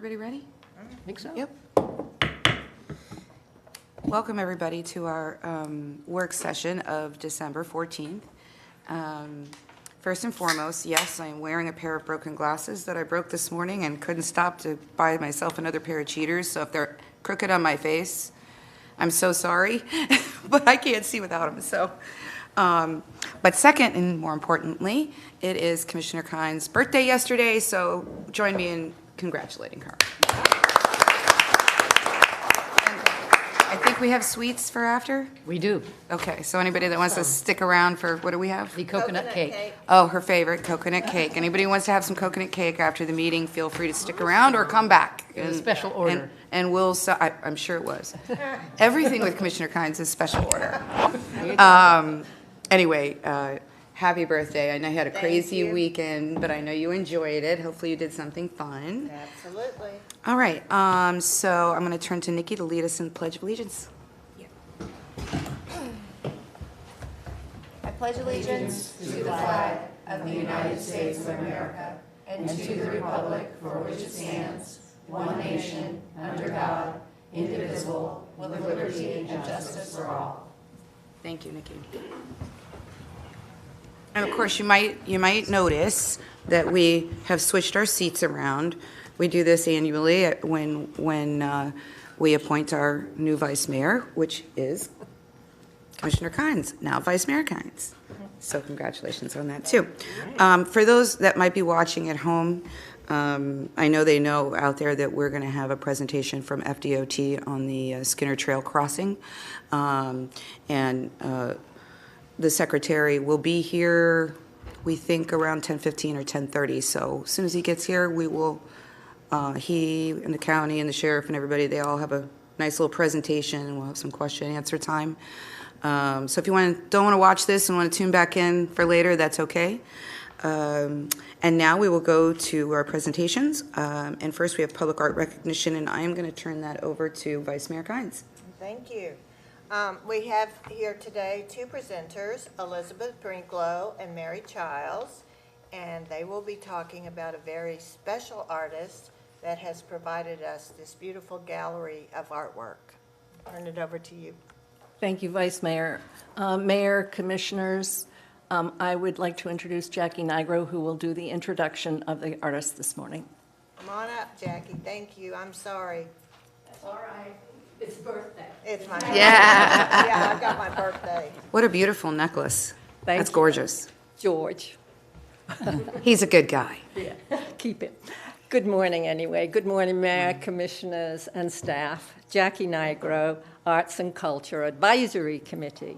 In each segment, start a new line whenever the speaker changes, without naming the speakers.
Everybody ready?
I think so.
Yep. Welcome, everybody, to our work session of December 14th. First and foremost, yes, I am wearing a pair of broken glasses that I broke this morning and couldn't stop to buy myself another pair of cheaters, so if they're crooked on my face, I'm so sorry, but I can't see without them, so. But second, and more importantly, it is Commissioner Kine's birthday yesterday, so join me in congratulating her. I think we have sweets for after?
We do.
Okay, so anybody that wants to stick around for, what do we have?
The coconut cake.
Oh, her favorite, coconut cake. Anybody who wants to have some coconut cake after the meeting, feel free to stick around or come back.
It was a special order.
And we'll, I'm sure it was. Everything with Commissioner Kynes is special order. Anyway, happy birthday. I know you had a crazy weekend, but I know you enjoyed it. Hopefully you did something fun.
Absolutely.
All right, so I'm going to turn to Nikki to lead us in the Pledge of Allegiance.
I pledge allegiance to the flag of the United States of America and to the republic for which it stands, one nation, under God, indivisible, with liberty and justice for all.
Thank you, Nikki. And of course, you might notice that we have switched our seats around. We do this annually when we appoint our new vice mayor, which is Commissioner Kynes, now Vice Mayor Kynes. So congratulations on that too. For those that might be watching at home, I know they know out there that we're going to have a presentation from FDOT on the Skinner Trail crossing, and the secretary will be here, we think, around 10:15 or 10:30. So as soon as he gets here, we will. He and the county and the sheriff and everybody, they all have a nice little presentation, and we'll have some question and answer time. So if you don't want to watch this and want to tune back in for later, that's okay. And now we will go to our presentations. And first we have public art recognition, and I am going to turn that over to Vice Mayor Kynes.
Thank you. We have here today two presenters, Elizabeth Brinklow and Mary Childs, and they will be talking about a very special artist that has provided us this beautiful gallery of artwork. Turn it over to you.
Thank you, Vice Mayor. Mayor, Commissioners, I would like to introduce Jackie Nigro, who will do the introduction of the artist this morning.
Come on up, Jackie. Thank you. I'm sorry.
That's all right. It's birthday.
It's my
Yeah.
Yeah, I got my birthday.
What a beautiful necklace.
Thank
That's
you.
gorgeous.
George.
He's a good guy.
Yeah, keep it. Good morning, anyway. Good morning, Mayor, Commissioners, and staff. Jackie Nigro, Arts and Culture Advisory Committee.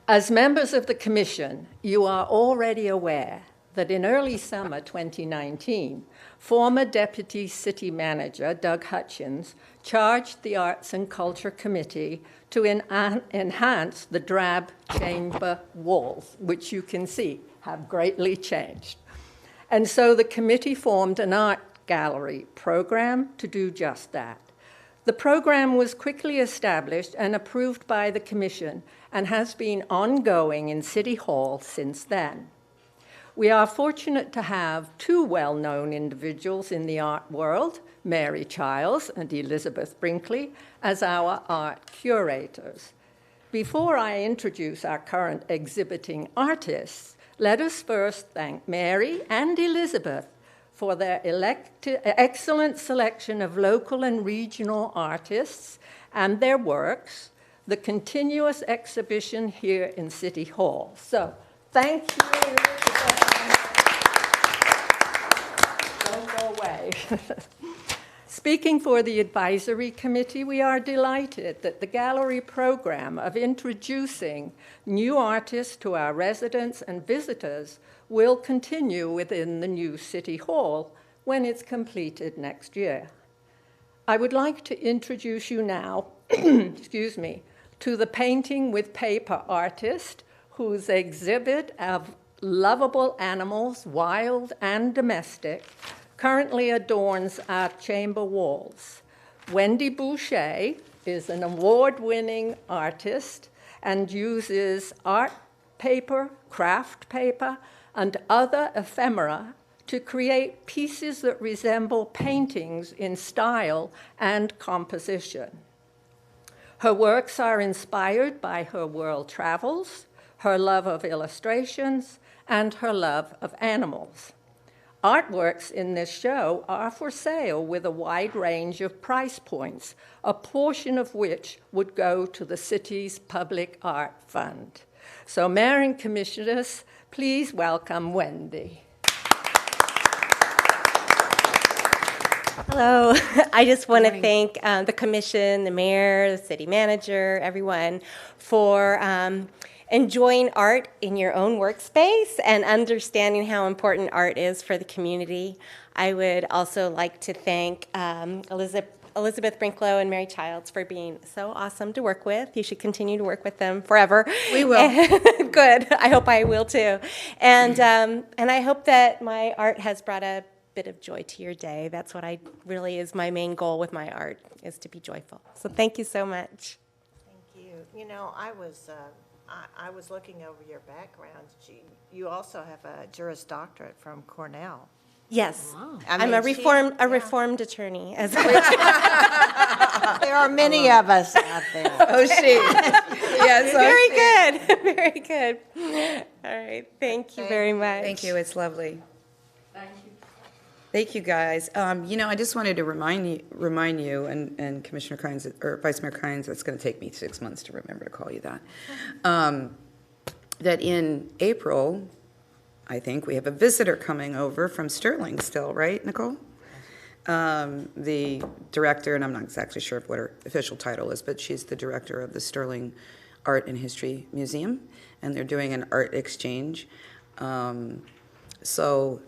As members of the Commission, you are already aware that in early summer 2019, former Deputy City Manager Doug Hutchins charged the Arts and Culture Committee to enhance the drab chamber walls, which you can see have greatly changed. And so the committee formed an art gallery program to do just that. The program was quickly established and approved by the Commission and has been ongoing in City Hall since then. We are fortunate to have two well-known individuals in the art world, Mary Childs and Elizabeth Brinkley, as our art curators. Before I introduce our current exhibiting artists, let us first thank Mary and Elizabeth for their excellent selection of local and regional artists and their works, the continuous exhibition here in City Hall. So, thank you, Elizabeth. Don't go away. Speaking for the advisory committee, we are delighted that the gallery program of introducing new artists to our residents and visitors will continue within the new City Hall when it's completed next year. I would like to introduce you now, excuse me, to the painting with paper artist whose exhibit of lovable animals, wild and domestic, currently adorns our chamber walls. Wendy Boucher is an award-winning artist and uses art paper, craft paper, and other ephemera to create pieces that resemble paintings in style and composition. Her works are inspired by her world travels, her love of illustrations, and her love of animals. Artworks in this show are for sale with a wide range of price points, a portion of which would go to the city's Public Art Fund. So, Mayor and Commissioners, please welcome Wendy.
Hello. I just want to thank the commission, the mayor, the city manager, everyone for enjoying art in your own workspace and understanding how important art is for the community. I would also like to thank Elizabeth Brinklow and Mary Childs for being so awesome to work with. You should continue to work with them forever.
We will.
Good. I hope I will too. And I hope that my art has brought a bit of joy to your day. That's what I really is my main goal with my art, is to be joyful. So thank you so much.
Thank you. You know, I was looking over your background. You also have a Juris Doctorate from Cornell.
Yes,
I
I'm
mean,
a reformed attorney. As
there are many of us out there.
Oh, she. Yes.
very good, very good. All right, thank you very much.
Thank you. It's lovely. Thank you, guys. I just wanted to remind you, and Commissioner Kynes, or Vice Mayor Kynes, it's going to take me 6 months to remember to call you that, that in April, I think, we have a visitor coming over from Sterling still, right, Nicole? The director, and I'm not exactly sure of what her official title is, but she's the director of the Sterling Art and History Museum, and they're doing an art exchange. So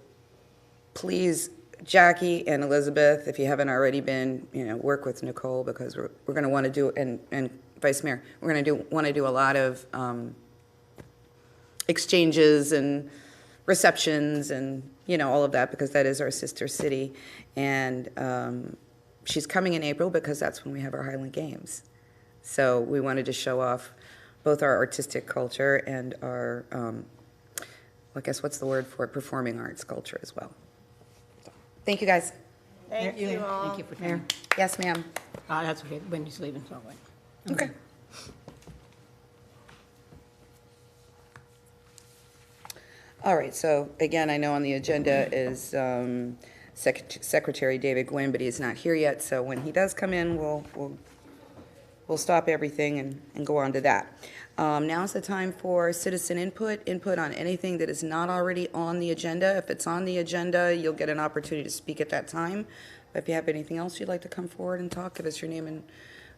please, Jackie and Elizabeth, if you haven't already been, work with Nicole, because we're going to want to do, and Vice Mayor, we're going to want to do a lot of exchanges and receptions and all of that, because that is our sister city. And she's coming in April because that's when we have our Highland Games. So we wanted to show off both our artistic culture and our, I guess what's the word for it, performing arts culture as well. Thank you, guys.
Thank you all.
Thank you for coming.
Yes, ma'am.
That's okay. Wendy's leaving, so wait.
Okay. All right, so again, I know on the agenda is Secretary David Gwynn, but he's not here yet, so when he does come in, we'll stop everything and go on to that. Now is the time for citizen input on anything that is not already on the agenda. If it's on the agenda, you'll get an opportunity to speak at that time. But if you have anything else you'd like to come forward and talk, give us your name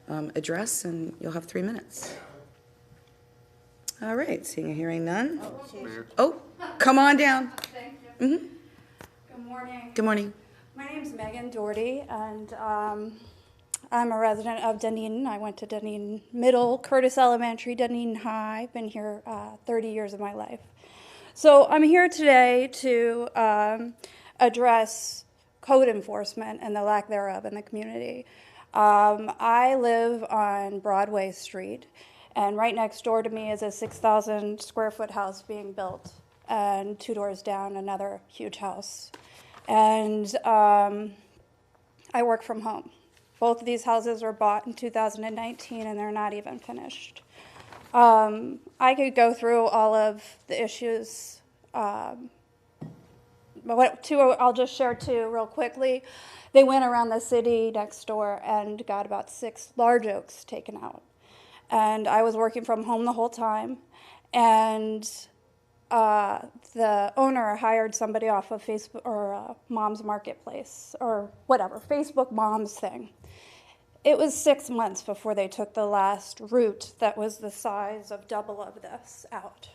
and address, and you'll have 3 minutes. All right, seeing and hearing none. Oh, come on down.
Thank you. Good morning.
Good morning.
My name's Megan Doherty, and I'm a resident of Dunedin. I went to Dunedin Middle, Curtis Elementary, Dunedin High. Been here 30 years of my life. So I'm here today to address code enforcement and the lack thereof in the community. I live on Broadway Street, and right next door to me is a 6,000 square foot house being built, and 2 doors down, another huge house. And I work from home. Both of these houses were bought in 2019, and they're not even finished. I could go through all of the issues, but I'll just share 2 real quickly. They went around the city next door and got about 6 large oaks taken out. And I was working from home the whole time, and the owner hired somebody off of Facebook or Mom's Marketplace or whatever, Facebook Mom's thing. It was 6 months before they took the last root that was the size of double of this out.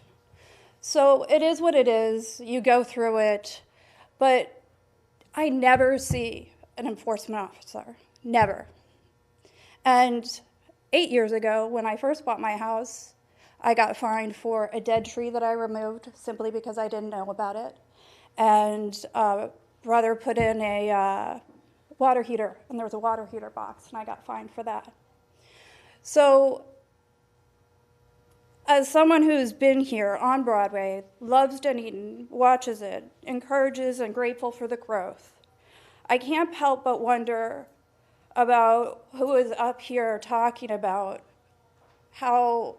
So it is what it is. You go through it, but I never see an enforcement officer, never. And 8 years ago, when I first bought my house, I got fined for a dead tree that I removed simply because I didn't know about it. And brother put in a water heater, and there was a water heater box, and I got fined for that. So as someone who's been here on Broadway, loves Dunedin, watches it, encourages and grateful for the growth, I can't help but wonder about who is up here talking about how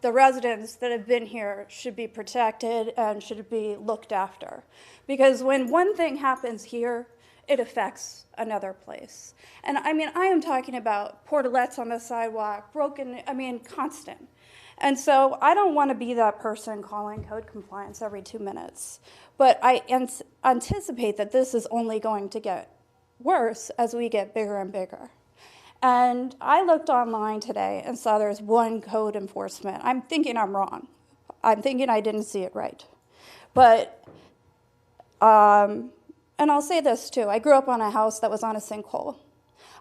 the residents that have been here should be protected and should be looked after. Because when one thing happens here, it affects another place. And I mean, I am talking about portalettes on the sidewalk, broken, constant. And so I don't want to be that person calling code compliance every 2 minutes. But I anticipate that this is only going to get worse as we get bigger and bigger. And I looked online today and saw there's one code enforcement. I'm thinking I'm wrong. I'm thinking I didn't see it right. But, and I'll say this too, I grew up on a house that was on a sinkhole.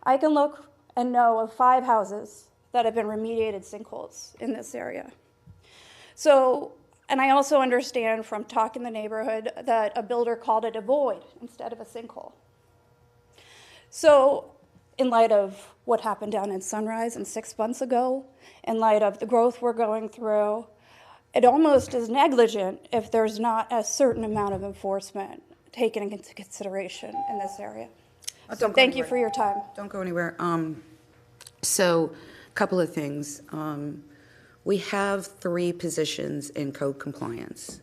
I can look and know of 5 houses that have been remediated sinkholes in this area. So, and I also understand from talking the neighborhood that a builder called it a void instead of a sinkhole. So, in light of what happened down in Sunrise and 6 months ago, in light of the growth we're going through, it almost is negligent if there's not a certain amount of enforcement taken into consideration in this area. So thank you for your time.
Don't go anywhere. So, a couple of things. We have 3 positions in code compliance.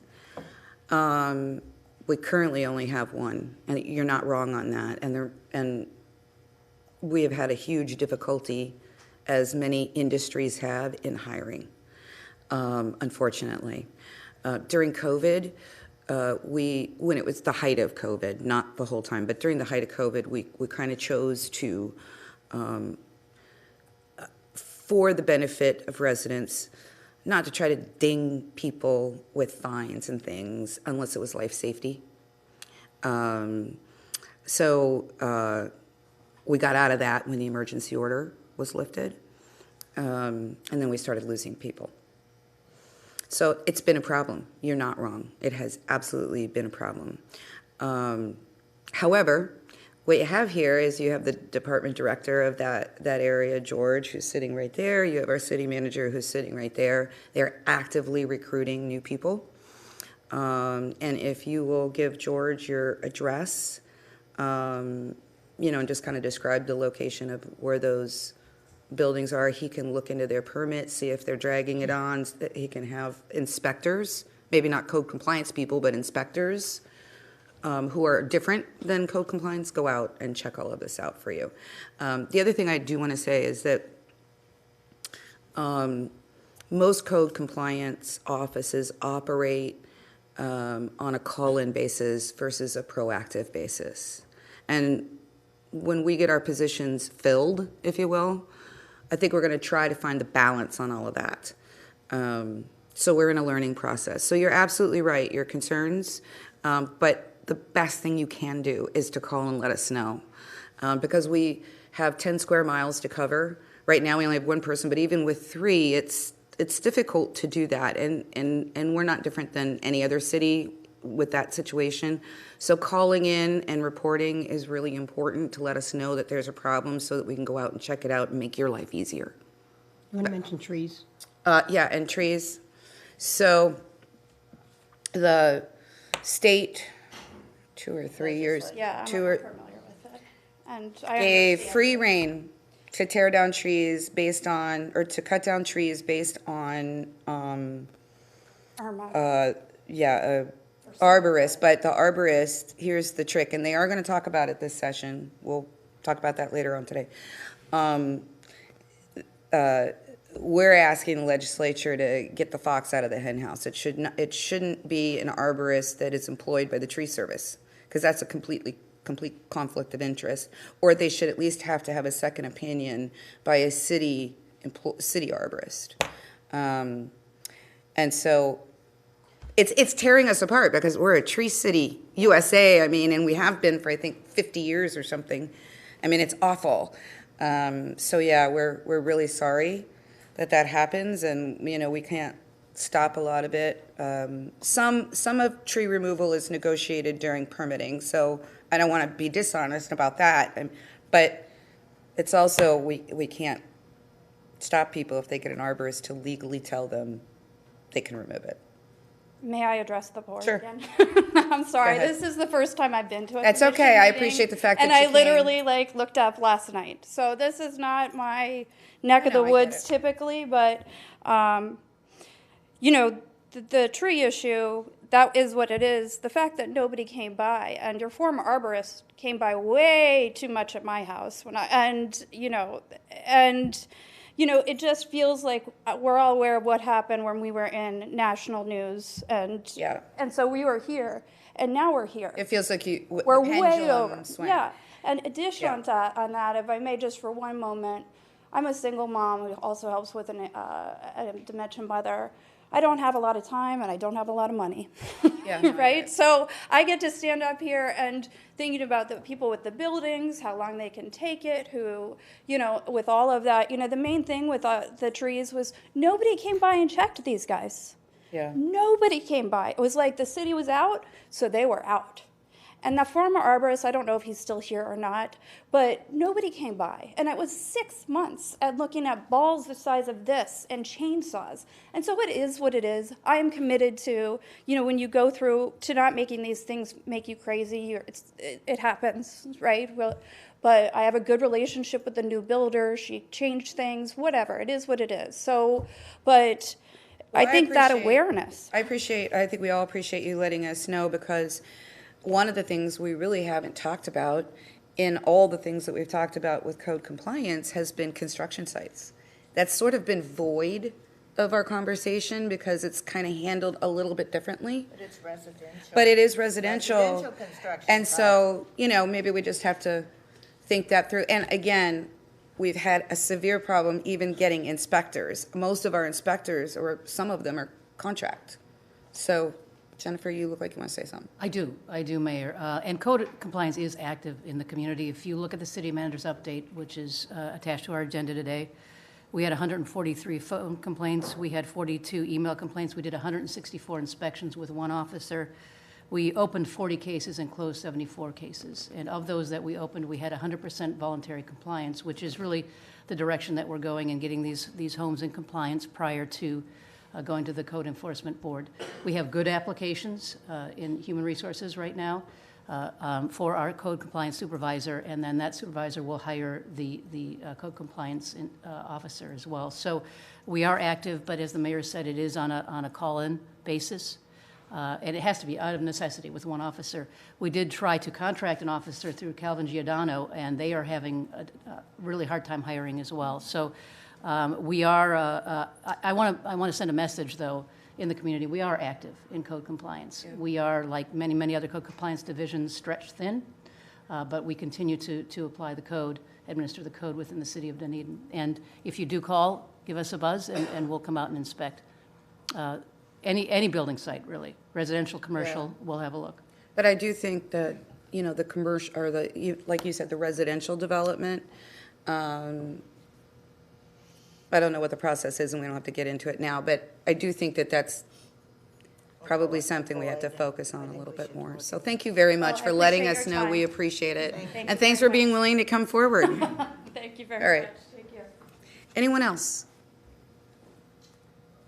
We currently only have 1, and you're not wrong on that. And we have had a huge difficulty, as many industries have, in hiring, unfortunately. During COVID, when it was the height of COVID, not the whole time, but during the height of COVID, we kind of chose to, for the benefit of residents, not to try to ding people with fines and things unless it was life safety. We got out of that when the emergency order was lifted, and then we started losing people. So it's been a problem. You're not wrong. It has absolutely been a problem. However, what you have here is you have the department director of that area, George, who's sitting right there. You have our city manager who's sitting right there. They're actively recruiting new people. And if you will give George your address, and just kind of describe the location of where those buildings are, he can look into their permits, see if they're dragging it on. He can have inspectors, maybe not code compliance people, but inspectors who are different than code compliance, go out and check all of this out for you. The other thing I do want to say is that most code compliance offices operate on a call-in basis versus a proactive basis. And when we get our positions filled, if you will, I think we're going to try to find the balance on all of that. So we're in a learning process. So you're absolutely right, your concerns, but the best thing you can do is to call and let us know. Because we have 10 square miles to cover. Right now we only have 1 person, but even with 3, it's difficult to do that. And we're not different than any other city with that situation. So calling in and reporting is really important to let us know that there's a problem so that we can go out and check it out and make your life easier.
You want to mention trees?
Yeah, and trees. So the state 2 or 3 years,
Yeah, I'm
2 or
familiar with it. And I
gave
understand.
free rein to tear down trees based on, or to cut down trees based on,
Irma.
arborist. But the arborist, here's the trick, and they are going to talk about it this session. We'll talk about that later on today. We're asking the legislature to get the fox out of the hen house. It shouldn't be an arborist that is employed by the tree service, because that's a complete conflict of interest. Or they should at least have to have a second opinion by a city arborist. And so it's tearing us apart because we're a tree city, USA, and we have been for, I think, 50 years or something. It's awful. So yeah, we're really sorry that happens, and we can't stop a lot of it. Some of tree removal is negotiated during permitting, so I don't want to be dishonest about that. But it's also we can't stop people if they get an arborist to legally tell them they can remove it.
May I address the board
Sure.
again? I'm sorry,
ahead.
this is the first time I've been to a
That's
commission
okay. I
meeting,
appreciate the fact that
and
you
I
came.
literally looked up last night. So this is not my neck of
No,
the
I get
woods
it.
typically, but the tree issue, that is what it is. The fact that nobody came by, and your former arborist came by way too much at my house it just feels like we're all aware of what happened when we were in national news, and
Yeah.
and so we were here, and now we're here.
It feels like
We're
the
way
pendulum
over.
swing.
Yeah. And addition
Yeah.
on that, if I may, just for one moment, I'm a single mom who also helps with a dementia mother. I don't have a lot of time, and I don't have a lot of money.
Yeah, no, I get
Right?
it.
So I get to stand up here and thinking about the people with the buildings, how long they can take it, who, with all of that. The main thing with the trees was nobody came by and checked these guys.
Yeah.
Nobody came by. It was like the city was out, so they were out. And the former arborist, I don't know if he's still here or not, but nobody came by. And it was 6 months at looking at balls the size of this and chainsaws. And so it is what it is. I am committed to, when you go through, to not making these things make you crazy. It happens, right? Well, but I have a good relationship with the new builder. She changed things, whatever. It is what it is. So, but
Well,
I think that
appreciate-
awareness.
I think we all appreciate you letting us know, because one of the things we really haven't talked about in all the things that we've talked about with code compliance has been construction sites. That's sort of been void of our conversation because it's kind of handled a little bit differently.
But it's residential.
But it is residential.
Residential construction
And
sites.
so, maybe we just have to think that through. And again, we've had a severe problem even getting inspectors. Most of our inspectors, or some of them, are contract. So, Jennifer, you look like you want to say something.
I do, Mayor. And code compliance is active in the community. If you look at the city manager's update, which is attached to our agenda today, we had 143 phone complaints. We had 42 email complaints. We did 164 inspections with one officer. We opened 40 cases and closed 74 cases. And of those that we opened, we had 100% voluntary compliance, which is really the direction that we're going in getting these homes in compliance prior to going to the Code Enforcement Board. We have good applications in Human Resources right now for our Code Compliance Supervisor, and then that supervisor will hire the Code Compliance Officer as well. So we are active, but as the Mayor said, it is on a call-in basis. And it has to be out of necessity with one officer. We did try to contract an officer through Calvin Giordano, and they are having a really hard time hiring as well. So we are, I want to send a message, though, in the community. We are active in code compliance. Yeah. We are, like many other code compliance divisions, stretched thin, but we continue to apply the code, administer the code within the city of Dunedin. And if you do call, give us a buzz, and we'll come out and inspect any building site, really. Residential, commercial, we'll have a look.
But I do think that, the commercial, or like you said, the residential development, I don't know what the process is, and we don't have to get into it now, but I do think that that's probably something we have to focus on a little bit more. So thank you very much for letting us know. We appreciate it. And thanks for being willing to come forward.
Thank you very
All right.
much. Thank you.
Anyone else?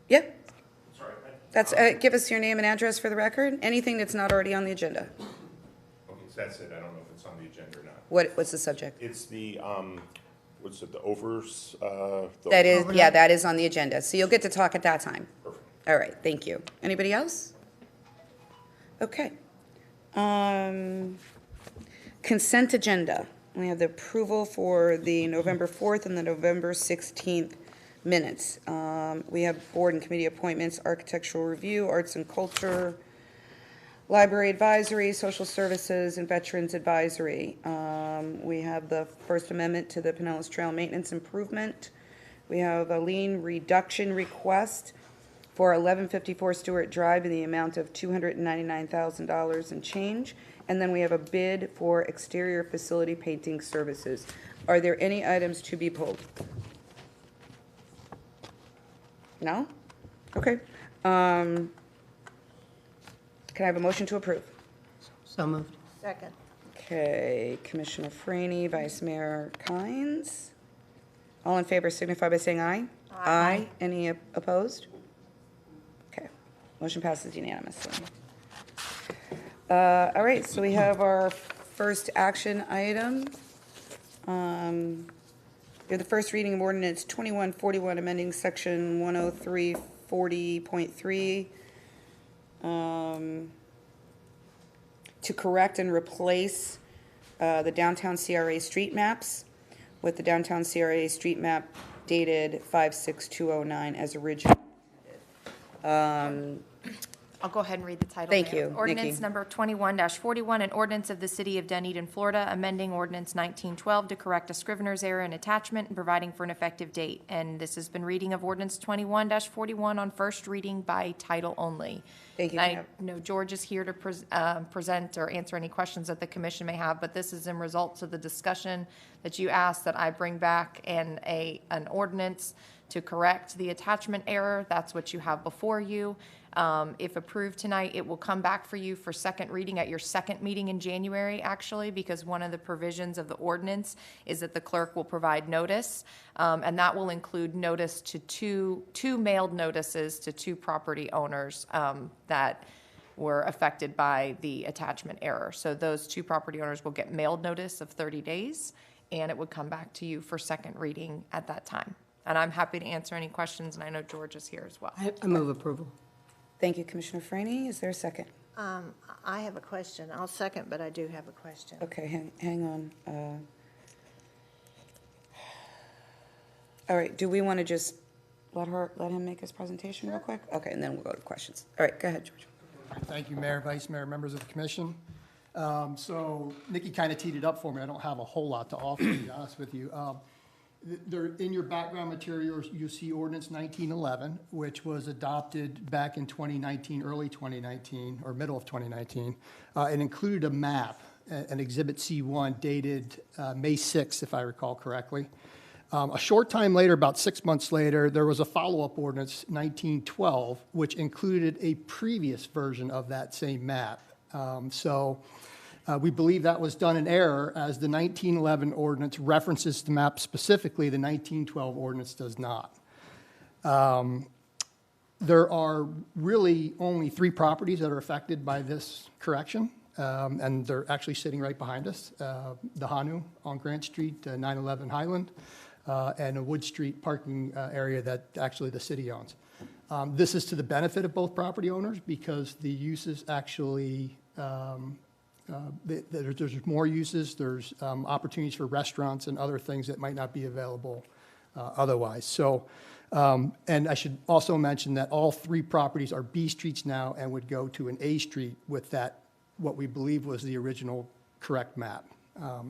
Yeah?
Sorry.
That's, give us your name and address for the record. Anything that's not already on the agenda.
Okay, so that's it. I don't know if it's on the agenda or not.
What's the subject?
It's the, what's it, the overs,
That is, yeah, that is on the agenda. So you'll get to talk at that time.
Perfect.
All right, thank you. Anybody else? Okay. Consent agenda. We have the approval for the November 4th and the November 16th minutes. We have board and committee appointments, architectural review, arts and culture, library advisory, social services, and veterans advisory. We have the First Amendment to the Pinellas Trail Maintenance Improvement. We have a lien reduction request for 1154 Stewart Drive in the amount of $299,000 and change. And then we have a bid for exterior facility painting services. Are there any items to be pulled? No? Okay. Can I have a motion to approve?
So moved.
Second.
Okay, Commissioner Franny, Vice Mayor Kynes. All in favor signify by saying aye. Aye. Any opposed? Okay, motion passes unanimously. All right, so we have our first action item. We have the first reading of ordinance 2141, amending section 10340.3 to correct and replace the downtown CRA street maps with the downtown CRA street map dated 5/6/209 as original.
I'll go ahead and read the title.
Thank
Mayor.
you,
Ordinance
Nikki.
number 21-41, an ordinance of the City of Dunedin, Florida, amending ordinance 1912 to correct a scrivener's error in attachment and providing for an effective date. And this has been reading of ordinance 21-41 on first reading by title only.
Thank you.
I know George is here to present or answer any questions that the commission may have, but this is in results of the discussion that you asked that I bring back an ordinance to correct the attachment error. That's what you have before you. If approved tonight, it will come back for you for second reading at your second meeting in January, actually, because one of the provisions of the ordinance is that the clerk will provide notice, and that will include notice to two mailed notices to two property owners that were affected by the attachment error. So those two property owners will get mailed notice of 30 days, and it would come back to you for second reading at that time. And I'm happy to answer any questions, and I know George is here as well.
I move approval.
Thank you, Commissioner Franny. Is there a second?
I have a question. I'll second, but I do have a question.
Okay, hang on. All right, do we want to just let him make his presentation real quick? Okay, and then we'll go to questions. All right, go ahead, George.
Thank you, Mayor, Vice Mayor, members of the commission. So Nikki kind of teed it up for me. I don't have a whole lot to offer, to be honest with you. There, in your background materials, you see ordinance 1911, which was adopted back in 2019, early 2019, or middle of 2019. It included a map, an Exhibit C1 dated May 6th, if I recall correctly. A short time later, about 6 months later, there was a follow-up ordinance, 1912, which included a previous version of that same map. We believe that was done in error, as the 1911 ordinance references the map specifically, the 1912 ordinance does not. There are really only 3 properties that are affected by this correction, and they're actually sitting right behind us. The Hanu on Grant Street, 911 Highland, and a Wood Street parking area that actually the city owns. This is to the benefit of both property owners because the uses actually there's more uses, there's opportunities for restaurants and other things that might not be available otherwise. So, and I should also mention that all 3 properties are B streets now and would go to an A street with that, what we believe was the original correct map.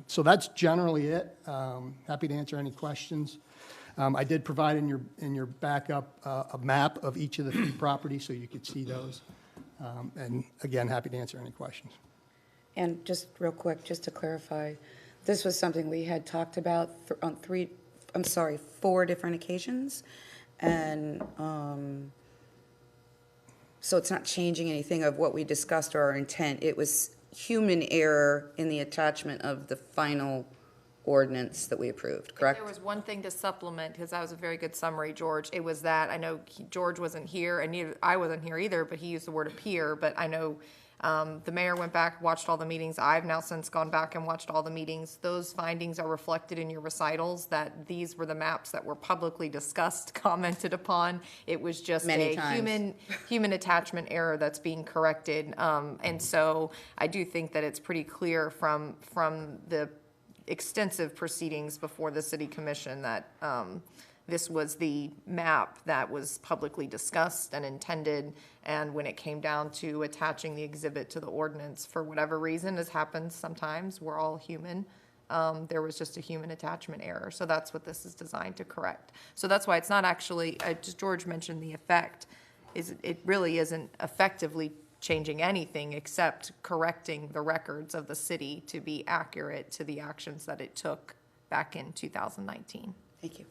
So that's generally it. Happy to answer any questions. I did provide in your backup a map of each of the 3 properties so you could see those. And again, happy to answer any questions.
And just real quick, just to clarify, this was something we had talked about on 4 different occasions. And so it's not changing anything of what we discussed or our intent. It was human error in the attachment of the final ordinance that we approved, correct?
There was one thing to supplement, because that was a very good summary, George. It was that, I know George wasn't here, and I wasn't here either, but he used the word appear, but I know the mayor went back, watched all the meetings. I've now since gone back and watched all the meetings. Those findings are reflected in your recitals, that these were the maps that were publicly discussed, commented upon. It was just human attachment error that's being corrected. And so I do think that it's pretty clear from the extensive proceedings before the city commission that this was the map that was publicly discussed and intended, and when it came down to attaching the exhibit to the ordinance, for whatever reason, as happens sometimes, we're all human, there was just a human attachment error. So that's what this is designed to correct. So that's why it's not actually, just George mentioned the effect, it really isn't effectively changing anything except correcting the records of the city to be accurate to the actions that it took back in 2019.
Thank you.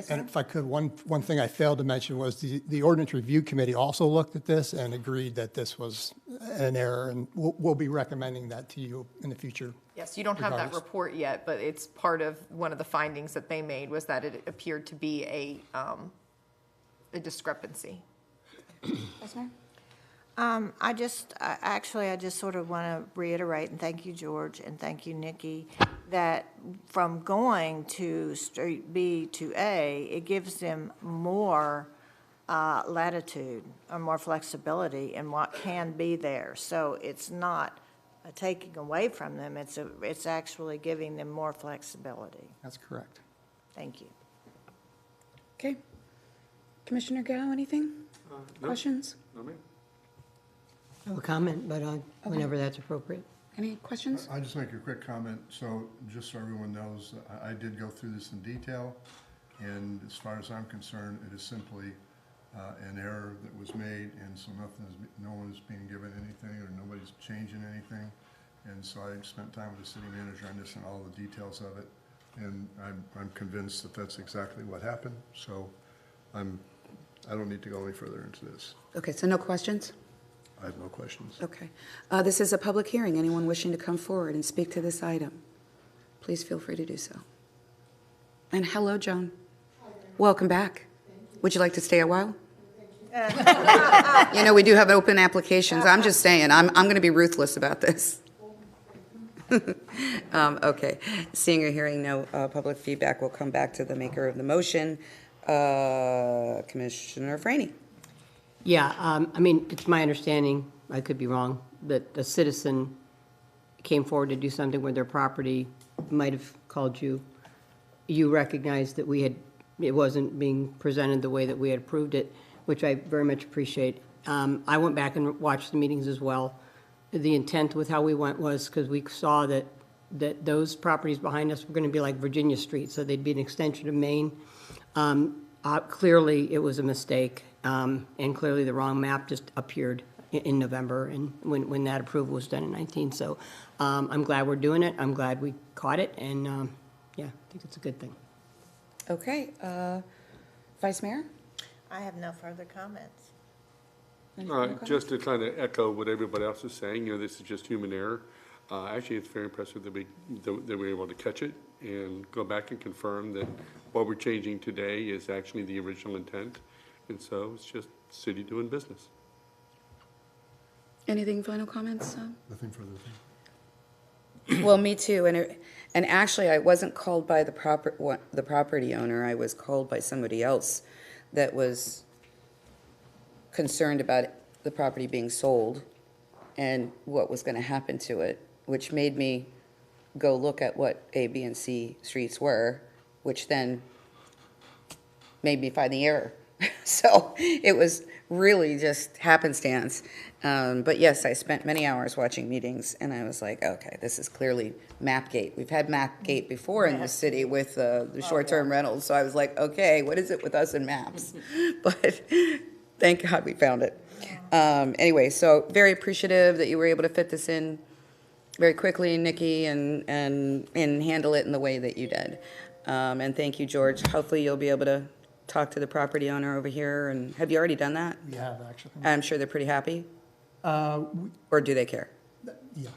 And if I could, one thing I failed to mention was the Ordinance Review Committee also looked at this and agreed that this was an error, and we'll be recommending that to you in the future
Yes, you don't have that
Regardless.
report yet, but it's part of one of the findings that they made was that it appeared to be a discrepancy.
Vice Mayor?
I just sort of want to reiterate, and thank you, George, and thank you, Nikki, that from going to Street B to A, it gives them more latitude or more flexibility in what can be there. So it's not a taking away from them, it's actually giving them more flexibility.
That's correct.
Thank you.
Okay. Commissioner Gao, anything? Questions?
I have a comment, but whenever that's appropriate.
Any questions?
I'll just make a quick comment. So just so everyone knows, I did go through this in detail, and as far as I'm concerned, it is simply an error that was made, and so no one is being given anything, or nobody's changing anything. And so I spent time with the city manager on this and all the details of it, and I'm convinced that that's exactly what happened. So I don't need to go any further into this.
Okay, so no questions?
I have no questions.
Okay. This is a public hearing. Anyone wishing to come forward and speak to this item, please feel free to do so. And hello, Joan. Welcome back. Would you like to stay a while? You know, we do have open applications. I'm just saying, I'm going to be ruthless about this. Okay. Seeing or hearing no public feedback, we'll come back to the maker of the motion, Commissioner Franny.
Yeah, I mean, it's my understanding, I could be wrong, that a citizen came forward to do something with their property, might have called you. You recognized that it wasn't being presented the way that we had approved it, which I very much appreciate. I went back and watched the meetings as well. The intent with how we went was because we saw that those properties behind us were going to be like Virginia Street, so they'd be an extension of Maine. Clearly, it was a mistake, and clearly the wrong map just appeared in November, and when that approval was done in 19. So I'm glad we're doing it. I'm glad we caught it, and yeah, I think it's a good thing.
Okay. Vice Mayor?
I have no further comments.
Just to kind of echo what everybody else is saying, this is just human error. Actually, it's very impressive that we were able to catch it and go back and confirm that what we're changing today is actually the original intent. And so it's just city doing business.
Anything final comments?
Nothing further.
Well, me too. And actually, I wasn't called by the property owner. I was called by somebody else that was concerned about the property being sold and what was going to happen to it, which made me go look at what A, B, and C streets were, which then made me find the error. So it was really just happenstance. But yes, I spent many hours watching meetings, and I was like, okay, this is clearly Mapgate. We've had Mapgate before in the city with the short-term rentals, so I was like, okay, what is it with us and maps? But thank God we found it. Anyway, so very appreciative that you were able to fit this in very quickly, Nikki, and handle it in the way that you did. And thank you, George. Hopefully you'll be able to talk to the property owner over here. And have you already done that?
We have, actually.
I'm sure they're pretty happy.
We-
Or do they care?
Yeah.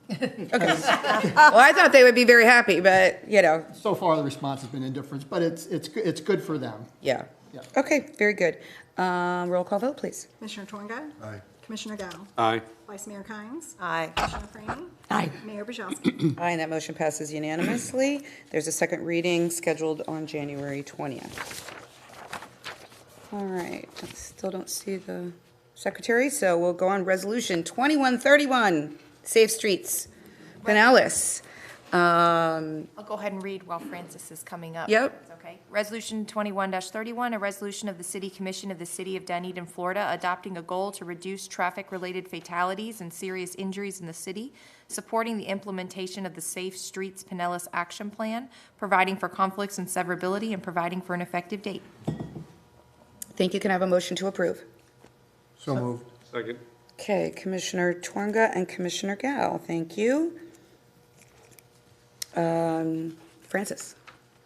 Well, I thought they would be very happy, but,
So far, the response has been indifference, but it's good for them.
yeah.
Yeah.
Okay, very good. Roll call vote, please.
Commissioner Tornga?
Aye.
Commissioner Gao?
Aye.
Vice Mayor Kynes?
Aye.
Commissioner Franny?
Aye.
Mayor Brzezowski?
Aye, and that motion passes unanimously. There's a second reading scheduled on January 20th. All right, still don't see the secretary, so we'll go on Resolution 2131, Safe Streets, Pinellas.
I'll go ahead and read while Francis is coming up.
Yep.
That's okay. Resolution 21-31, a resolution of the City Commission of the City of Dunedin, Florida, adopting a goal to reduce traffic-related fatalities and serious injuries in the city, supporting the implementation of the Safe Streets Pinellas Action Plan, providing for conflicts and severability, and providing for an effective date.
Think you can have a motion to approve.
So moved.
Second.
Okay, Commissioner Tornga and Commissioner Gao, thank you. Francis.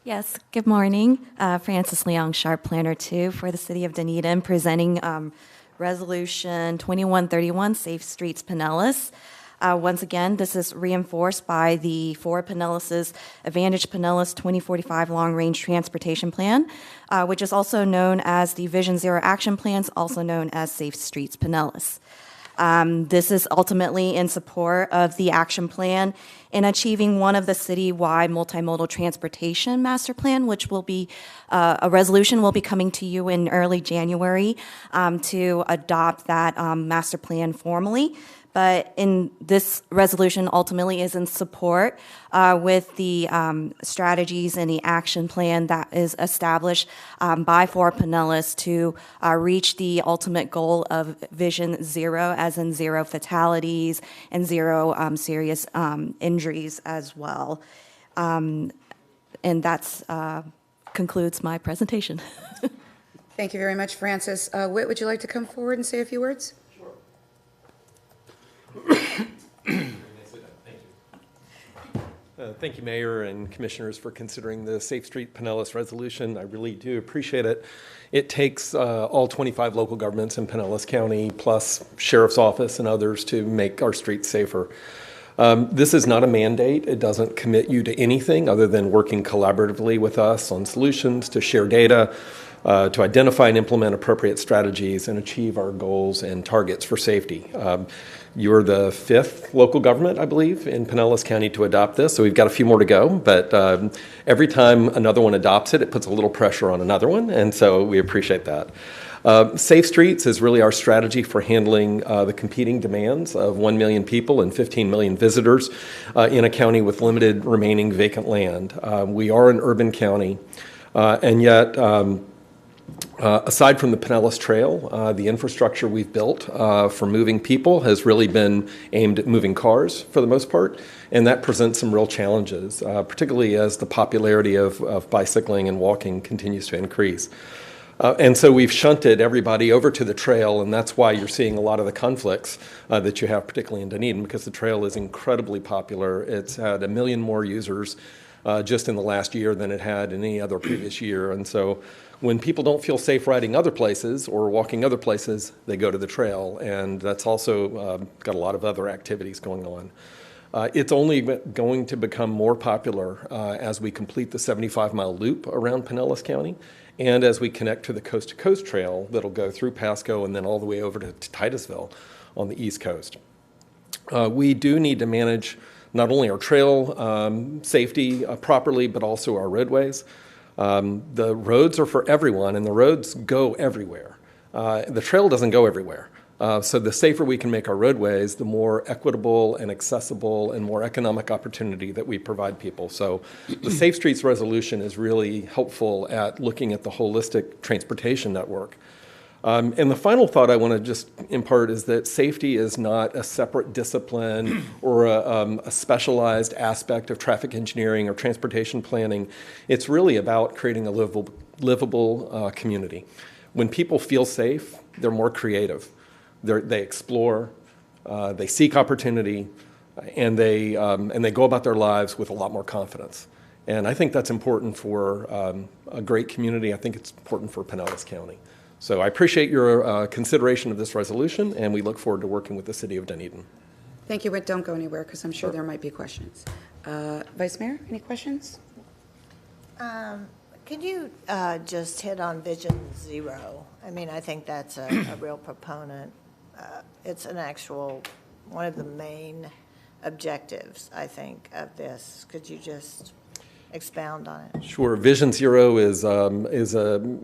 Yes, good morning. Frances Leong, Sharp Planner 2 for the City of Dunedin, presenting Resolution 2131, Safe Streets Pinellas. Once again, this is reinforced by the For Pinellas' Advantage Pinellas 2045 Long Range Transportation Plan, which is also known as the Vision Zero Action Plans, also known as Safe Streets Pinellas. This is ultimately in support of the action plan in achieving one of the citywide multimodal transportation master plan, which will be a resolution will be coming to you in early January to adopt that master plan formally. But in this resolution ultimately is in support with the strategies and the action plan that is established by For Pinellas to reach the ultimate goal of Vision Zero, as in zero fatalities and zero serious injuries as well. And that's concludes my presentation.
Thank you very much, Francis. Whit, would you like to come forward and say a few words?
Thank you, Mayor and Commissioners, for considering the Safe Street Pinellas resolution. I really do appreciate it. It takes all 25 local governments in Pinellas County, plus Sheriff's Office and others, to make our streets safer. This is not a mandate. It doesn't commit you to anything other than working collaboratively with us on solutions to share data, to identify and implement appropriate strategies and achieve our goals and targets for safety. You're the 5th local government, I believe, in Pinellas County to adopt this, so we've got a few more to go, but every time another one adopts it, it puts a little pressure on another one, and so we appreciate that. Safe Streets is really our strategy for handling the competing demands of 1 million people and 15 million visitors in a county with limited remaining vacant land. We are an urban county, and yet aside from the Pinellas Trail, the infrastructure we've built for moving people has really been aimed at moving cars for the most part, and that presents some real challenges, particularly as the popularity of bicycling and walking continues to increase. And so we've shunted everybody over to the trail, and that's why you're seeing a lot of the conflicts that you have, particularly in Dunedin, because the trail is incredibly popular. It's had 1 million more users just in the last year than it had in any other previous year. And so when people don't feel safe riding other places or walking other places, they go to the trail, and that's also got a lot of other activities going on. It's only going to become more popular as we complete the 75-mile loop around Pinellas County, and as we connect to the coast-to-coast trail that'll go through Pasco and then all the way over to Titusville on the East Coast. We do need to manage not only our trail safety properly, but also our roadways. The roads are for everyone, and the roads go everywhere. The trail doesn't go everywhere. So the safer we can make our roadways, the more equitable and accessible and more economic opportunity that we provide people. So the Safe Streets resolution is really helpful at looking at the holistic transportation network. And the final thought I want to just impart is that safety is not a separate discipline or a specialized aspect of traffic engineering or transportation planning. It's really about creating a livable community. When people feel safe, they're more creative. They explore, they seek opportunity, and they go about their lives with a lot more confidence. And I think that's important for a great community. I think it's important for Pinellas County. So I appreciate your consideration of this resolution, and we look forward to working with the City of Dunedin.
Thank you, Whit. Don't go anywhere, because I'm sure there might be questions. Vice Mayor, any questions?
Can you just hit on Vision Zero? I mean, I think that's a real proponent. It's an actual, one of the main objectives, I think, of this. Could you just expound on it?
Sure. Vision Zero is a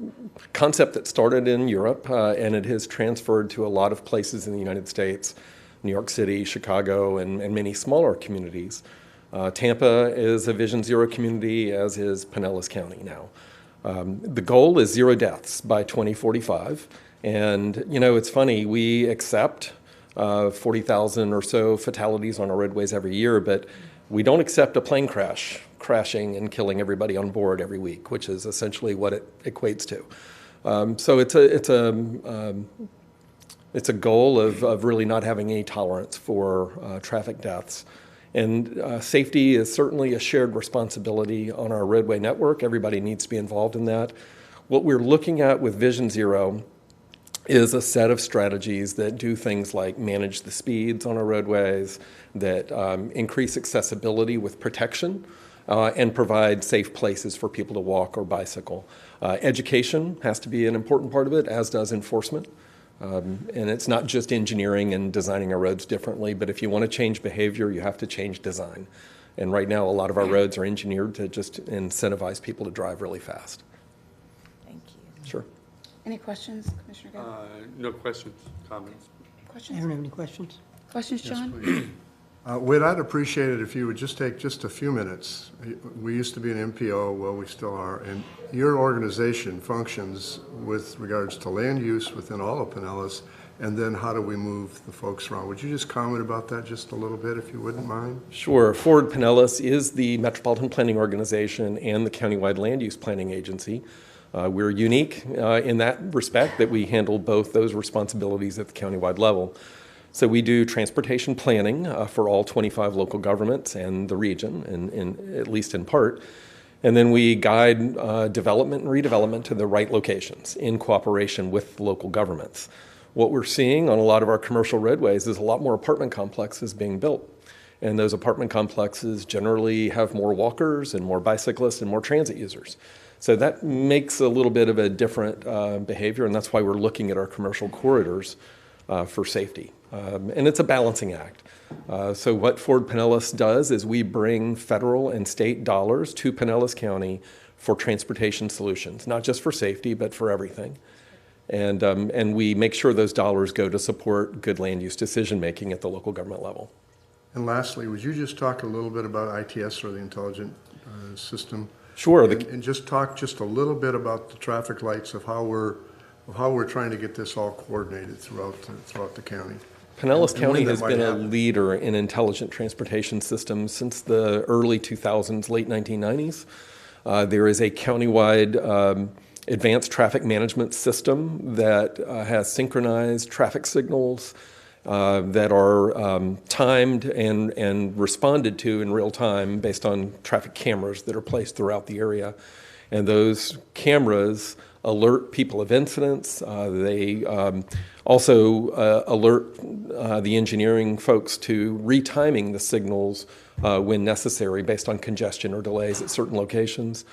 concept that started in Europe, and it has transferred to a lot of places in the United States, New York City, Chicago, and many smaller communities. Tampa is a Vision Zero community, as is Pinellas County now. The goal is 0 deaths by 2045. And, you know, it's funny, we accept 40,000 or so fatalities on our roadways every year, but we don't accept a plane crashing and killing everybody on board every week, which is essentially what it equates to. So it's a goal of really not having any tolerance for traffic deaths. And safety is certainly a shared responsibility on our roadway network. Everybody needs to be involved in that. What we're looking at with Vision Zero is a set of strategies that do things like manage the speeds on our roadways, that increase accessibility with protection, and provide safe places for people to walk or bicycle. Education has to be an important part of it, as does enforcement. And it's not just engineering and designing our roads differently, but if you want to change behavior, you have to change design. And right now, a lot of our roads are engineered to just incentivize people to drive really fast.
Thank you.
Sure.
Any questions, Commissioner Gale?
No questions, comments?
I
Questions?
don't have any questions.
Questions,
Yes,
John?
please. Whit, I'd appreciate it if you would just take just a few minutes. We used to be an MPO, well, we still are, and your organization functions with regards to land use within all of Pinellas, and then how do we move the folks around? Would you just comment about that just a little bit, if you wouldn't mind?
Sure. Forward Pinellas is the Metropolitan Planning Organization and the Countywide Land Use Planning Agency. We're unique in that respect that we handle both those responsibilities at the countywide level. So we do transportation planning for all 25 local governments and the region, at least in part. And then we guide development and redevelopment to the right locations in cooperation with local governments. What we're seeing on a lot of our commercial roadways is a lot more apartment complexes being built. And those apartment complexes generally have more walkers and more bicyclists and more transit users. So that makes a little bit of a different behavior, and that's why we're looking at our commercial corridors for safety. And it's a balancing act. So what Forward Pinellas does is we bring federal and state dollars to Pinellas County for transportation solutions, not just for safety, but for everything. And we make sure those dollars go to support good land use decision-making at the local government level.
And lastly, would you just talk a little bit about ITS, or the Intelligent System?
Sure.
And just talk just a little bit about the traffic lights of how we're trying to get this all coordinated throughout the county.
Pinellas
And
County
when that
has
might
been a
happen.
leader in intelligent transportation systems since the early 2000s, late 1990s. There is a countywide advanced traffic management system that has synchronized traffic signals that are timed and responded to in real time based on traffic cameras that are placed throughout the area. And those cameras alert people of incidents. They also alert the engineering folks to retiming the signals when necessary based on congestion or delays at certain locations.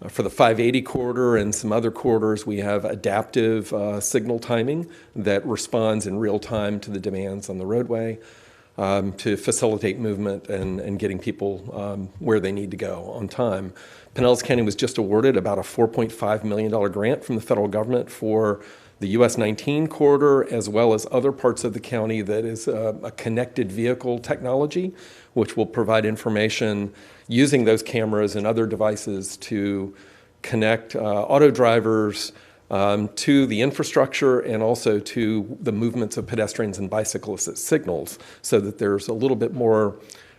For the 580 corridor and some other corridors, we have adaptive signal timing that responds in real time to the demands on the roadway to facilitate movement and getting people where they need to go on time. Pinellas County was just awarded about a $4.5 million grant from the federal government for the US 19 corridor, as well as other parts of the county that is a connected vehicle technology, which will provide information using those cameras and other devices to connect auto drivers to the infrastructure and also to the movements of pedestrians and bicyclists at signals, so that there's a little bit more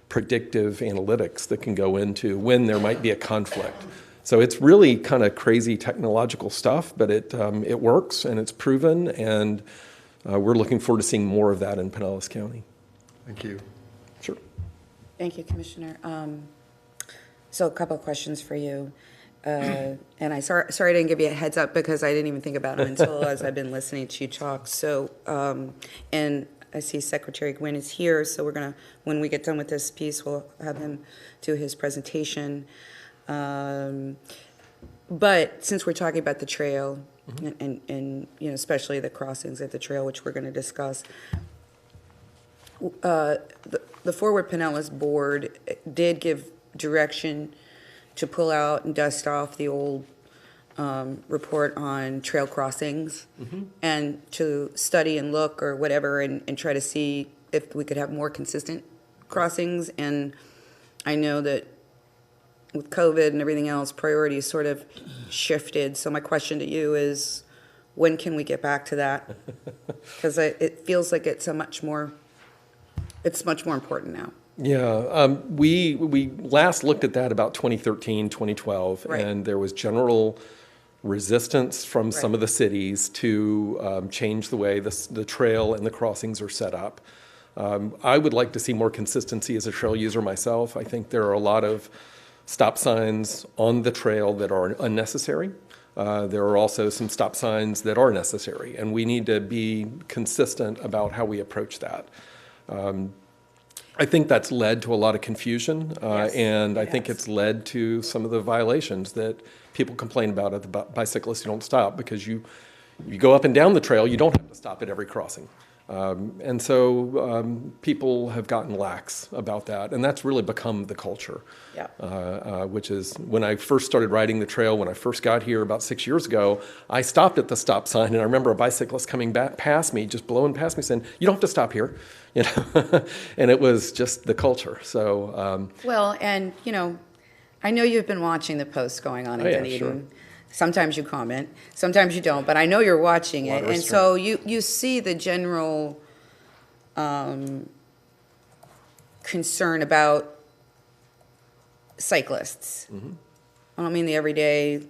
predictive analytics that can go into when there might be a conflict. So it's really kind of crazy technological stuff, but it works and it's proven, and we're looking forward to seeing more of that in Pinellas County.
Thank you.
Sure.
Thank you, Commissioner. So a couple of questions for you. And I sorry I didn't give you a heads up because I didn't even think about them until as I've been listening to you talk. So, and I see Secretary Gwynn is here, so we're gonna, when we get done with this piece, we'll have him do his presentation. But since we're talking about the trail and you know, especially the crossings at the trail, which we're gonna discuss, the Forward Pinellas Board did give direction to pull out and dust off the old report on trail crossings and to study and look or whatever and try to see if we could have more consistent crossings. And I know that with COVID and everything else, priorities sort of shifted. So my question to you is, when can we get back to that? Because it feels like it's much more important now.
Yeah, we last looked at that about 2013, 2012,
Right.
and there was general resistance from some of the cities to change the way the trail and the crossings are set up. I would like to see more consistency as a trail user myself. I think there are a lot of stop signs on the trail that are unnecessary. There are also some stop signs that are necessary, and we need to be consistent about how we approach that. I think that's led to a lot of confusion, and I think it's led to some of the violations that people complain about at the bicyclists who don't stop, because you go up and down the trail, you don't have to stop at every crossing. And so people have gotten lax about that, and that's really become the culture. Which is, when I first started riding the trail, when I first got here about 6 years ago, I stopped at the stop sign, and I remember a bicyclist coming back past me, just blowing past me, saying, "You don't have to stop here," you know. And it was just the culture. So
Well, and I know you've been watching the posts going on in Dunedin.
Sure.
Sometimes you comment, sometimes you don't, but I know you're watching
A lot
it.
of
And
restraint.
so you see the general concern about cyclists. I don't mean the everyday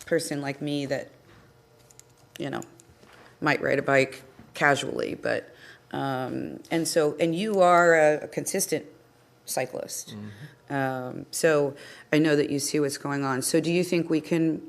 person like me that, might ride a bike casually, but, and you are a consistent cyclist. So I know that you see what's going on. So do you think we can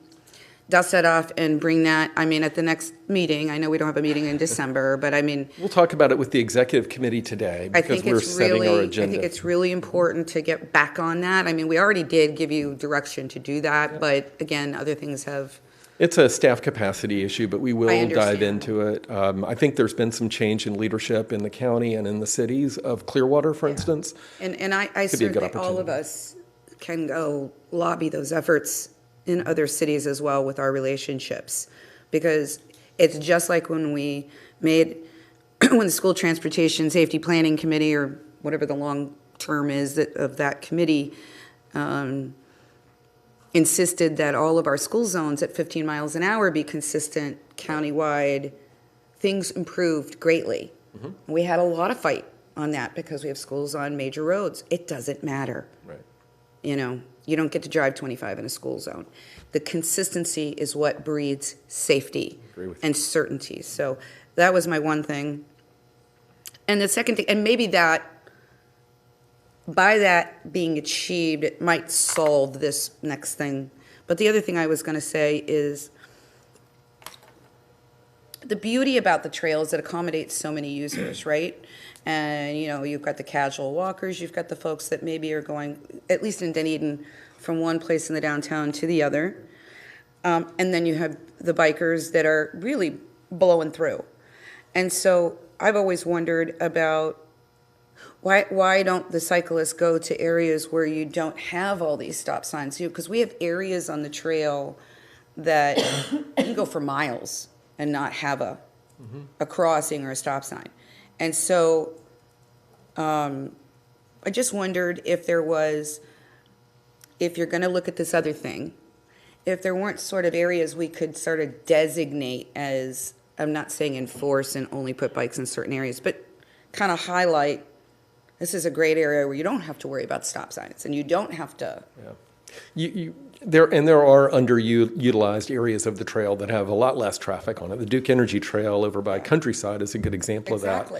dust that off and bring that, at the next meeting? I know we don't have a meeting in December, but
we'll talk about it with the executive committee today, because we're setting our agenda.
I think it's really important to get back on that. We already did give you direction to do that, but again, other things have.
It's a staff capacity issue, but we will
I understand.
dive into it. I think there's been some change in leadership in the county and in the cities of Clearwater, for instance.
And I
Could be a good
certainly, all
opportunity.
of us can go lobby those efforts in other cities as well with our relationships, because it's just like when we made, when the School Transportation Safety Planning Committee, or whatever the long term is of that committee, insisted that all of our school zones at 15 miles an hour be consistent countywide. Things improved greatly. We had a lot of fight on that because we have schools on major roads. It doesn't matter.
Right.
You don't get to drive 25 in a school zone. The consistency is what breeds safety and certainty. So that was my one thing. And the second thing, and maybe that, by that being achieved, it might solve this next thing. But the other thing I was going to say is the beauty about the trail is it accommodates so many users, right? And, you've got the casual walkers, you've got the folks that maybe are going, at least in Dunedin, from one place in the downtown to the other. And then you have the bikers that are really blowing through. And so I've always wondered about why don't the cyclists go to areas where you don't have all these stop signs? Because we have areas on the trail that you can go for miles and not have a crossing or a stop sign. And so I just wondered if you're going to look at this other thing, if there weren't sort of areas we could sort of designate as, I'm not saying enforce and only put bikes in certain areas, but kind of highlight, this is a great area where you don't have to worry about stop signs and you don't have to.
There are underutilized areas of the trail that have a lot less traffic on it. The Duke Energy Trail over by Countryside is a good example of that.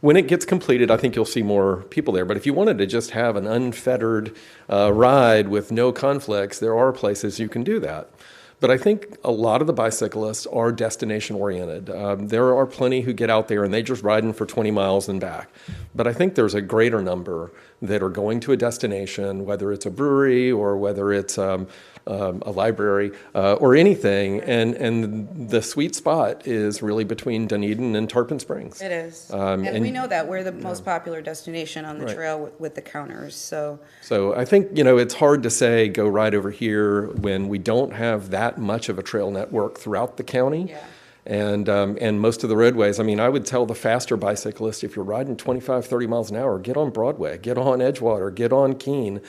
When it gets completed, I think you'll see more people there. But if you wanted to just have an unfettered ride with no conflicts, there are places you can do that. But I think a lot of the bicyclists are destination-oriented. There are plenty who get out there and they just riding for 20 miles and back. But I think there's a greater number that are going to a destination, whether it's a brewery or whether it's a library or anything. And the sweet spot is really between Dunedin and Tarpon Springs.
It is. And we know that. We're the most popular destination on the trail with the counters. So
I think, it's hard to say go ride over here when we don't have that much of a trail network throughout the county. And most of the roadways, I would tell the faster bicyclist, if you're riding 25, 30 miles an hour, get on Broadway, get on Edgewater, get on Keene.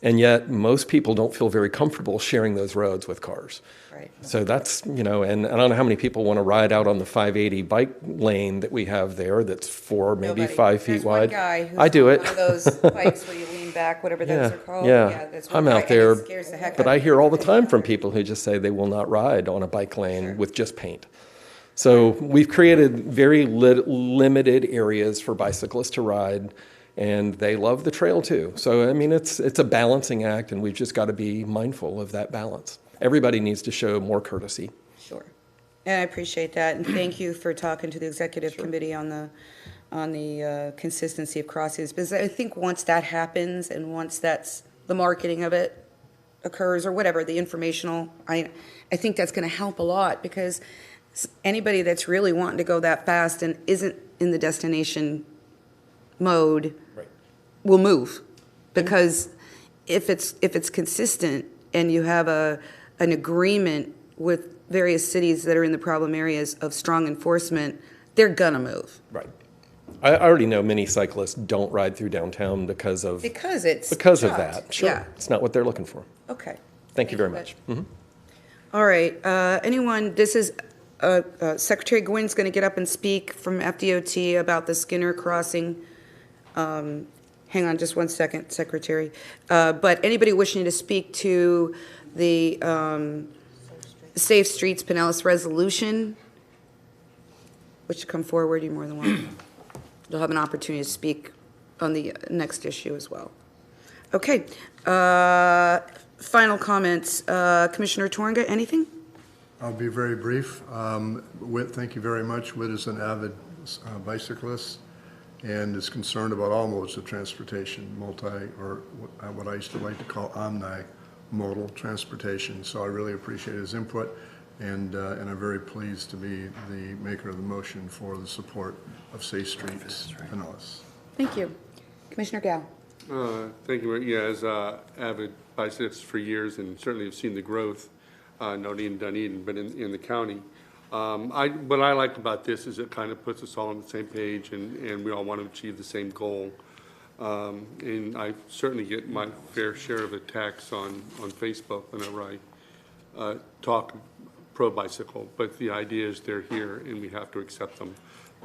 And yet most people don't feel very comfortable sharing those roads with cars.
Right.
So that's, and I don't know how many people want to ride out on the 580 bike lane that we have there that's 4, maybe 5 feet wide.
There's one guy who's
I do
on
it.
one of those bikes where you lean back, whatever those are called. That's one
I'm
guy,
out there,
and it scares the heck
but
out
I
of me.
hear all the time from people who just say they will not ride on a bike lane with just paint. So we've created very limited areas for bicyclists to ride, and they love the trail too. So, it's a balancing act, and we've just got to be mindful of that balance. everybody needs to show more courtesy.
Sure. And I appreciate that, and thank you for talking to the executive committee on the consistency of crossings, because I think once that happens and once that's, the marketing of it occurs, or whatever, the informational, I think that's going to help a lot, because anybody that's really wanting to go that fast and isn't in the destination mode will move, because if it's consistent and you have an agreement with various cities that are in the problem areas of strong enforcement, they're gonna move.
Right. I already know many cyclists don't ride through downtown because of
Because
of
shocked.
that. Sure,
Yeah.
it's not what they're looking for.
Okay.
Thank you very much.
All right, anyone, this is, Secretary Gwyn's going to get up and speak from FDOT about the Skinner Crossing. Hang on just one second, Secretary. But anybody wishing to speak to the Safe Streets Pinellas resolution, wish to come forward, you're more than welcome. You'll have an opportunity to speak on the next issue as well. Okay, final comments. Commissioner Torunga, anything?
I'll be very brief. Whit, thank you very much. Whit is an avid bicyclist and is concerned about all modes of transportation, or what I used to like to call omni-modal transportation. So I really appreciate his input, and I'm very pleased to be the maker of the motion for the support of Safe Streets Pinellas.
Thank you. Commissioner Gao.
Thank you. Yeah, as avid bicyclist for years, and certainly have seen the growth, not only in Dunedin, but in the county. What I like about this is it kind of puts us all on the same page, and we all want to achieve the same goal. And I certainly get my fair share of attacks on Facebook whenever I talk pro-bicycle, but the idea is they're here, and we have to accept them.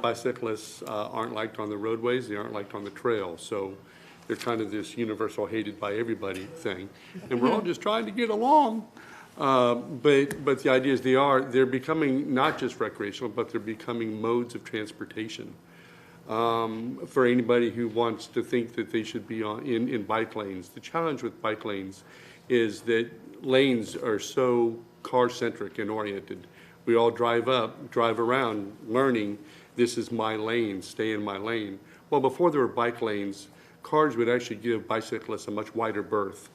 Bicyclists aren't liked on the roadways, they aren't liked on the trail, so they're kind of this universal hated by everybody thing, and we're all just trying to get along. But the idea is they're becoming not just recreational, but they're becoming modes of transportation. For anybody who wants to think that they should be in bike lanes, the challenge with bike lanes is that lanes are so car-centric and oriented. We all drive around learning, this is my lane, stay in my lane. Well, before there were bike lanes, cars would actually give bicyclists a much wider berth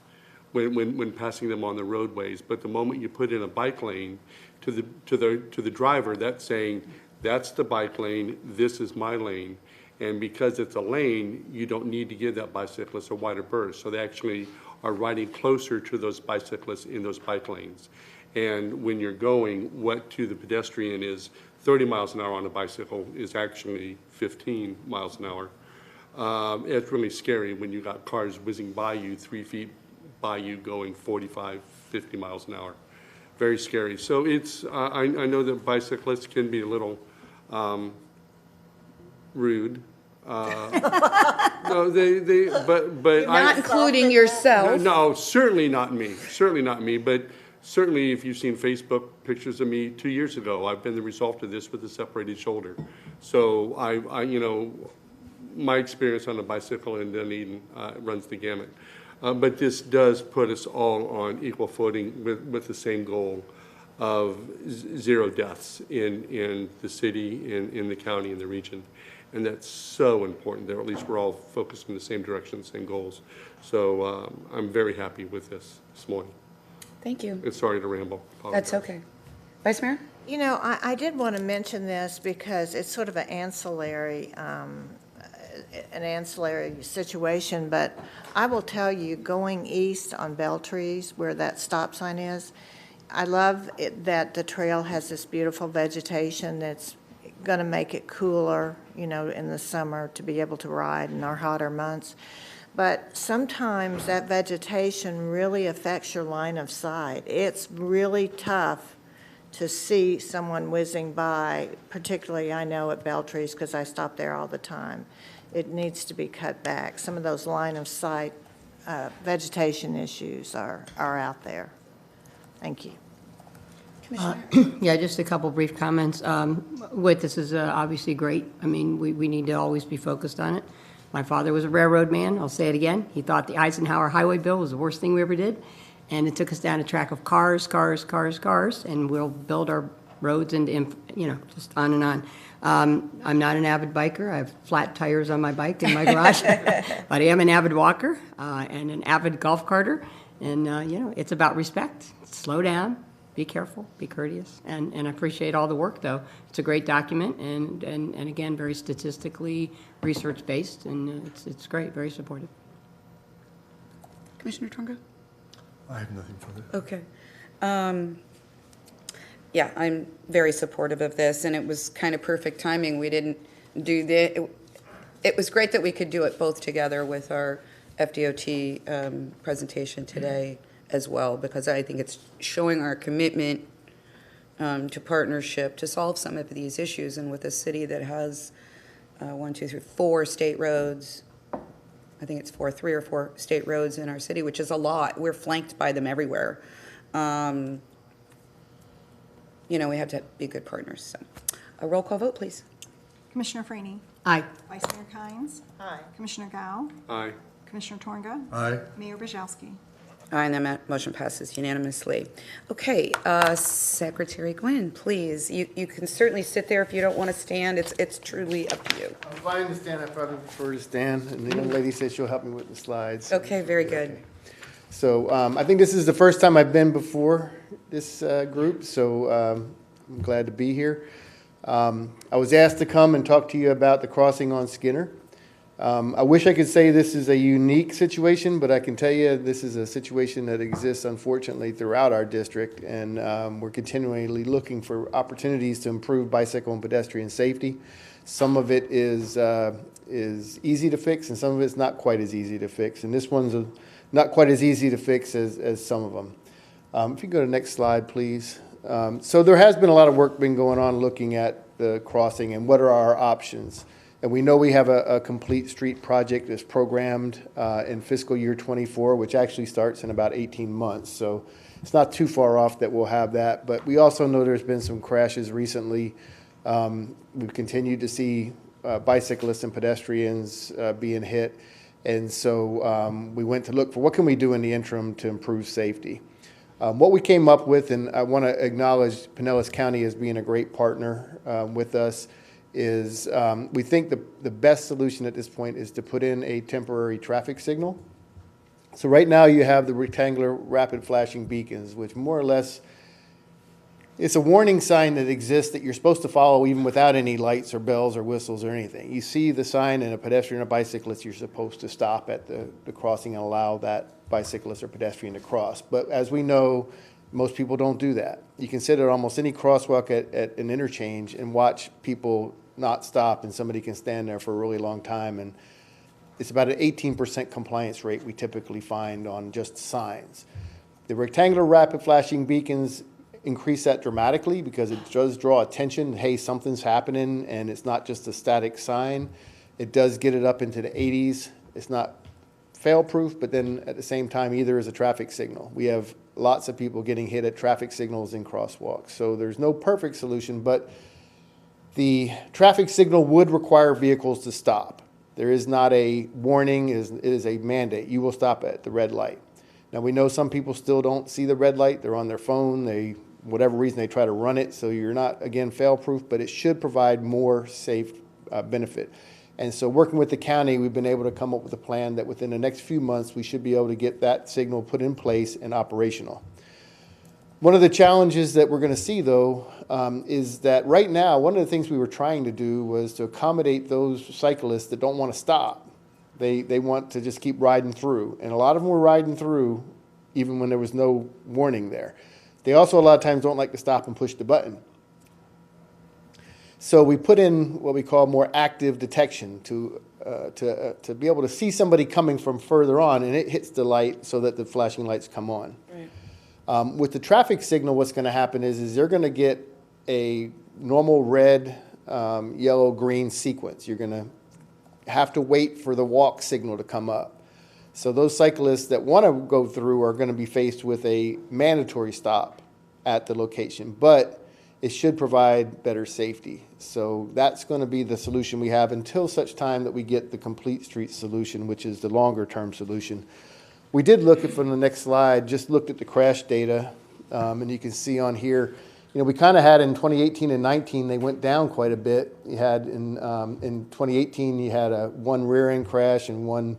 when passing them on the roadways. But the moment you put in a bike lane, to the driver, that's saying, that's the bike lane, this is my lane. And because it's a lane, you don't need to give that bicyclist a wider berth. So they actually are riding closer to those bicyclists in those bike lanes. And when you're going, what to the pedestrian is 30 miles an hour on a bicycle is actually 15 miles an hour. It's really scary when you got cars whizzing by you, 3 feet by you, going 45, 50 miles an hour. Very scary. So it's, I know that bicyclists can be a little rude. No, but
Not including yourself.
No, certainly not me. Certainly not me. But certainly, if you've seen Facebook pictures of me 2 years ago, I've been the result of this with a separated shoulder. So I you know, my experience on a bicycle in Dunedin runs the gamut. But this does put us all on equal footing with the same goal of zero deaths in the city, in the county, in the region. And that's so important that at least we're all focused in the same direction, the same goals. So I'm very happy with this morning.
Thank you.
And sorry to ramble.
That's okay. Vice Mayor?
You know, I did want to mention this because it's sort of an ancillary situation, but I will tell you, going east on Beltrees, where that stop sign is, I love it that the trail has this beautiful vegetation that's going to make it cooler, you know, in the summer to be able to ride in our hotter months. But sometimes that vegetation really affects your line of sight. It's really tough to see someone whizzing by, particularly I know at Beltrees because I stop there all the time. It needs to be cut back. Some of those line of sight vegetation issues are out there. Thank you.
Yeah, just a couple brief comments. This is obviously great. I mean, we need to always be focused on it. My father was a railroad man. I'll say it again. He thought the Eisenhower highway bill was the worst thing we ever did. and it took us down a track of cars, and we'll build our roads and, just on and on. I'm not an avid biker. I have flat tires on my bike in my garage, but I am an avid walker and an avid golf carter. And, it's about respect. Slow down, be careful, be courteous, and I appreciate all the work, though. It's a great document, and again, very statistically research-based, and it's great, very supportive.
Commissioner Tonga?
I have nothing further.
Okay. Yeah, I'm very supportive of this, and it was kind of perfect timing. We didn't do it was great that we could do it both together with our FDOT presentation today as well, because I think it's showing our commitment to partnership to solve some of these issues. And with a city that has 4 state roads, I think it's 3 or 4 state roads in our city, which is a lot. We're flanked by them everywhere. We have to be good partners. So, a roll call vote, please.
Commissioner Freeney.
Aye.
Vice Mayor Kynes.
Aye.
Commissioner Gao.
Aye.
Commissioner Torga.
Aye.
Mayor Brzezowski.
Aye, and that motion passes unanimously. Okay, Secretary Gwynn, please. You can certainly sit there if you don't want to stand. It's truly up to you.
I'm fine to stand. I probably prefer to stand. And the young lady said she'll help me with the slides.
Okay, very good.
So I think this is the first time I've been before this group, so I'm glad to be here. I was asked to come and talk to you about the crossing on Skinner. I wish I could say this is a unique situation, but I can tell you this is a situation that exists, unfortunately, throughout our district, and we're continually looking for opportunities to improve bicycle and pedestrian safety. Some of it is easy to fix, and some of it's not quite as easy to fix, and this one's not quite as easy to fix as some of them. If you go to the next slide, please. So there has been a lot of work been going on looking at the crossing and what are our options. And we know we have a complete street project that's programmed in fiscal year 24, which actually starts in about 18 months. So it's not too far off that we'll have that. But we also know there's been some crashes recently. We've continued to see bicyclists and pedestrians being hit. And so we went to look for what can we do in the interim to improve safety. What we came up with, and I want to acknowledge Pinellas County as being a great partner with us, is we think the best solution at this point is to put in a temporary traffic signal. So right now you have the rectangular rapid flashing beacons, which more or less, it's a warning sign that exists that you're supposed to follow even without any lights or bells or whistles or anything. You see the sign and a pedestrian or bicyclist, you're supposed to stop at the crossing and allow that bicyclist or pedestrian to cross. But as we know, most people don't do that. You can sit at almost any crosswalk at an interchange and watch people not stop, and somebody can stand there for a really long time. And it's about an 18% compliance rate we typically find on just signs. The rectangular rapid flashing beacons increase that dramatically because it does draw attention. Hey, something's happening, and it's not just a static sign. It does get it up into the 80s. It's not fail-proof, but then at the same time, either is a traffic signal. We have lots of people getting hit at traffic signals and crosswalks. So there's no perfect solution, but the traffic signal would require vehicles to stop. There is not a warning, it is a mandate. You will stop at the red light. Now, we know some people still don't see the red light. They're on their phone. Whatever reason, they try to run it. So you're not, again, fail-proof, but it should provide more safe benefit. And so working with the county, we've been able to come up with a plan that within the next few months, we should be able to get that signal put in place and operational. One of the challenges that we're going to see, though, is that right now, one of the things we were trying to do was to accommodate those cyclists that don't want to stop. They want to just keep riding through. And a lot of them were riding through even when there was no warning there. They also a lot of times don't like to stop and push the button. So we put in what we call more active detection to be able to see somebody coming from further on, and it hits the light so that the flashing lights come on. Right. With the traffic signal, what's going to happen is they're going to get a normal red, yellow, green sequence. You're going to have to wait for the walk signal to come up. So those cyclists that want to go through are going to be faced with a mandatory stop at the location, but it should provide better safety. So that's going to be the solution we have until such time that we get the complete street solution, which is the longer term solution. We did look at, from the next slide, just looked at the crash data, and you can see on here, we kind of had in 2018 and 19, they went down quite a bit. You had in 2018, you had one rear end crash and one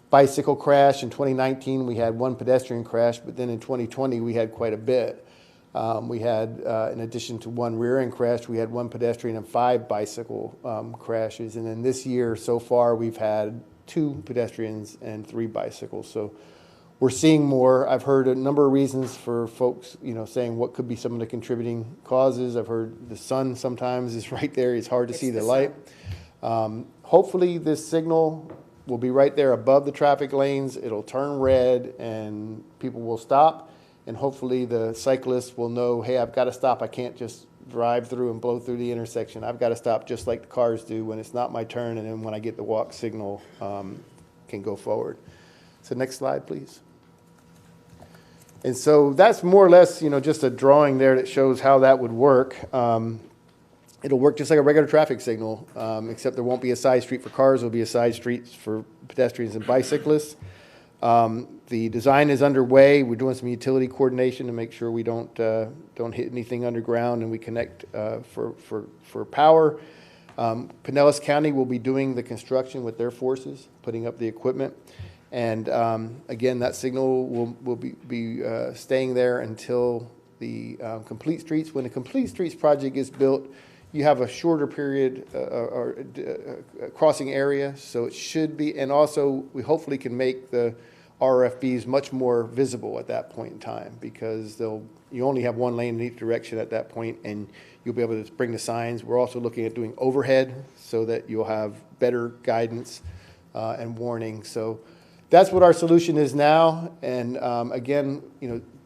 bicycle crash. In 2019, we had one pedestrian crash, but then in 2020, we had quite a bit. We had, in addition to one rear end crash, we had one pedestrian and 5 bicycle crashes. And then this year, so far, we've had 2 pedestrians and 3 bicycles. So we're seeing more. I've heard a number of reasons for folks, saying what could be some of the contributing causes. I've heard the sun sometimes is right there. It's hard to see the light. Hopefully this signal will be right there above the traffic lanes. It'll turn red and people will stop. And hopefully the cyclists will know, hey, I've got to stop. I can't just drive through and blow through the intersection. I've got to stop just like the cars do when it's not my turn. And then when I get the walk signal, can go forward. So next slide, please. And so that's more or less, just a drawing there that shows how that would work. It'll work just like a regular traffic signal, except there won't be a side street for cars. There'll be a side street for pedestrians and bicyclists. The design is underway. We're doing some utility coordination to make sure we don't hit anything underground and we connect for power. Pinellas County will be doing the construction with their forces, putting up the equipment. And again, that signal will be staying there until the Complete Streets. When the Complete Streets project is built, you have a shorter period or crossing area, so it should be, and also we hopefully can make the RFBs much more visible at that point in time, because you only have one lane in each direction at that point, and you'll be able to bring the signs. We're also looking at doing overhead so that you'll have better guidance and warning. So that's what our solution is now. And again,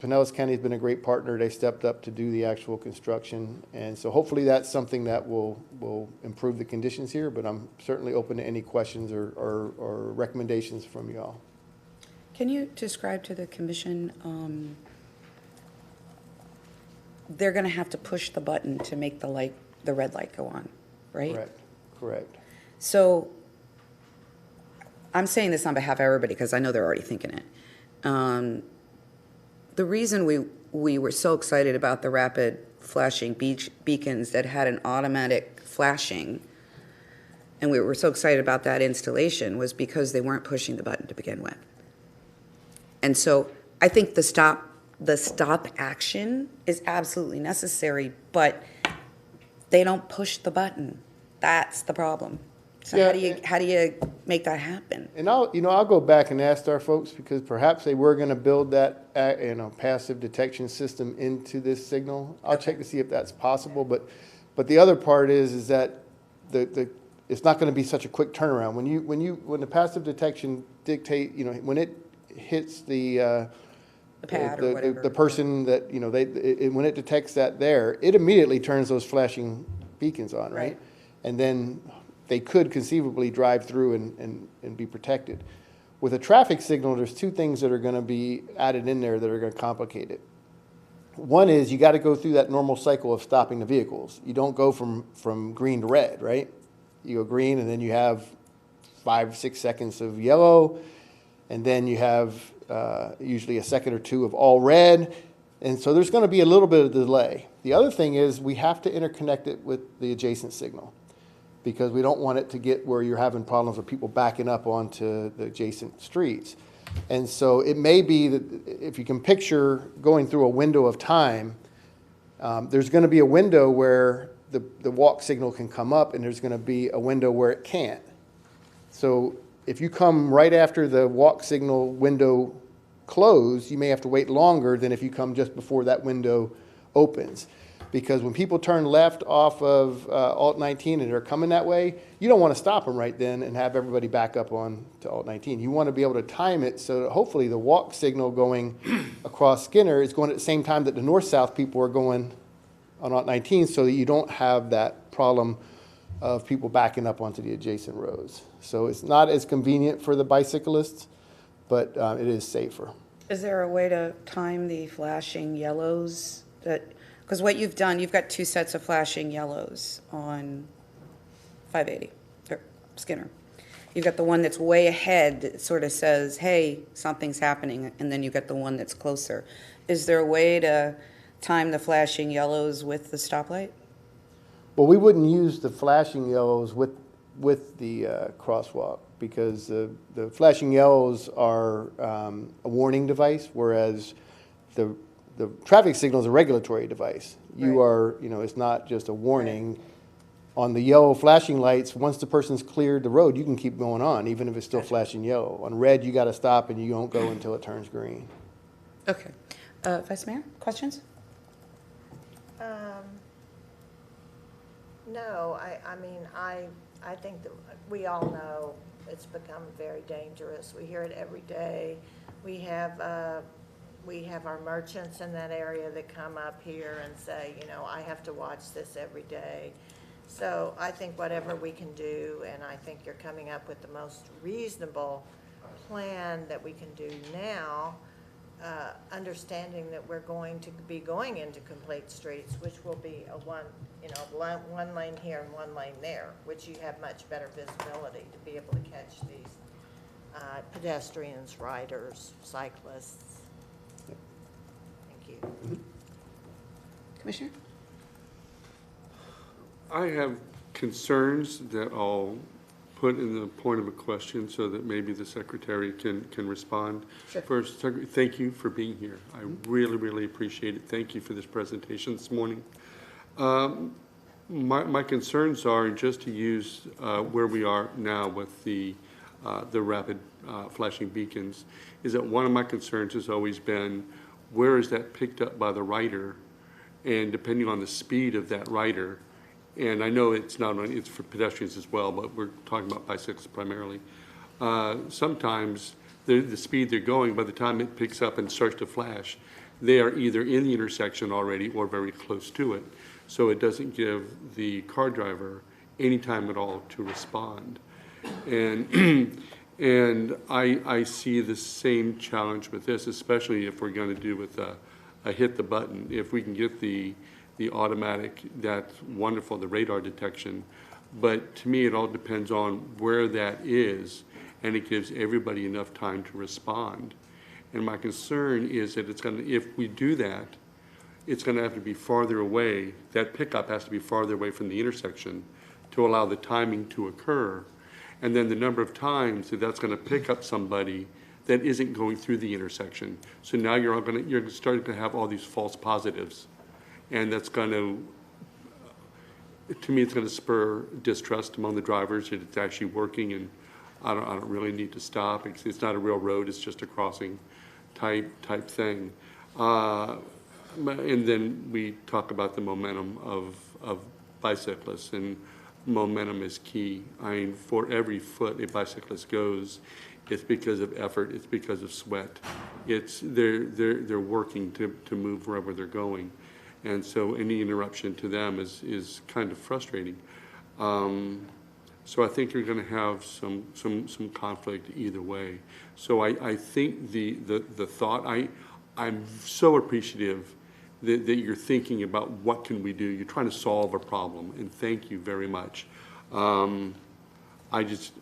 Pinellas County has been a great partner. They stepped up to do the actual construction. And so hopefully that's something that will improve the conditions here, but I'm certainly open to any questions or recommendations from you all.
Can you describe to the commission, they're going to have to push the button to make the red light go on, right?
Correct.
So I'm saying this on behalf of everybody because I know they're already thinking it. The reason we were so excited about the rapid flashing beacons that had an automatic flashing, and we were so excited about that installation, was because they weren't pushing the button to begin with. And so I think the stop action is absolutely necessary, but they don't push the button. That's the problem. So how do you make that happen?
And I'll go back and ask our folks, because perhaps they were going to build that passive detection system into this signal. I'll check to see if that's possible. But the other part is that it's not going to be such a quick turnaround. When the passive detection dictate, when it hits the
pad or whatever,
the person that when it detects that there, it immediately turns those flashing beacons on, right? And then they could conceivably drive through and be protected. With a traffic signal, there's 2 things that are going to be added in there that are going to complicate it. One is you got to go through that normal cycle of stopping the vehicles. You don't go from green to red, right? You go green, and then you have 5-6 seconds of yellow, and then you have usually a second or 2 of all red. And so there's going to be a little bit of delay. The other thing is we have to interconnect it with the adjacent signal, because we don't want it to get where you're having problems with people backing up onto the adjacent streets. And so it may be that if you can picture going through a window of time, there's going to be a window where the walk signal can come up, and there's going to be a window where it can't. So if you come right after the walk signal window closed, you may have to wait longer than if you come just before that window opens. Because when people turn left off of Alt 19 and they're coming that way, you don't want to stop them right then and have everybody back up on to Alt 19. You want to be able to time it so that hopefully the walk signal going across Skinner is going at the same time that the north-south people are going on Alt 19, so that you don't have that problem of people backing up onto the adjacent roads. So it's not as convenient for the bicyclists, but it is safer.
Is there a way to time the flashing yellows because what you've done, you've got 2 sets of flashing yellows on 580, or Skinner. you've got the one that's way ahead that sort of says, hey, something's happening, and then you've got the one that's closer. Is there a way to time the flashing yellows with the stoplight?
Well, we wouldn't use the flashing yellows with the crosswalk, because the flashing yellows are a warning device, whereas the traffic signal is a regulatory device. You are, it's not just a warning. On the yellow flashing lights, once the person's cleared the road, you can keep going on, even if it's still flashing yellow. On red, you got to stop, and you don't go until it turns green.
Okay. Vice Mayor, questions?
No, I think that we all know it's become very dangerous. We hear it every day. We have our merchants in that area that come up here and say, I have to watch this every day. So I think whatever we can do, and I think you're coming up with the most reasonable plan that we can do now, understanding that we're going to be going into complete streets, which will be a one lane here and one lane there, which you have much better visibility to be able to catch these pedestrians, riders, cyclists. Thank you.
Commissioner?
I have concerns that I'll put in the point of a question so that maybe the secretary can respond.
Sure.
First, thank you for being here. I really, really appreciate it. Thank you for this presentation this morning. My concerns are, just to use where we are now with the rapid flashing beacons, is that one of my concerns has always been, where is that picked up by the rider? And depending on the speed of that rider, and I know it's not only, it's for pedestrians as well, but we're talking about bicycles primarily. Sometimes the speed they're going, by the time it picks up and starts to flash, they are either in the intersection already or very close to it. So it doesn't give the car driver any time at all to respond. And and I see the same challenge with this, especially if we're going to do with a hit the button. If we can get the automatic, that's wonderful, the radar detection. But to me, it all depends on where that is, and it gives everybody enough time to respond. And my concern is that it's going to, if we do that, it's going to have to be farther away. That pickup has to be farther away from the intersection to allow the timing to occur. And then the number of times that that's going to pick up somebody that isn't going through the intersection. So now you're starting to have all these false positives. And that's going to me, it's going to spur distrust among the drivers that it's actually working, and I don't really need to stop. It's not a real road, it's just a crossing type thing. And then we talk about the momentum of bicyclists, and momentum is key. I mean, for every foot a bicyclist goes, it's because of effort, it's because of sweat. They're working to move wherever they're going. And so any interruption to them is kind of frustrating. So I think you're going to have some conflict either way. So I think the thought, I'm so appreciative that you're thinking about what can we do. You're trying to solve a problem, and thank you very much. I just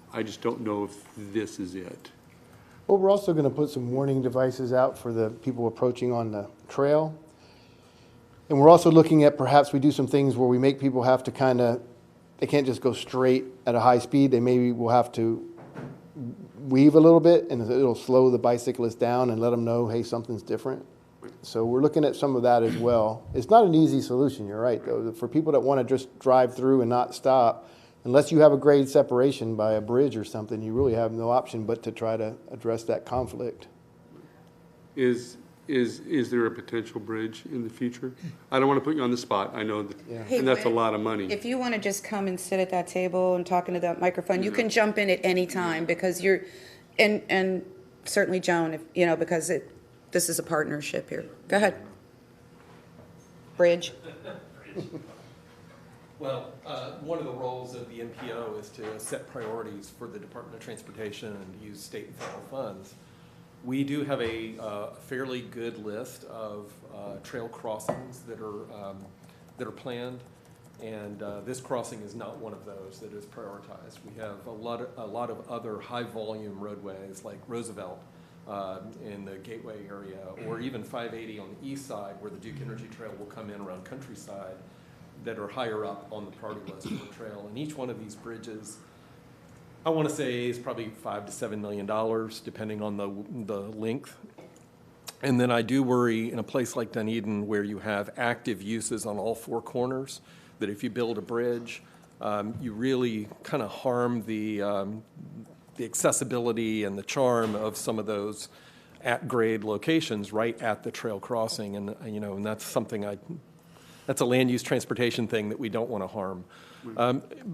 don't know if this is it.
Well, we're also going to put some warning devices out for the people approaching on the trail. And we're also looking at, perhaps we do some things where we make people have to they can't just go straight at a high speed. They maybe will have to weave a little bit, and it'll slow the bicyclist down and let them know, hey, something's different. So we're looking at some of that as well. It's not an easy solution, you're right, though. For people that want to just drive through and not stop, unless you have a grade separation by a bridge or something, you really have no option but to try to address that conflict.
Is there a potential bridge in the future? I don't want to put you on the spot. I know that,
Hey,
and that's a
Gwen,
lot of money.
If you want to just come and sit at that table and talk into that microphone, you can jump in at any time, because you're, and certainly Joan, because this is a partnership here. Go ahead. Bridge.
Well, one of the roles of the MPO is to set priorities for the Department of Transportation and use state and federal funds. We do have a fairly good list of trail crossings that are planned, And this crossing is not one of those that is prioritized. We have a lot of other high-volume roadways like Roosevelt in the Gateway area, or even 580 on the east side where the Duke Energy Trail will come in around Countryside, that are higher up on the priority list for the trail. And each one of these bridges, I want to say, is probably $5 to $7 million, depending on the length. And then I do worry in a place like Dunedin where you have active uses on all four corners, that if you build a bridge, you really kind of harm the accessibility and the charm of some of those at-grade locations right at the trail crossing. And, and that's something that's a land use transportation thing that we don't want to harm.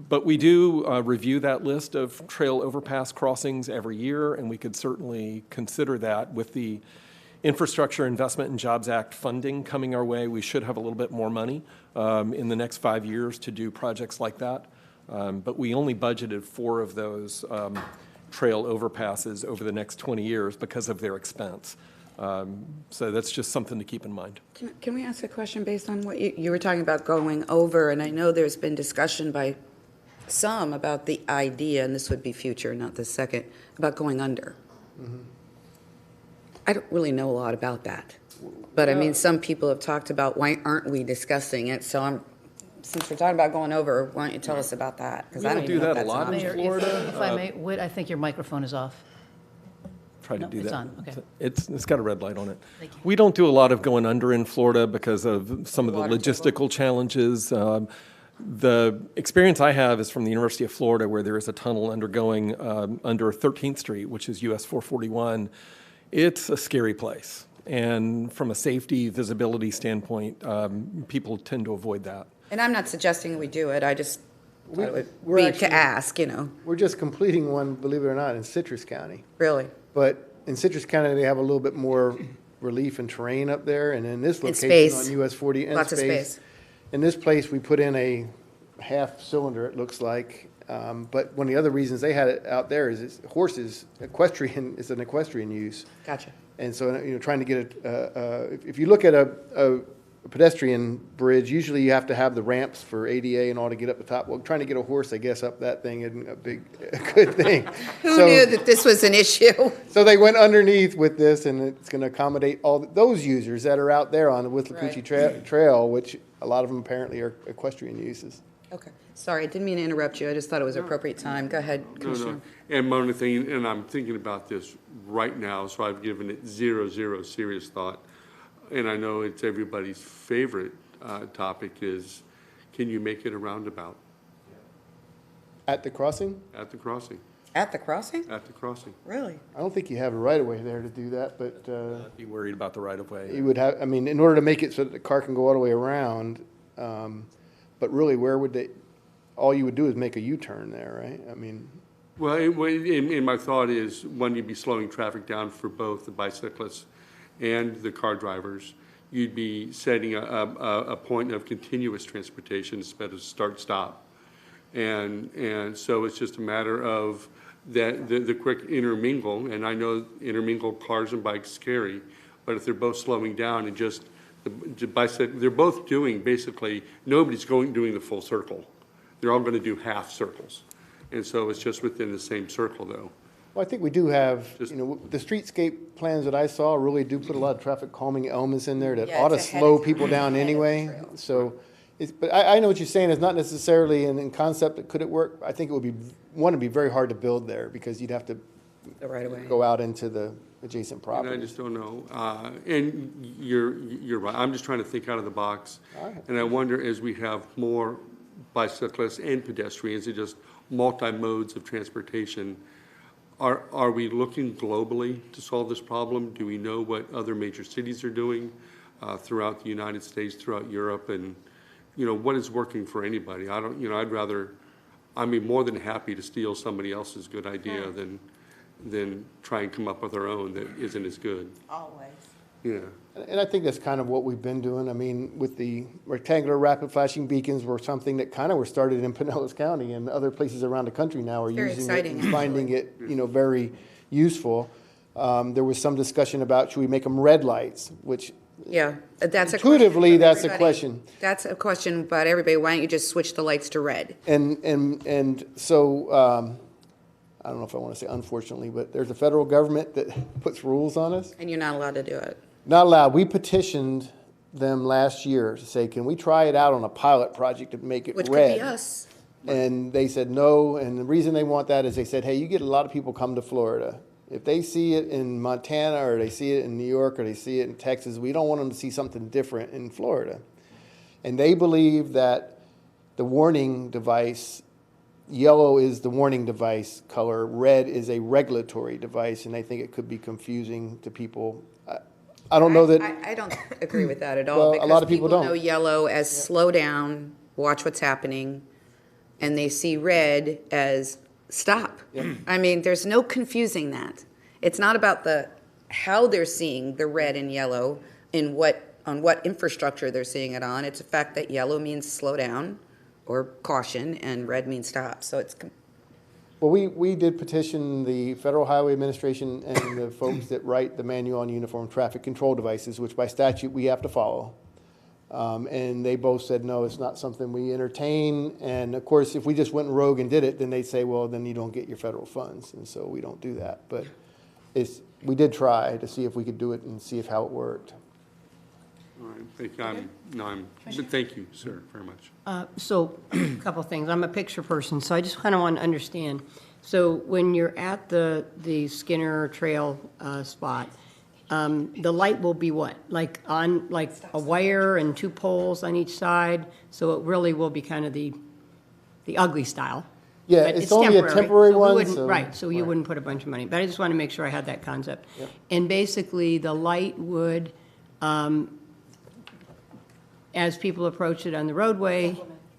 But we do review that list of trail overpass crossings every year, and we could certainly consider that. With the Infrastructure Investment and Jobs Act funding coming our way, we should have a little bit more money in the next 5 years to do projects like that. But we only budgeted 4 of those trail overpasses over the next 20 years because of their expense. So that's just something to keep in mind.
Can we ask a question based on what you were talking about going over? And I know there's been discussion by some about the idea, and this would be future, not the second, about going under. Mm-hmm. I don't really know a lot about that. But I mean, some people have talked about why aren't we discussing it? So since we're talking about going over, why don't you tell us about that? Because I don't
do
even know
that
if
a lot in
that's
Florida.
If I may, Whit, I think your microphone is off.
Try to
No,
do
it's
that.
on, okay.
It's got a red light on it.
Thank you.
We don't do a lot of going under in Florida because of some of the logistical challenges. The experience I have is from the University of Florida, where there is a tunnel undergoing under 13th Street, which is US 441. It's a scary place. And from a safety, visibility standpoint, people tend to avoid that.
And I'm not suggesting we do it. I just thought it would
we're
be
actually-
to ask,
We're just completing one, believe it or not, in Citrus County.
Really?
But in Citrus County, they have a little bit more relief and terrain up there, and in this
And
location
space.
on US 40, and
Lots of space.
In this place, we put in a half cylinder, it looks like. But one of the other reasons they had it out there is horses, equestrian, it's an equestrian use.
Gotcha.
And so, trying to get if you look at a pedestrian bridge, usually you have to have the ramps for ADA and all to get up the top. Well, trying to get a horse, I guess, up that thing isn't a good thing.
Who knew that this was an issue?
So they went underneath with this, and it's going to accommodate all those users that are out there on the Withlacoochee Trail, which a lot of them apparently are equestrian uses.
Okay. Sorry, I didn't mean to interrupt you. I just thought it was appropriate time. Go ahead, Commissioner.
No. And one other thing, and I'm thinking about this right now, so I've given it zero serious thought. And I know it's everybody's favorite topic is, can you make it a roundabout?
At the crossing?
At the crossing.
At the crossing?
At the crossing.
Really?
I don't think you have a right-of-way there to do that, but
I'd be worried about the right-of-way.
you would have, I mean, in order to make it so that the car can go all the way around, but really, where would they, all you would do is make a U-turn there, right? I mean.
Well, in my thought is, one, you'd be slowing traffic down for both the bicyclists and the car drivers. You'd be setting a point of continuous transportation instead of start-stop. And so it's just a matter of that the quick intermingle, and I know intermingled cars and bikes scary, but if they're both slowing down and just the bicycle, they're both doing basically, nobody's doing the full circle. They're all going to do half circles. And so it's just within the same circle, though.
Well, I think we do have, the streetscape plans that I saw really do put a lot of traffic calming elements in there that
Yeah,
ought to
it's ahead
slow
of
people
time,
down
ahead of the
anyway.
trail.
So, but I know what you're saying. It's not necessarily in concept, but could it work? I think it would be very hard to build there because you'd have to
The right of way.
go out into the adjacent
And
property.
I just don't know. And you're right. I'm just trying to think out of the box.
All right.
And I wonder, as we have more bicyclists and pedestrians and just multi-modes of transportation, are we looking globally to solve this problem? Do we know what other major cities are doing throughout the United States, throughout Europe? And, what is working for anybody? I'd be more than happy to steal somebody else's good idea than try and come up with our own that isn't as good.
Always.
Yeah.
And I think that's kind of what we've been doing. I mean, with the rectangular rapid flashing beacons were something that kind of were started in Pinellas County, and other places around the country now are
Very
using
exciting,
it and finding it, very useful. There was some discussion about should we make them red lights, which
Yeah, that's a question.
Intuitively,
from
that's a
everybody.
question.
That's a question about everybody. Why don't you just switch the lights to red?
And so, I don't know if I want to say unfortunately, but there's a federal government that puts rules on us.
And you're not allowed to do it.
Not allowed. We petitioned them last year to say, can we try it out on a pilot project to make it
Which
red?
could be us.
And they said no, and the reason they want that is they said, hey, you get a lot of people come to Florida. If they see it in Montana, or they see it in New York, or they see it in Texas, we don't want them to see something different in Florida. And they believe that the warning device, yellow is the warning device color, red is a regulatory device, and they think it could be confusing to people. I don't know that.
I don't agree with that at all.
Well, a
because
lot of people don't.
know yellow as slow down, watch what's happening, and they see red as stop. I mean, there's no confusing that. It's not about how they're seeing the red and yellow on what infrastructure they're seeing it on. It's the fact that yellow means slow down or caution, and red means stop. So it's.
Well, we did petition the Federal Highway Administration and the folks that write the manual on uniform traffic control devices, which by statute we have to follow. And they both said, no, it's not something we entertain. And of course, if we just went rogue and did it, then they'd say, well, then you don't get your federal funds. And so we don't do that. But we did try to see if we could do it and see how it worked.
All right, thank you, sir, very much.
So, a couple things. I'm a picture person, so I just kind of want to understand. So when you're at the Skinner Trail spot, the light will be what? Like a wire and 2 poles on each side? So it really will be kind of the ugly style.
Yeah,
But
it's only a temporary
so
one.
Right, so you wouldn't put a bunch of money. But I just want to make sure I had that concept.
Yep.
And basically, the light would, as people approach it on the roadway,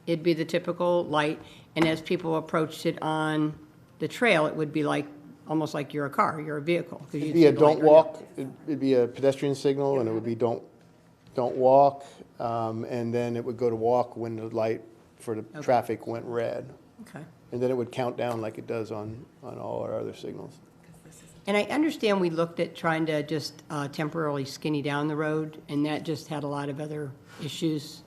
it'd be the typical light. And as people approached it on the trail, it would be almost like you're a car, you're a vehicle. 'cause you'd
It'd be
see
a
the light
don't
on you.
walk, it'd be a pedestrian signal, and it would be don't walk. And then it would go to walk when the light for the traffic went red.
Okay.
And then it would count down like it does on all our other signals.
And I understand we looked at trying to just temporarily skinny down the road, and that just had a lot of other issues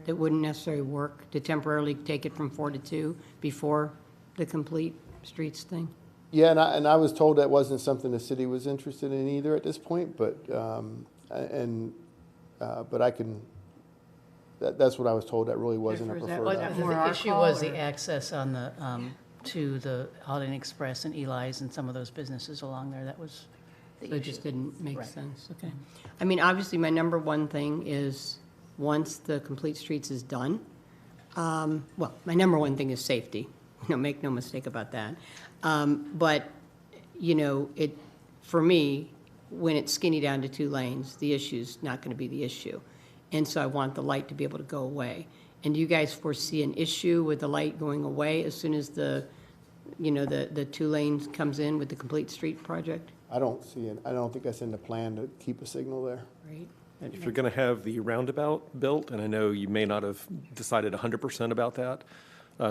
that wouldn't necessarily work, to temporarily take it from 4 to 2 before the complete streets thing.
Yeah, and I was told that wasn't something the city was interested in either at this point, but I can, that's what I was told, that really wasn't a preferred option.
The issue was the access on the, to the Holiday Inn Express and Eli's and some of those businesses along there. That was the
So it
issue.
just didn't make
Right.
sense, okay. I mean, obviously, my number one thing is, once the complete streets is done, well, my number one thing is safety, make no mistake about that. But, for me, when it's skinny down to 2 lanes, the issue's not gonna be the issue. And so I want the light to be able to go away. And do you guys foresee an issue with the light going away as soon as the 2 lanes comes in with the complete street project?
I don't see it. I don't think that's in the plan to keep a signal there.
Right.
If you're going to have the roundabout built, and I know you may not have decided 100% about that,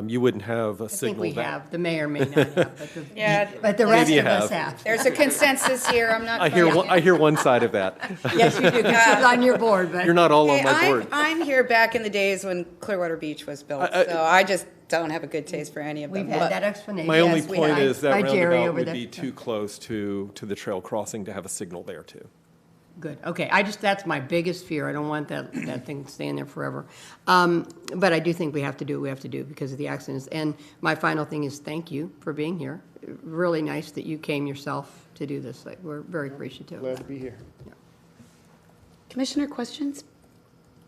you wouldn't have a
I think
signal
we
that.
have, the mayor may not have, but the,
Yeah,
but the rest
Maybe you
of us
have.
have.
there's a consensus here. I'm not.
I hear
claiming
I hear one side of that.
Yes, you do, because she's on your board, but.
You're not all on
Hey,
my board.
I'm here back in the days when Clearwater Beach was built, so I just don't have a good taste for any of them.
We've had
but-
that explanation.
My only
Yes, we
point
have.
is that
By Jerry
roundabout
over
would
there.
be too close to the trail crossing to have a signal there too.
Good, okay, that's my biggest fear, I don't want that thing staying there forever. But I do think we have to do what we have to do because of the accidents. And my final thing is thank you for being here. Really nice that you came yourself to do this, we're very appreciative.
Glad to be here.
Commissioner, questions?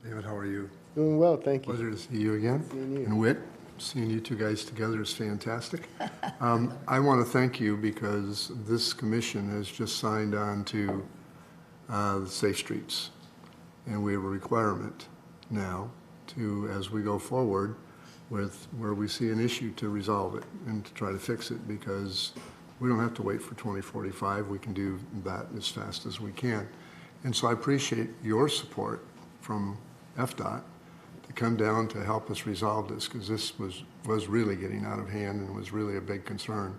David, how are you?
Doing well, thank you.
Pleasure to see you again.
Seeing you.
And Whit, seeing you 2 guys together is fantastic. I want to thank you because this commission has just signed on to the Safe Streets. And we have a requirement now to, as we go forward with where we see an issue, to resolve it and to try to fix it, because we don't have to wait for 2045. We can do that as fast as we can. And so I appreciate your support from FDOT to come down to help us resolve this, because this was really getting out of hand and was really a big concern.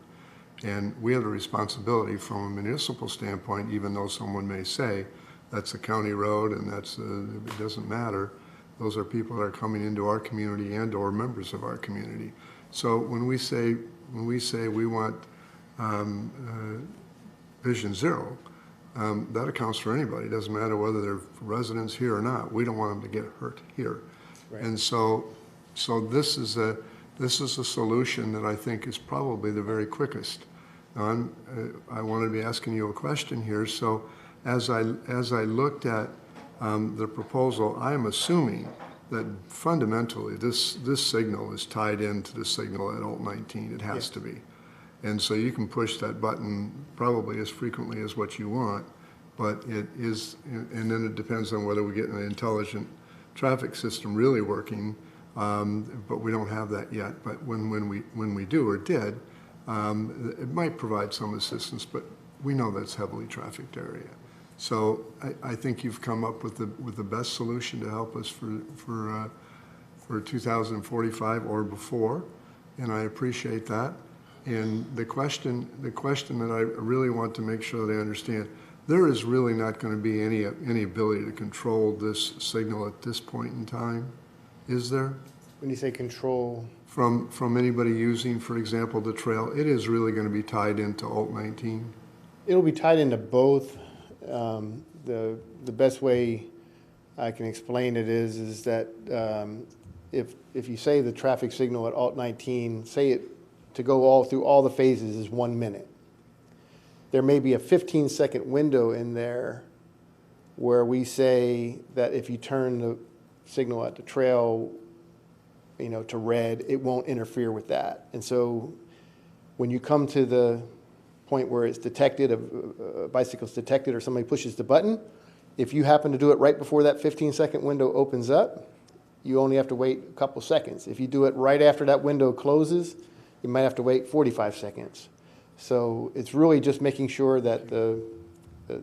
And we have a responsibility from a municipal standpoint, even though someone may say that's a county road, and it doesn't matter. Those are people that are coming into our community and/or members of our community. So when we say we want Vision Zero, that accounts for anybody. It doesn't matter whether they're residents here or not. We don't want them to get hurt here.
Right.
And so this is a solution that I think is probably the very quickest. Now, I want to be asking you a question here. So as I looked at the proposal, I am assuming that fundamentally this signal is tied into the signal at Alt 19. It has to be. And so you can push that button probably as frequently as what you want, but it is, and then it depends on whether we get an intelligent traffic system really working, but we don't have that yet. But when we do or did, it might provide some assistance, but we know that's heavily trafficked area. So I think you've come up with the best solution to help us for 2045 or before, and I appreciate that. And the question that I really want to make sure that I understand, there is really not going to be any ability to control this signal at this point in time, is there?
When you say control?
From anybody using, for example, the trail, it is really going to be tied into Alt 19?
It'll be tied into both. The best way I can explain it is that if you say the traffic signal at Alt 19, say it to go through all the phases is 1 minute. There may be a 15-second window in there where we say that if you turn the signal at the trail, to red, it won't interfere with that. And so when you come to the point where it's detected, a bicycle's detected, or somebody pushes the button, if you happen to do it right before that 15-second window opens up, you only have to wait a couple seconds. If you do it right after that window closes, you might have to wait 45 seconds. So it's really just making sure that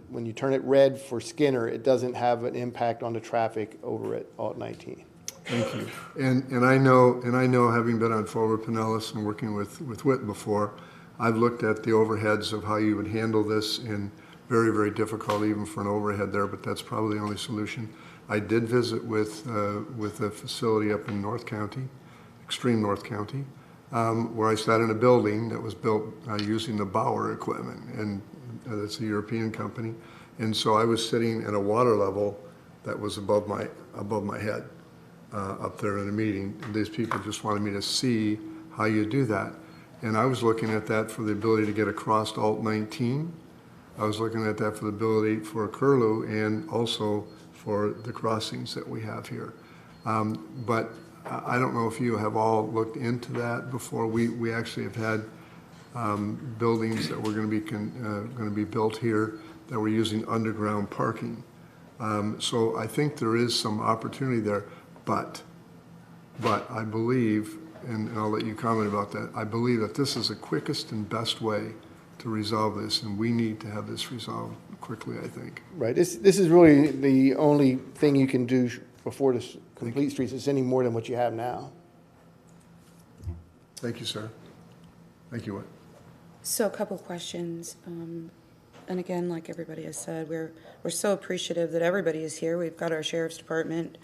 when you turn it red for Skinner, it doesn't have an impact on the traffic over at Alt 19.
Thank you. And I know, having been on Forward Pinellas and working with Whit before, I've looked at the overheads of how you would handle this, and very, very difficult even for an overhead there, but that's probably the only solution. I did visit with a facility up in North County, extreme North County, where I sat in a building that was built using the Bauer equipment, and that's a European company. And so I was sitting at a water level that was above my head up there in a meeting. And these people just wanted me to see how you do that. And I was looking at that for the ability to get across Alt 19. I was looking at that for the ability for a curlew and also for the crossings that we have here. But I don't know if you have all looked into that before. We actually have had buildings that were going to be built here that were using underground parking. So I think there is some opportunity there, but I believe, and I'll let you comment about that, I believe that this is the quickest and best way to resolve this, and we need to have this resolved quickly, I think.
Right. This is really the only thing you can do before this complete streets. It's any more than what you have now.
Thank you, sir. Thank you, Whit.
So a couple questions. And again, like everybody has said, we're so appreciative that everybody is here. We've got our Sheriff's Department,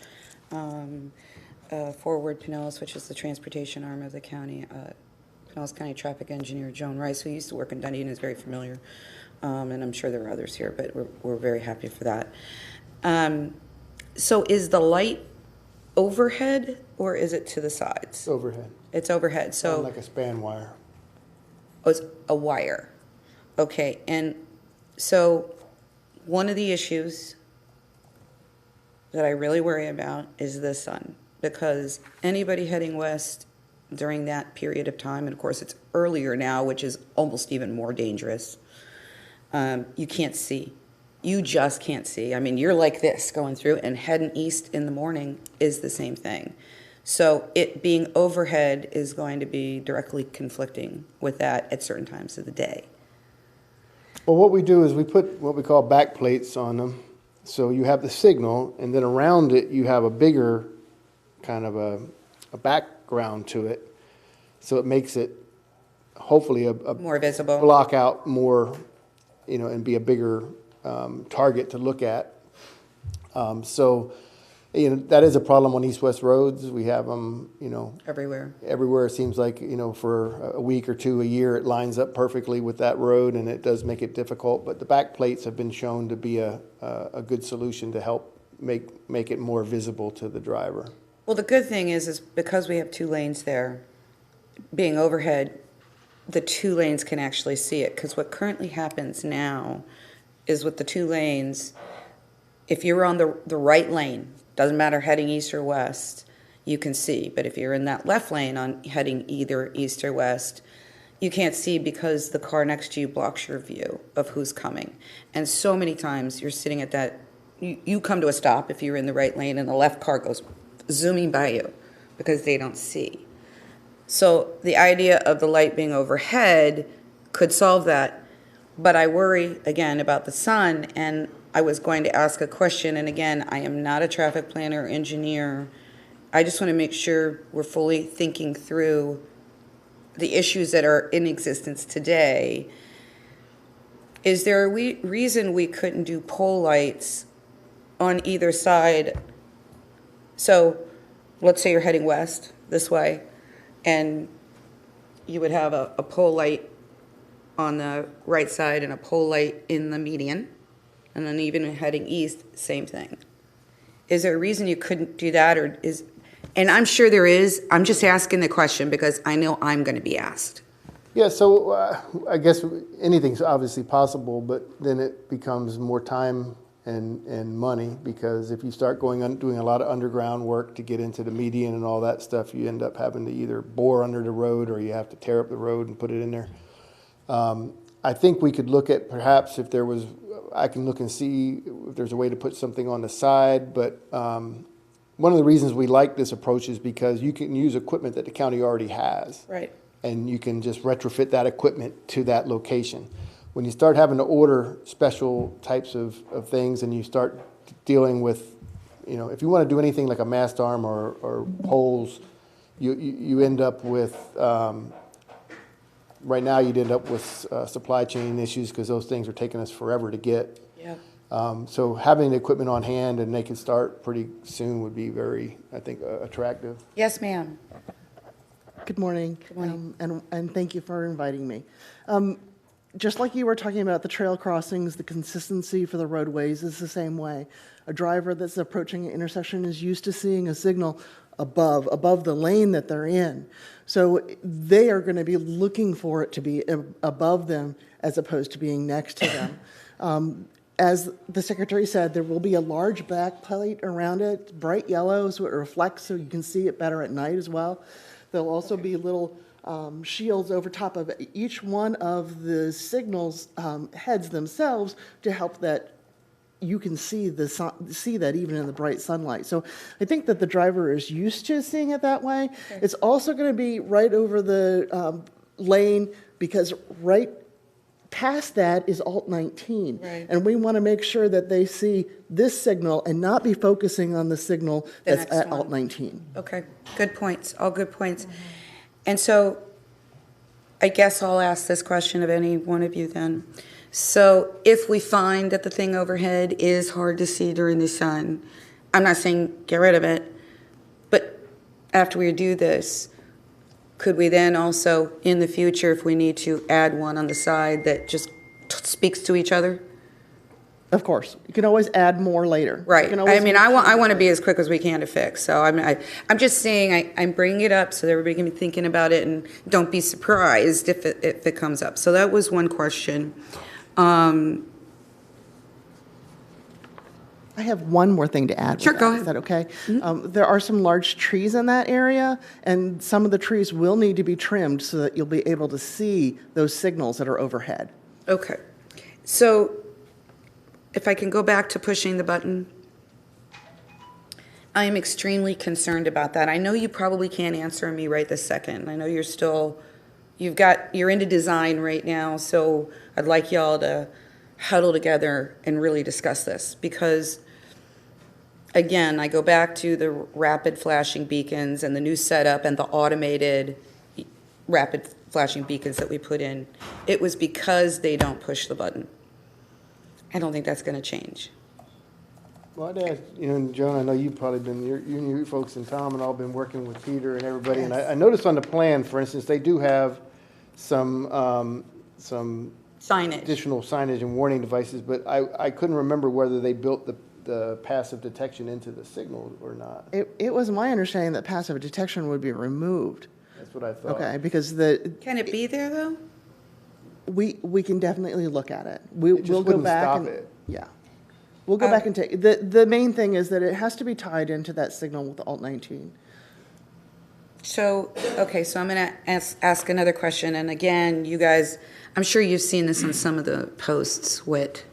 Forward Pinellas, which is the transportation arm of the county, Pinellas County Traffic Engineer Joan Rice, who used to work in Dunedin, is very familiar. And I'm sure there are others here, but we're very happy for that. So is the light overhead or is it to the sides?
Overhead.
It's overhead. So
like a span wire.
Oh, it's a wire. Okay, and so one of the issues that I really worry about is the sun, because anybody heading west during that period of time, and of course it's earlier now, which is almost even more dangerous, you can't see. You just can't see. I mean, you're like this going through, and heading east in the morning is the same thing. So it being overhead is going to be directly conflicting with that at certain times of the day.
Well, what we do is we put what we call back plates on them. So you have the signal, and then around it you have a bigger kind of a background to it. So it makes it hopefully a
more visible,
block out more, and be a bigger target to look at. So, that is a problem on east-west roads. We have them,
Everywhere.
everywhere. It seems like, for a week or two a year, it lines up perfectly with that road, and it does make it difficult. But the back plates have been shown to be a good solution to help make it more visible to the driver.
Well, the good thing is because we have 2 lanes there, being overhead, the 2 lanes can actually see it. Because what currently happens now is with the 2 lanes, if you're on the right lane, doesn't matter heading east or west, you can see. But if you're in that left lane on heading either east or west, you can't see because the car next to you blocks your view of who's coming. And so many times you're sitting at that, you come to a stop if you're in the right lane and the left car goes zooming by you because they don't see. So the idea of the light being overhead could solve that. But I worry, again, about the sun, and I was going to ask a question, and again, I am not a traffic planner or engineer. I just want to make sure we're fully thinking through the issues that are in existence today. Is there a reason we couldn't do pole lights on either side? So let's say you're heading west this way, and you would have a pole light on the right side and a pole light in the median. And then even heading east, same thing. Is there a reason you couldn't do that, and I'm sure there is, I'm just asking the question because I know I'm going to be asked.
Yeah, so I guess anything's obviously possible, but then it becomes more time and money, because if you start doing a lot of underground work to get into the median and all that stuff, you end up having to either bore under the road or you have to tear up the road and put it in there. I think we could look at perhaps if there was, I can look and see if there's a way to put something on the side, but one of the reasons we like this approach is because you can use equipment that the county already has.
Right.
And you can just retrofit that equipment to that location. When you start having to order special types of things and you start dealing with, if you want to do anything like a mast arm or poles, you end up with, right now you'd end up with supply chain issues because those things are taking us forever to get.
Yeah.
So having the equipment on hand and they can start pretty soon would be very, I think, attractive.
Yes, ma'am.
Good morning.
Good morning.
And thank you for inviting me. Just like you were talking about the trail crossings, the consistency for the roadways is the same way. A driver that's approaching an intersection is used to seeing a signal above the lane that they're in. So they are going to be looking for it to be above them as opposed to being next to them. As the secretary said, there will be a large back plate around it, bright yellow, so it reflects so you can see it better at night as well. There'll also be little shields over top of each one of the signals heads themselves to help that you can see that even in the bright sunlight. So I think that the driver is used to seeing it that way. Okay. It's also going to be right over the lane, because right past that is Alt 19. Right. And we want to make sure that they see this signal and not be focusing on the signal that's at Alt 19.
Okay, good points, all good points. Mm-hmm. And so I guess I'll ask this question of any one of you then. So if we find that the thing overhead is hard to see during the sun, I'm not saying get rid of it, but after we do this, could we then also, in the future, if we need to, add one on the side that just speaks to each other?
Of course. You can always add more later.
Right. I mean, I want to be as quick as we can to fix. So I'm just saying I'm bringing it up so that everybody can be thinking about it, and don't be surprised if it comes up. So that was one question.
I have one more thing to add.
Sure, go ahead.
Is that okay? Mm-hmm. There are some large trees in that area, and some of the trees will need to be trimmed so that you'll be able to see those signals that are overhead.
Okay. So if I can go back to pushing the button, I am extremely concerned about that. I know you probably can't answer me right this second. I know you're into design right now, so I'd like y'all to huddle together and really discuss this, because again, I go back to the rapid flashing beacons and the new setup and the automated rapid flashing beacons that we put in. It was because they don't push the button. I don't think that's going to change.
Well, I'd ask, and Joan, I know you've probably been, you and you folks and Tom and all been working with Peter and everybody, and I noticed on the plan, for instance, they do have some
Signage.
additional signage and warning devices, but I couldn't remember whether they built the passive detection into the signal or not.
It was my understanding that passive detection would be removed.
That's what I thought.
Okay, because
Can it be there, though?
we can definitely look at it.
It
We'll
just
go
wouldn't
back
stop
and,
it.
yeah. We'll go back and take, the main thing is that it has to be tied into that signal with Alt 19.
So, okay, so I'm going to ask another question, and again, you guys, I'm sure you've seen this on some of the posts, Whit.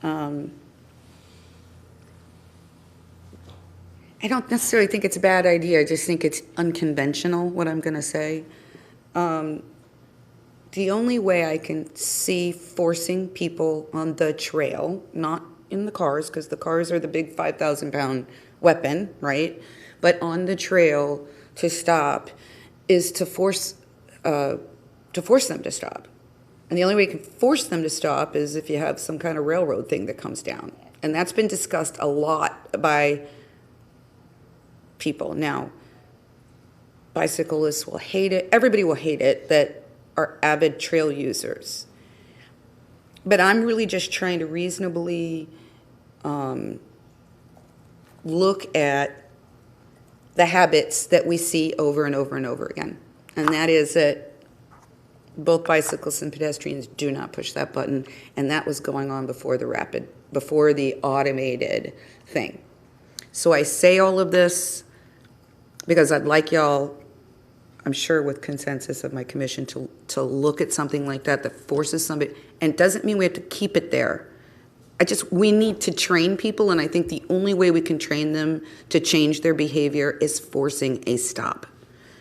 I don't necessarily think it's a bad idea, I just think it's unconventional, what I'm going to say. The only way I can see forcing people on the trail, not in the cars, because the cars are the big 5,000-pound weapon, right? But on the trail to stop is to force them to stop. And the only way you can force them to stop is if you have some kind of railroad thing that comes down. And that's been discussed a lot by people. Now, bicyclists will hate it. Everybody will hate it that are avid trail users. But I'm really just trying to reasonably look at the habits that we see over and over and over again. And that is that both bicyclists and pedestrians do not push that button. And that was going on before the automated thing. So I say all of this because I'd like y'all, I'm sure with consensus of my commission, to look at something like that forces somebody, and it doesn't mean we have to keep it there. We need to train people, and I think the only way we can train them to change their behavior is forcing a stop.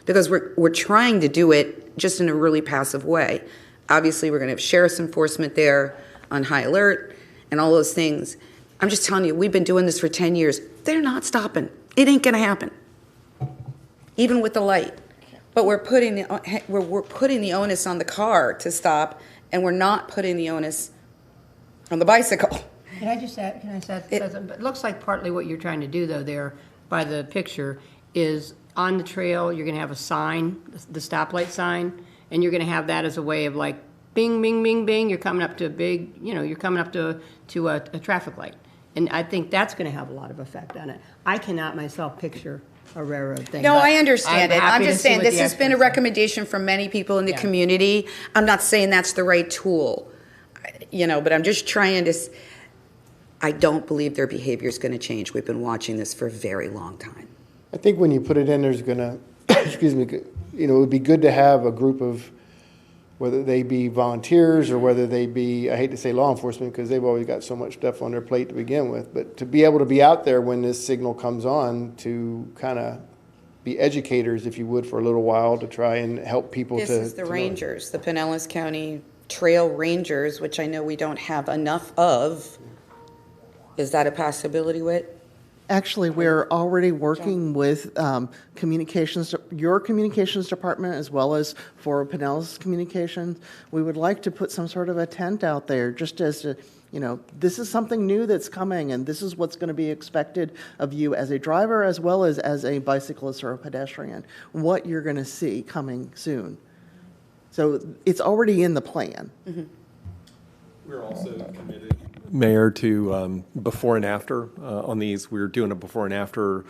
Because we're trying to do it just in a really passive way. Obviously, we're going to have sheriff's enforcement there on high alert and all those things. I'm just telling you, we've been doing this for 10 years. They're not stopping. It ain't going to happen, even with the light. But we're putting the onus on the car to stop, and we're not putting the onus on the bicycle.
Can I just add, it looks like partly what you're trying to do, though, there by the picture is on the trail, you're going to have a sign, the stoplight sign, and you're going to have that as a way of like, bing, bing, bing, bing, you're coming up to a big, you're coming up to a traffic light. And I think that's going to have a lot of effect on it. I cannot myself picture a railroad thing.
No, I understand it. I'm just saying this has been a
experts
recommendation from many people in the community. I'm not saying that's the right tool, but I'm just trying to, I don't believe their behavior is going to change. We've been watching this for a very long time.
I think when you put it in, there's gonna, excuse me, it would be good to have a group of, whether they be volunteers or whether they be, I hate to say law enforcement because they've always got so much stuff on their plate to begin with, but to be able to be out there when this signal comes on to kind of be educators, if you would, for a little while to try and help people
This is the Rangers, the Pinellas County Trail Rangers, which I know we don't have enough of. Is that a possibility, Whit?
Actually, we're already working with your communications department as well as for Pinellas Communications. We would like to put some sort of a tent out there just as a, this is something new that's coming and this is what's going to be expected of you as a driver as well as a bicyclist or a pedestrian, what you're going to see coming soon. So it's already in the plan.
Mm-hmm.
We're also committed, Mayor, to before and after on these. We're doing a before and after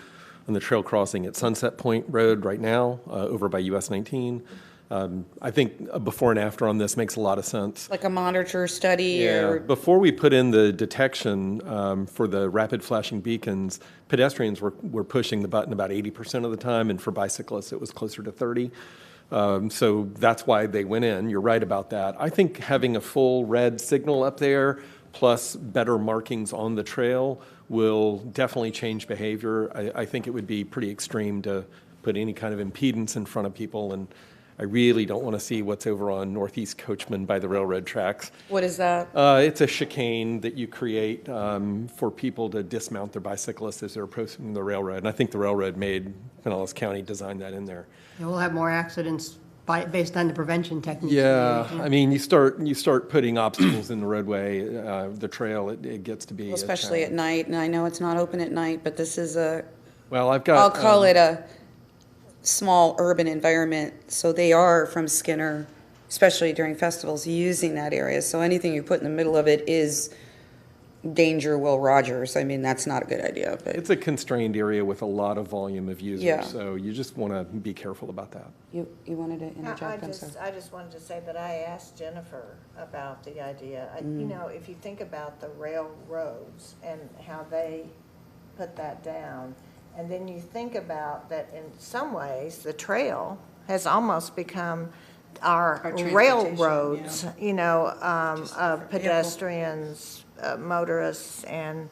on the trail crossing at Sunset Point Road right now, over by US 19. I think a before and after on this makes a lot of sense.
Like a monitor study?
Yeah.
Or
Before we put in the detection for the rapid flashing beacons, pedestrians were pushing the button about 80% of the time, and for bicyclists it was closer to 30%. So that's why they went in. You're right about that. I think having a full red signal up there plus better markings on the trail will definitely change behavior. I think it would be pretty extreme to put any kind of impedance in front of people, and I really don't want to see what's over on Northeast Coachman by the railroad tracks.
what is that?
It's a chicane that you create for people to dismount their bicyclists as they're approaching the railroad, and I think the railroad made Pinellas County designed that in there.
We'll have more accidents based on the prevention techniques.
Yeah, I mean, you start putting obstacles in the roadway, the trail, it gets to be a
Especially at
challenge.
night, and I know it's not open at night, but this is
Well, I've got.
I'll call it a small urban environment, so they are from Skinner, especially during festivals, using that area. So anything you put in the middle of it is danger Will Rogers. I mean, that's not a good idea, but
It's a constrained area with a lot of volume of users,
Yeah.
so you just want to be careful about that.
you wanted to interject, I'm sorry.
I just wanted to say that I asked Jennifer about the idea. You know, if you think about the railroads and how they put that down, and then you think about that in some ways, the trail has almost become our
transportation,
railroads,
yeah.
you know, of pedestrians, motorists, and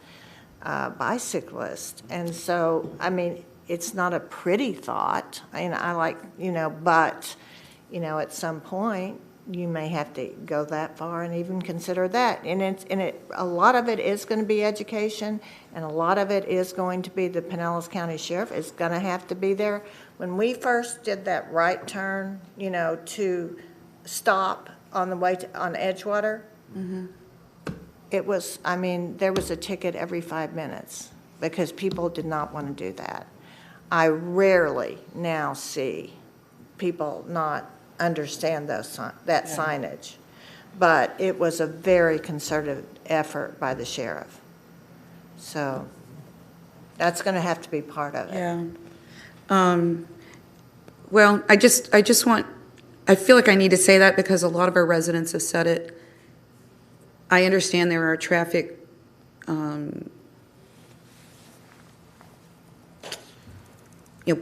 bicyclists. And so, I mean, it's not a pretty thought. I mean, I like, you know, but, you know, at some point, you may have to go that far and even consider that. And a lot of it is going to be education, and a lot of it is going to be the Pinellas County Sheriff is going to have to be there. When we first did that right turn, you know, to stop on the way on Edgewater, it was, I mean, there was a ticket every 5 minutes because people did not want to do that. I rarely now see people not understand that signage, but it was a very concerted effort by the sheriff. So that's going to have to be part of it.
Yeah. Well, I feel like I need to say that because a lot of our residents have said it. I understand there are traffic,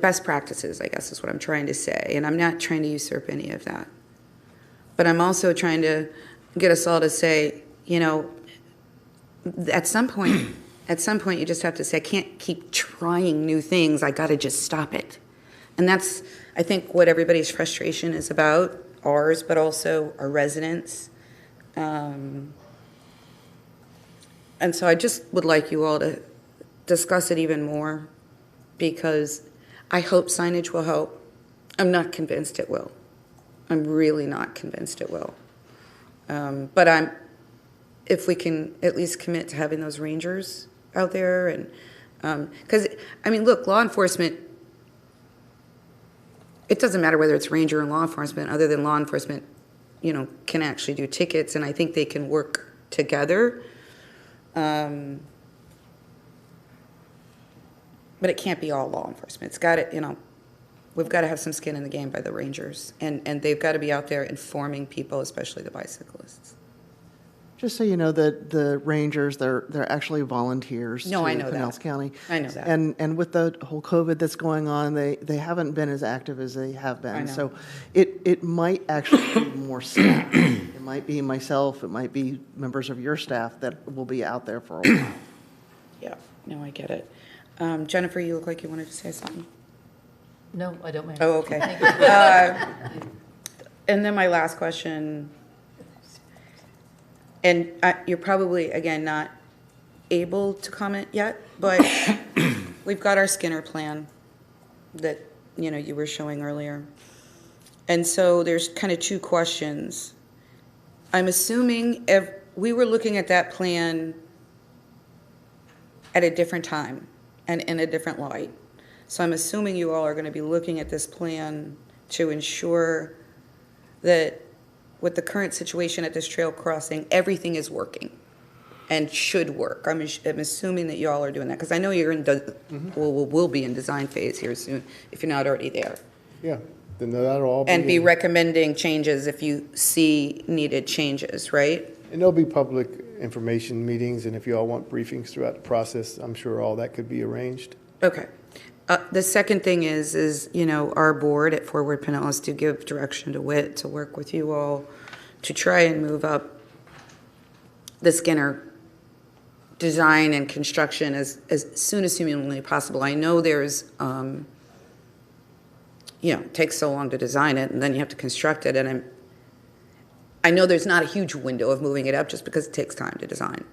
best practices, I guess is what I'm trying to say. And I'm not trying to usurp any of that. But I'm also trying to get us all to say, you know, at some point you just have to say, I can't keep trying new things. I got to just stop it. And that's, I think, what everybody's frustration is about, ours, but also our residents. And so I just would like you all to discuss it even more, because I hope signage will help. I'm not convinced it will. I'm really not convinced it will. But if we can at least commit to having those rangers out there, and because I mean, look, law enforcement. It doesn't matter whether it's ranger or law enforcement, other than law enforcement, you know, can actually do tickets, and I think they can work together. But it can't be all law enforcement. It's got to, you know, we've got to have some skin in the game by the rangers, and they've got to be out there informing people, especially the bicyclists.
Just so you know that the rangers, they're actually volunteers
No,
to
I know
Pinellas
that.
County.
I know that.
And with the whole COVID that's going on, they haven't been as active as they have been.
I know.
So it might actually be more staff. It might be myself, it might be members of your staff that will be out there for a while.
Yeah, no, I get it. Jennifer, you look like you wanted to say something.
No, I don't, ma'am.
Oh, okay. And then my last question, and you're probably, again, not able to comment yet, but we've got our Skinner plan that, you know, you were showing earlier. And so there's kind of two questions. I'm assuming if we were looking at that plan at a different time and in a different light. So I'm assuming you all are going to be looking at this plan to ensure that with the current situation at this trail crossing, everything is working and should work. I'm assuming that you all are doing that, because I know you're in will be in design phase here soon, if you're not already there.
Yeah, then that'll all be.
And be
in-
recommending changes if you see needed changes, right?
And there'll be public information meetings, and if you all want briefings throughout the process, I'm sure all that could be arranged.
Okay. The second thing is, you know, our board at Forward Pinellas to give direction to WIT to work with you all to try and move up the Skinner design and construction as soon as humanly possible. I know there's, you know, it takes so long to design it, and then you have to construct it, and I know there's not a huge window of moving it up just because it takes time to design.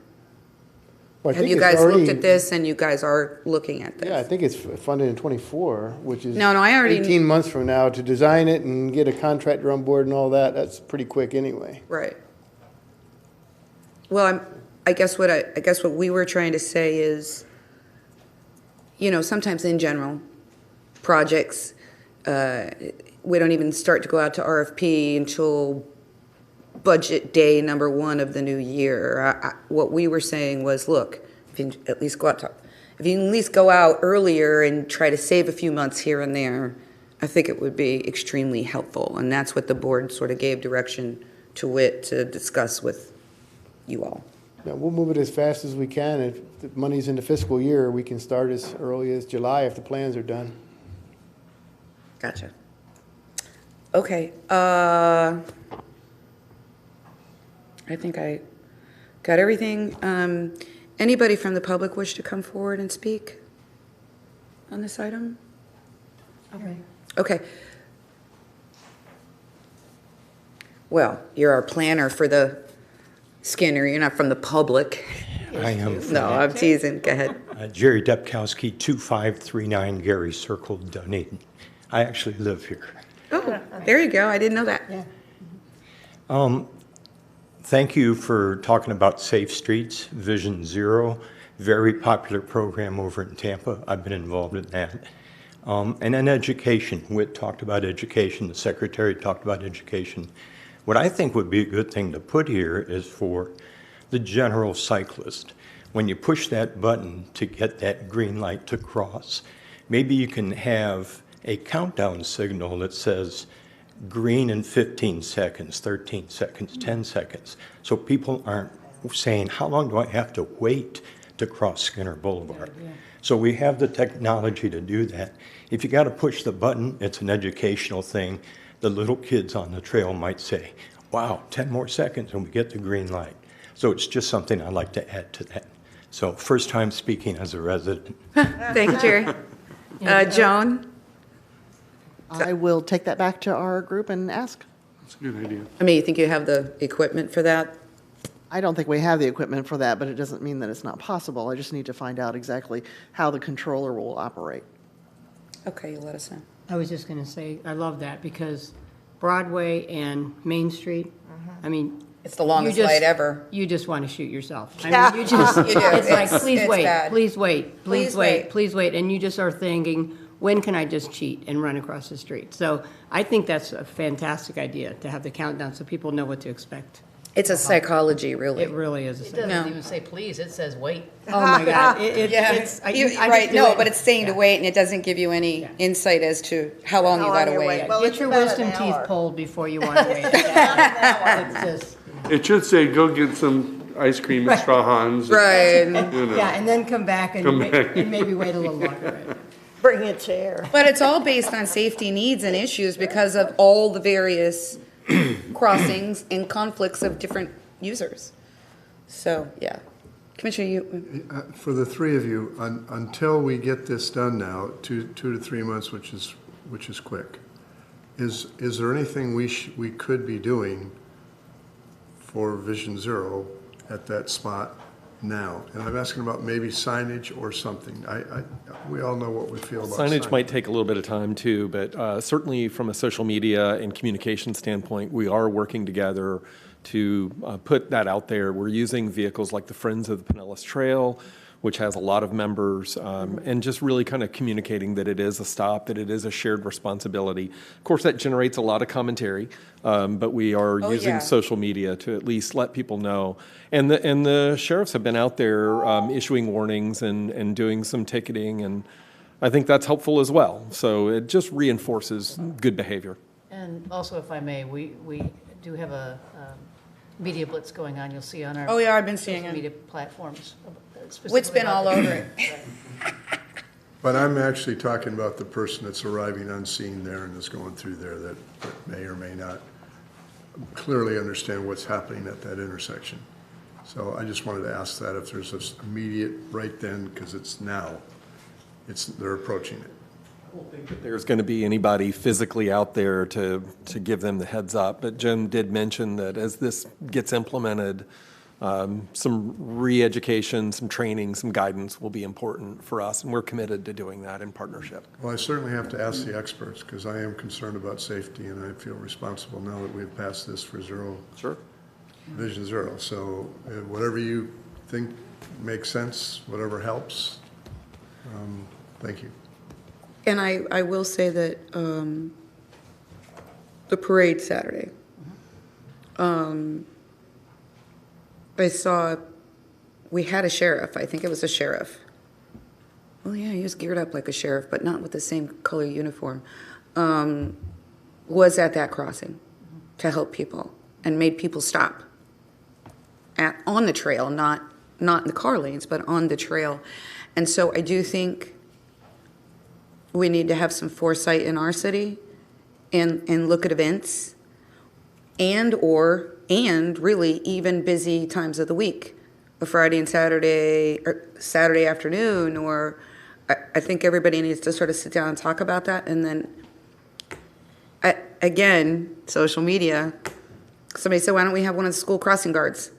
Well, I
Have
think
you
it's
guys looked
already-
at this and you guys are looking at this?
Yeah, I think it's funded in '24, which is
No, I already-
18 months from now to design it and get a contractor on board and all that. That's pretty quick anyway.
Right. Well, I guess what we were trying to say is, sometimes in general, projects, we don't even start to go out to RFP until budget day number 1 of the new year. What we were saying was, look, if you at least go out if you can at least go out earlier and try to save a few months here and there, I think it would be extremely helpful. And that's what the board sort of gave direction to WIT to discuss with you all.
Yeah, we'll move it as fast as we can. If the money's in the fiscal year, we can start as early as July if the plans are done.
Gotcha. Okay, I think I got everything. Anybody from the public wish to come forward and speak on this item? Okay. Well, you're our planner for the Skinner. You're not from the public.
I am.
No, I'm teasing. Go ahead.
Jerry Depkowski, 2539 Gary Circle, Dunedin. I actually live here.
Oh, there you go. I didn't know that.
Thank you for talking about Safe Streets, Vision Zero, very popular program over in Tampa. I've been involved in that. And then education. Whit talked about education. The secretary talked about education. What I think would be a good thing to put here is for the general cyclist. When you push that button to get that green light to cross, maybe you can have a countdown signal that says green in 15 seconds, 13 seconds, 10 seconds. So people aren't saying, how long do I have to wait to cross Skinner Boulevard? So we have the technology to do that. If you got to push the button, it's an educational thing. The little kids on the trail might say, wow, 10 more seconds and we get the green light. So it's just something I'd like to add to that. So first time speaking as a resident.
Thank you, Jerry. Joan?
I will take that back to our group and ask.
That's a good idea.
I mean, you think you have the equipment for that?
I don't think we have the equipment for that, but it doesn't mean that it's not possible. I just need to find out exactly how the controller will operate.
Okay, you let us know.
I was just going to say, I love that because Broadway and Main Street, I mean.
It's the longest light ever.
You just want to shoot yourself. I
Yeah.
mean, you just,
You do.
it's like, please
It's
wait,
bad.
please wait, please
Please
wait,
wait.
please wait. And you just are thinking, when can I just cheat and run across the street? So I think that's a fantastic idea to have the countdown so people know what to expect.
It's a psychology, really.
It really is a
It
psychology.
doesn't even say please, it says wait.
Oh, my God.
Yeah,
It's, I
You-
just
right,
do
no,
it.
but it's saying to wait, and it doesn't give you any insight as to how long you gotta wait.
Well,
Get
it's
your
about
wisdom
an
teeth
hour.
pulled before you want to wait. It's just,
It should say, go get some ice cream at Straw Hans.
Right.
You know.
yeah, and then come back and
Come
ma-
back.
and maybe wait a little longer. Right?
Bring a chair.
But it's all based on safety needs and issues because of all the various crossings and conflicts of different users. So, yeah. Commissioner, you,
For the three of you, until we get this done now, 2 to 3 months, which is quick, is there anything we could be doing for Vision Zero at that spot now? And I'm asking about maybe signage or something. We all know what we feel about
Signage might take a little bit of time too, but certainly from a social media and communication standpoint, we are working together to put that out there. We're using vehicles like the Friends of the Pinellas Trail, which has a lot of members, and just really kind of communicating that it is a stop, that it is a shared responsibility. Of course, that generates a lot of commentary, but we are using social media to at least let people know. And the sheriffs have been out there issuing warnings and doing some ticketing, and I think that's helpful as well. So it just reinforces good behavior.
And also, if I may, we do have a media blitz going on, you'll see on our.
Oh, yeah, I've been seeing
social
it.
media platforms.
Whit's been all over it.
But I'm actually talking about the person that's arriving unseen there and is going through there that may or may not clearly understand what's happening at that intersection. So I just wanted to ask that if there's this immediate right then, because it's now, they're approaching it.
I don't think that there's going to be anybody physically out there to give them the heads up, but Jim did mention that as this gets implemented, some re-education, some training, some guidance will be important for us, and we're committed to doing that in partnership.
Well, I certainly have to ask the experts, because I am concerned about safety, and I feel responsible now that we've passed this for Vision Zero. So whatever you think makes sense, whatever helps, thank you.
And I will say that the parade Saturday, I saw, we had a sheriff, I think it was a sheriff. Well, yeah, he was geared up like a sheriff, but not with the same color uniform, was at that crossing to help people and made people stop on the trail, not in the car lanes, but on the trail. And so I do think we need to have some foresight in our city and look at events and really even busy times of the week, a Friday and Saturday, or Saturday afternoon, or I think everybody needs to sort of sit down and talk about that. And then, again, social media, somebody said, why don't we have one of the school crossing guards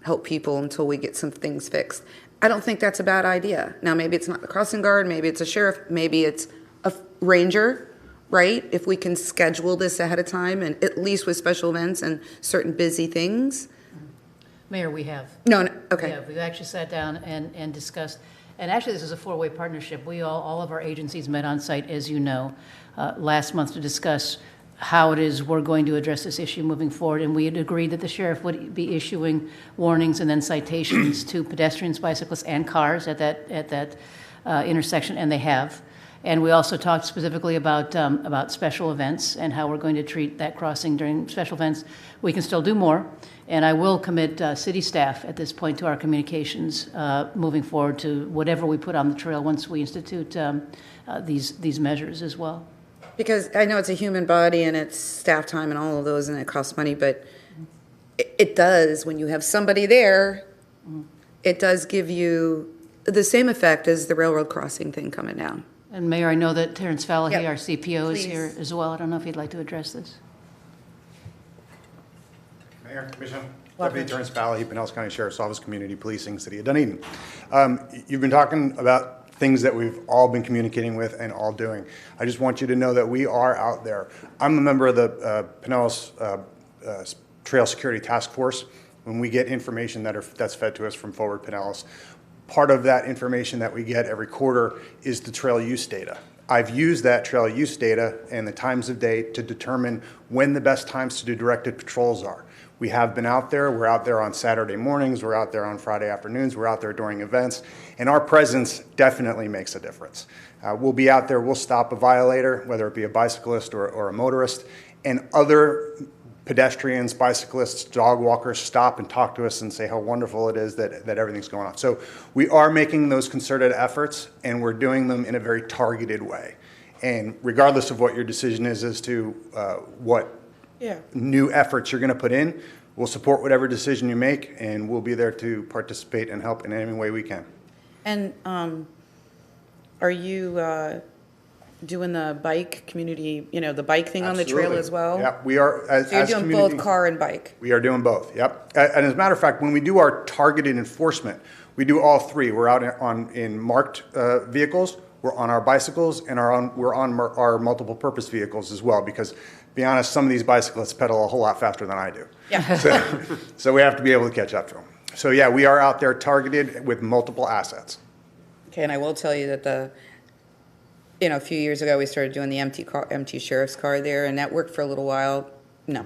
help people until we get some things fixed? I don't think that's a bad idea. Now, maybe it's not the crossing guard, maybe it's a sheriff, maybe it's a ranger, right? If we can schedule this ahead of time, and at least with special events and certain busy things.
Mayor, we have.
No, okay.
Yeah, we've actually sat down and discussed, and actually this is a four-way partnership. We all of our agencies met on site, as you know, last month to discuss how it is we're going to address this issue moving forward, and we had agreed that the sheriff would be issuing warnings and then citations to pedestrians, bicyclists, and cars at that intersection, and they have. And we also talked specifically about special events and how we're going to treat that crossing during special events. We can still do more, and I will commit city staff at this point to our communications moving forward to whatever we put on the trail once we institute these measures as well.
Because I know it's a human body and it's staff time and all of those, and it costs money, but it does, when you have somebody there, it does give you the same effect as the railroad crossing thing coming down.
And Mayor, I know that Terrence Fallahy,
Yep.
our CPO, is
Please.
here as well. I don't know if you'd like to address this.
Mayor, Commission, Deputy Terrence Fallahy, Pinellas County Sheriff's Office, Community Policing, City of Dunedin. You've been talking about things that we've all been communicating with and all doing. I just want you to know that we are out there. I'm a member of the Pinellas Trail Security Task Force. When we get information that's fed to us from Forward Pinellas, part of that information that we get every quarter is the trail use data. I've used that trail use data and the times of day to determine when the best times to do directed patrols are. We have been out there. We're out there on Saturday mornings. We're out there on Friday afternoons. We're out there during events. And our presence definitely makes a difference. We'll be out there. We'll stop a violator, whether it be a bicyclist or a motorist, and other pedestrians, bicyclists, dog walkers stop and talk to us and say how wonderful it is that everything's going on. So we are making those concerted efforts, and we're doing them in a very targeted way. And regardless of what your decision is as to what new efforts you're going to put in, we'll support whatever decision you make, and we'll be there to participate and help in any way we can.
And are you doing the bike community, the bike thing on the trail as well?
Yep, we are.
So you're doing both car and bike?
We are doing both, yep. And as a matter of fact, when we do our targeted enforcement, we do all three. We're out in marked vehicles, we're on our bicycles, and we're on our multiple purpose vehicles as well, because, to be honest, some of these bicyclists pedal a whole lot faster than I do. Yeah. So we have to be able to catch up to them. So yeah, we are out there targeted with multiple assets.
Okay, and I will tell you that a few years ago, we started doing the empty sheriff's car there, and that worked for a little while. No,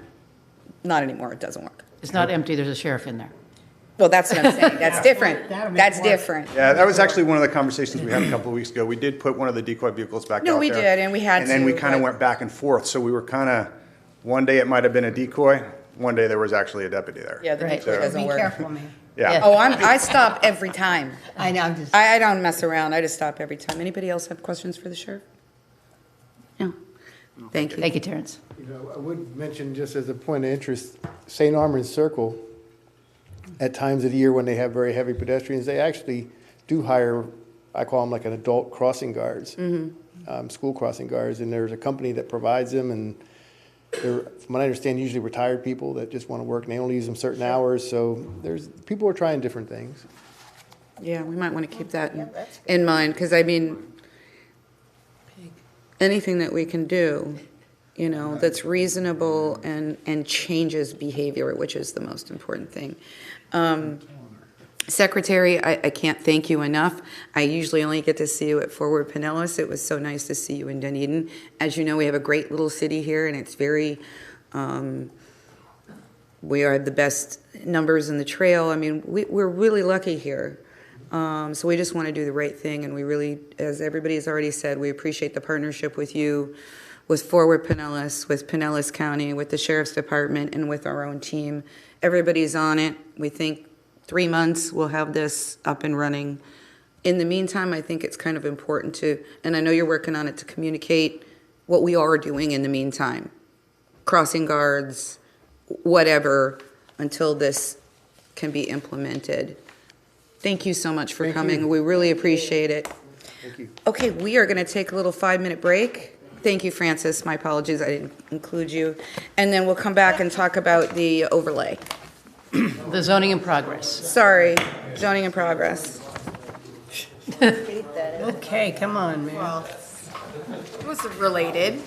not anymore. It doesn't work.
It's not empty. There's a sheriff in there.
Well, that's what I'm saying. That's different. That's different.
Yeah, that was actually one of the conversations we had a couple of weeks ago. We did put one of the decoy vehicles back out there.
No, we did, and we had to.
And then we kind of went back and forth. So we were kind of, one day it might have been a decoy, one day there was actually a deputy there.
Yeah, the decoy doesn't work.
Be careful, man.
Yeah.
Oh, I stop every time.
I know,
I don't mess around. I just stop every time. Anybody else have questions for the sheriff? No. Thank you.
Thank you, Terrence.
I would mention, just as a point of interest, St. Armand's Circle, at times of the year when they have very heavy pedestrians, they actually do hire, I call them like an adult crossing guards, school crossing guards, and there's a company that provides them, and they're, from what I understand, usually retired people that just want to work and they only use them certain hours. So people are trying different things.
Yeah, we might want to keep that in mind, because I mean, anything that we can do, you know, that's reasonable and changes behavior, which is the most important thing. Secretary, I can't thank you enough. I usually only get to see you at Forward Pinellas. It was so nice to see you in Dunedin. As you know, we have a great little city here, and it's very, we are the best numbers in the trail. I mean, we're really lucky here. So we just want to do the right thing, and we really, as everybody has already said, we appreciate the partnership with you, with Forward Pinellas, with Pinellas County, with the Sheriff's Department, and with our own team. Everybody's on it. We think 3 months we'll have this up and running. In the meantime, I think it's kind of important to, and I know you're working on it, to communicate what we are doing in the meantime. Crossing guards, whatever, until this can be implemented. Thank you so much for coming. We really appreciate it.
Thank you.
Okay, we are going to take a little 5-minute break. Thank you, Francis. My apologies, I didn't include you. And then we'll come back and talk about the overlay.
The zoning in progress.
Sorry, zoning in progress.
Okay, come on, man.
Well, it was related.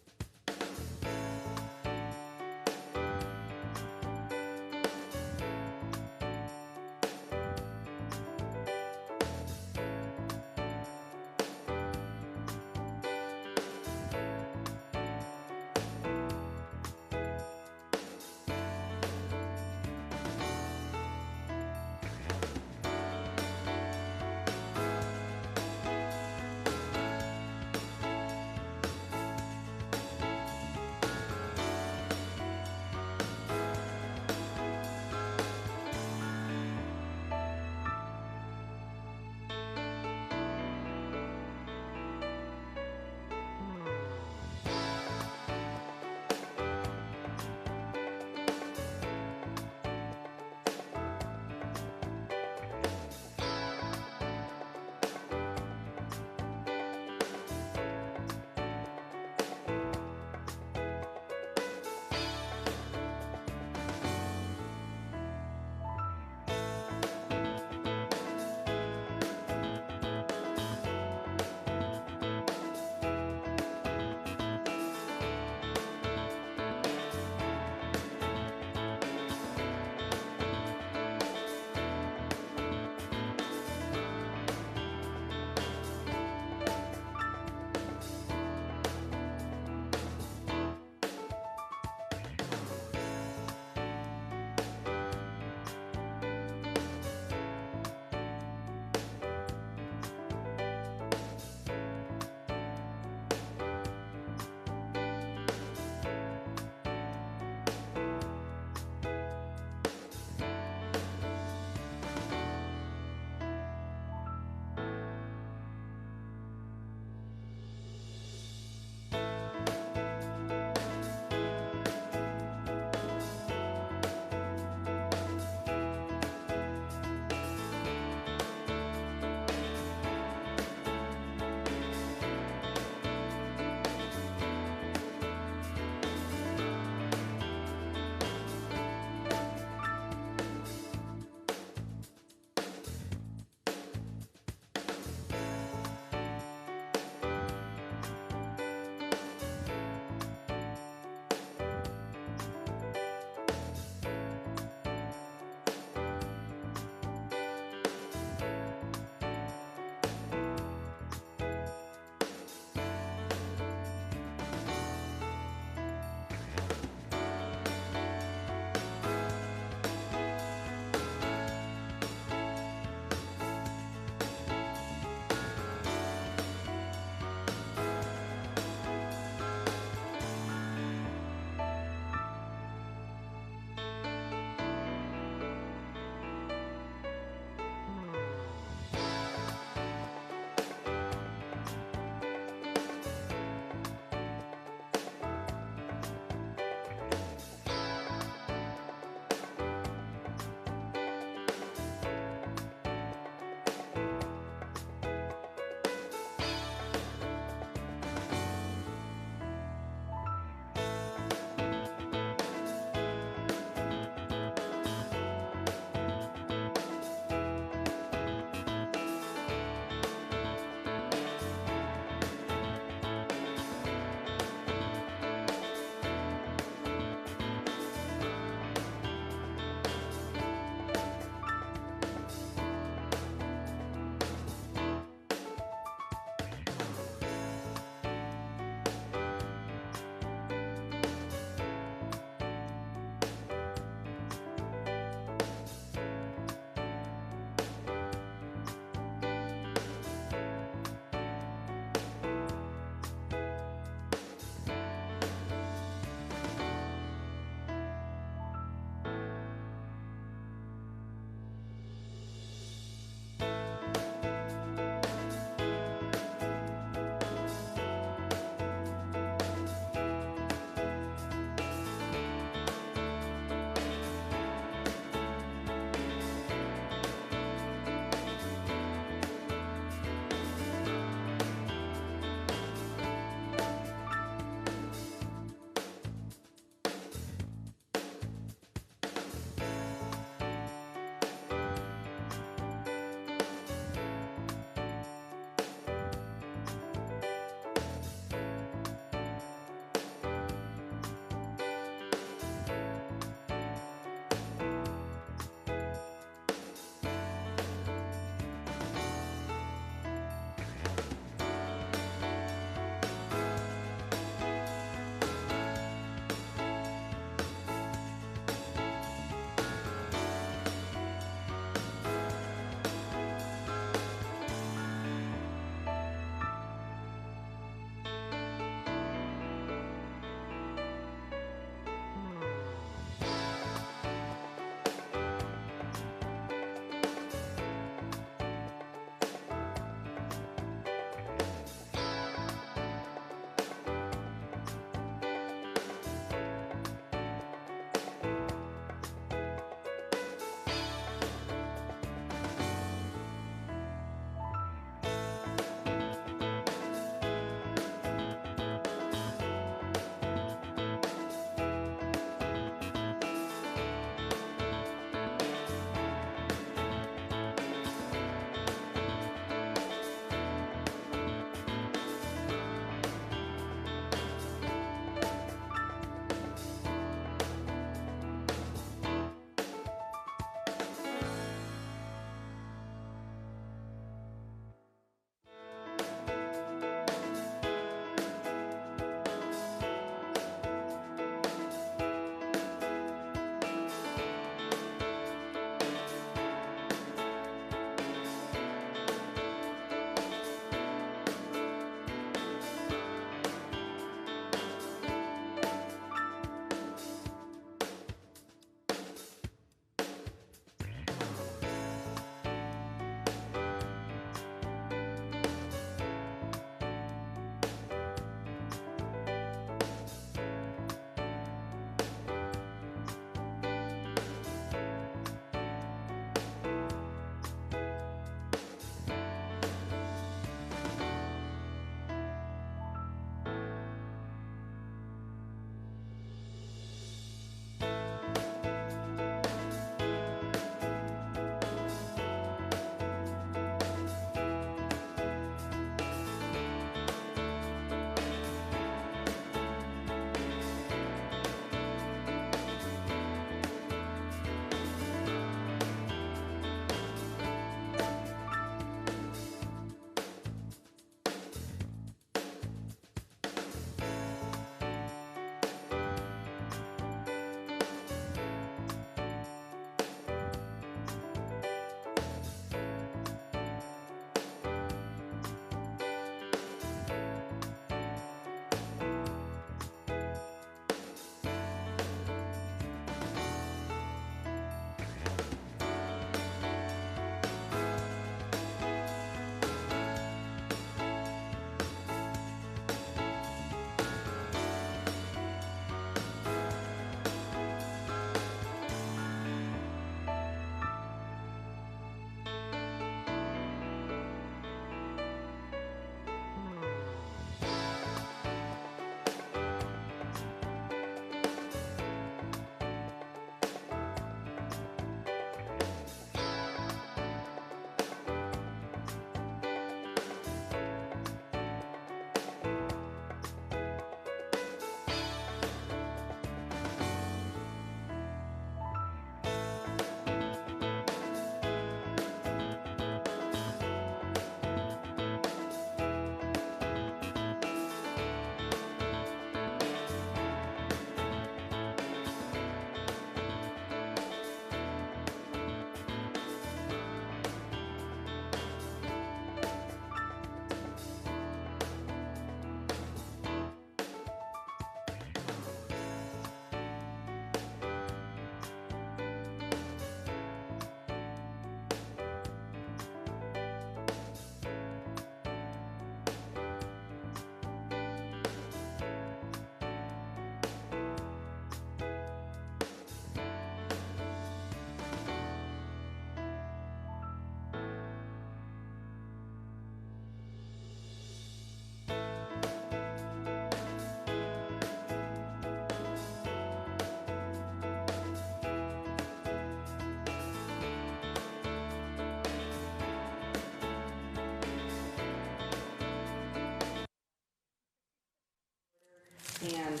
And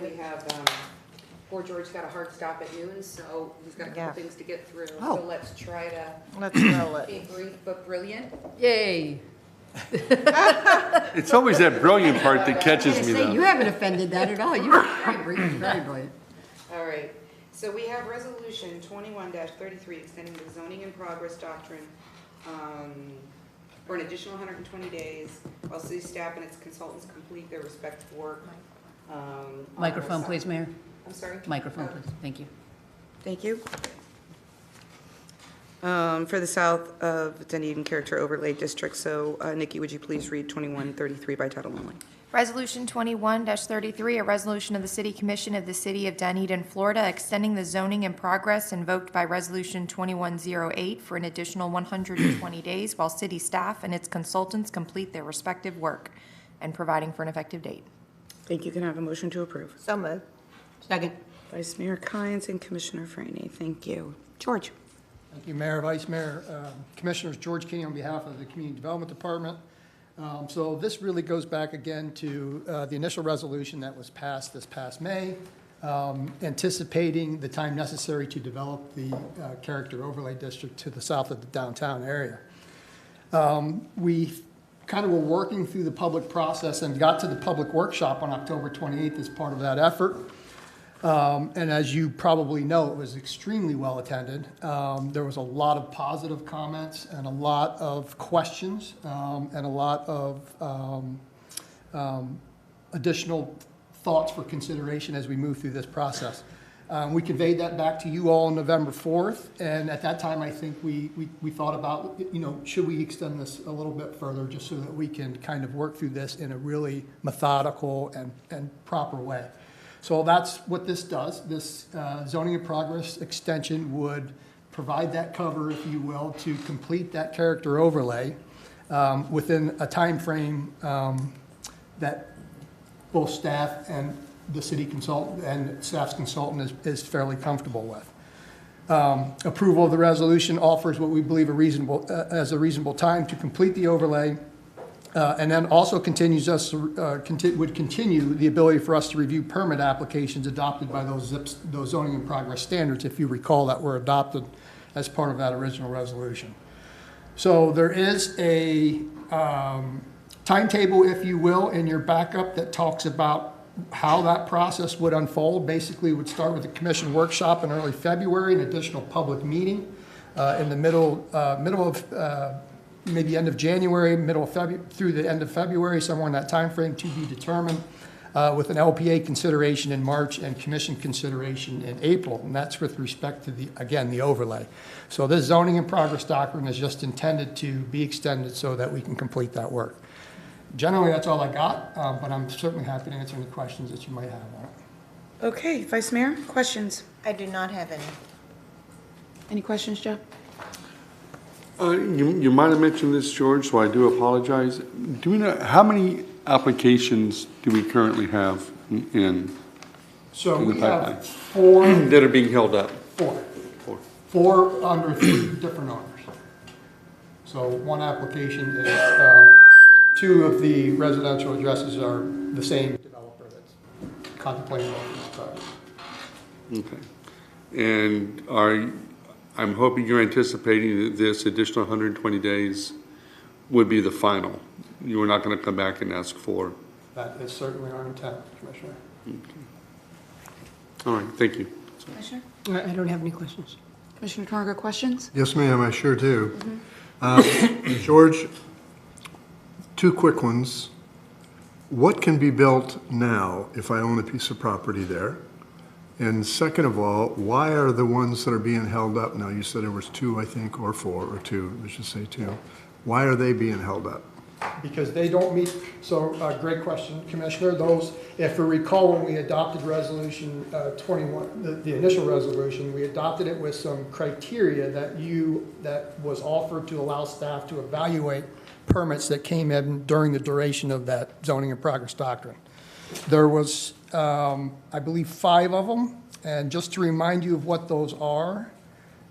we have, poor George's got a hard stop at noon, so he's got a
Yeah.
couple things to get through.
Oh.
So let's try to
Let's roll it.
be brief but brilliant.
Yay.
It's always that brilliant part that catches me,
Say, you
though.
haven't offended that at all. You're very brilliant, very brilliant.
All right, so we have resolution 21-33 extending the zoning in progress doctrine for an additional 120 days while city staff and its consultants complete their respective work.
Microphone, please, Mayor.
I'm sorry?
Microphone, please. Thank you.
Thank you. For the south of Dunedin Character Overlay District, so Nikki, would you please read 2133 by title only?
Resolution 21-33, a resolution of the City Commission of the City of Dunedin, Florida, extending the zoning in progress invoked by Resolution 2108 for an additional 120 days while city staff and its consultants complete their respective work, and providing for an effective date.
Thank you. Can I have a motion to approve?
So moved.
Second.
Vice Mayor Kynes and Commissioner Franny. Thank you. George?
Thank you, Mayor, Vice Mayor, Commissioners. George Kinney on behalf of the Community Development Department. So this really goes back again to the initial resolution that was passed this past May, anticipating the time necessary to develop the character overlay district to the south of the downtown area. We kind of were working through the public process and got to the public workshop on October 28th as part of that effort. And as you probably know, it was extremely well attended. There was a lot of positive comments and a lot of questions and a lot of additional thoughts for consideration as we move through this process. We conveyed that back to you all on November 4th, and at that time I think we thought about, should we extend this a little bit further just so that we can kind of work through this in a really methodical and proper way. So that's what this does. This zoning in progress extension would provide that cover, if you will, to complete that character overlay within a time frame that both staff and the city consultant and staff's consultant is fairly comfortable with. Approval of the resolution offers what we believe as a reasonable time to complete the overlay. And then also would continue the ability for us to review permit applications adopted by those zoning in progress standards, if you recall, that were adopted as part of that original resolution. So there is a timetable, if you will, in your backup that talks about how that process would unfold. Basically, it would start with a commission workshop in early February, an additional public meeting in the middle of maybe end of January, middle of February, through the end of February, somewhere in that time frame to be determined, with an LPA consideration in March and commission consideration in April. And that's with respect to the overlay. So this zoning in progress doctrine is just intended to be extended so that we can complete that work. Generally, that's all I got, but I'm certainly happy to answer any questions that you might have on it.
Okay, Vice Mayor, questions?
I do not have any.
Any questions, Jeff?
You might have mentioned this, George, so I do apologize. Do we know, how many applications do we currently have in?
So
in the
we
pipeline?
have four.
That are being held up?
Four under 3 different owners. So one application is, 2 of the residential addresses are the same developer that's contemplating this project.
Okay. And I'm hoping you're anticipating that this additional 120 days would be the final. You were not going to come back and ask for.
That is certainly our intent, Commissioner.
Okay. All right, thank you.
Commissioner?
I don't have any questions.
Commissioner Torga, questions?
Yes, ma'am, I sure do. George, 2 quick ones. What can be built now if I own a piece of property there? And second of all, why are the ones that are being held up now, you said there was 2, I think, or 4, or 2, let's just say 2. Why are they being held up?
Because they don't meet, so great question, Commissioner. Those, if you recall, when we adopted resolution 21, the initial resolution, we adopted it with some criteria that was offered to allow staff to evaluate permits that came in during the duration of that zoning in progress doctrine. There was, I believe, 5 of them, and just to remind you of what those are,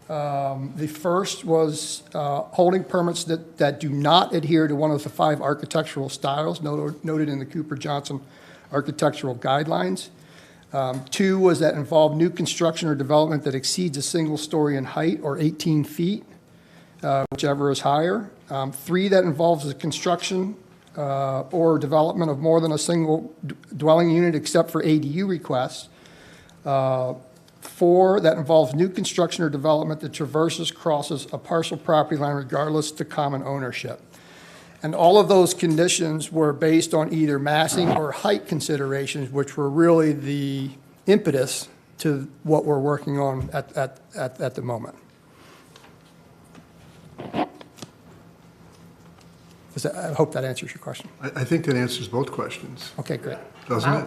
the first was holding permits that do not adhere to one of the 5 architectural styles noted in the Cooper-Johnson architectural guidelines. 2 was that involved new construction or development that exceeds a single story in height or 18 feet, whichever is higher. 3, that involves the construction or development of more than a single dwelling unit except for ADU requests. 4, that involves new construction or development that crosses a parcel property line regardless to common ownership. And all of those conditions were based on either massing or height considerations, which were really the impetus to what we're working on at the moment. I hope that answers your question.
I think that answers both questions.
Okay, great.
Doesn't it?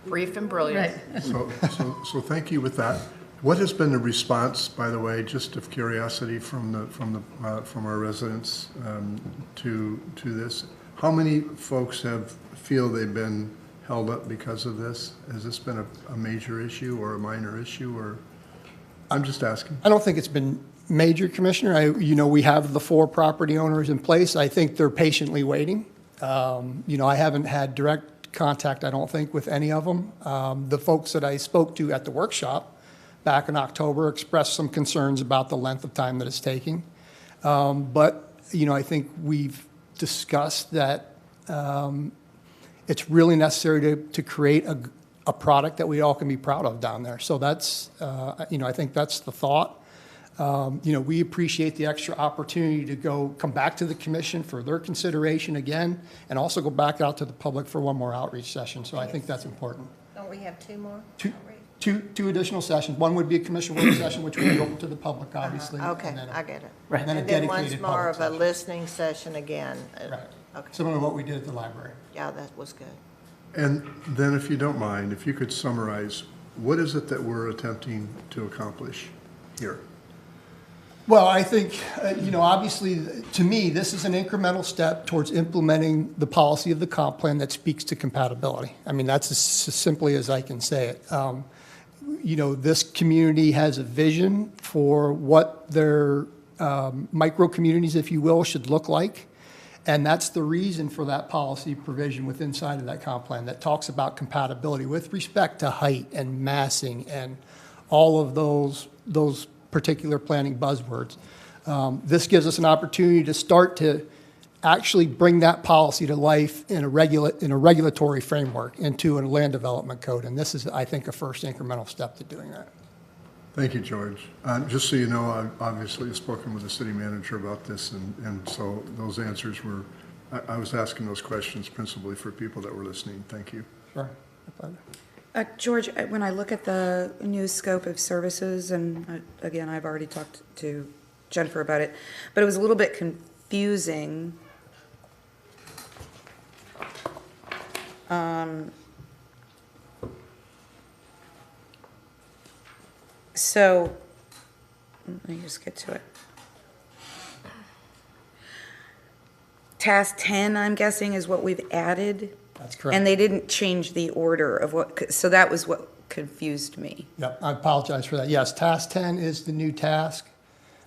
Brief and brilliant.
So thank you with that. What has been the response, by the way, just of curiosity from our residents to this? How many folks feel they've been held up because of this? Has this been a major issue or a minor issue, or? I'm just asking.
I don't think it's been major, Commissioner. We have the 4 property owners in place. I think they're patiently waiting. I haven't had direct contact, I don't think, with any of them. The folks that I spoke to at the workshop back in October expressed some concerns about the length of time that it's taking. But I think we've discussed that it's really necessary to create a product that we all can be proud of down there. So that's, I think that's the thought. We appreciate the extra opportunity to come back to the commission for their consideration again, and also go back out to the public for one more outreach session. So I think that's important.
Don't we have 2 more?
Two additional sessions. One would be a commission work session, which would be open to the public, obviously.
Okay,
and then
I get it.
Right.
And then one's more of a listening session again.
Right.
Okay.
Similar to what we did at the library.
Yeah, that was good.
And then, if you don't mind, if you could summarize, what is it that we're attempting to accomplish here?
Well, I think, obviously, to me, this is an incremental step towards implementing the policy of the comp plan that speaks to compatibility. I mean, that's as simply as I can say it. This community has a vision for what their micro-communities, if you will, should look like. And that's the reason for that policy provision within inside of that comp plan that talks about compatibility with respect to height and massing and all of those particular planning buzzwords. This gives us an opportunity to start to actually bring that policy to life in a regulatory framework into a land development code. And this is, I think, a first incremental step to doing that.
Thank you, George. Just so you know, I've obviously spoken with the city manager about this, and so those answers were, I was asking those questions principally for people that were listening. Thank you.
Sure.
George, when I look at the new scope of services, and again, I've already talked to Jennifer about it, but it was a little bit confusing. So, let me just get to it. Task 10, I'm guessing, is what we've added.
That's correct.
And they didn't change the order of what, so that was what confused me.
Yep, I apologize for that. Yes, task 10 is the new task,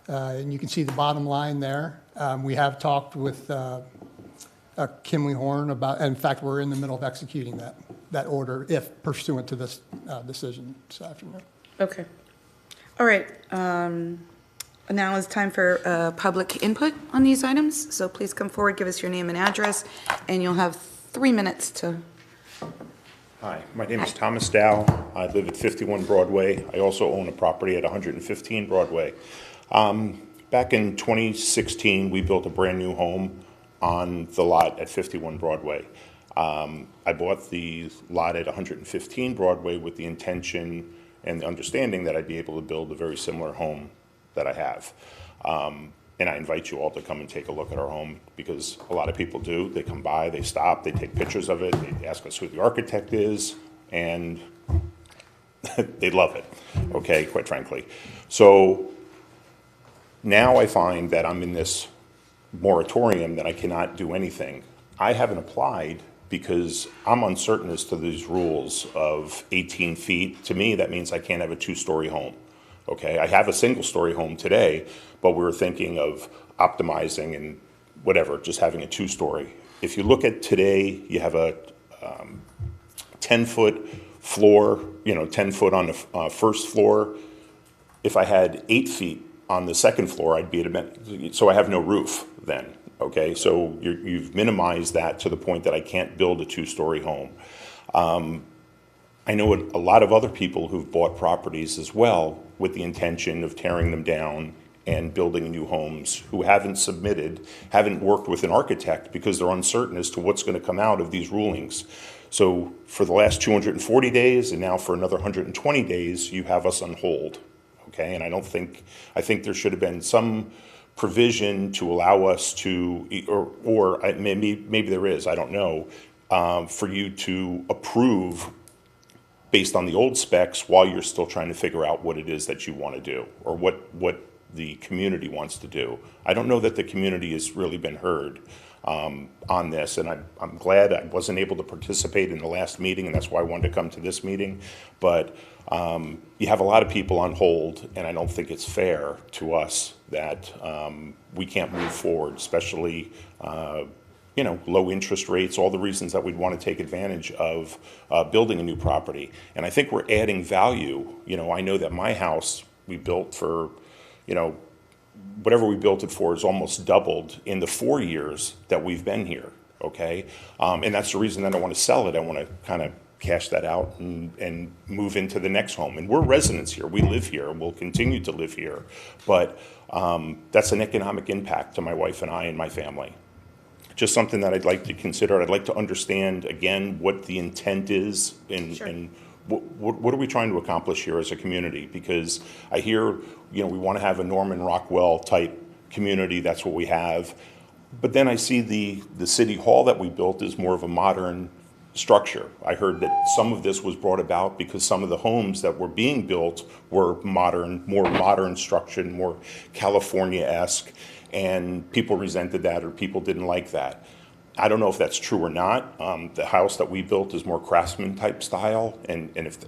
and you can see the bottom line there. We have talked with Kimley Horn about, and in fact, we're in the middle of executing that order if pursuant to this decision this afternoon.
Okay. All right. Now is time for public input on these items. So please come forward, give us your name and address, and you'll have 3 minutes to.
Hi, my name is Thomas Dow. I live at 51 Broadway. I also own a property at 115 Broadway. Back in 2016, we built a brand new home on the lot at 51 Broadway. I bought the lot at 115 Broadway with the intention and the understanding that I'd be able to build a very similar home that I have. And I invite you all to come and take a look at our home, because a lot of people do. They come by, they stop, they take pictures of it, they ask us who the architect is, and they love it, okay, quite frankly. So now I find that I'm in this moratorium that I cannot do anything. I haven't applied because I'm uncertain as to these rules of 18 feet. To me, that means I can't have a 2-story home. Okay, I have a single-story home today, but we were thinking of optimizing and whatever, just having a 2-story. If you look at today, you have a 10-foot floor, 10 foot on the first floor. If I had 8 feet on the second floor, I'd be at so I have no roof then, okay? So you've minimized that to the point that I can't build a 2-story home. I know a lot of other people who've bought properties as well with the intention of tearing them down and building new homes, who haven't worked with an architect because they're uncertain as to what's going to come out of these rulings. So for the last 240 days and now for another 120 days, you have us on hold, okay? And I think there should have been some provision to allow us to, or maybe there is, I don't know, for you to approve based on the old specs while you're still trying to figure out what it is that you want to do or what the community wants to do. I don't know that the community has really been heard on this, and I'm glad I wasn't able to participate in the last meeting, and that's why I wanted to come to this meeting. But you have a lot of people on hold, and I don't think it's fair to us that we can't move forward, especially low interest rates, all the reasons that we'd want to take advantage of building a new property. And I think we're adding value. I know that my house we built for, whatever we built it for is almost doubled in the 4 years that we've been here, okay? And that's the reason that I want to sell it. I want to kind of cash that out and move into the next home. And we're residents here. We live here. We'll continue to live here. But that's an economic impact to my wife and I and my family. Just something that I'd like to consider. I'd like to understand, again, what the intent is and what are we trying to accomplish here as a community? Because I hear, we want to have a Norman Rockwell type community. That's what we have. But then I see the city hall that we built is more of a modern structure. I heard that some of this was brought about because some of the homes that were being built were more modern structured, more California-esque, and people resented that or people didn't like that. I don't know if that's true or not. The house that we built is more craftsman type style, and if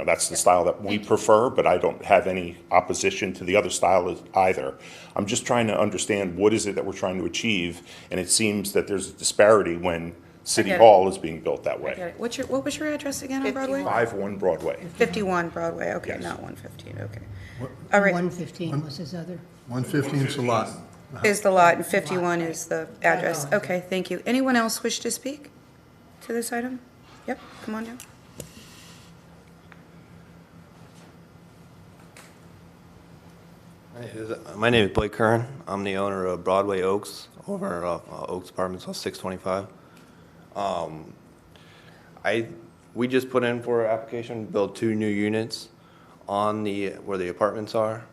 that's the style that we prefer, but I don't have any opposition to the other style either. I'm just trying to understand what is it that we're trying to achieve, and it seems that there's a disparity when City Hall is being built that way.
What was your address again on Broadway?
51 Broadway.
51 Broadway, okay,
Yes.
not 115, okay. All right.
115 was his other.
115 is a lot.
Is the lot, and 51 is the address. Okay, thank you. Anyone else wish to speak to this item? Yep, come on down.
My name is Blake Curran. I'm the owner of Broadway Oaks over Oaks Apartments on 625. We just put in for an application to build 2 new units on where the apartments are.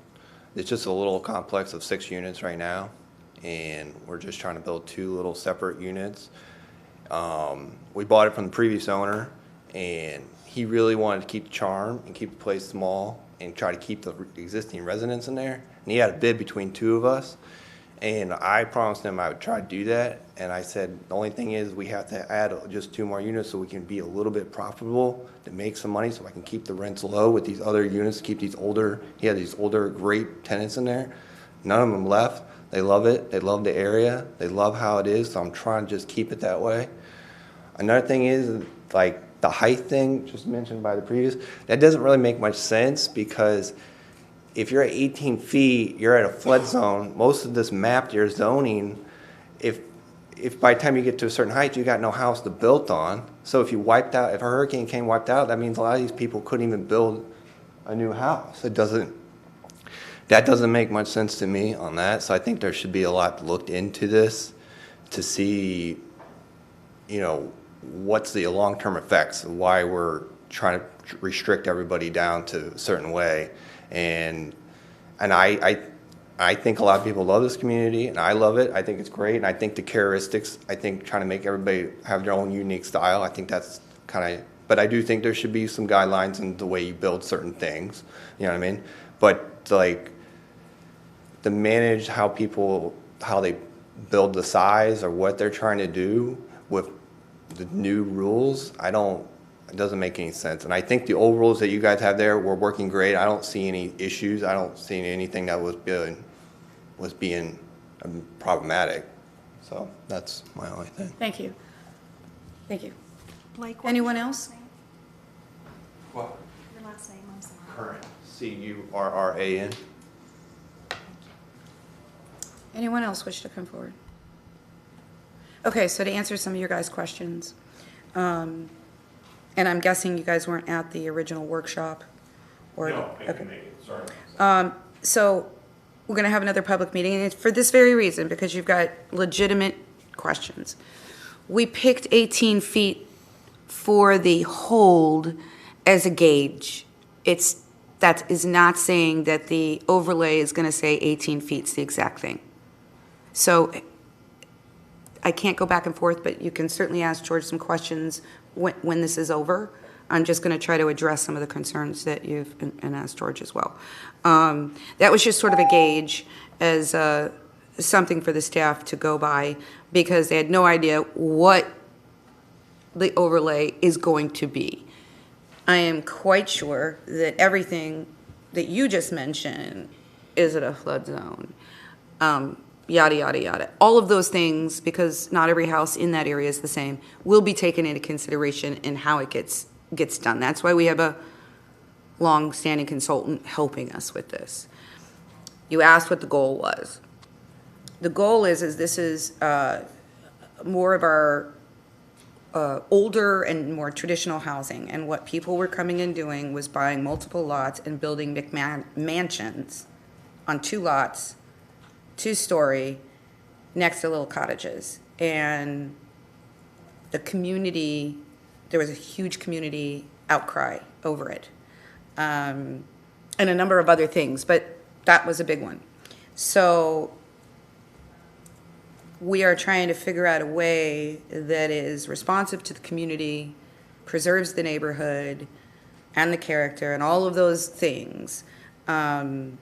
It's just a little complex of 6 units right now, and we're just trying to build 2 little separate units. We bought it from the previous owner, and he really wanted to keep the charm and keep the place small and try to keep the existing residents in there. And he had a bid between 2 of us, and I promised him I would try to do that. And I said, the only thing is we have to add just 2 more units so we can be a little bit profitable to make some money so I can keep the rents low with these other units, keep these older, he had these older great tenants in there. None of them left. They love it. They love the area. They love how it is. So I'm trying to just keep it that way. Another thing is like the height thing just mentioned by the previous, that doesn't really make much sense because if you're at 18 feet, you're at a flood zone. Most of this map you're zoning, if by the time you get to a certain height, you got no house to build on. So if a hurricane came wiped out, that means a lot of these people couldn't even build a new house. That doesn't make much sense to me on that. So I think there should be a lot looked into this to see, what's the long-term effects of why we're trying to restrict everybody down to a certain way. And I think a lot of people love this community, and I love it. I think it's great, and I think the characteristics, trying to make everybody have their own unique style, I think that's but I do think there should be some guidelines in the way you build certain things, you know what I mean? But to manage how they build the size or what they're trying to do with the new rules, it doesn't make any sense. And I think the old rules that you guys have there were working great. I don't see any issues. I don't see anything that was being problematic. So that's my only thing.
Thank you. Thank you.
Blake,
Anyone else?
What?
Your last name, I'm sorry.
Curran. Curran.
Anyone else wish to come forward? Okay, so to answer some of your guys' questions, and I'm guessing you guys weren't at the original workshop? Or,
No, I
okay.
can make it, sorry.
So we're going to have another public meeting, and it's for this very reason, because you've got legitimate questions. We picked 18 feet for the hold as a gauge. That is not saying that the overlay is going to say 18 feet is the exact thing. So I can't go back and forth, but you can certainly ask George some questions when this is over. I'm just going to try to address some of the concerns that you've, and ask George as well. That was just sort of a gauge as something for the staff to go by, because they had no idea what the overlay is going to be. I am quite sure that everything that you just mentioned is at a flood zone. Yada, yada, yada. All of those things, because not every house in that area is the same, will be taken into consideration in how it gets done. That's why we have a long-standing consultant helping us with this. You asked what the goal was. The goal is this is more of our older and more traditional housing, and what people were coming and doing was buying multiple lots and building mansions on 2 lots, 2-story, next to little cottages. And the community, there was a huge community outcry over it, and a number of other things, but that was a big one. So we are trying to figure out a way that is responsive to the community, preserves the neighborhood and the character and all of those things. And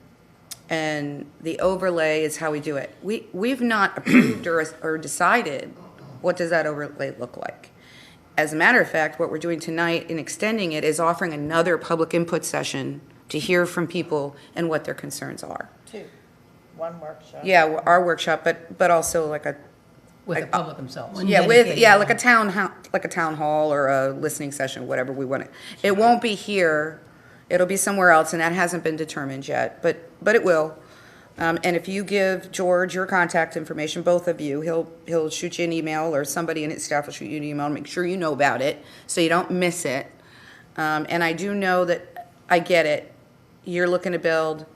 the overlay is how we do it. We've not approved or decided what does that overlay look like. As a matter of fact, what we're doing tonight in extending it is offering another public input session to hear from people and what their concerns are.
2, 1 workshop.
Yeah, our workshop, but also like a
With the public themselves.
like a town hall or a listening session, whatever we want it. It won't be here. It'll be somewhere else, and that hasn't been determined yet, but it will. And if you give George your contact information, both of you, he'll shoot you an email, or somebody in his staff will shoot you an email, make sure you know about it so you don't miss it. And I do know that I get it. You're looking to build.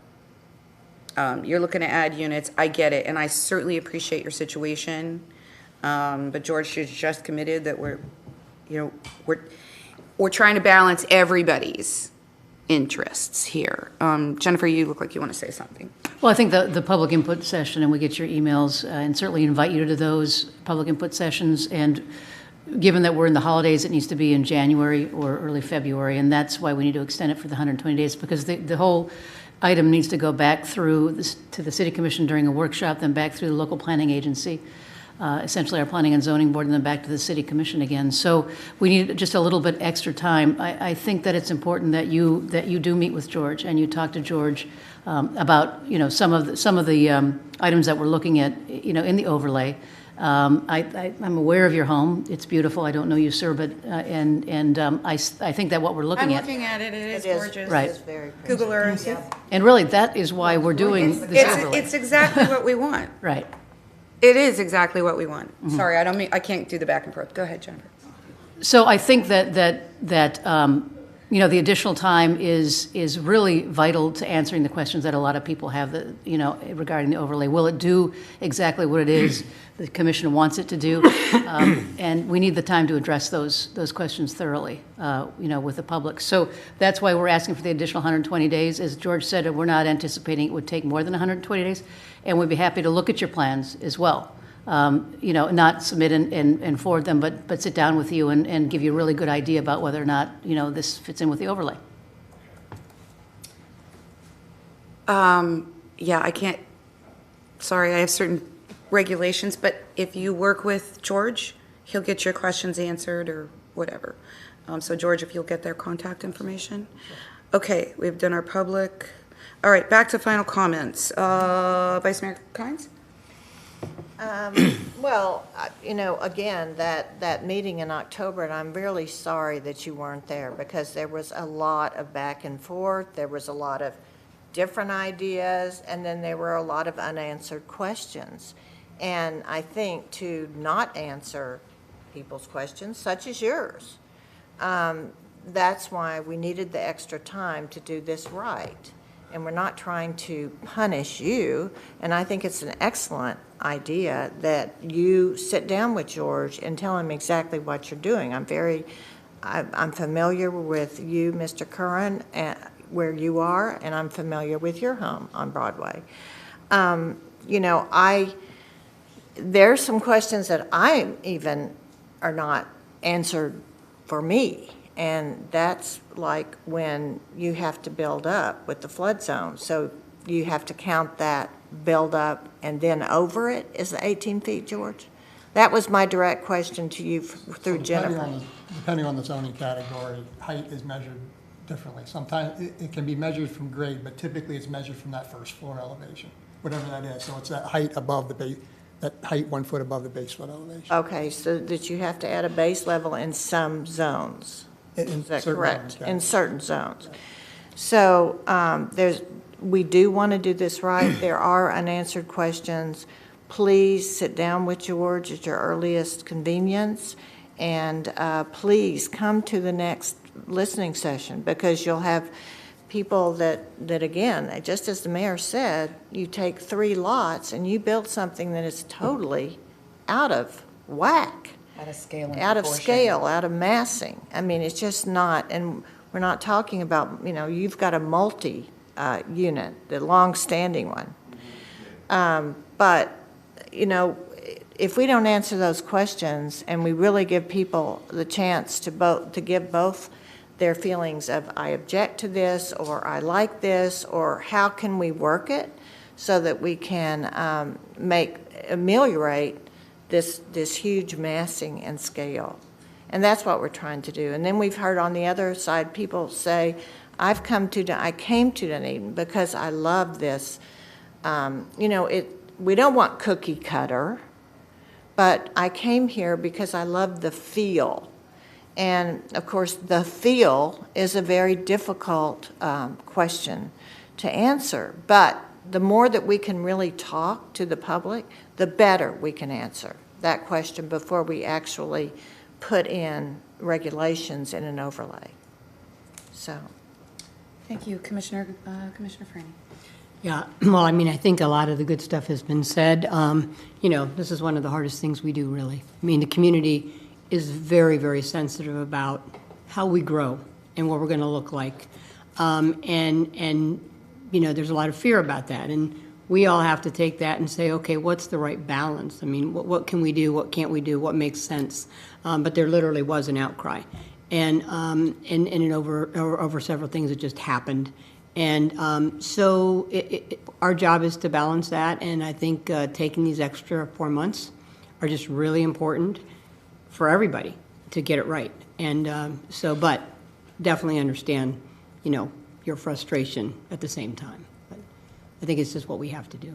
You're looking to add units. I get it, and I certainly appreciate your situation. But George is just committed that we're trying to balance everybody's interests here. Jennifer, you look like you want to say something.
Well, I think the public input session, and we get your emails, and certainly invite you to those public input sessions. And given that we're in the holidays, it needs to be in January or early February, and that's why we need to extend it for the 120 days, because the whole item needs to go back through to the City Commission during a workshop, then back through the local planning agency, essentially our Planning and Zoning Board, and then back to the City Commission again. So we need just a little bit extra time. I think that it's important that you do meet with George and you talk to George about some of the items that we're looking at in the overlay. I'm aware of your home. It's beautiful. I don't know you, sir, but I think that what we're looking at.
I'm looking at it. It is gorgeous.
Right.
It is very pretty.
Google Earth.
And really, that is why we're doing this overlay.
It's exactly what we want.
Right.
It is exactly what we want. Sorry, I can't do the back and forth. Go ahead, Jennifer.
So I think that the additional time is really vital to answering the questions that a lot of people have regarding the overlay. Will it do exactly what it is the commission wants it to do? And we need the time to address those questions thoroughly, with the public. So that's why we're asking for the additional 120 days. As George said, we're not anticipating it would take more than 120 days, and we'd be happy to look at your plans as well. Not submit and forward them, but sit down with you and give you a really good idea about whether or not, this fits in with the overlay.
Yeah, I can't, sorry, I have certain regulations, but if you work with George, he'll get your questions answered or whatever. So George, if you'll get their contact information. Okay, we've done our public. All right, back to final comments. Vice Mayor Kynes?
Well, you know, again, that meeting in October, and I'm really sorry that you weren't there, because there was a lot of back and forth, there was a lot of different ideas, and then there were a lot of unanswered questions. And I think to not answer people's questions, such as yours, that's why we needed the extra time to do this right. And we're not trying to punish you, and I think it's an excellent idea that you sit down with George and tell him exactly what you're doing. I'm familiar with you, Mr. Curran, where you are, and I'm familiar with your home on Broadway. You know, there's some questions that I even are not answered for me. And that's like when you have to build up with the flood zone. So you have to count that build up and then over it is the 18 feet, George? That was my direct question to you through Jennifer.
Depending on the zoning category, height is measured differently. Sometimes it can be measured from grade, but typically it's measured from that first floor elevation, whatever that is. So it's that height above the base, that height 1 foot above the base flood elevation.
Okay, so that you have to add a base level in some zones. Is that correct? In certain zones. So we do want to do this right. There are unanswered questions. Please sit down with George at your earliest convenience, and please come to the next listening session, because you'll have people that again, just as the mayor said, you take 3 lots and you build something that is totally out of whack.
Out of scale.
Out of scale, out of massing. I mean, it's just not, and we're not talking about, you know, you've got a multi-unit, the long-standing one. But, you know, if we don't answer those questions and we really give people the chance to give both their feelings of I object to this, or I like this, or how can we work it so that we can ameliorate this huge massing and scale. And that's what we're trying to do. And then we've heard on the other side people say, I came to Dunedin because I love this. You know, we don't want cookie cutter, but I came here because I love the feel. And of course, the feel is a very difficult question to answer. But the more that we can really talk to the public, the better we can answer that question before we actually put in regulations in an overlay. So.
Thank you, Commissioner Franny.
Yeah, well, I mean, I think a lot of the good stuff has been said. You know, this is one of the hardest things we do, really. I mean, the community is very, very sensitive about how we grow and what we're going to look like. And you know, there's a lot of fear about that. And we all have to take that and say, okay, what's the right balance? I mean, what can we do? What can't we do? What makes sense? But there literally was an outcry. And over several things that just happened. And so our job is to balance that. And I think taking these extra 4 months are just really important for everybody to get it right. And but definitely understand, you know, your frustration at the same time. But I think it's just what we have to do.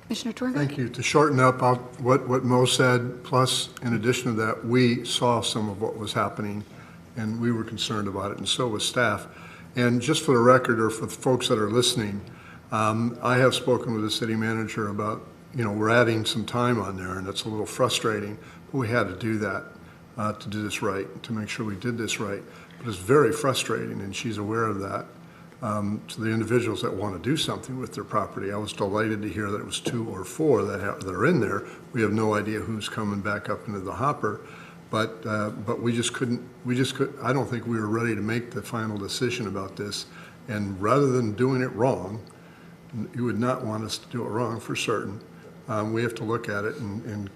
Commissioner Torga?
Thank you. To shorten up what Mo said, plus in addition to that, we saw some of what was happening and we were concerned about it, and so was staff. And just for the record, or for the folks that are listening, I have spoken with the city manager about, you know, we're adding some time on there and it's a little frustrating, but we had to do that to do this right, to make sure we did this right. But it's very frustrating, and she's aware of that, to the individuals that want to do something with their property. I was delighted to hear that it was 2 or 4 that are in there. We have no idea who's coming back up into the hopper, but we just couldn't, I don't think we were ready to make the final decision about this. And rather than doing it wrong, you would not want us to do it wrong for certain. We have to look at it and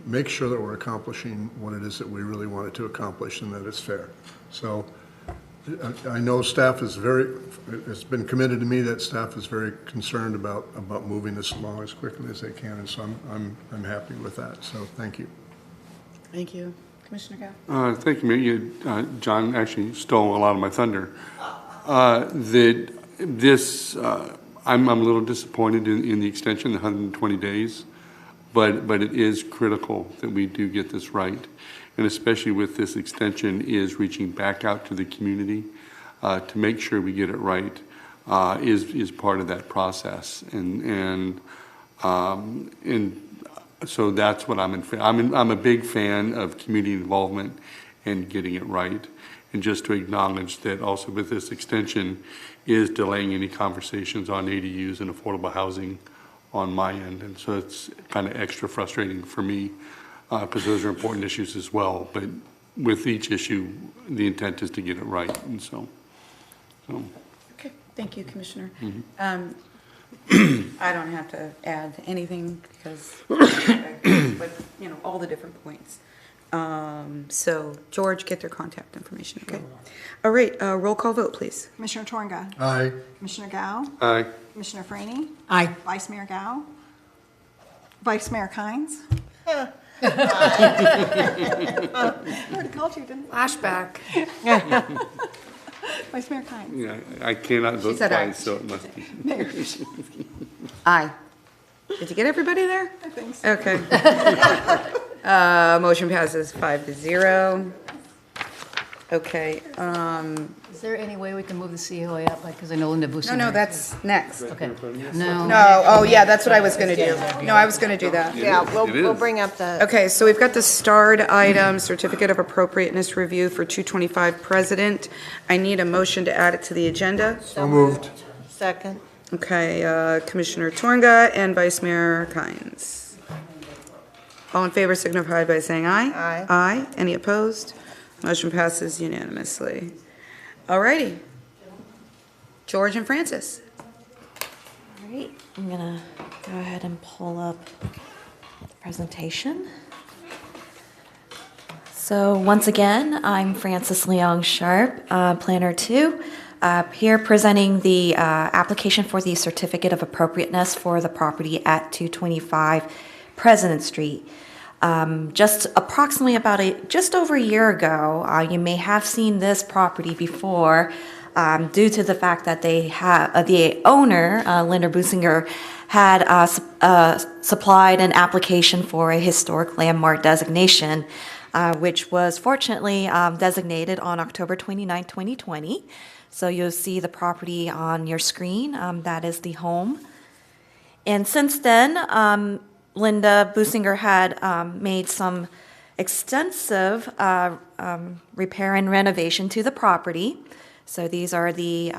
make sure that we're accomplishing what it is that we really wanted to accomplish and that it's fair. So I know staff is it's been committed to me that staff is very concerned about moving this along as quickly as they can, and so I'm happy with that. So thank you.
Thank you. Commissioner
Gow? Thank you, Mayor. John actually stole a lot of my thunder. I'm a little disappointed in the extension, the 120 days. but it is critical that we do get this right. And especially with this extension is reaching back out to the community to make sure we get it right is part of that process. And so that's what I'm a big fan of community involvement and getting it right. And just to acknowledge that also with this extension is delaying any conversations on ADUs and affordable housing on my end. And so it's kind of extra frustrating for me because those are important issues as well. But with each issue, the intent is to get it right. And so.
Okay, thank you, Commissioner.
Mhm.
I don't have to add anything because, but, you know, all the different points. So, George, get their contact information, okay? All right, roll call vote, please.
Commissioner Tornga.
Aye.
Commissioner Gao.
Aye.
Commissioner Franny.
Aye.
Vice Mayor Gao. Vice Mayor Kynes. I already called you, didn't I?
Flashback.
Vice Mayor Kynes.
Yeah, I cannot vote
said aye.
twice, so it must be.
Mayor.
Aye. Did you get everybody there?
I think so.
Okay. Motion passes 5-0. Okay,
Is there any way we can move the COA up, like, because I know Linda Businger.
no, that's next.
Okay. No.
No, oh, yeah, that's what I was gonna do. No, I was gonna do that.
Yeah,
It
we'll
is.
bring up the,
Okay, so we've got the starred item, Certificate of Appropriateness Review for 225 President. I need a motion to add it to the agenda.
So moved.
second.
Okay, Commissioner Tornga and Vice Mayor Kynes. All in favor signify by saying aye.
Aye.
Aye. Any opposed? Motion passes unanimously. All righty. George and Francis.
All right, I'm gonna go ahead and pull up the presentation. So once again, I'm Frances Leong Sharp, Planner 2, here presenting the application for the Certificate of Appropriateness for the property at 225 President Street. Just approximately just over a year ago, you may have seen this property before due to the fact that the owner, Linda Businger, had supplied an application for a historic landmark designation, which was fortunately designated on October 29, 2020. So you'll see the property on your screen. That is the home. And since then, Linda Businger had made some extensive repair and renovation to the property. So these are the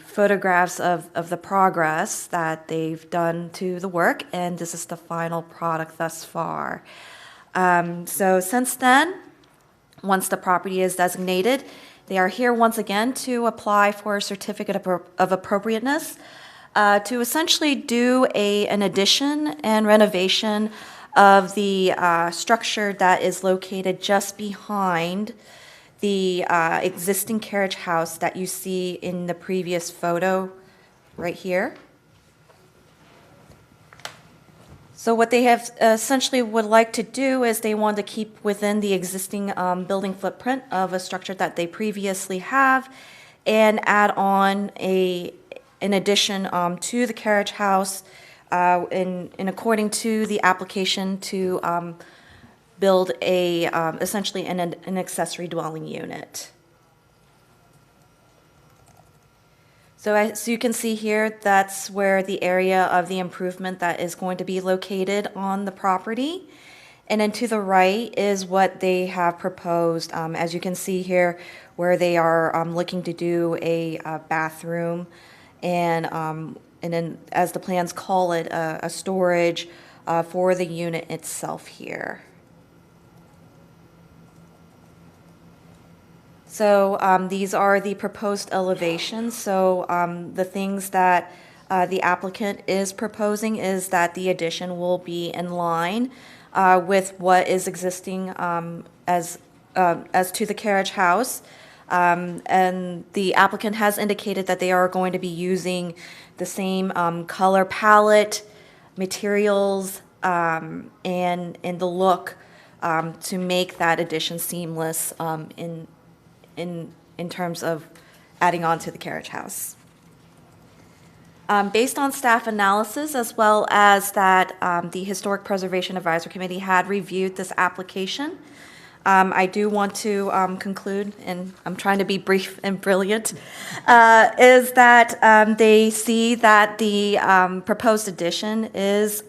photographs of the progress that they've done to the work, and this is the final product thus far. So since then, once the property is designated, they are here once again to apply for a certificate of appropriateness to essentially do an addition and renovation of the structure that is located just behind the existing carriage house that you see in the previous photo right here. So what they have essentially would like to do is they want to keep within the existing building footprint of a structure that they previously have and add on in addition to the carriage house in according to the application to build essentially an accessory dwelling unit. So as you can see here, that's where the area of the improvement that is going to be located on the property. And then to the right is what they have proposed. As you can see here, where they are looking to do a bathroom and then, as the plans call it, a storage for the unit itself here. So these are the proposed elevations. So the things that the applicant is proposing is that the addition will be in line with what is existing as to the carriage house. And the applicant has indicated that they are going to be using the same color palette, materials, and the look to make that addition seamless in terms of adding on to the carriage house. Based on staff analysis, as well as that the Historic Preservation Advisory Committee had reviewed this application, I do want to conclude, and I'm trying to be brief and brilliant, is that they see that the proposed addition is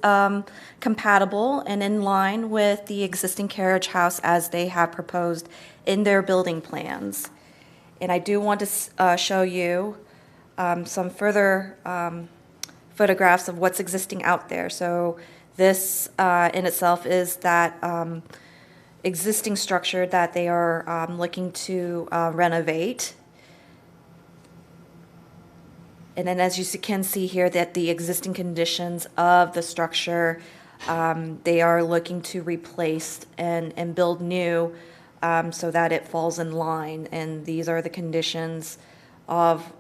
compatible and in line with the existing carriage house as they have proposed in their building plans. And I do want to show you some further photographs of what's existing out there. So this in itself is that existing structure that they are looking to renovate. And then as you can see here that the existing conditions of the structure, they are looking to replace and build new so that it falls in line. And these are the conditions of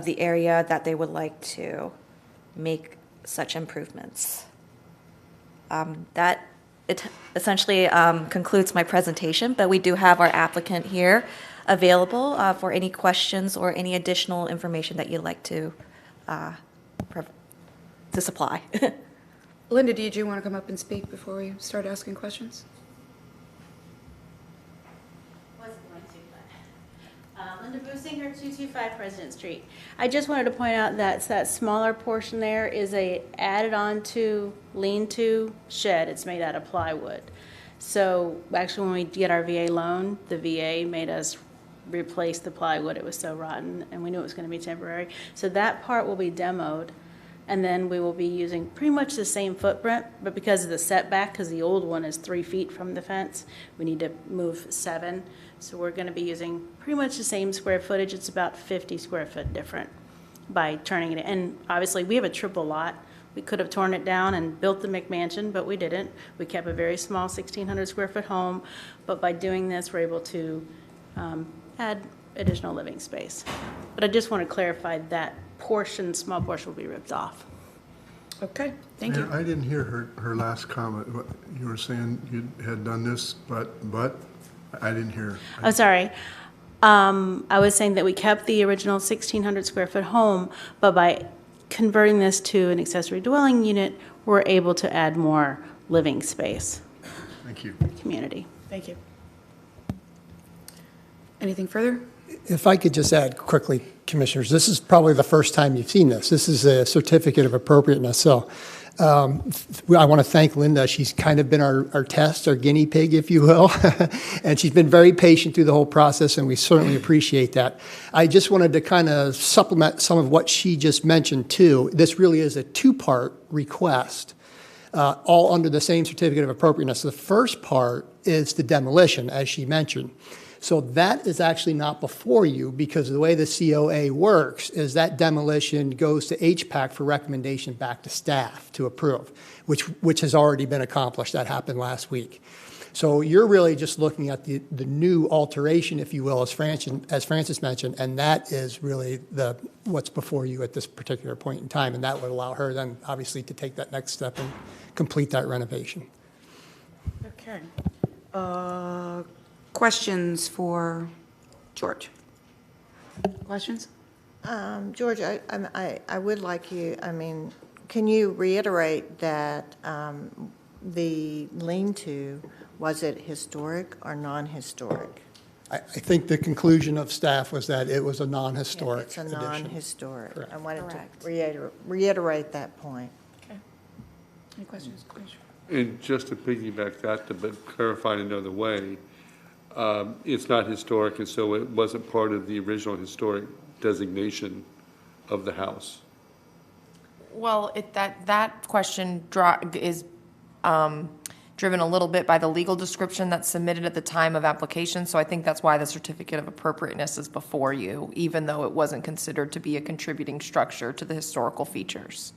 the area that they would like to make such improvements. That it essentially concludes my presentation, but we do have our applicant here available for any questions or any additional information that you'd like to supply.
Linda, did you want to come up and speak before we start asking questions?
Linda Businger, 225 President Street. I just wanted to point out that smaller portion there is a added on to lean-to shed. It's made out of plywood. So actually when we get our VA loan, the VA made us replace the plywood. It was so rotten and we knew it was going to be temporary. So that part will be demoed and then we will be using pretty much the same footprint, but because of the setback, because the old one is 3 feet from the fence, we need to move 7. So we're going to be using pretty much the same square footage. It's about 50 square foot different by turning it in. And obviously we have a triple lot. We could have torn it down and built the McMansion, but we didn't. We kept a very small 1,600 square foot home. But by doing this, we're able to add additional living space. But I just want to clarify that portion, small portion, will be ripped off.
Okay, thank you.
I didn't hear her last comment. You were saying you had done this, but I didn't hear.
Oh, sorry. I was saying that we kept the original 1,600 square foot home, but by converting this to an accessory dwelling unit, we're able to add more living space.
Thank you.
Community.
Thank you. Anything further?
If I could just add quickly, Commissioners, this is probably the first time you've seen this. This is a certificate of appropriateness. So I want to thank Linda. She's kind of been our test, our guinea pig, if you will. And she's been very patient through the whole process, and we certainly appreciate that. I just wanted to kind of supplement some of what she just mentioned, too. This really is a two-part request, all under the same certificate of appropriateness. The first part is the demolition, as she mentioned. So that is actually not before you, because the way the COA works is that demolition goes to HPAC for recommendation back to staff to approve, which has already been accomplished. That happened last week. So you're really just looking at the new alteration, if you will, as Francis mentioned, and that is really what's before you at this particular point in time, and that would allow her then obviously to take that next step and complete that renovation.
Okay. Questions for George? Questions?
George, I would like you, can you reiterate that the lean-to, was it historic or non-historic?
I think the conclusion of staff was that it was a non-historic
It's a
addition.
non-historic.
Correct.
I wanted to reiterate that point.
Okay. Any questions?
And just to piggyback that, but clarify in another way, it's not historic, and so it wasn't part of the original historic designation of the house.
Well, that question is driven a little bit by the legal description that's submitted at the time of application, so I think that's why the certificate of appropriateness is before you, even though it wasn't considered to be a contributing structure to the historical features.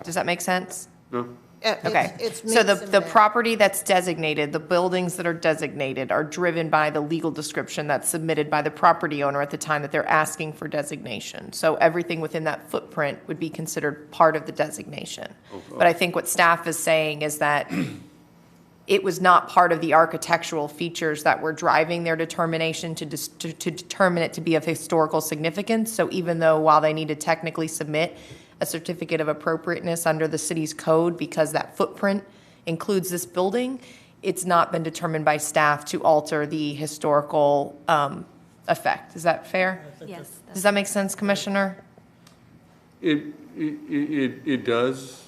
Does that make sense?
No.
Okay,
It's
so
mixed in
the
there.
property that's designated, the buildings that are designated are driven by the legal description that's submitted by the property owner at the time that they're asking for designation. So everything within that footprint would be considered part of the designation. But I think what staff is saying is that it was not part of the architectural features that were driving their determination to determine it to be of historical significance. So even though while they need to technically submit a certificate of appropriateness under the city's code because that footprint includes this building, it's not been determined by staff to alter the historical effect. Is that fair?
Yes.
Does that make sense, Commissioner?
It does,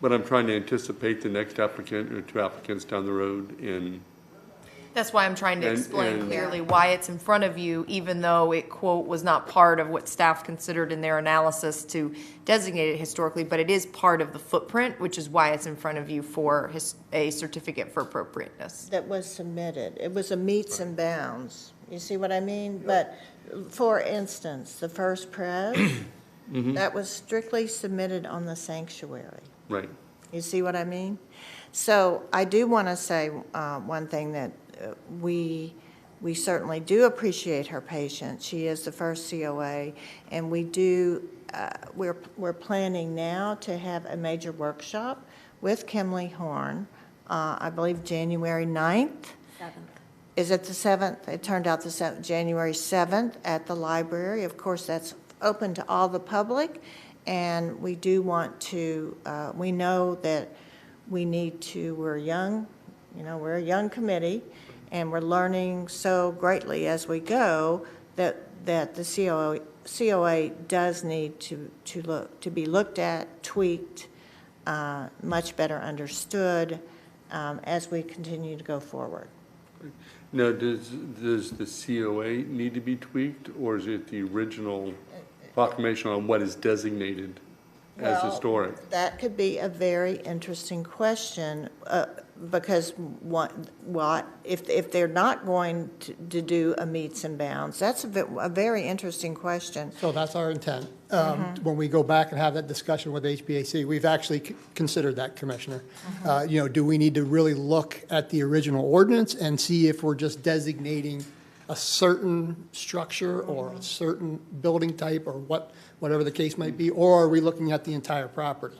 but I'm trying to anticipate the next applicant or two applicants down the road and
That's why I'm trying to
And-
explain
and-
clearly why it's in front of you, even though it, quote, was not part of what staff considered in their analysis to designate it historically, but it is part of the footprint, which is why it's in front of you for a certificate for appropriateness.
That was submitted. It was a meets and bounds. You see what I mean? But for instance, the first press, that was strictly submitted on the sanctuary.
Right.
You see what I mean? So I do want to say one thing that we certainly do appreciate her patience. She is the first COA, and we do, we're planning now to have a major workshop with Kimley Horn, I believe January 9th.
7th.
Is it the 7th? It turned out the 7th, January 7th at the library. Of course, that's open to all the public, and we do want to, we know that we need to, we're young, you know, we're a young committee, and we're learning so greatly as we go that the COA does need to be looked at, tweaked, much better understood as we continue to go forward.
Now, does the COA need to be tweaked, or is it the original proclamation on what is designated as
Well,
historic?
That could be a very interesting question, because if they're not going to do a meets and bounds, that's a very interesting question.
So that's our intent. When we go back and have that discussion with HBAC, we've actually considered that, Commissioner. You know, do we need to really look at the original ordinance and see if we're just designating a certain structure or a certain building type or whatever the case might be, or are we looking at the entire property?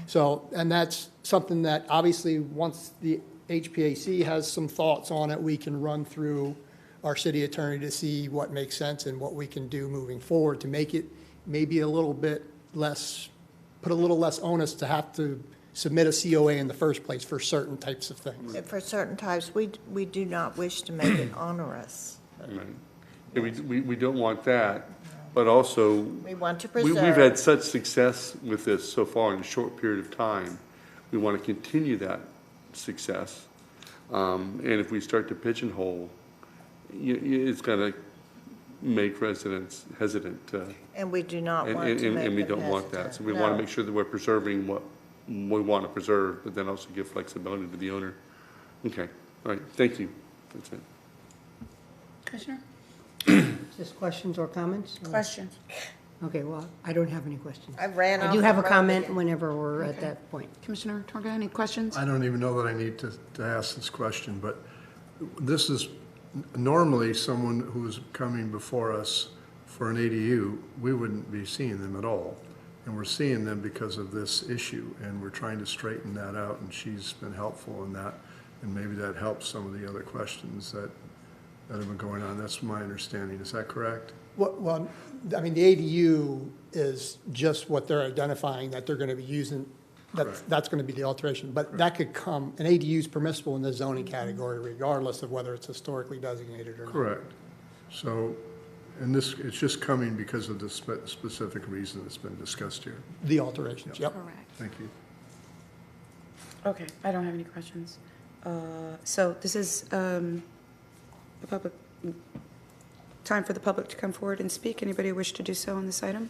So, and that's something that obviously, once the HPAC has some thoughts on it, we can run through our city attorney to see what makes sense and what we can do moving forward to make it maybe a little bit less, put a little less onus to have to submit a COA in the first place for certain types of things.
For certain types, we do not wish to make it onerous.
Right. Yeah, we don't want that, but also.
We want to
We've
preserve.
had such success with this so far in a short period of time. We want to continue that success. And if we start to pigeonhole, it's going to make residents hesitant.
And we do not want to make
And we
them
don't want that.
hesitant.
So we want to
No.
make sure that we're preserving what we want to preserve, but then also give flexibility to the owner. Okay, all right, thank you. That's it.
Commissioner? Just questions or comments?
Questions?
Okay, well, I don't have any questions.
I ran
I
off
do
the
have a
road
comment
again.
whenever we're at that point.
Commissioner Torga, any questions?
I don't even know that I need to ask this question, but this is, normally someone who's coming before us for an ADU, we wouldn't be seeing them at all. And we're seeing them because of this issue, and we're trying to straighten that out, and she's been helpful in that. And maybe that helps some of the other questions that have been going on. That's my understanding. Is that correct?
Well, I mean, the ADU is just what they're identifying that they're going to be using, that's going to be the alteration. But that could come, an ADU is permissible in the zoning category regardless of whether it's historically designated or not.
Correct. So, and this, it's just coming because of the specific reason that's been discussed here.
The alterations, yep.
Correct.
Thank you.
Okay, I don't have any questions. So this is a public, time for the public to come forward and speak. Anybody wish to do so on this item?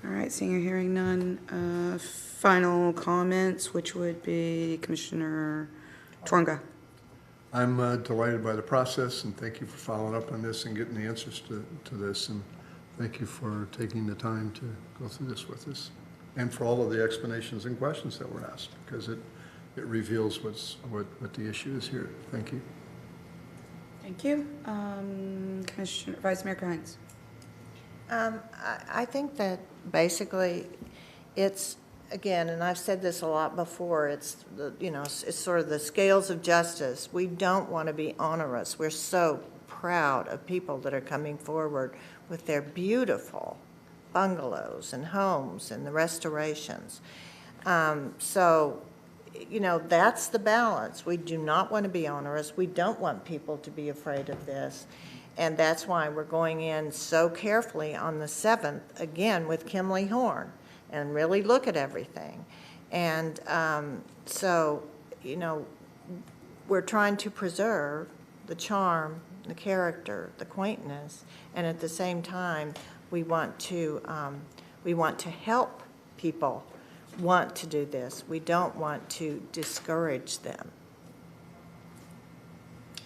All right, seeing or hearing none. Final comments, which would be Commissioner Twonga.
I'm delighted by the process, and thank you for following up on this and getting the answers to this. And thank you for taking the time to go through this with us, and for all of the explanations and questions that were asked, because it reveals what the issue is here. Thank you.
Thank you. Commissioner, Vice Mayor Hines.
I think that basically it's again, and I've said this a lot before, it's, it's sort of the scales of justice. We don't want to be onerous. We're so proud of people that are coming forward with their beautiful bungalows and homes and the restorations. So, that's the balance. We do not want to be onerous. We don't want people to be afraid of this. And that's why we're going in so carefully on the 7th, again, with Kimley Horn, and really look at everything. And so, we're trying to preserve the charm, the character, the quaintness, and at the same time, we want to help people want to do this. We don't want to discourage them.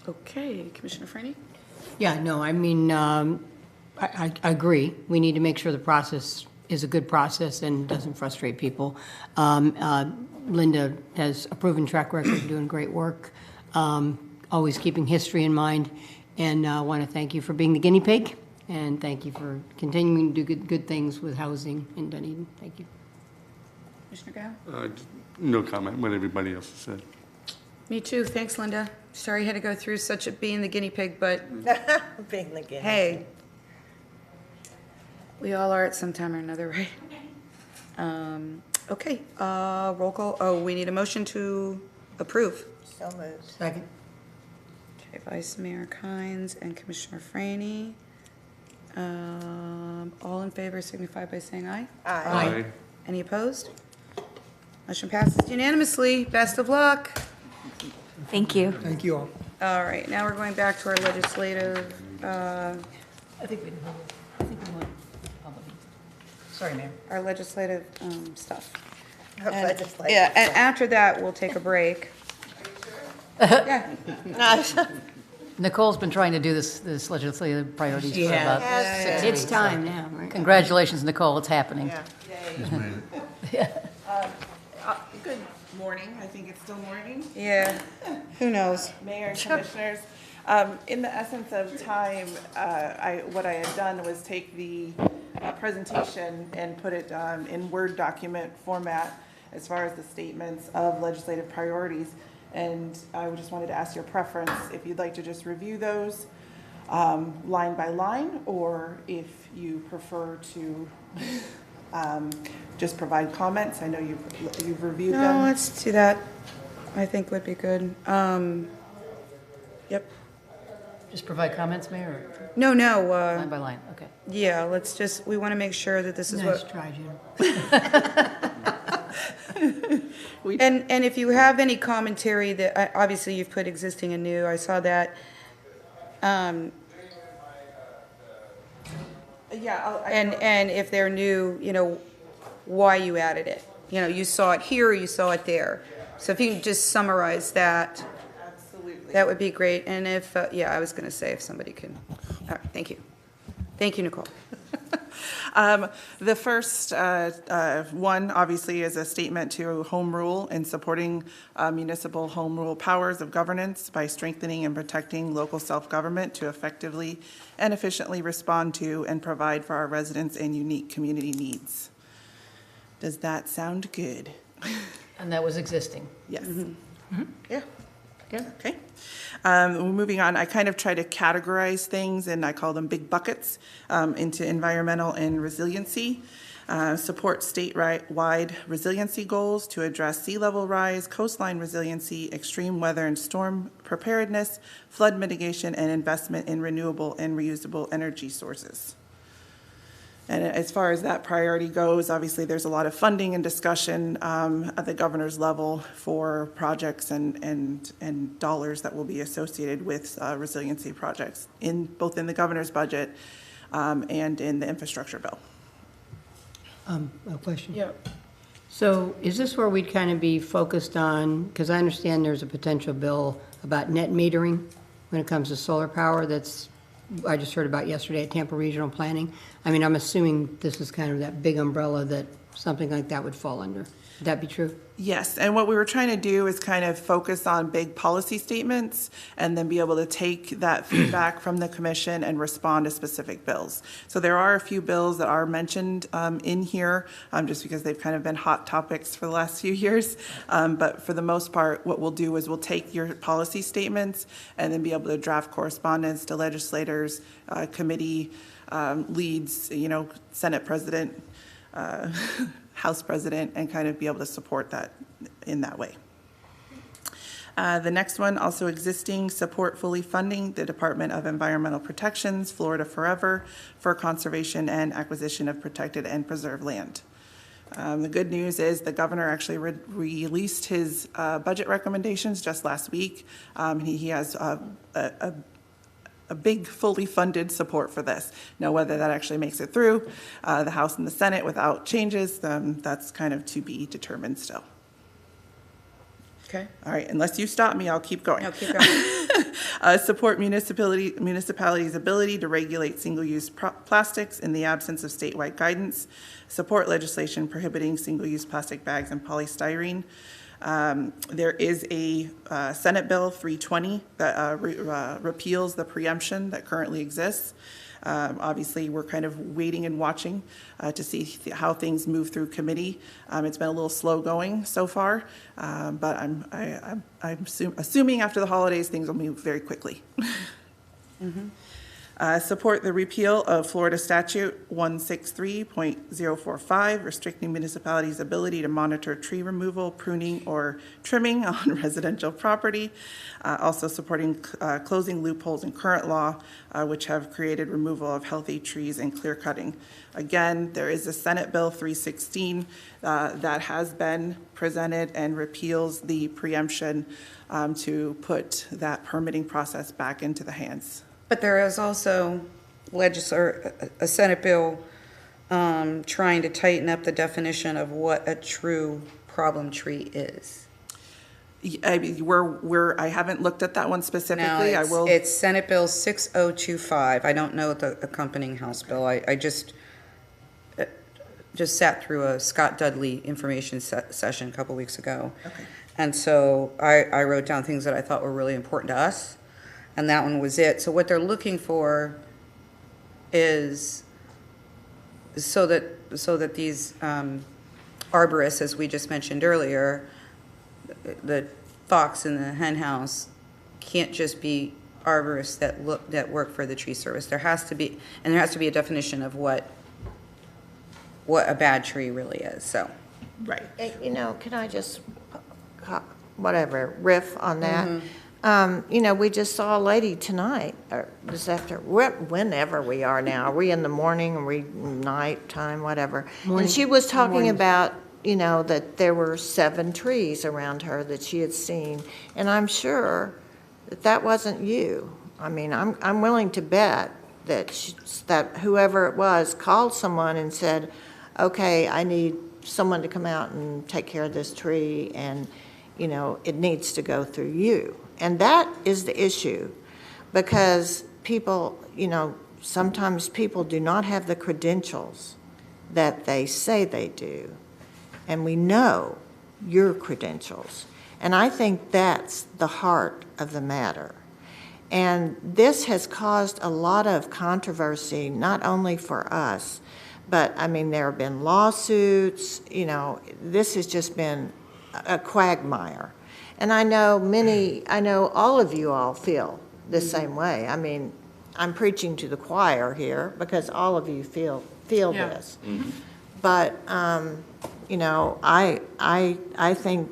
Okay, Commissioner Franny?
Yeah, no, I mean, I agree. We need to make sure the process is a good process and doesn't frustrate people. Linda has a proven track record of doing great work, always keeping history in mind, and I want to thank you for being the guinea pig, and thank you for continuing to do good things with housing in Dunedin. Thank you.
Commissioner Gao?
No comment, what everybody else has said.
Me too. Thanks, Linda. Sorry you had to go through being the guinea pig, but
Being the guinea
hey,
pig.
we all are at some time or another, right? Okay, roll call. Oh, we need a motion to approve.
So moved.
Second.
Okay, Vice Mayor Kynes and Commissioner Franny. All in favor signify by saying aye.
Aye.
Any opposed? Motion passes unanimously. Best of luck.
Thank you.
Thank you all.
All right, now we're going back to our legislative,
I think we want public. Sorry, Mayor.
our legislative stuff.
Legislative
Yeah, and
stuff.
after that, we'll take a break. Yeah.
Nicole's been trying to do this legislative priorities for
Yeah.
about
Has
6
to.
It's
weeks.
time now, right?
Congratulations, Nicole, it's happening.
Yeah.
Just made it.
Good morning, I think it's still morning.
Yeah, who knows?
Mayor and Commissioners, in the essence of time, what I had done was take the presentation and put it in Word document format as far as the statements of legislative priorities. And I just wanted to ask your preference, if you'd like to just review those line by line, or if you prefer to just provide comments. I know you've reviewed them.
No, let's do that. I think would be good. Yep.
Just provide comments, Mayor,
No,
or
no,
line by line, okay.
yeah, we want to make sure that this is
Nice
what.
try, Jim.
And if you have any commentary that, obviously you've put existing and new, I saw that.
Yeah,
And if they're new, why you added it. You saw it here, or you saw it there. So if you can just summarize that,
absolutely.
that would be great. And if, I was going to say if somebody can, all right, thank you. Thank you, Nicole.
The first one, obviously, is a statement to home rule and supporting municipal home rule powers of governance by strengthening and protecting local self-government to effectively and efficiently respond to and provide for our residents and unique community needs. Does that sound good?
And that was existing.
Yes.
Yeah.
Yeah.
Okay. Moving on, I kind of try to categorize things, and I call them big buckets, into environmental and resiliency. Support statewide resiliency goals to address sea level rise, coastline resiliency, extreme weather and storm preparedness, flood mitigation, and investment in renewable and reusable energy sources. And as far as that priority goes, obviously there's a lot of funding and discussion at the governor's level for projects and dollars that will be associated with resiliency projects both in the governor's budget and in the infrastructure bill.
A question?
Yeah.
So is this where we'd kind of be focused on, because I understand there's a potential bill about net metering when it comes to solar power I just heard about yesterday at Tampa Regional Planning. I mean, I'm assuming this is kind of that big umbrella that something like that would fall under. Would that be true?
Yes, and what we were trying to do is kind of focus on big policy statements and then be able to take that feedback from the commission and respond to specific bills. So there are a few bills that are mentioned in here, just because they've kind of been hot topics for the last few years. But for the most part, what we'll do is we'll take your policy statements and then be able to draft correspondence to legislators, committee leads, Senate President, House President, and kind of be able to support that in that way. The next one, also existing, support fully funding the Department of Environmental Protection's Florida Forever for conservation and acquisition of protected and preserved land. The good news is the governor actually released his budget recommendations just last week. He has a big, fully funded support for this. Now, whether that actually makes it through the House and the Senate without changes, that's kind of to be determined still.
Okay.
All right, unless you stop me, I'll keep going.
No, keep going.
Support municipalities' ability to regulate single-use plastics in the absence of statewide guidance. Support legislation prohibiting single-use plastic bags and polystyrene. There is a Senate Bill 320 that repeals the preemption that currently exists. Obviously, we're kind of waiting and watching to see how things move through committee. It's been a little slow going so far, but I'm assuming after the holidays things will move very quickly. Support the repeal of Florida Statute 163.045, restricting municipalities' ability to monitor tree removal, pruning, or trimming on residential property. Also supporting closing loopholes in current law, which have created removal of healthy trees and clear cutting. Again, there is a Senate Bill 316 that has been presented and repeals the preemption to put that permitting process back into the hands.
But there is also a Senate bill trying to tighten up the definition of what a true problem tree is.
I haven't looked at that one specifically.
No,
I will.
It's Senate Bill 6025. I don't know the accompanying House bill. I just sat through a Scott Dudley information session a couple weeks ago.
Okay.
And so I wrote down things that I thought were really important to us. And that one was it. So what they're looking for is so that these arborists, as we just mentioned earlier, the fox in the hen house can't just be arborists that work for the tree service. There has to be a definition of what a bad tree really is. So,
right.
Can I just riff on that?
Mm-hmm.
We just saw a lady tonight, or this whenever we are now. Are we in the morning? Are we night time? Whatever. And she was talking about, that there were 7 trees around her that she had seen. And I'm sure that wasn't you. I mean, I'm willing to bet that that whoever it was called someone and said, okay, I need someone to come out and take care of this tree, and, it needs to go through you. And that is the issue, because people, sometimes people do not have the credentials that they say they do. And we know your credentials. And I think that's the heart of the matter. And this has caused a lot of controversy, not only for us, but, there have been lawsuits. This has just been a quagmire. And I know all of you all feel the same way. I'm preaching to the choir here because all of you feel this. Mm-hmm. But, I think,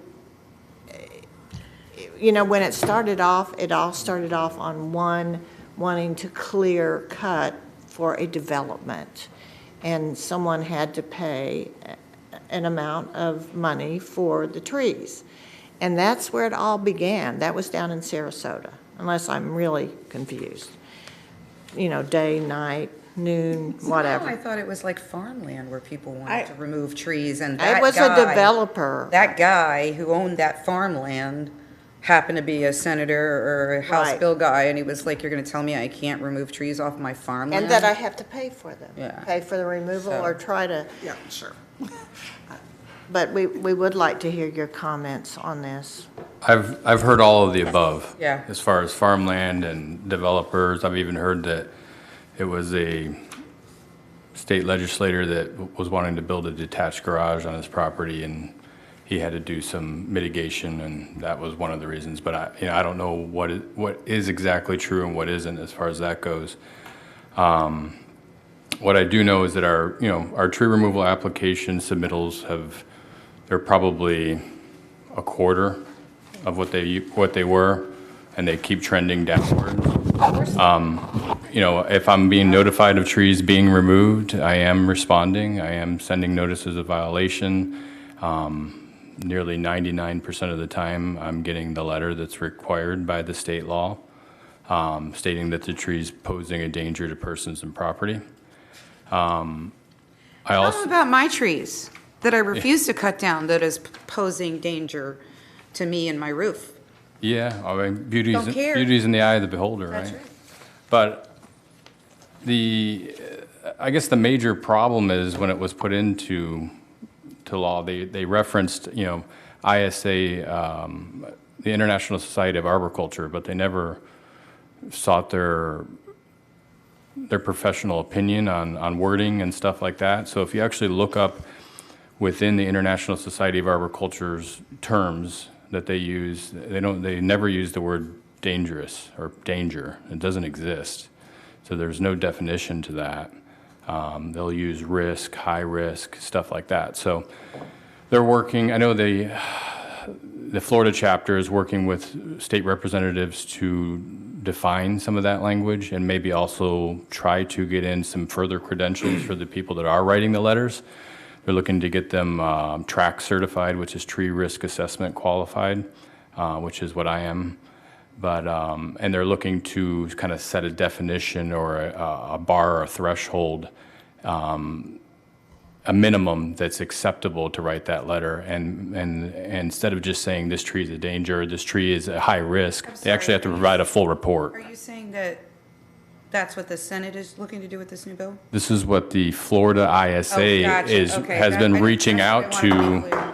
when it all started off on one wanting to clear cut for a development. And someone had to pay an amount of money for the trees. And that's where it all began. That was down in Sarasota, unless I'm really confused. Day, night, noon, whatever.
I thought it was like farmland where people wanted to remove trees, and
it was a developer.
That guy who owned that farmland happened to be a senator or a House bill guy, and he was like, "You're going to tell me I can't remove trees off my farmland?"
And that I have to pay for them.
Yeah.
Pay for the removal or try to.
Yeah, sure.
but we would like to hear your comments on this.
I've heard all of the above.
Yeah.
As far as farmland and developers, I've even heard that it was a state legislator that was wanting to build a detached garage on his property, and he had to do some mitigation, and that was one of the reasons. But I don't know what is exactly true and what isn't as far as that goes. What I do know is that our tree removal application submittals they're probably a quarter of what they were, and they keep trending downward. If I'm being notified of trees being removed, I am responding. I am sending notices of violation. Nearly 99% of the time, I'm getting the letter that's required by the state law, stating that the tree is posing a danger to persons and property.
How about my trees that I refuse to cut down that is posing danger to me and my roof?
Yeah, I mean,
Don't care.
beauty's in the eye of the beholder,
That's
right? But I guess the major problem is when it was put into law, they referenced, ISA, the International Society of Arboriculture, but they never sought their professional opinion on wording and stuff like that. So if you actually look up within the International Society of Arboriculture's terms that they use, they never use the word dangerous or danger. It doesn't exist. So there's no definition to that. They'll use risk, high risk, stuff like that. So they're working, I know the Florida chapter is working with state representatives to define some of that language and maybe also try to get in some further credentials for the people that are writing the letters. They're looking to get them TRAC certified, which is Tree Risk Assessment qualified, which is what I am. But, and they're looking to kind of set a definition or a bar or a threshold, a minimum that's acceptable to write that letter. And instead of just saying this tree is a danger, this tree is a high risk, they actually have to provide a full report.
Are you saying that that's what the Senate is looking to do with this new bill?
This is what the Florida ISA has been reaching out to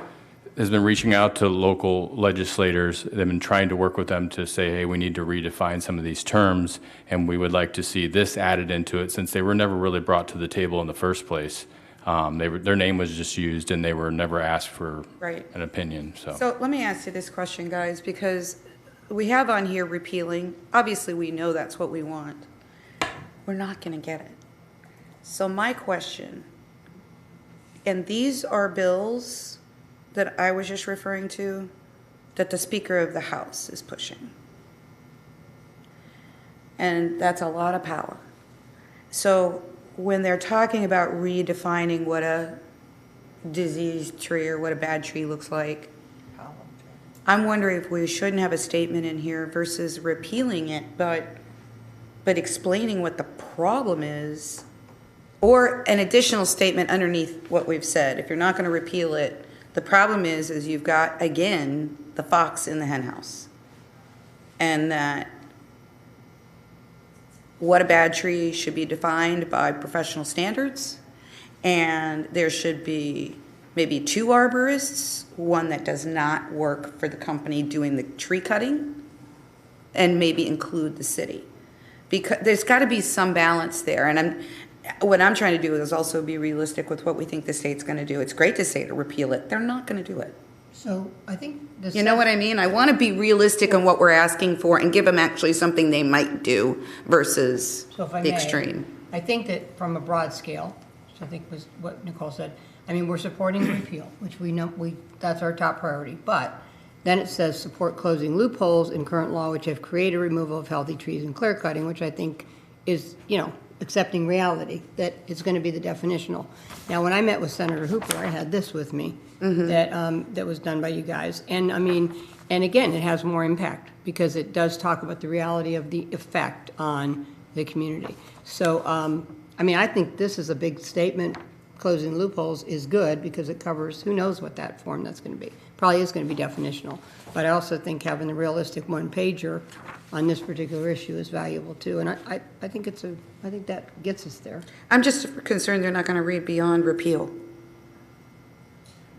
local legislators. They've been trying to work with them to say, hey, we need to redefine some of these terms, and we would like to see this added into it, since they were never really brought to the table in the first place. Their name was just used, and they were never asked for an opinion.
So let me ask you this question, guys, because we have on here repealing. Obviously, we know that's what we want. We're not going to get it. So my question, and these are bills that I was just referring to, that the Speaker of the House is pushing. And that's a lot of power. So when they're talking about redefining what a diseased tree or what a bad tree looks like, I'm wondering if we shouldn't have a statement in here versus repealing it, but explaining what the problem is, or an additional statement underneath what we've said. If you're not going to repeal it, the problem is you've got, again, the fox in the henhouse. And that what a bad tree should be defined by professional standards, and there should be maybe 2 arborists, one that does not work for the company doing the tree cutting, and maybe include the city. Because there's got to be some balance there, and what I'm trying to do is also be realistic with what we think the state's going to do. It's great to say to repeal it. They're not going to do it.
So I think
you know what I mean? I want to be realistic on what we're asking for and give them actually something they might do versus the extreme.
I think that from a broad scale, which I think was what Nicole said, I mean, we're supporting repeal, which we know that's our top priority. But then it says support closing loopholes in current law which have created removal of healthy trees and clear cutting, which I think is, accepting reality, that it's going to be the definitional. Now, when I met with Senator Hooper, I had this with me that was done by you guys. And I mean, and again, it has more impact because it does talk about the reality of the effect on the community. So, I mean, I think this is a big statement. Closing loopholes is good because it covers, who knows what that form that's going to be. Probably is going to be definitional. But I also think having the realistic one-pager on this particular issue is valuable too. And I think I think that gets us there.
I'm just concerned they're not going to read beyond repeal.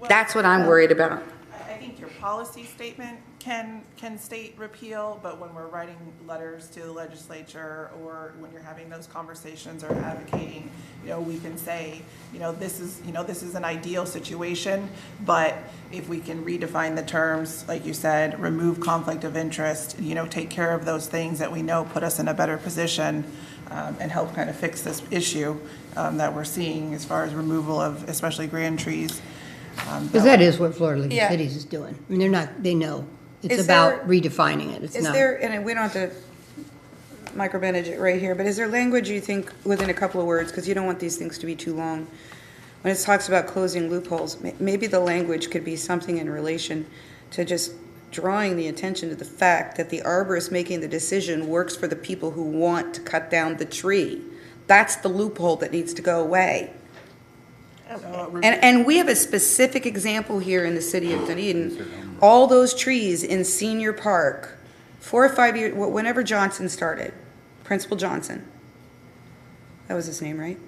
That's what I'm worried about.
I think your policy statement can state repeal, but when we're writing letters to the legislature or when you're having those conversations or advocating, we can say, this is an ideal situation, but if we can redefine the terms, like you said, remove conflict of interest, take care of those things that we know put us in a better position, and help kind of fix this issue that we're seeing as far as removal of especially grand trees.
Because that is what Florida League
Yeah.
of Cities is doing. I mean, they know. It's
Is
about
there-
redefining it. It's
Is
not.
there, and we don't have to micromanage it right here, but is there language you think within a couple of words, because you don't want these things to be too long, when it talks about closing loopholes, maybe the language could be something in relation to just drawing the attention to the fact that the arborist making the decision works for the people who want to cut down the tree. That's the loophole that needs to go away. And we have a specific example here in the city of Dunedin. All those trees in Senior Park, 4 or 5 years, whenever Johnson started, Principal Johnson. That was his name, right?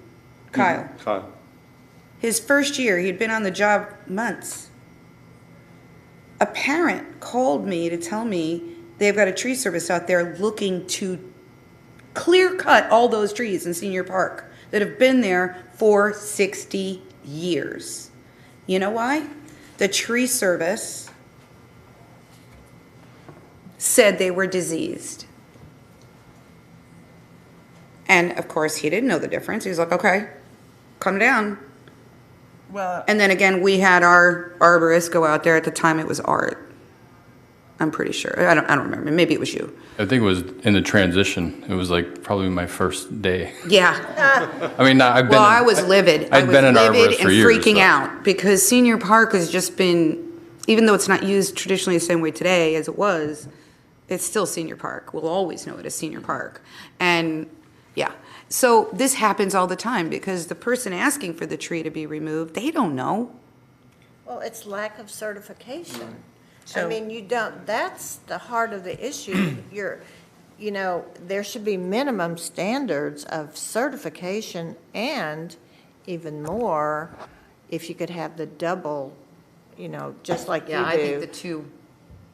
Kyle.
Kyle.
His first year, he'd been on the job months. A parent called me to tell me they've got a tree service out there looking to clear cut all those trees in Senior Park that have been there for 60 years. You know why? The tree service said they were diseased. And of course, he didn't know the difference. He was like, okay, calm down.
Well,
And then again, we had our arborist go out there. At the time, it was Art. I'm pretty sure. I don't remember. Maybe it was you.
I think it was in the transition. It was like probably my first day.
Yeah.
I mean, I've been.
Well, I was livid.
I'd been an
livid
arborist for
and
years.
freaking
so-
out because Senior Park has just been, even though it's not used traditionally the same way today as it was, it's still Senior Park. We'll always know it as Senior Park. And yeah. So this happens all the time because the person asking for the tree to be removed, they don't know.
Well, it's lack of certification. I
So-
mean, that's the heart of the issue. There should be minimum standards of certification and even more if you could have the double, just like you do.
Yeah, I think the two.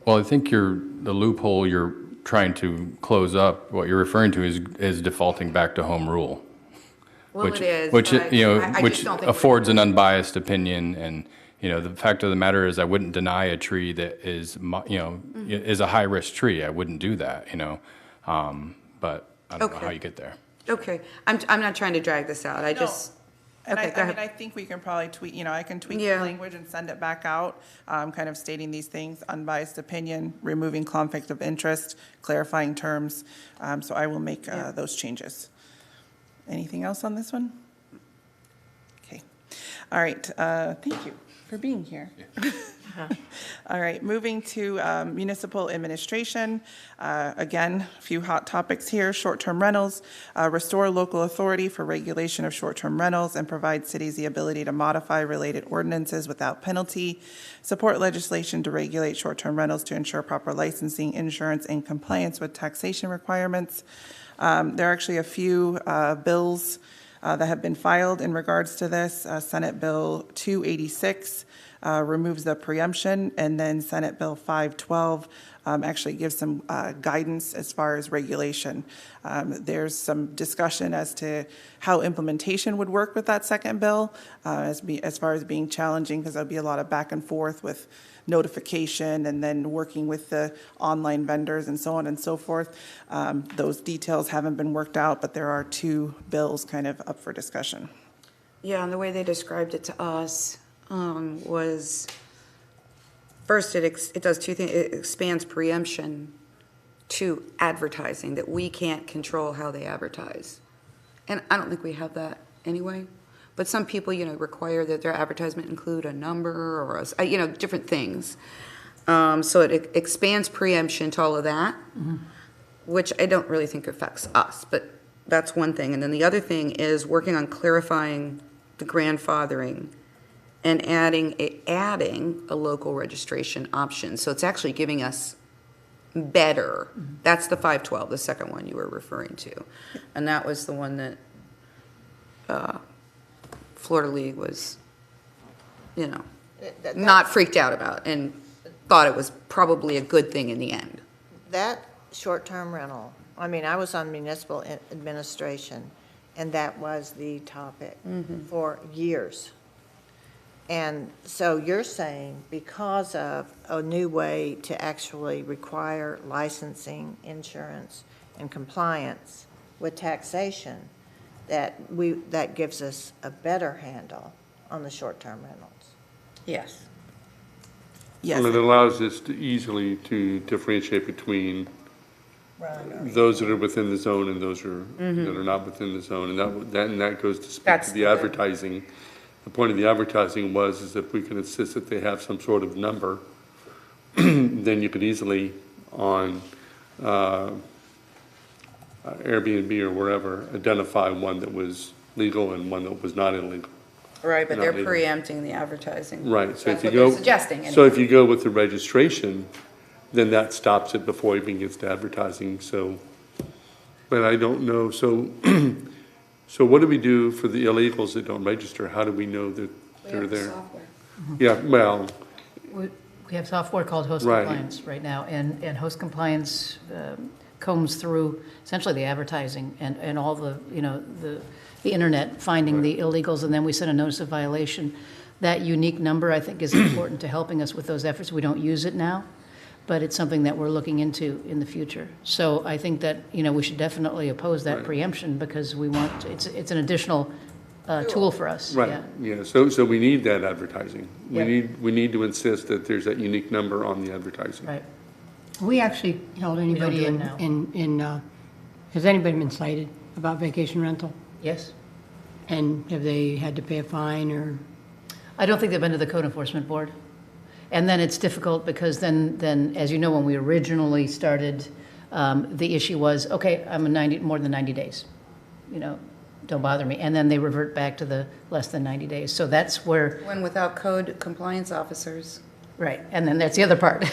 Well, I think the loophole you're trying to close up, what you're referring to is defaulting back to home rule.
Well,
which,
it is,
Which,
but I just
which
don't think we're-
affords an unbiased opinion. And, the fact of the matter is I wouldn't deny a tree that is, is a high-risk tree. I wouldn't do that, but I don't know how you get there.
Okay. I'm not trying to drag this out. I just.
And
Okay, go
I mean,
ahead.
I think we can probably tweak, I can tweak the
Yeah.
language and send it back out, kind of stating these things, unbiased opinion, removing conflict of interest, clarifying terms. So I will make those changes. Anything else on this one? Okay. All right. Thank you for being here. All right, moving to municipal administration. Again, a few hot topics here. Short-term rentals, restore local authority for regulation of short-term rentals and provide cities the ability to modify related ordinances without penalty. Support legislation to regulate short-term rentals to ensure proper licensing, insurance, and compliance with taxation requirements. There are actually a few bills that have been filed in regards to this. Senate Bill 286 removes the preemption, and then Senate Bill 512 actually gives some guidance as far as regulation. There's some discussion as to how implementation would work with that second bill, as far as being challenging, because there'll be a lot of back and forth with notification and then working with the online vendors and so on and so forth. Those details haven't been worked out, but there are two bills kind of up for discussion.
Yeah, and the way they described it to us was, first, it does two things. It expands preemption to advertising, that we can't control how they advertise. And I don't think we have that anyway. But some people, require that their advertisement include a number or, different things. So it expands preemption to all of that, which I don't really think affects us, but that's one thing. And then the other thing is working on clarifying the grandfathering and adding a local registration option. So it's actually giving us better. That's the 512, the second one you were referring to. And that was the one that Florida League was, not freaked out about and thought it was probably a good thing in the end.
That short-term rental, I mean, I was on municipal administration, and that was the topic for years. And so you're saying because of a new way to actually require licensing, insurance, and compliance with taxation, that gives us a better handle on the short-term rentals?
Yes.
Yes.
And it allows us to easily to differentiate between those that are within the zone and those that are not within the zone. And that goes to speak to the advertising. The point of the advertising is if we can insist that they have some sort of number, then you could easily on Airbnb or wherever identify one that was legal and one that was not illegal.
Right, but they're
legal.
preempting the advertising.
Right, so
That's
if you
what they're
go,
suggesting.
so if you go with the registration, then that stops it before it even gets to advertising, so, but I don't know, so, so what do we do for the illegals that don't register? How do we know that they're there? Yeah, well,
We have software called Host
Right.
Compliance right now, and Host Compliance combs through essentially the advertising and all the, the internet, finding the illegals, and then we send a notice of violation. That unique number, I think, is important to helping us with those efforts. We don't use it now, but it's something that we're looking into in the future. So I think that, we should definitely oppose that preemption because we want, it's an additional tool for us.
right, yeah, so we need that advertising.
Yeah.
We need to insist that there's that unique number on the advertising.
Right. We actually held anybody
do it now.
Has anybody been cited about vacation rental?
Yes.
And have they had to pay a fine or?
I don't think they've been to the code enforcement board. And then it's difficult because then, as you know, when we originally started, the issue was, okay, I'm more than 90 days. Don't bother me. And then they revert back to the less than 90 days. So that's where.
When without code compliance officers.
Right. And then that's the other part.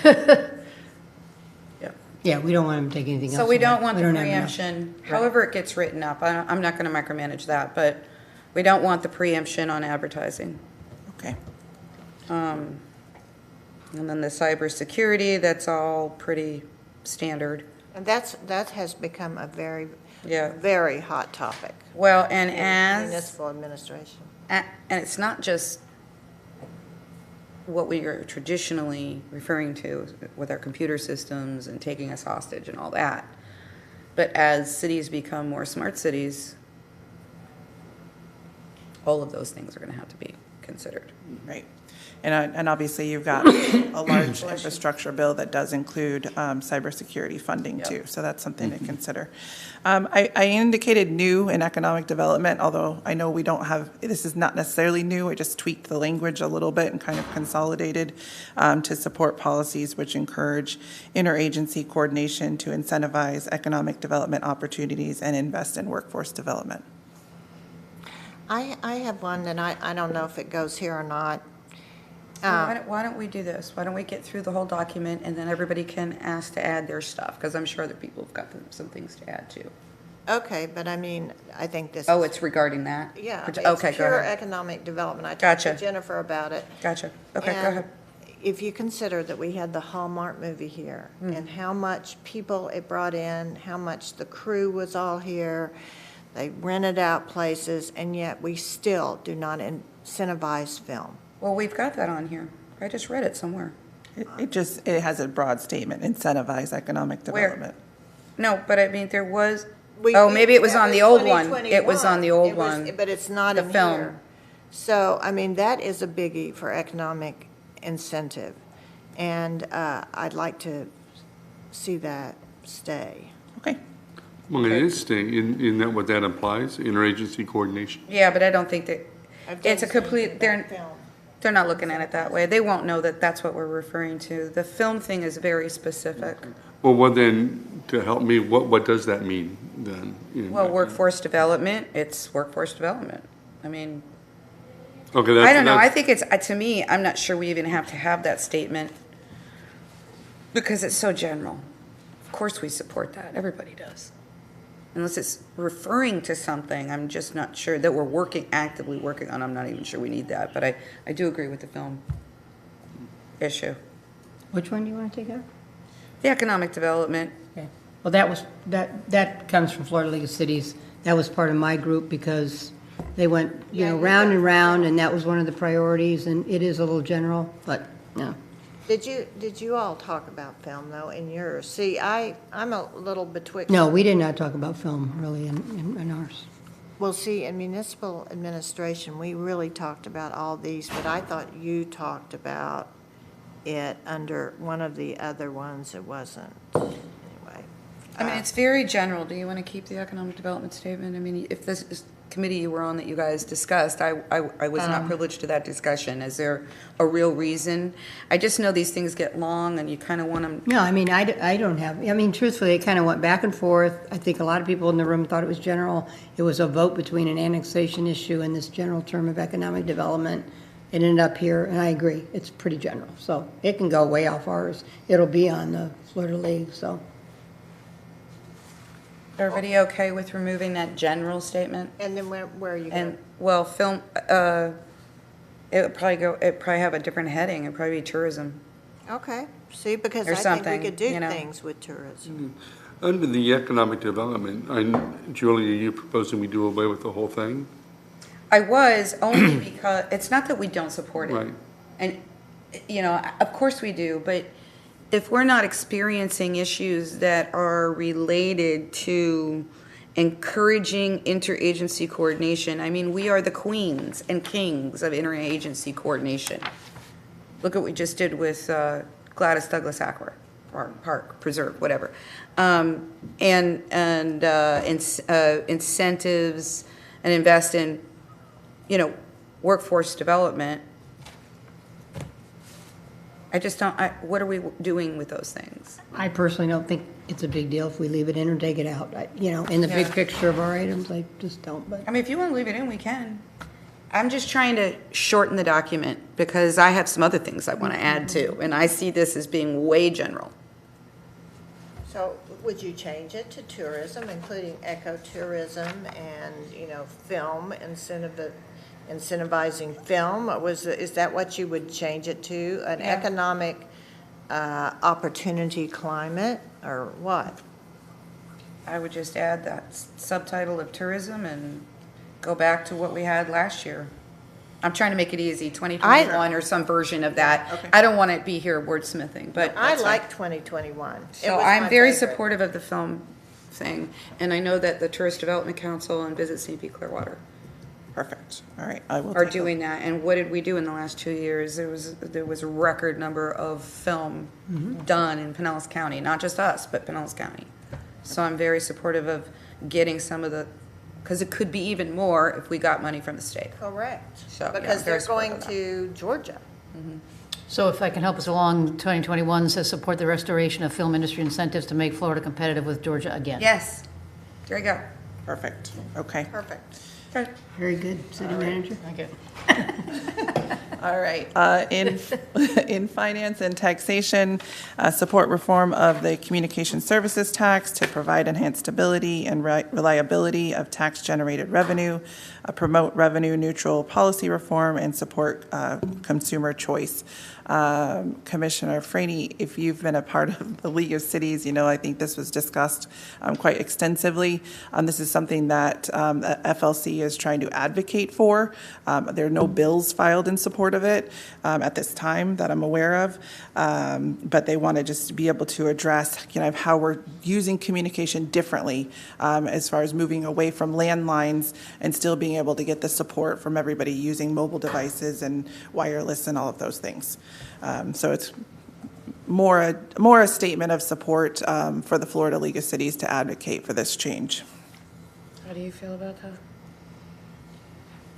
Yeah, we don't want them to take anything else.
So we
away.
don't want the
don't have enough.
preemption, however it gets written up. I'm not going to micromanage that, but we don't want the preemption on advertising.
Okay.
And then the cybersecurity, that's all pretty standard.
And that has become a very,
Yeah.
very hot topic.
Well, and
in
as,
municipal administration.
and it's not just what we are traditionally referring to with our computer systems and taking us hostage and all that. But as cities become more smart cities, all of those things are going to have to be considered.
Right. And obviously, you've got a large infrastructure bill that does include cybersecurity funding too, so that's something to consider. I indicated new in economic development, although I know we don't have, this is not necessarily new, I just tweaked the language a little bit and kind of consolidated to support policies which encourage interagency coordination to incentivize economic development opportunities and invest in workforce development.
I have one, and I don't know if it goes here or not.
Why don't we do this? Why don't we get through the whole document and then everybody can ask to add their stuff? Because I'm sure other people have got some things to add too.
Okay, but I mean, I think this.
Oh, it's regarding that?
Yeah,
Okay,
it's
go
pure
ahead.
economic development. I talked
Gotcha.
to Jennifer about it.
Gotcha. Okay, go
And
ahead.
if you consider that we had the Hallmark movie here, and how much people it brought in, how much the crew was all here, they rented out places, and yet we still do not incentivize film.
Well, we've got that on here. I just read it somewhere.
It has a broad statement, incentivize economic development.
No, but I mean, there was, maybe it was on the old one. It was on the old one.
But it's not
The
in
film.
here. So, I mean, that is a biggie for economic incentive. And I'd like to see that stay.
Okay.
Well, it is staying, in that what that implies, interagency coordination.
Yeah, but I don't think that,
I've done
it's a
some
complete,
film.
they're not looking at it that way. They won't know that that's what we're referring to. The film thing is very specific.
Well, what then, to help me, what does that mean then?
Well, workforce development, it's workforce development. I mean,
Okay, that's.
I don't know. I
that's-
think it's, to me, I'm not sure we even have to have that statement because it's so general. Of course we support that. Everybody does. Unless it's referring to something, I'm just not sure that we're actively working on. I'm not even sure we need that, but I do agree with the film. issue.
Which one do you want to take out?
The economic development.
Okay. Well, that comes from Florida League of Cities. That was part of my group because they went, round and round, and that was one of the priorities, and it is a little general, but, no.
Did you all talk about film, though, in yours? See, I'm a little betwixt.
No, we did not talk about film, really, in ours.
Well, see, in municipal administration, we really talked about all these, but I thought you talked about it under one of the other ones. It wasn't. Anyway.
I mean, it's very general. Do you want to keep the economic development statement? I mean, if this is committee you were on that you guys discussed, I was not privileged to that discussion. Is there a real reason? I just know these things get long and you kind of want them.
No, I mean, I don't have, I mean, truthfully, it kind of went back and forth. I think a lot of people in the room thought it was general. It was a vote between an annexation issue and this general term of economic development. It ended up here, and I agree, it's pretty general. So it can go way off ours. It'll be on the Florida League, so.
Everybody okay with removing that general statement?
And then where are you
And,
going?
well, film, it'd probably have a different heading. It'd probably be tourism.
Okay, see, because
Or
I think
something,
we could do
you know.
things with tourism.
Under the economic development, Julie, are you proposing we do away with the whole thing?
I was, only because, it's not that we don't support it.
Right.
And, of course we do, but if we're not experiencing issues that are related to encouraging interagency coordination, I mean, we are the queens and kings of interagency coordination. Look at what we just did with Gladys Douglas Aqua Park Preserve, whatever. Incentives and invest in, workforce development. I just don't, what are we doing with those things?
I personally don't think it's a big deal if we leave it in or take it out. In the big picture of our items, I just don't, but.
I mean, if you want to leave it in, we can. I'm just trying to shorten the document because I have some other things I want to add to, and I see this as being way general.
So would you change it to tourism, including ecotourism and, film, incentivizing film? Is that what you would change it to? An economic opportunity climate, or what?
I would just add that subtitle of tourism and go back to what we had last year. I'm trying to make it easy, 2021 or some version of that.
Okay.
I don't want to be here wordsmithing, but
I
that's
like
fine.
2021.
So I'm very supportive of the film thing, and I know that the Tourist Development Council and Visit St. Pete Clearwater
Perfect. All right, I will.
are
take a-
doing that. And what did we do in the last 2 years? There was a record number of film done in Pinellas County, not just us, but Pinellas County. So I'm very supportive of getting some of the, because it could be even more if we got money from the state.
Correct.
So, yeah,
Because
very
they're going
supportive of
to Georgia.
So if I can help us along, 2021 says support the restoration of film industry incentives to make Florida competitive with Georgia again.
Yes, there you go.
Perfect. Okay.
Perfect.
Very good, city manager.
Thank you.
All right. In finance and taxation, support reform of the communication services tax to provide enhanced stability and reliability of tax-generated revenue, promote revenue-neutral policy reform, and support consumer choice. Commissioner Franey, if you've been a part of the League of Cities, I think this was discussed quite extensively. This is something that FLC is trying to advocate for. There are no bills filed in support of it at this time that I'm aware of, but they want to just be able to address how we're using communication differently as far as moving away from landlines and still being able to get the support from everybody using mobile devices and wireless and all of those things. So it's more a statement of support for the Florida League of Cities to advocate for this change.
How do you feel about that?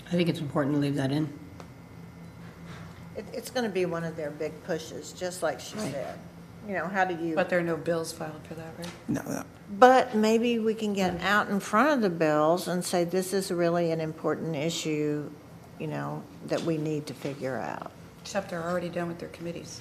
I think it's important to leave that in.
It's going to be one of their big pushes, just like she said. How do you?
But there are no bills filed for that, right?
No.
But maybe we can get out in front of the bills and say, this is really an important issue, that we need to figure out.
Except they're already done with their committees.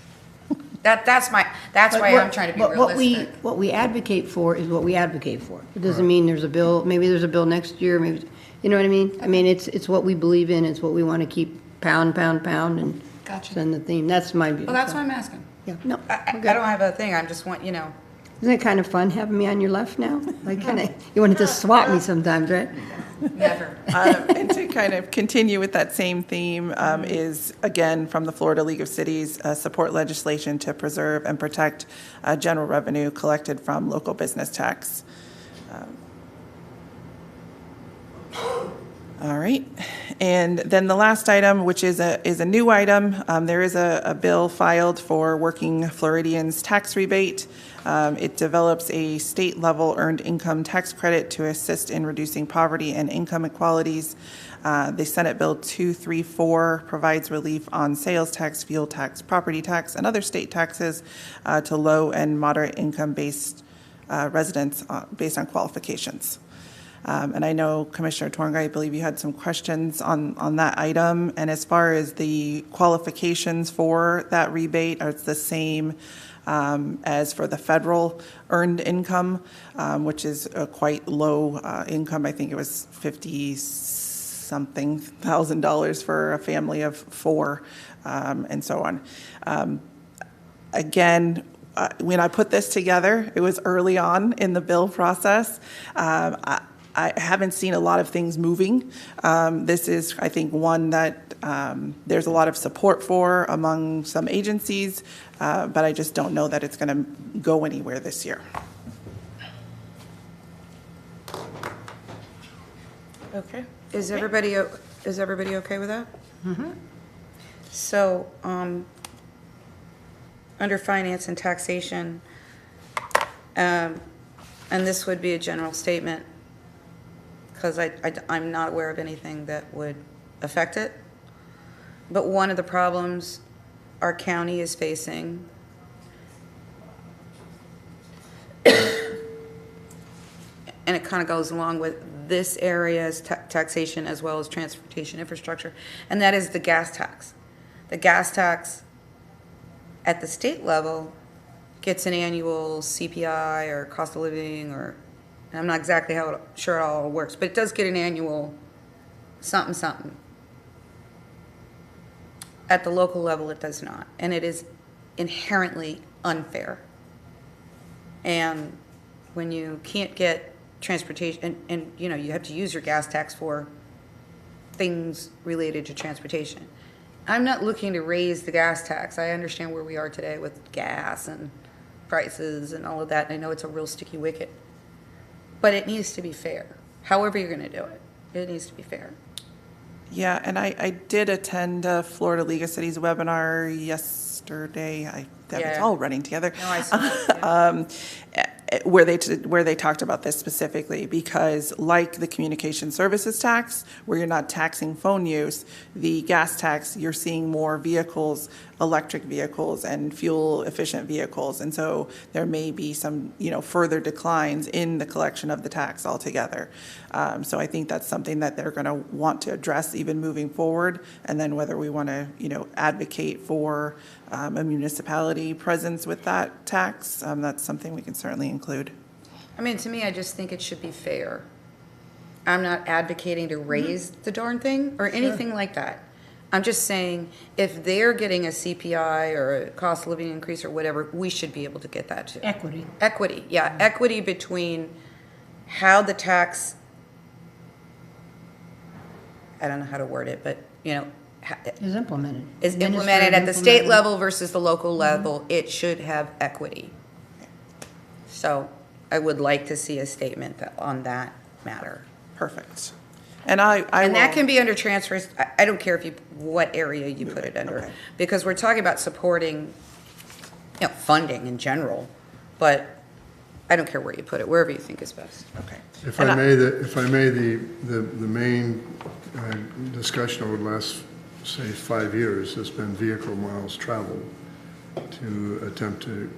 That's why I'm trying to be realistic.
What we advocate for is what we advocate for. It doesn't mean there's a bill, maybe there's a bill next year, maybe, you know what I mean? I mean, it's what we believe in, it's what we want to keep pound, and
Gotcha.
send the theme. That's my view.
Well, that's what I'm asking.
Yeah, no.
I don't have a thing, I just want, you know.
Isn't it kind of fun having me on your left now? Like, you want to just swap me sometimes, right?
Never.
And to kind of continue with that same theme is, again, from the Florida League of Cities, support legislation to preserve and protect general revenue collected from local business tax. All right. And then the last item, which is a new item, there is a bill filed for working Floridians tax rebate. It develops a state-level earned income tax credit to assist in reducing poverty and income inequalities. The Senate Bill 234 provides relief on sales tax, fuel tax, property tax, and other state taxes to low and moderate income-based residents based on qualifications. And I know, Commissioner Torngai, I believe you had some questions on that item. And as far as the qualifications for that rebate, it's the same as for the federal earned income, which is a quite low income. I think it was $50-something thousand for a family of four, and so on. Again, when I put this together, it was early on in the bill process. I haven't seen a lot of things moving. This is, I think, one that there's a lot of support for among some agencies, but I just don't know that it's going to go anywhere this year.
Okay. Is everybody okay with that?
Mm-hmm.
So, under finance and taxation, and this would be a general statement, because I'm not aware of anything that would affect it. But one of the problems our county is facing and it kind of goes along with this area's taxation as well as transportation infrastructure, and that is the gas tax. The gas tax at the state level gets an annual CPI or cost of living, or and I'm not exactly sure it all works, but it does get an annual something something. At the local level, it does not, and it is inherently unfair. And when you can't get transportation, and you know, you have to use your gas tax for things related to transportation. I'm not looking to raise the gas tax. I understand where we are today with gas and prices and all of that, and I know it's a real sticky wicket. But it needs to be fair. However you're going to do it, it needs to be fair.
Yeah, and I did attend a Florida League of Cities webinar yesterday. It's all running together.
No, I saw it,
where they talked about this specifically, because like the communication services tax, where you're not taxing phone use, the gas tax, you're seeing more vehicles, electric vehicles and fuel efficient vehicles. And so there may be some, further declines in the collection of the tax altogether. So I think that's something that they're going to want to address even moving forward. And then whether we want to, advocate for a municipality presence with that tax, that's something we can certainly include.
I mean, to me, I just think it should be fair. I'm not advocating to raise the darn thing or anything like that. I'm just saying if they're getting a CPI or a cost of living increase or whatever, we should be able to get that too.
Equity.
Equity, yeah. Equity between how the tax, I don't know how to word it, but,
Is implemented.
is implemented at the state level versus the local level. It should have equity. So I would like to see a statement on that matter.
Perfect. And
that can be under transfers. I don't care what area you put it under, because we're talking about supporting, funding in general. But I don't care where you put it, wherever you think is best.
Okay.
If I may, the main discussion over the last, say, 5 years has been vehicle miles traveled to attempt to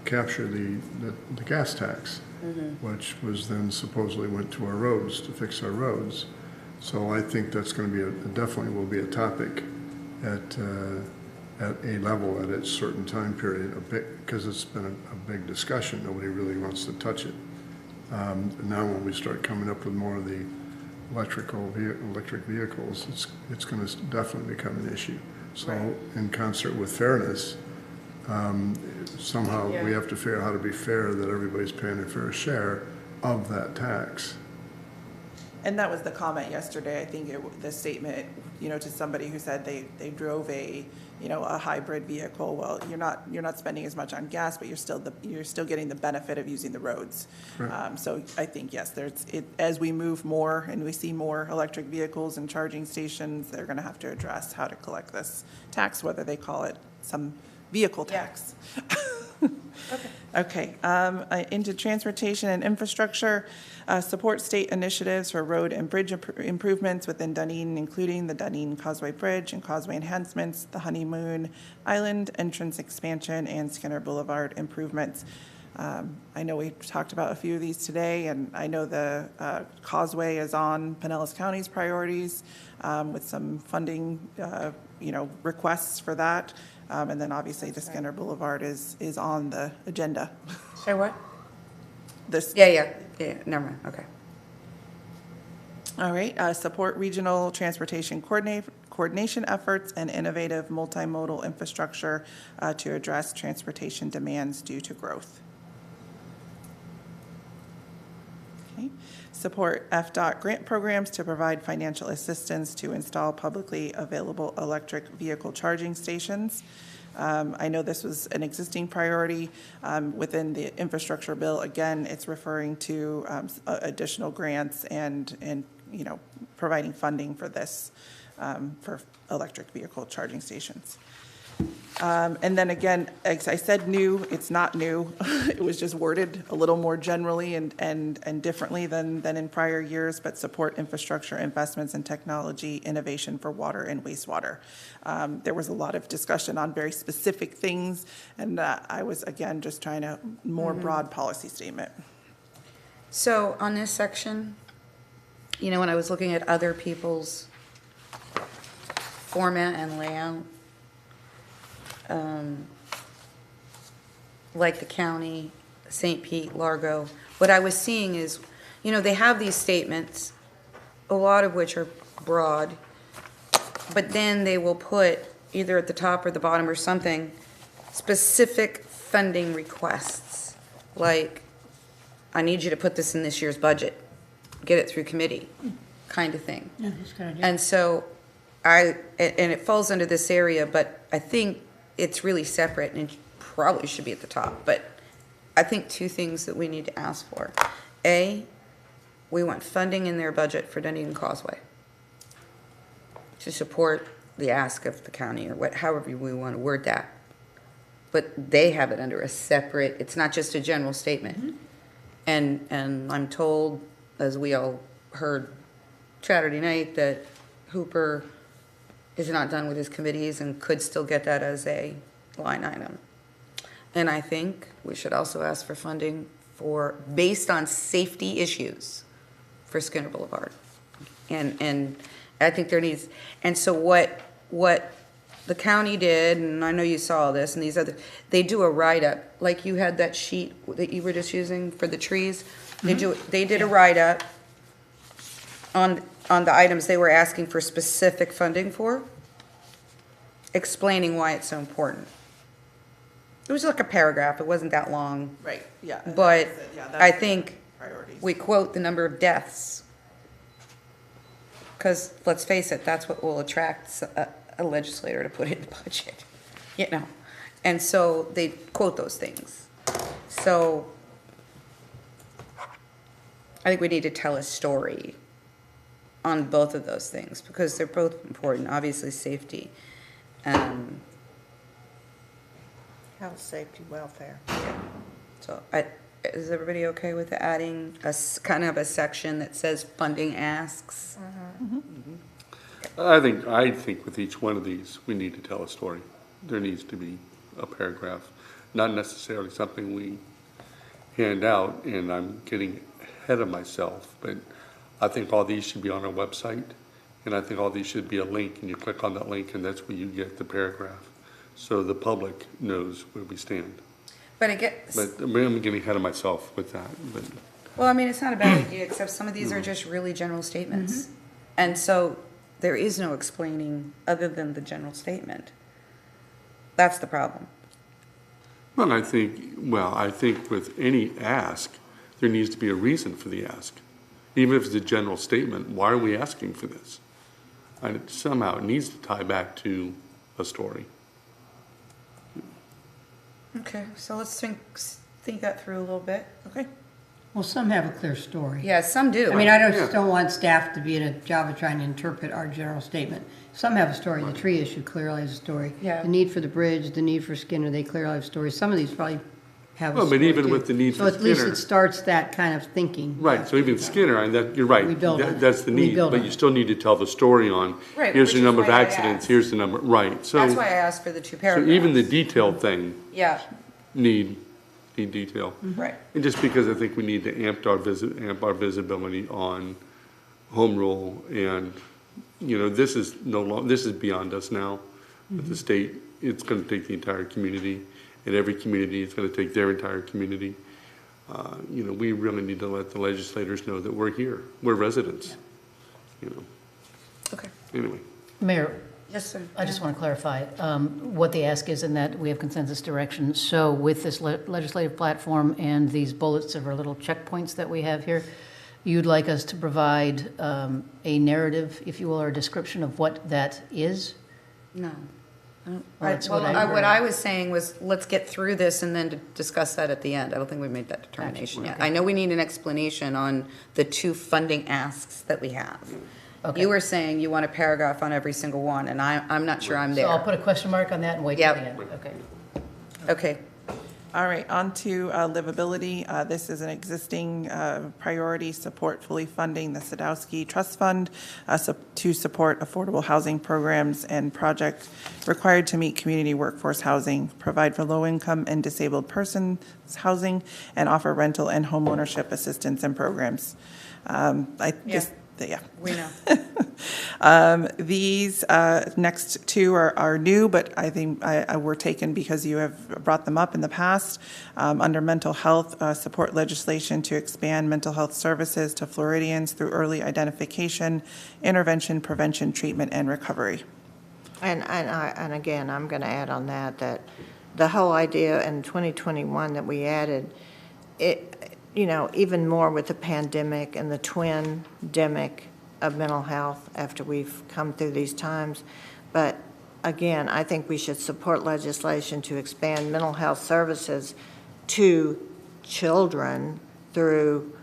capture the gas tax, which was then supposedly went to our roads to fix our roads. So I think that's going to be definitely will be a topic at a level at a certain time period, because it's been a big discussion. Nobody really wants to touch it. Now when we start coming up with more of the electric vehicles, it's going to definitely become an issue. So in concert with fairness, somehow we have to figure out how to be fair, that everybody's paying a fair share of that tax.
And that was the comment yesterday, I think the statement, to somebody who said they drove a hybrid vehicle. Well, you're not spending as much on gas, but you're still getting the benefit of using the roads.
Right.
So I think, yes, as we move more and we see more electric vehicles and charging stations, they're gonna have to address how to collect this tax, whether they call it some vehicle tax. Okay, into transportation and infrastructure, support state initiatives for road and bridge improvements within Dunedin, including the Dunedin Causeway Bridge and causeway enhancements, the Honeymoon Island entrance expansion, and Skinner Boulevard improvements. I know we talked about a few of these today, and I know the causeway is on Pinellas County's priorities with some funding, requests for that. And then obviously the Skinner Boulevard is on the agenda.
Say what?
This.
Yeah, never mind, okay.
All right, support regional transportation coordination efforts and innovative multimodal infrastructure to address transportation demands due to growth. Okay. Support FDOT grant programs to provide financial assistance to install publicly available electric vehicle charging stations. I know this was an existing priority within the infrastructure bill. Again, it's referring to additional grants and providing funding for this for electric vehicle charging stations. And then again, as I said, new, it's not new. It was just worded a little more generally and differently than in prior years, but support infrastructure investments in technology, innovation for water and wastewater. There was a lot of discussion on very specific things, and I was, again, just trying a more broad policy statement.
So on this section, when I was looking at other people's format and layout, like the county, St. Pete, Largo, what I was seeing is, they have these statements, a lot of which are broad, but then they will put either at the top or the bottom or something, specific funding requests, like, I need you to put this in this year's budget, get it through committee, kind of thing.
Yeah, that's a good idea.
And so and it falls under this area, but I think it's really separate and it probably should be at the top. But I think two things that we need to ask for. A, we want funding in their budget for Dunedin Causeway to support the ask of the county or however we want to word that. But they have it under a separate, it's not just a general statement. And I'm told, as we all heard Saturday night, that Hooper is not done with his committees and could still get that as a line item. And I think we should also ask for funding based on safety issues for Skinner Boulevard. And I think there needs, and so what the county did, and I know you saw this, and they do a write-up, like you had that sheet that you were just using for the trees. They did a write-up on the items they were asking for specific funding for, explaining why it's so important. It was like a paragraph, it wasn't that long.
Right, yeah.
But I
that's
think
priorities.
we quote the number of deaths. Because let's face it, that's what will attract a legislator to put in the budget, And so they quote those things. So I think we need to tell a story on both of those things because they're both important. Obviously, safety.
Health, safety, welfare.
So is everybody okay with adding kind of a section that says funding asks?
I think with each one of these, we need to tell a story. There needs to be a paragraph, not necessarily something we hand out, and I'm getting ahead of myself, but I think all these should be on our website, and I think all these should be a link, and you click on that link, and that's where you get the paragraph, so the public knows where we stand.
But I guess.
But I'm getting ahead of myself with that. But.
Well, I mean, it's not a bad idea, except some of these are just really general statements. And so There is no explaining other than the general statement. That's the problem.
Well, I think with any ask, there needs to be a reason for the ask. Even if it's a general statement, why are we asking for this? And somehow it needs to tie back to a story.
Okay, so let's think that through a little bit. Okay.
Well, some have a clear story.
Yeah, some do.
I mean, I just don't want staff to be in a job of trying to interpret our general statement. Some have a story. The tree issue clearly has a story.
Yeah.
The need for the bridge, the need for Skinner, they clearly have stories. Some of these probably have a
Well,
story
but even
too.
with the need
So
for
at least
Skinner-
it starts that kind of thinking.
Right, so even Skinner, and that, you're right.
We build on it.
That's the
We
need,
build
but
on
you
it.
still need to tell the story on,
Right,
here's
which
the
is
number of
why I
accidents,
asked.
here's the number, right, so.
That's why I asked for the 2
So
paragraphs.
even the detailed thing
Yeah,
need detail.
right.
And just because I think we need to amp our visibility on home rule and, this is this is beyond us now. With the state, it's gonna take the entire community, and every community is gonna take their entire community. We really need to let the legislators know that we're here, we're residents,
Okay.
Anyway.
Mayor,
Yes, sir.
I just want to clarify what the ask is, and that we have consensus direction. So with this legislative platform and these bullets of our little checkpoints that we have here, you'd like us to provide a narrative, if you will, or a description of what that is?
No.
Well, that's what I
What
heard.
I was saying was, let's get through this and then to discuss that at the end. I don't think we've made that determination yet.
Okay.
I know we need an explanation on the 2 funding asks that we have.
Okay.
You were saying you want a paragraph on every single one, and I'm not sure I'm
So I'll
there.
put a question mark on that and wait till
Yep.
the end. Okay.
Okay,
All right, on to livability. This is an existing priority, support fully funding the Sadowski Trust Fund to support affordable housing programs and projects required to meet community workforce housing, provide for low-income and disabled persons housing, and offer rental and homeownership assistance and programs. Yeah.
we know.
These next 2 are new, but I think were taken because you have brought them up in the past. Under mental health, support legislation to expand mental health services to Floridians through early identification, intervention, prevention, treatment, and recovery.
And again, I'm going to add on that the whole idea in 2021 that we added, even more with the pandemic and the twin-demic of mental health after we've come through these times. But again, I think we should support legislation to expand mental health services to children through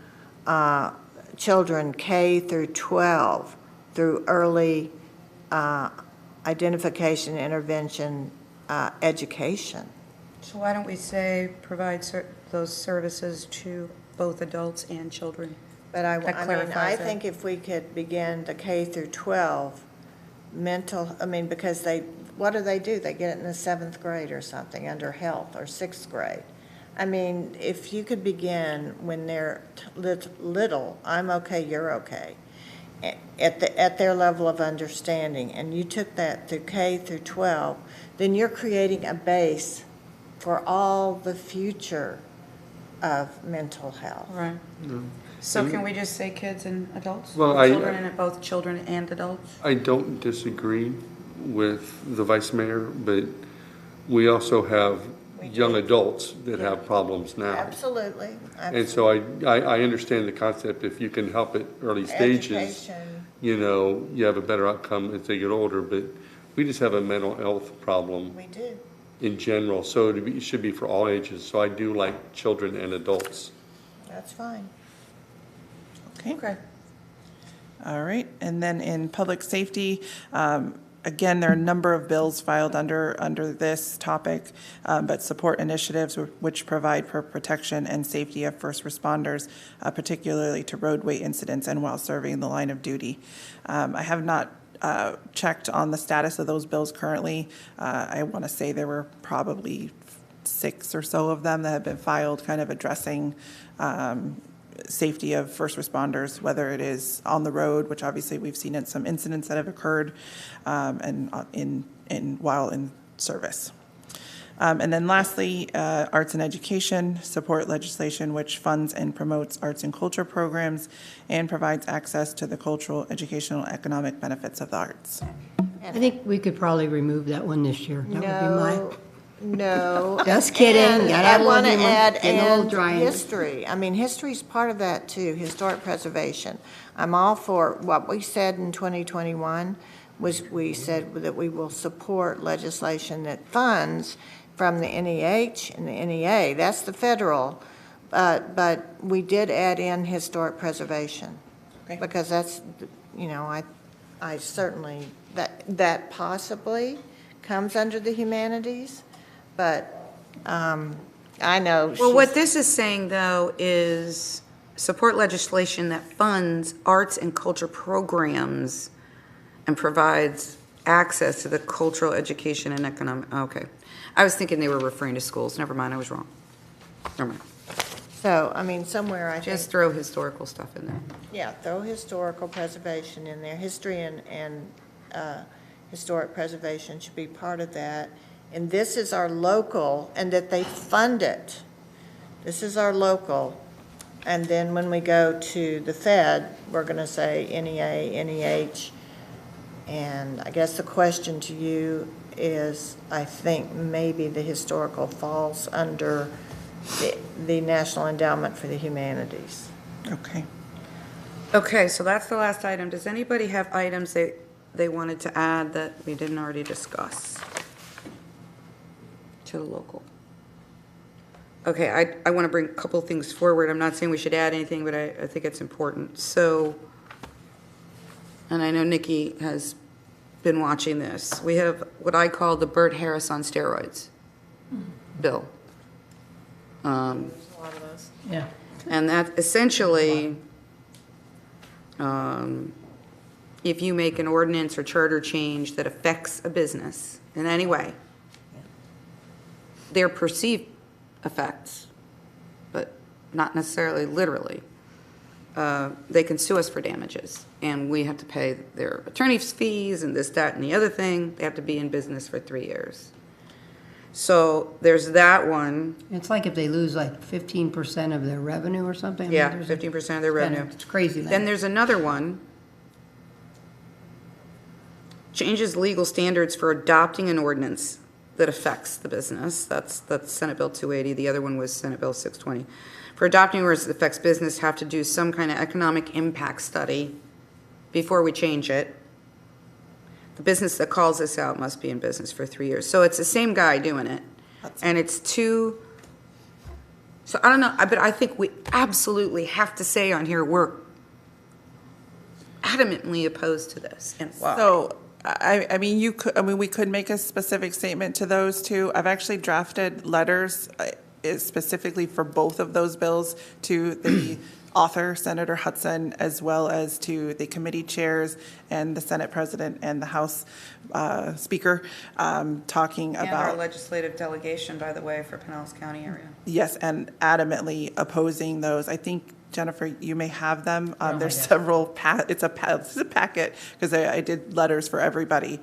children K through 12, through early identification, intervention, education.
So why don't we say provide those services to both adults and children?
But I
That clarifies it.
think if we could begin the K through 12 because what do? They get it in the 7th grade or something under health, or 6th grade. If you could begin when they're little, I'm okay, you're okay, at their level of understanding, and you took that through K through 12, then you're creating a base for all the future of mental health.
Right. So can we just say kids and adults?
Well,
Both children and adults?
I don't disagree with the vice mayor, but we also have young adults that have problems now.
Absolutely.
And so I understand the concept, if you can help at early stages,
Education.
you have a better outcome as they get older, but we just have a mental health problem
We do.
in general, so it should be for all ages. So I do like children and adults.
That's fine.
Okay. All right, and then in public safety, again, there are a number of bills filed under this topic, but support initiatives which provide for protection and safety of first responders, particularly to roadway incidents and while serving the line of duty. I have not checked on the status of those bills currently. I want to say there were probably 6 or so of them that have been filed, kind of addressing safety of first responders, whether it is on the road, which obviously we've seen in some incidents that have occurred, and while in service. And then lastly, arts and education, support legislation which funds and promotes arts and culture programs and provides access to the cultural, educational, and economic benefits of the arts.
I think we could probably remove that one this year. That would be my.
No.
Just kidding.
And
Got
I
a little
want to
humor.
add,
Getting a little
and
dry.
history. I mean, history's part of that too, historic preservation. I'm all for, what we said in 2021 was we said that we will support legislation that funds from the NEH and the NEA. That's the federal. But we did add in historic preservation.
Okay.
Because that's, you know, I certainly, that possibly comes under the humanities. But I know.
Well, what this is saying, though, is support legislation that funds arts and culture programs and provides access to the cultural, education, and economic, okay. I was thinking they were referring to schools. Never mind, I was wrong. Never mind.
So, I mean, somewhere I
Just
think,
throw historical stuff in there.
yeah, throw historical preservation in there. History and historic preservation should be part of that. And this is our local, and that they fund it. This is our local. And then when we go to the Fed, we're going to say NEA, NEH. And I guess the question to you is, I think maybe the historical falls under the National Endowment for the Humanities.
Okay.
Okay, so that's the last item. Does anybody have items they wanted to add that we didn't already discuss to the local? Okay, I want to bring a couple things forward. I'm not saying we should add anything, but I think it's important. So, and I know Nikki has been watching this. We have what I call the Bert Harris on steroids bill.
There's a lot of those.
Yeah.
And that essentially, if you make an ordinance or charter change that affects a business in any way, their perceived effects, but not necessarily literally, they can sue us for damages. And we have to pay their attorney's fees and this, that, and the other thing. They have to be in business for 3 years. So there's that one.
It's like if they lose like 15% of their revenue or something. I mean,
Yeah,
there's a-
15% of their revenue.
It's crazy.
Then there's another one. Changes legal standards for adopting an ordinance that affects the business. That's Senate Bill 280. The other one was Senate Bill 620. For adopting ordinance that affects business, have to do some kind of economic impact study before we change it. The business that calls this out must be in business for 3 years. So it's the same guy doing it. And it's two, so I don't know, but I think we absolutely have to say on here, we're adamantly opposed to this. And why?
So, I mean, we could make a specific statement to those two. I've actually drafted letters specifically for both of those bills to the author, Senator Hudson, as well as to the committee chairs and the Senate President and the House Speaker, talking
And our
about,
legislative delegation, by the way, for Pinellas County area.
yes, and adamantly opposing those. I think, Jennifer, you may have them. There's several, it's a packet, because I did letters for everybody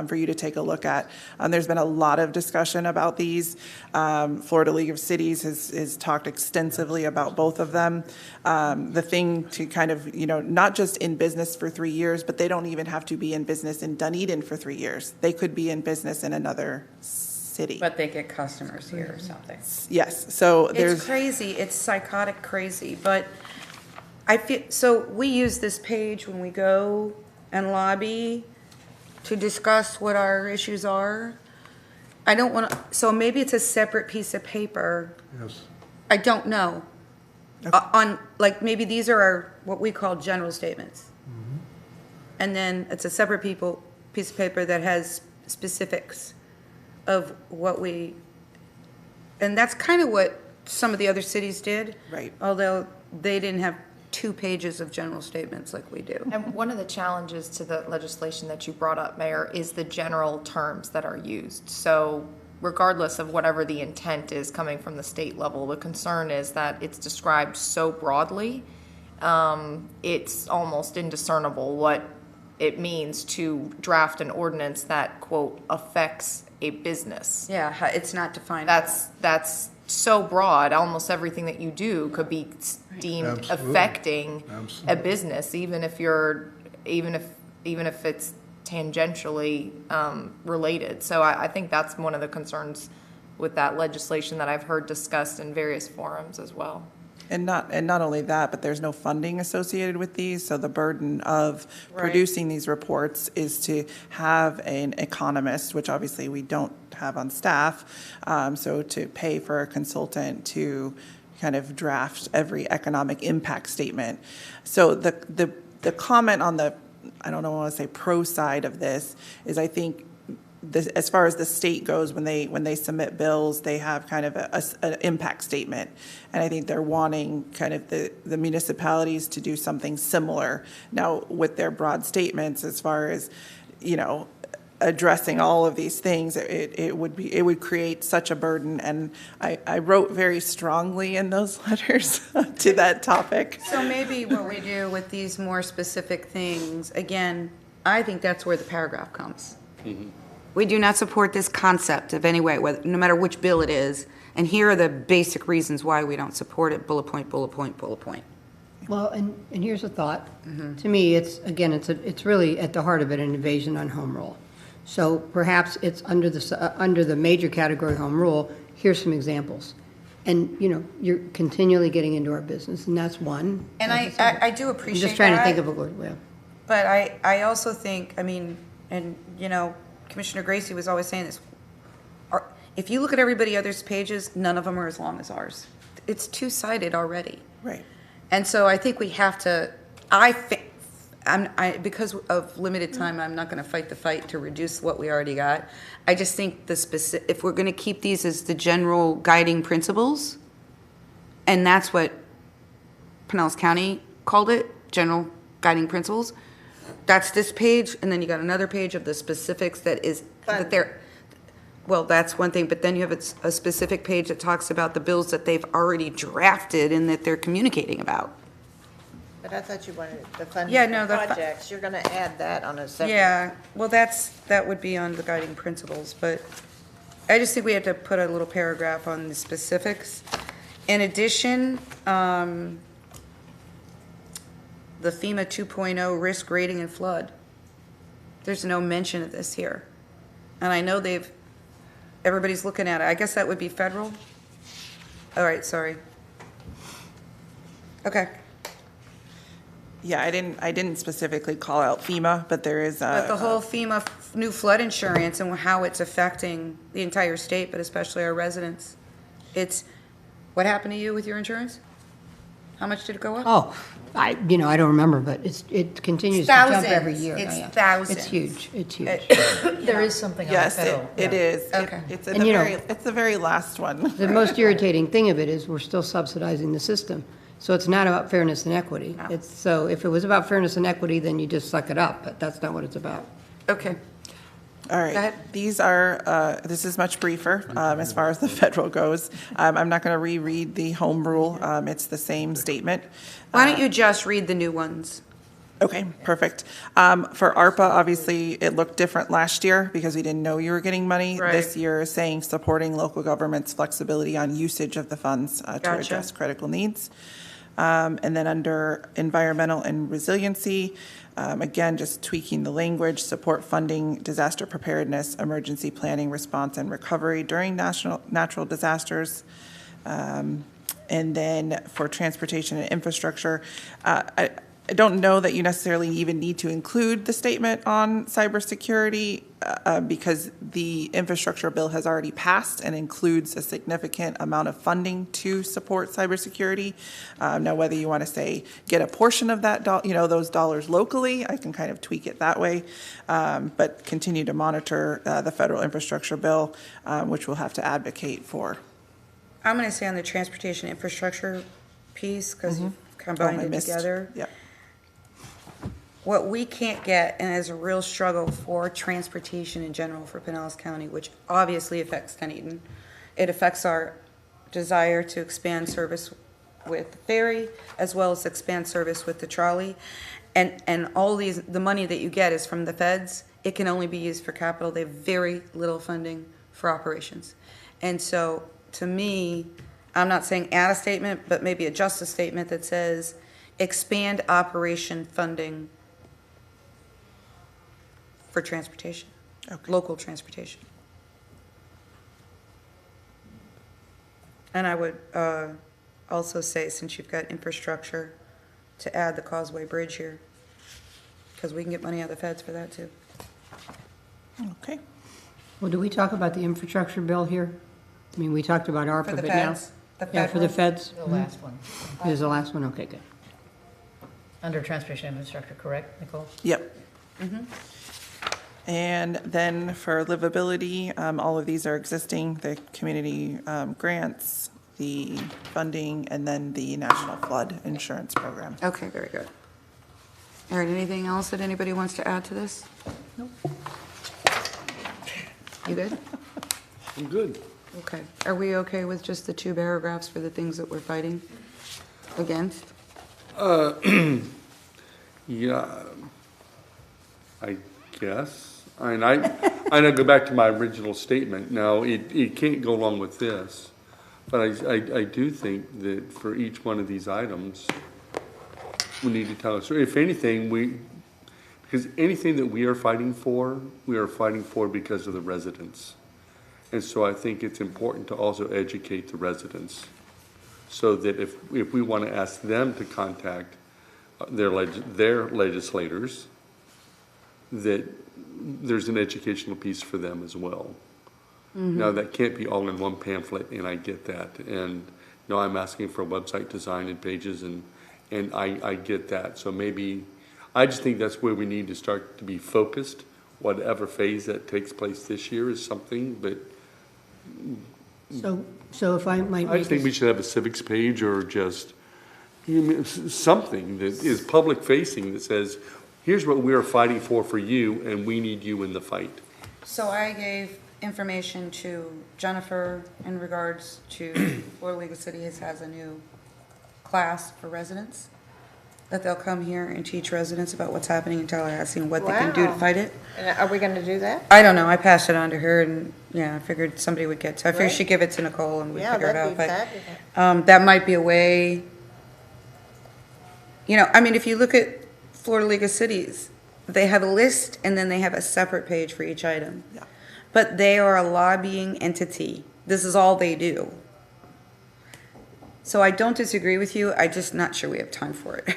for you to take a look at. There's been a lot of discussion about these. Florida League of Cities has talked extensively about both of them. The thing to kind of, not just in business for 3 years, but they don't even have to be in business in Dunedin for 3 years. They could be in business in another city.
But they get customers here or something.
Yes, so there's.
It's crazy, it's psychotic crazy, but I feel, so we use this page when we go and lobby to discuss what our issues are. I don't want to, so maybe it's a separate piece of paper.
Yes.
I don't know. On, like, maybe these are our, what we call general statements. And then it's a separate piece of paper that has specifics of what we, and that's kind of what some of the other cities did.
Right.
Although they didn't have 2 pages of general statements like we do.
And one of the challenges to the legislation that you brought up, Mayor, is the general terms that are used. So regardless of whatever the intent is coming from the state level, the concern is that it's described so broadly, it's almost indiscernible what it means to draft an ordinance that, quote, affects a business.
Yeah, it's not defined.
That's so broad, almost everything that you do could be deemed
Absolutely.
affecting a
Absolutely.
business, even if it's tangentially related. So I think that's one of the concerns with that legislation that I've heard discussed in various forums as well.
And not only that, but there's no funding associated with these, so the burden of
Right.
producing these reports is to have an economist, which obviously we don't have on staff, so to pay for a consultant to kind of draft every economic impact statement. So the comment on the, I don't know, I want to say pro side of this, is I think as far as the state goes, when they submit bills, they have kind of an impact statement. And I think they're wanting kind of the municipalities to do something similar. Now, with their broad statements, as far as, addressing all of these things, it would create such a burden. And I wrote very strongly in those letters to that topic.
So maybe what we do with these more specific things, again, I think that's where the paragraph comes.
Mm-hmm.
We do not support this concept of any way, no matter which bill it is, and here are the basic reasons why we don't support it, bullet point, bullet point, bullet point.
Well, and here's a thought. To me, it's really at the heart of it an invasion on home rule. So perhaps it's under the major category home rule. Here's some examples. And, you're continually getting into our business, and that's one.
And I do appreciate that.
I'm just trying to think of a good way.
But I also think, Commissioner Gracie was always saying this, if you look at everybody else's pages, none of them are as long as ours. It's two-sided already.
Right.
And so I think we have to, because of limited time, I'm not going to fight the fight to reduce what we already got. I just think if we're going to keep these as the general guiding principles, and that's what Pinellas County called it, general guiding principles, that's this page, and then you got another page of the specifics well, that's one thing, but then you have a specific page that talks about the bills that they've already drafted and that they're communicating about.
But I thought you wanted the funding
Yeah, no,
for projects. You're going to add that on a separate.
Yeah, well, that would be on the guiding principles, but I just think we have to put a little paragraph on the specifics. In addition, the FEMA 2.0 risk rating and flood. There's no mention of this here. And I know everybody's looking at it. I guess that would be federal? All right, sorry. Okay.
Yeah, I didn't specifically call out FEMA, but there is
But the whole FEMA new flood insurance and how it's affecting the entire state, but especially our residents. What happened to you with your insurance? How much did it go up?
Oh, I don't remember, but it continues to jump every year.
It's
Yeah.
thousands.
It's huge. It's huge.
There is something on the
Yes,
federal.
it is.
Okay.
It's
And,
it's the very last one.
The most irritating thing of it is we're still subsidizing the system. So it's not about fairness and equity. So if it was about fairness and equity, then you just suck it up, but that's not what it's about.
Okay.
All right, this is much briefer as far as the federal goes. I'm not going to reread the home rule. It's the same statement.
Why don't you just read the new ones?
Okay, perfect. For ARPA, obviously, it looked different last year because we didn't know you were getting money.
Right.
This year is saying supporting local government's flexibility on usage of the funds to
Gotcha.
address critical needs. And then under environmental and resiliency, again, just tweaking the language, support funding, disaster preparedness, emergency planning, response, and recovery during natural disasters. And then for transportation and infrastructure, I don't know that you necessarily even need to include the statement on cybersecurity because the infrastructure bill has already passed and includes a significant amount of funding to support cybersecurity. Now, whether you want to say get a portion of that, those dollars locally, I can kind of tweak it that way, but continue to monitor the federal infrastructure bill, which we'll have to advocate for.
I'm going to say on the transportation infrastructure piece, because you've combined it together.
Yep.
What we can't get, and is a real struggle for transportation in general for Pinellas County, which obviously affects Dunedin, it affects our desire to expand service with the ferry, as well as expand service with the trolley. and all these, the money that you get is from the feds, it can only be used for capital. They have very little funding for operations. And so, to me, I'm not saying add a statement, but maybe adjust a statement that says, expand operation funding for transportation, local transportation. And I would also say, since you've got infrastructure, to add the Causeway Bridge here, because we can get money out of the feds for that too.
Okay.
Well, do we talk about the infrastructure bill here? I mean, we talked about ARPA,
For the
but now.
feds? The
Yeah, for the
federal?
feds?
The last one.
Is the last one? Okay, good.
Under transportation infrastructure, correct, Nicole?
Yep. And then for livability, all of these are existing, the community grants, the funding, and then the National Flood Insurance Program.
Okay, very good. All right, anything else that anybody wants to add to this?
Nope.
You good?
I'm good.
Okay. Are we okay with just the 2 paragraphs for the things that we're fighting against?
Yeah, I guess. I mean, I go back to my original statement. Now, it can't go along with this, but I do think that for each one of these items, we need to tell us, if anything, because anything that we are fighting for because of the residents. And so I think it's important to also educate the residents, so that if we want to ask them to contact their legislators, that there's an educational piece for them as well. Now, that can't be all in one pamphlet, and I get that. And, I'm asking for a website design and pages, and I get that. So maybe, I just think that's where we need to start to be focused. Whatever phase that takes place this year is something, but
So if I might
I
make
just think we should have a civics page or just something that is public facing that says, here's what we are fighting for you, and we need you in the fight.
So I gave information to Jennifer in regards to Florida League of Cities has a new class for residents, that they'll come here and teach residents about what's happening in Tallahassee and what they can do to
Wow.
fight it.
And are we going to do that?
I don't know, I passed it on to her, and, I figured somebody would get to, I figured
Great.
she'd give it to Nicole and we'd
Yeah,
figure it
that'd
out,
be
but,
fabulous.
that might be a way, if you look at Florida League of Cities, they have a list, and then they have a separate page for each item.
Yeah.
But they are a lobbying entity. This is all they do. So I don't disagree with you, I'm just not sure we have time for it.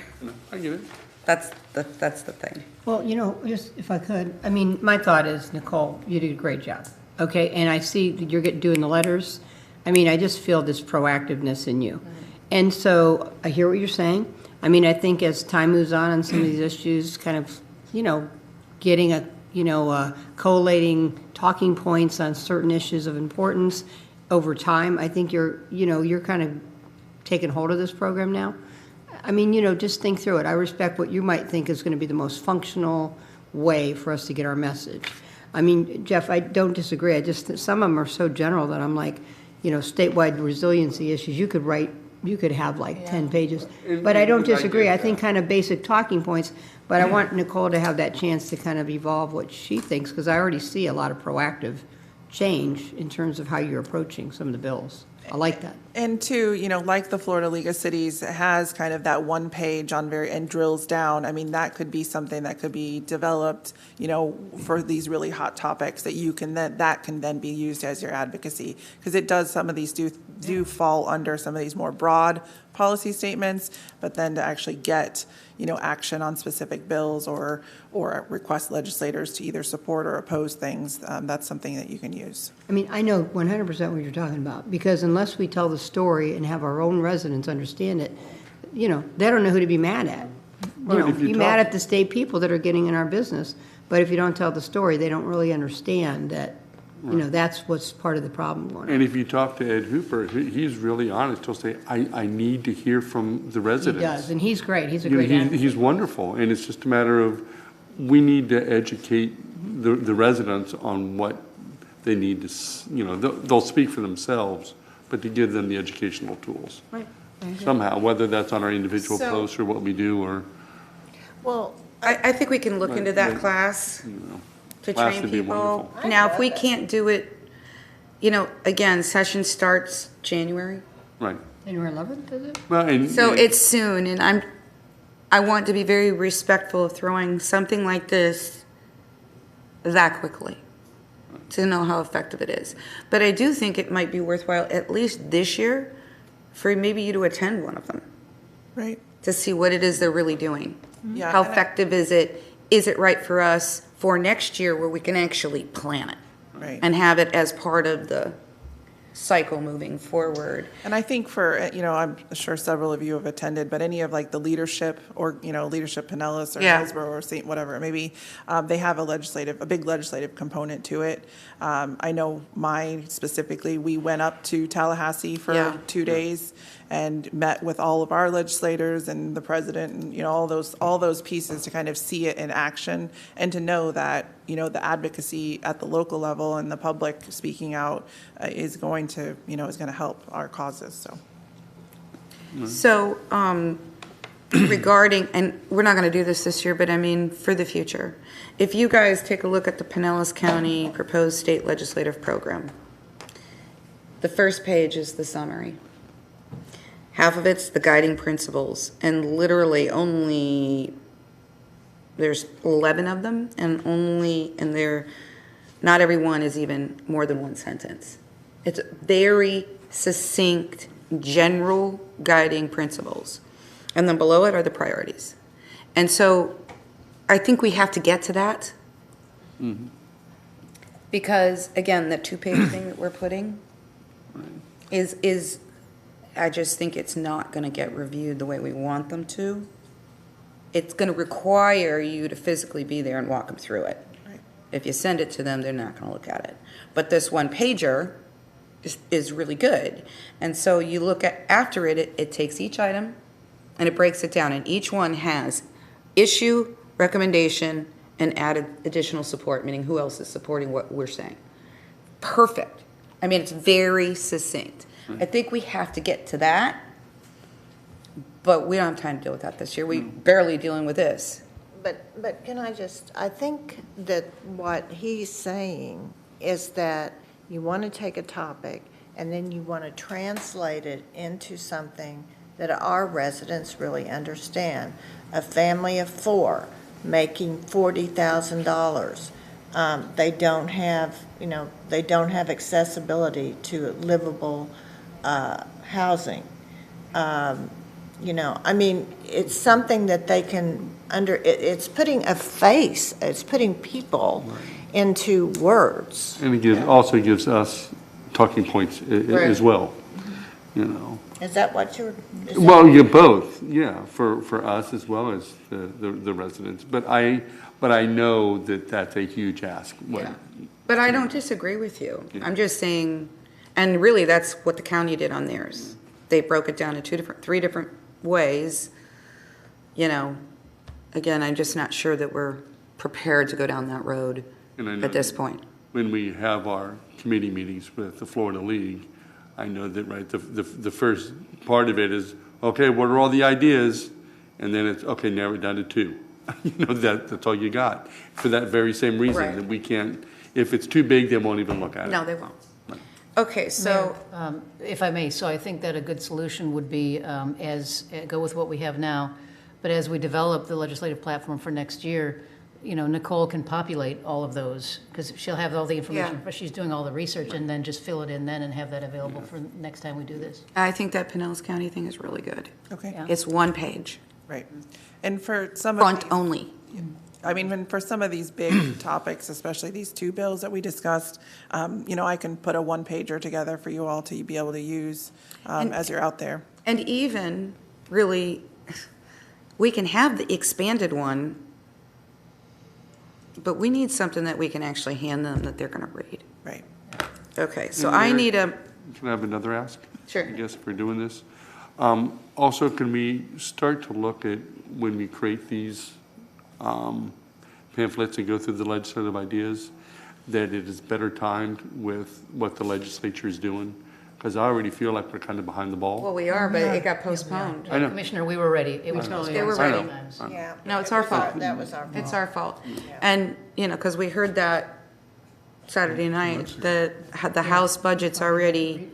I get it.
That's the thing.
Well, just if I could, I mean, my thought is, Nicole, you did a great job, okay? And I see that you're doing the letters. I mean, I just feel this proactiveness in you. And so I hear what you're saying. I mean, I think as time moves on some of these issues, kind of, getting collating talking points on certain issues of importance over time, I think you're kind of taking hold of this program now. I mean, just think through it. I respect what you might think is going to be the most functional way for us to get our message. I mean, Jeff, I don't disagree. I just, some of them are so general that I'm like, statewide resiliency issues, you could have like 10 pages. But I don't disagree. I think kind of basic talking points, but I want Nicole to have that chance to kind of evolve what she thinks, because I already see a lot of proactive change in terms of how you're approaching some of the bills. I like that.
And two, like the Florida League of Cities has kind of that one page on and drills down. I mean, that could be something that could be developed, for these really hot topics that can then be used as your advocacy. Because it does, some of these do fall under some of these more broad policy statements, but then to actually get, action on specific bills or request legislators to either support or oppose things, that's something that you can use.
I mean, I know 100% what you're talking about, because unless we tell the story and have our own residents understand it, they don't know who to be mad at. Be mad at the state people that are getting in our business, but if you don't tell the story, they don't really understand that, that's what's part of the problem going on.
And if you talk to Ed Hooper, he's really honest. He'll say, I need to hear from the
He
residents.
does, and he's great. He's a great advocate.
He's wonderful, and it's just a matter of, we need to educate the residents on what they need to, they'll speak for themselves, but to give them the educational tools.
Right.
Somehow, whether that's on our individual
So-
posts or what we do, or.
Well,
I think we can look into that class to
Class
train
would be
people.
wonderful.
Now, if we can't do it, again, session starts January.
Right.
January 11th, is it?
Well, and.
So it's soon, and I want to be very respectful of throwing something like this that quickly to know how effective it is. But I do think it might be worthwhile, at least this year, for maybe you to attend one of them.
Right.
To see what it is they're really doing.
Yeah,
How
and I-
effective is it? Is it right for us for next year where we can actually plan it?
Right.
And have it as part of the cycle moving forward.
And I think for, I'm sure several of you have attended, but any of like the leadership or, leadership Pinellas or
Yeah.
Hillsborough or St. whatever it may be, they have a big legislative component to it. I know mine specifically, we went up to Tallahassee for
Yeah.
2 days and met with all of our legislators and the president and, all those pieces to kind of see it in action and to know that, the advocacy at the local level and the public speaking out is going to help our causes, so.
So, regarding, and we're not going to do this year, but I mean, for the future, if you guys take a look at the Pinellas County proposed state legislative program, the first page is the summary. Half of it's the guiding principles, and literally there's 11 of them, and not every one is even more than one sentence. It's very succinct, general guiding principles. And then below it are the priorities. And so I think we have to get to that.
Mm-hmm.
Because, again, the two-page thing that we're putting is, I just think it's not going to get reviewed the way we want them to. It's going to require you to physically be there and walk them through it.
Right.
If you send it to them, they're not going to look at it. But this one-pager is really good. And so you look at, after it takes each item and it breaks it down. And each one has issue, recommendation, and added additional support, meaning who else is supporting what we're saying. Perfect. I mean, it's very succinct. I think we have to get to that, but we don't have time to deal with that this year. We're barely dealing with this.
But can I think that what he's saying is that you want to take a topic and then you want to translate it into something that our residents really understand. A family of 4 making $40,000. They don't have accessibility to livable housing. It's something that they can it's putting a face, it's putting people into words.
And it also gives us talking points as well,
Is that what you're?
Well, you both, yeah, for us as well as the residents. But I know that that's a huge ask.
Yeah. But I don't disagree with you. I'm just saying, and really that's what the county did on theirs. They broke it down in 3 different ways. Again, I'm just not sure that we're prepared to go down that road at this point.
When we have our committee meetings with the Florida League, I know that, the first part of it is, okay, what are all the ideas? And then it's, okay, narrow it down to 2. That's all you got. For that very same reason, that we can't, if it's too big, they won't even look at it.
No, they won't. Okay, so.
Mayor, if I may, so I think that a good solution would be go with what we have now, but as we develop the legislative platform for next year, Nicole can populate all of those, because she'll have all the information, but she's doing all the research, and then just fill it in then and have that available for next time we do this.
I think that Pinellas County thing is really good.
Okay.
Yeah.
It's 1 page.
Right. And for some
Front only.
For some of these big topics, especially these 2 bills that we discussed, I can put a 1-pager together for you all to be able to use as you're out there.
And even, really, we can have the expanded one, but we need something that we can actually hand them that they're going to read.
Right.
Okay, so I need a.
Can I have another ask?
Sure.
I guess if we're doing this. Also, can we start to look at, when we create these pamphlets and go through the legislative ideas, that it is better timed with what the legislature is doing, because I already feel like we're kind of behind the ball.
Well, we are, but it got postponed.
I know.
Commissioner, we were ready. It was supposed to
They were
be
ready.
Yeah.
No, it's our fault.
That was our fault.
It's our fault. And, because we heard that Saturday night, the House budget's already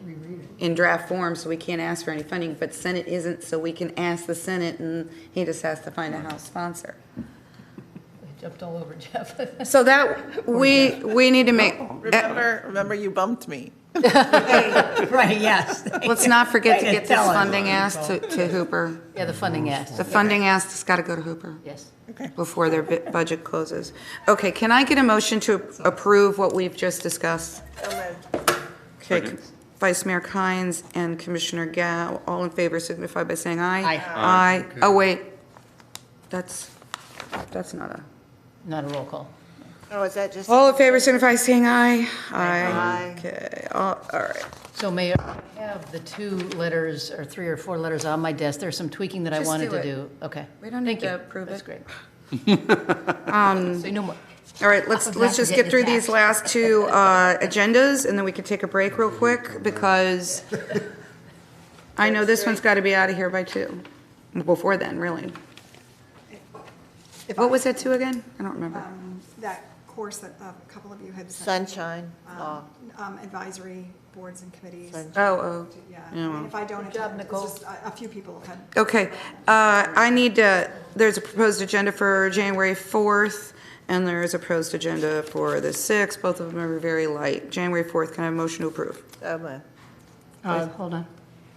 in draft form, so we can't ask for any funding, but Senate isn't, so we can ask the Senate, and he just has to find a House sponsor.
Jumped all over Jeff.
So that, we need to make,
Remember you bumped me.
Right, yes.
let's not forget to
Way to
get this
tell us.
funding asked to Hooper.
Yeah, the funding asked.
The funding asked has got to go to Hooper.
Yes.
Before their budget closes. Okay, can I get a motion to approve what we've just discussed? Okay, Vice Mayor Kynes and Commissioner Gao, all in favor signify by saying aye.
Aye.
Aye. Oh, wait. That's not a.
Not a roll call.
Oh, is that just?
All in favor signify by saying aye.
Aye.
Okay, all right.
So Mayor, I have the 2 letters, or 3 or 4 letters on my desk. There's some tweaking that I
Just
wanted
do
to
it.
do. Okay.
We don't need
Thank you.
to approve
That's
it.
great. Say no more.
All right, let's
Not
just
forget
get through
the
these
tax.
last 2 agendas, and then we can take a break real quick, because I know this one's got to be out of here by 2. Before then, really. What was that 2 again? I don't remember.
That course that a couple of you had sent.
Sunshine Law.
Advisory boards and committees.
Oh.
Yeah,
Yeah, well.
and if I don't attend, it's just a few people had.
Okay, I need to, there's a proposed agenda for January 4th, and there is a proposed agenda for the 6th. Both of them are very light. January 4th, can I have a motion to approve?
So moved.
Hold on.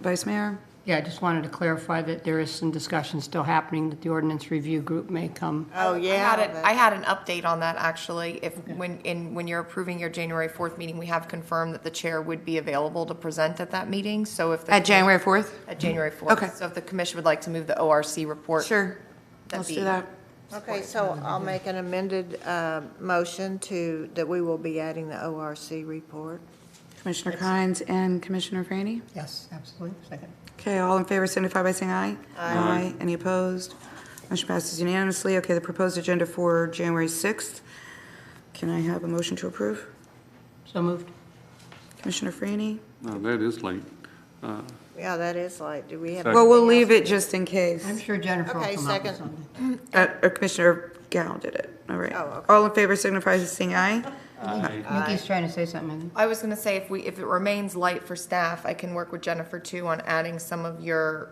Vice Mayor?
Yeah, I just wanted to clarify that there is some discussion still happening, that the ordinance review group may come.
Oh, yeah.
I had an update on that, actually. When you're approving your January 4th meeting, we have confirmed that the chair would be available to present at that meeting, so if.
At January 4th?
At January 4th.
Okay.
So if the commission would like to move the ORC report.
Sure.
that'd
Let's
be-
do that.
Okay, so I'll make an amended motion that we will be adding the ORC report.
Commissioner Kynes and Commissioner Franny?
Yes, absolutely. Second.
Okay, all in favor signify by saying aye.
Aye.
Any opposed? Motion passes unanimously. Okay, the proposed agenda for January 6th. Can I have a motion to approve?
So moved.
Commissioner Franny?
No, that is late.
Yeah, that is like, do we have?
Well, we'll
anything
leave
else?
it just in case.
I'm sure Jennifer will
Okay,
come up with
second.
something.
Or Commissioner Gal did it. All right.
Oh, okay.
All in favor signify by saying aye.
Nikki's trying to say something.
I was going to say, if it remains light for staff, I can work with Jennifer too on adding some of your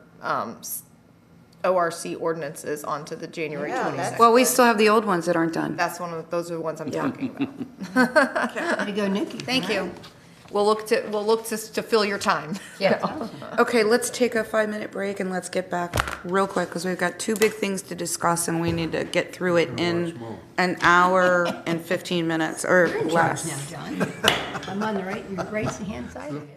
ORC ordinances onto the January
Yeah,
26th.
Well, we still have the old ones that aren't done.
Those are the ones I'm
Yeah.
talking about.
Way to go, Nikki.
Thank you.
We'll look to fill your time.
Yeah.
Okay, let's take a 5-minute break and let's get back real quick because we've got 2 big things to discuss and we need to get through it in an hour and 15 minutes or
You're in charge
less.
now, John. I'm on the right hand side of you.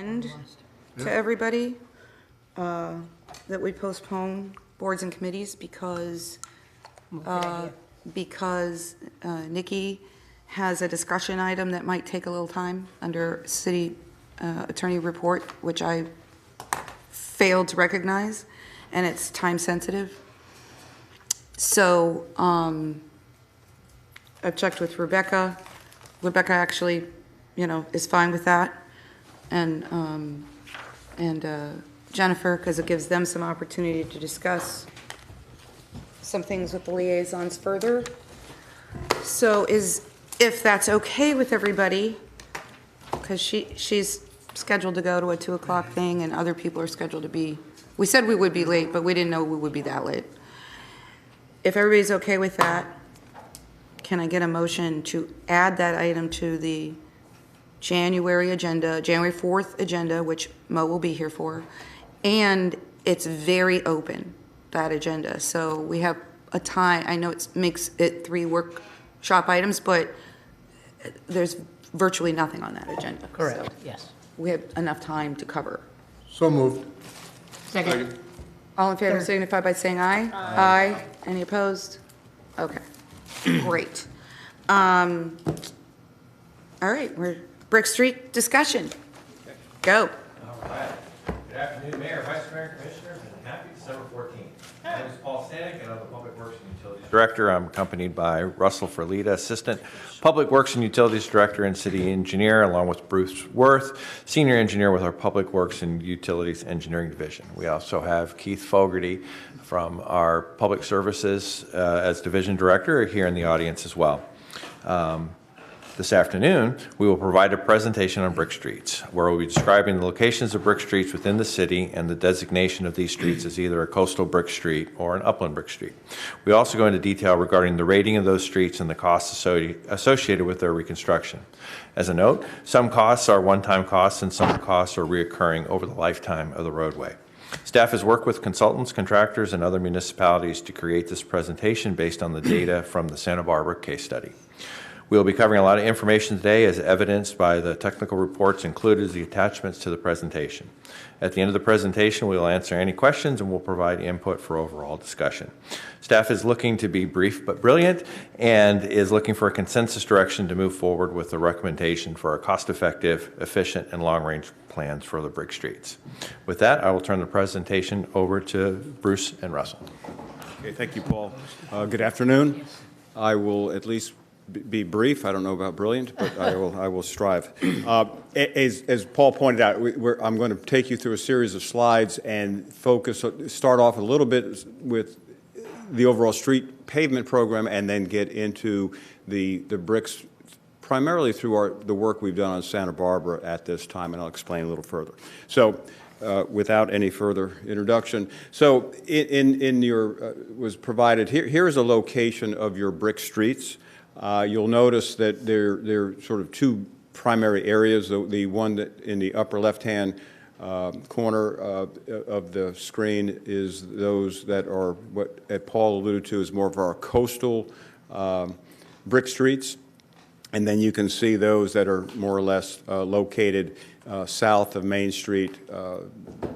recommend to everybody that we postpone boards and committees because Nikki has a discussion item that might take a little time under city attorney report, which I failed to recognize, and it's time sensitive. So I've checked with Rebecca. Rebecca actually, is fine with that, and Jennifer, because it gives them some opportunity to discuss some things with the liaisons further. So if that's okay with everybody, because she's scheduled to go to a 2 o'clock thing and other people are scheduled to be, we said we would be late, but we didn't know we would be that late. If everybody's okay with that, can I get a motion to add that item to the January agenda, January 4th agenda, which Mo will be here for, and it's very open, that agenda. So we have a time, I know it makes it 3 workshop items, but there's virtually nothing on that agenda.
Correct,
So
yes.
we have enough time to cover.
So moved.
Second.
All in favor signify by saying aye. Aye. Any opposed? Okay, great. All right, we're Brick Street discussion. Go.
All right. Good afternoon, Mayor, Vice Mayor, Commissioners, and happy December 14th. My name is Paul Stanek, and I'm the Public Works and Utilities Director. I'm accompanied by Russell Ferlita, Assistant Public Works and Utilities Director and City Engineer, along with Bruce Worth, Senior Engineer with our Public Works and Utilities Engineering Division. We also have Keith Fogarty from our Public Services as Division Director here in the audience as well. This afternoon, we will provide a presentation on brick streets, where we'll be describing the locations of brick streets within the city and the designation of these streets as either a coastal brick street or an upland brick street. We also go into detail regarding the rating of those streets and the costs associated with their reconstruction. As a note, some costs are one-time costs and some costs are reoccurring over the lifetime of the roadway. Staff has worked with consultants, contractors, and other municipalities to create this presentation based on the data from the Santa Barbara case study. We will be covering a lot of information today as evidenced by the technical reports included as the attachments to the presentation. At the end of the presentation, we will answer any questions and we'll provide input for overall discussion. Staff is looking to be brief but brilliant and is looking for a consensus direction to move forward with the recommendation for a cost-effective, efficient, and long-range plans for the brick streets. With that, I will turn the presentation over to Bruce and Russell.
Okay, thank you, Paul. Good afternoon. I will at least be brief. I don't know about brilliant, but I will strive. As Paul pointed out, I'm going to take you through a series of slides and start off a little bit with the overall street pavement program and then get into the bricks primarily through the work we've done on Santa Barbara at this time, and I'll explain a little further. So without any further introduction, so in your was provided, here is a location of your brick streets. You'll notice that there are sort of 2 primary areas. The one that in the upper left-hand corner of the screen is those that are what Paul alluded to is more of our coastal brick streets. And then you can see those that are more or less located south of Main Street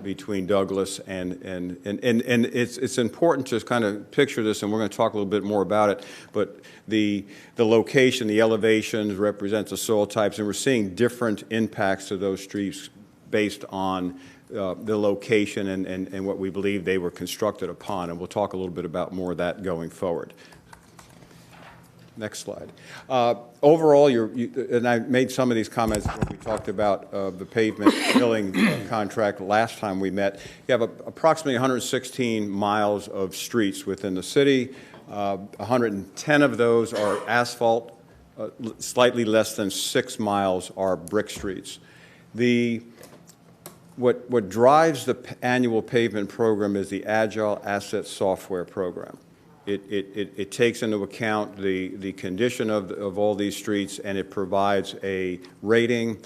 between Douglas and it's important to kind of picture this, and we're going to talk a little bit more about it, but the location, the elevations represents the soil types, and we're seeing different impacts to those streets based on the location and what we believe they were constructed upon, and we'll talk a little bit about more of that going forward. Next slide. Overall, and I made some of these comments when we talked about the pavement filling contract last time we met. You have approximately 116 miles of streets within the city. 110 of those are asphalt. Slightly less than 6 miles are brick streets. What drives the annual pavement program is the Agile Asset Software Program. It takes into account the condition of all these streets, and it provides a rating,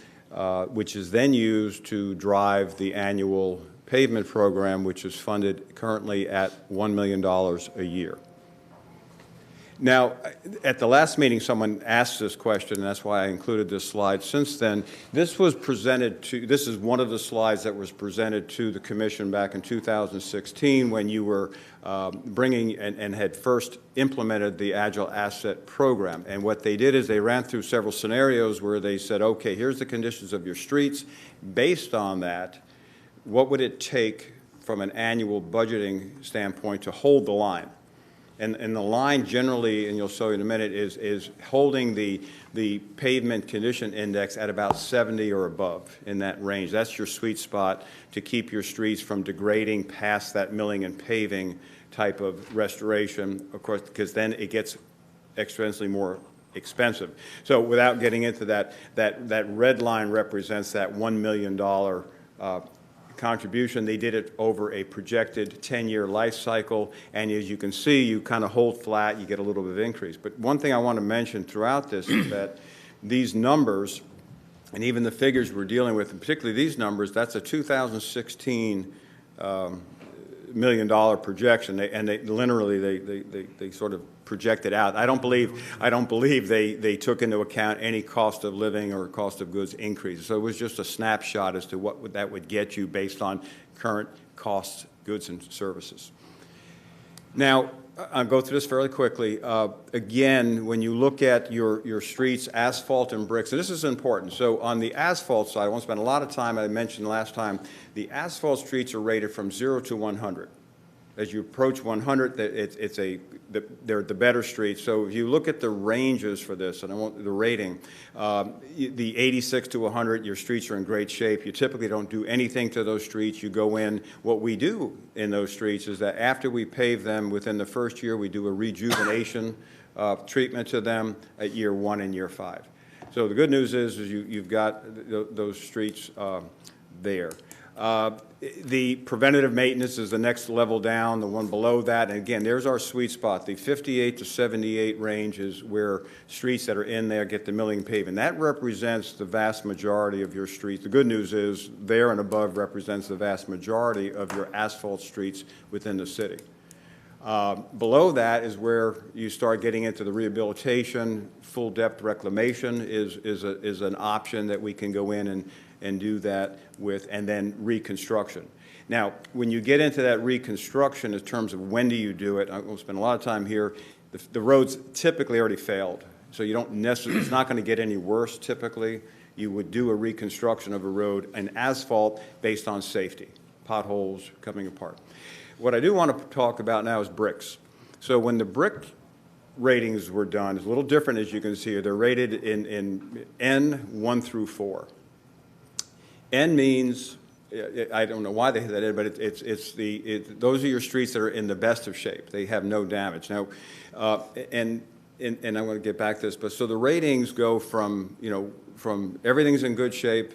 which is then used to drive the annual pavement program, which is funded currently at $1 million a year. Now, at the last meeting, someone asked this question, and that's why I included this slide. Since then, this was presented to, this is one of the slides that was presented to the commission back in 2016 when you were bringing and had first implemented the Agile Asset Program. And what they did is they ran through several scenarios where they said, okay, here's the conditions of your streets. Based on that, what would it take from an annual budgeting standpoint to hold the line? And the line generally, and you'll show in a minute, is holding the pavement condition index at about 70 or above in that range. That's your sweet spot to keep your streets from degrading past that milling and paving type of restoration, of course, because then it gets exponentially more expensive. So without getting into that, that red line represents that $1 million contribution. They did it over a projected 10-year life cycle, and as you can see, you kind of hold flat, you get a little bit of increase. But one thing I want to mention throughout this is that these numbers, and even the figures we're dealing with, and particularly these numbers, that's a 2016 $1 million projection, and they literally they sort of projected out. I don't believe they took into account any cost of living or cost of goods increases. So it was just a snapshot as to what that would get you based on current costs, goods, and services. Now, I'll go through this fairly quickly. Again, when you look at your streets, asphalt and bricks, and this is important. So on the asphalt side, I won't spend a lot of time. I mentioned last time, the asphalt streets are rated from 0 to 100. As you approach 100, they're the better streets. So if you look at the ranges for this, and I want the rating, the 86 to 100, your streets are in great shape. You typically don't do anything to those streets. You go in. What we do in those streets is that after we pave them, within the first year, we do a rejuvenation treatment to them at year 1 and year 5. So the good news is you've got those streets there. The preventative maintenance is the next level down, the one below that. And again, there's our sweet spot. The 58 to 78 range is where streets that are in there get the milling and paving. That represents the vast majority of your streets. The good news is there and above represents the vast majority of your asphalt streets within the city. Below that is where you start getting into the rehabilitation. Full depth reclamation is an option that we can go in and do that with, and then reconstruction. Now, when you get into that reconstruction in terms of when do you do it, I won't spend a lot of time here. The roads typically already failed, so you don't necessarily, it's not going to get any worse typically. You would do a reconstruction of a road, an asphalt based on safety, potholes coming apart. What I do want to talk about now is bricks. So when the brick ratings were done, it's a little different as you can see here. They're rated in N 1 through 4. N means, I don't know why they have that in, but those are your streets that are in the best of shape. They have no damage. Now, and I want to get back to this, but so the ratings go from, from everything's in good shape,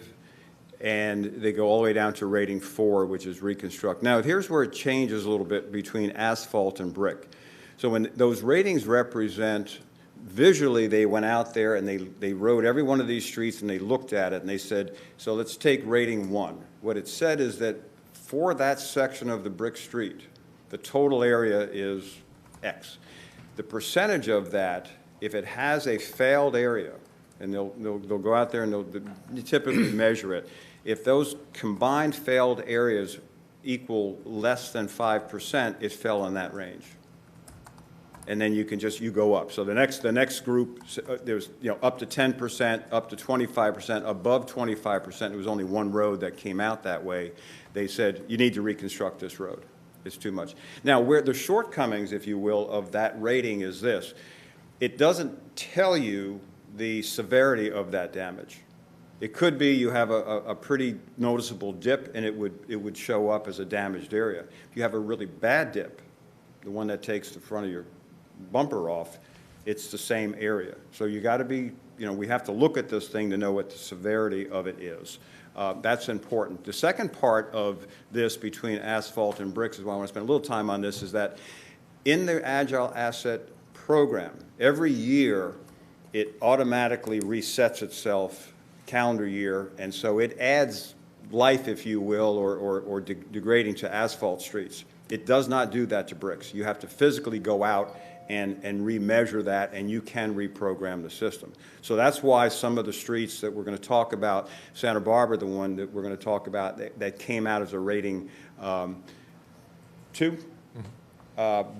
and they go all the way down to rating 4, which is reconstruct. Now, here's where it changes a little bit between asphalt and brick. So when those ratings represent, visually they went out there and they wrote every one of these streets and they looked at it and they said, so let's take rating 1. What it said is that for that section of the brick street, the total area is X. The percentage of that, if it has a failed area, and they'll go out there and they'll typically measure it. If those combined failed areas equal less than 5%, it fell in that range. And then you can you go up. So the next group, there's up to 10%, up to 25%, above 25%. It was only one road that came out that way. They said you need to reconstruct this road. It's too much. Now, where the shortcomings, if you will, of that rating is this: it doesn't tell you the severity of that damage. It could be you have a pretty noticeable dip, and it would show up as a damaged area. If you have a really bad dip, the one that takes the front of your bumper off, it's the same area. So you got to be, we have to look at this thing to know what the severity of it is. That's important. The second part of this between asphalt and bricks is why I want to spend a little time on this, is that in the Agile Asset Program, every year it automatically resets itself calendar year, and so it adds life, if you will, or degrading to asphalt streets. It does not do that to bricks. You have to physically go out and remeasure that, and you can reprogram the system. So that's why some of the streets that we're going to talk about, Santa Barbara, the one that we're going to talk about, that came out as a rating 2,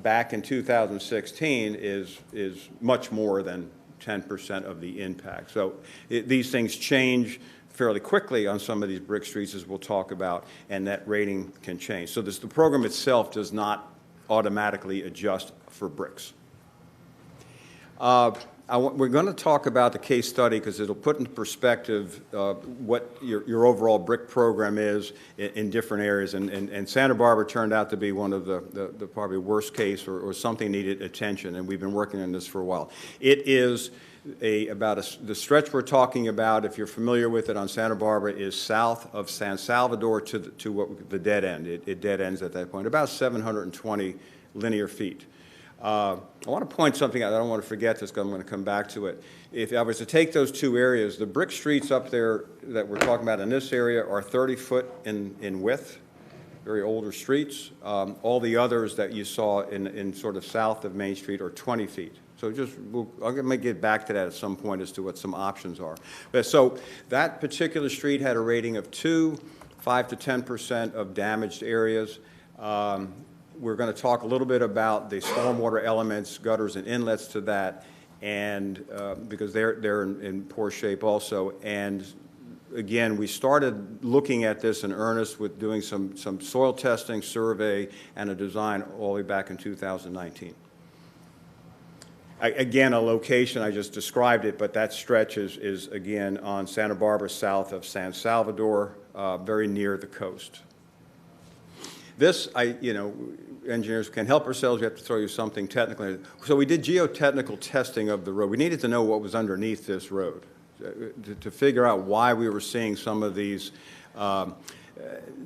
back in 2016 is much more than 10% of the impact. So these things change fairly quickly on some of these brick streets, as we'll talk about, and that rating can change. So the program itself does not automatically adjust for bricks. We're going to talk about the case study because it'll put into perspective what your overall brick program is in different areas. And Santa Barbara turned out to be one of the probably worst case or something needed attention, and we've been working on this for a while. It is the stretch we're talking about, if you're familiar with it on Santa Barbara, is south of San Salvador to what the dead end. It dead ends at that point, about 720 linear feet. I want to point something out. I don't want to forget this because I'm going to come back to it. If I was to take those two areas, the brick streets up there that we're talking about in this area are 30 foot in width, very older streets. All the others that you saw in sort of south of Main Street are 20 feet. So I may get back to that at some point as to what some options are. So that particular street had a rating of 2, 5 to 10% of damaged areas. We're going to talk a little bit about the stormwater elements, gutters and inlets to that, and because they're in poor shape also. And again, we started looking at this in earnest with doing some soil testing, survey, and a design all the way back in 2019. Again, a location, I just described it, but that stretch is again on Santa Barbara south of San Salvador, very near the coast. This, engineers can't help ourselves. We have to throw you something technical. So we did geotechnical testing of the road. We needed to know what was underneath this road to figure out why we were seeing some of these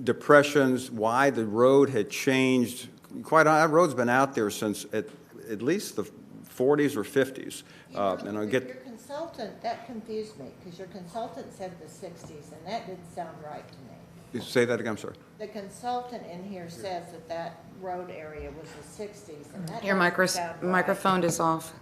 depressions, why the road had changed. That road's been out there since at least the 40s or 50s. And I'll get
your consultant, that confused me, because your consultant said the 60s, and that didn't sound right to me.
Say that again, I'm sorry.
The consultant in here says that road area was the 60s, and that
Your
doesn't sound right.
microphone is off.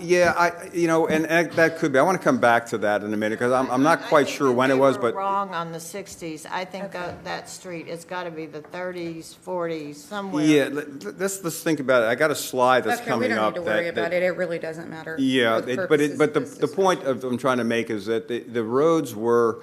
Yeah, and that could be. I want to come back to that in a minute because I'm not quite sure when it was, but
wrong on the 60s. I think that street, it's got to be the 30s, 40s, somewhere.
yeah. Let's think about it. I got a slide that's
Okay,
coming
we don't
up.
need to worry about it. It really doesn't matter.
Yeah,
for the
but
purposes of this
the point I'm trying to make is that the roads were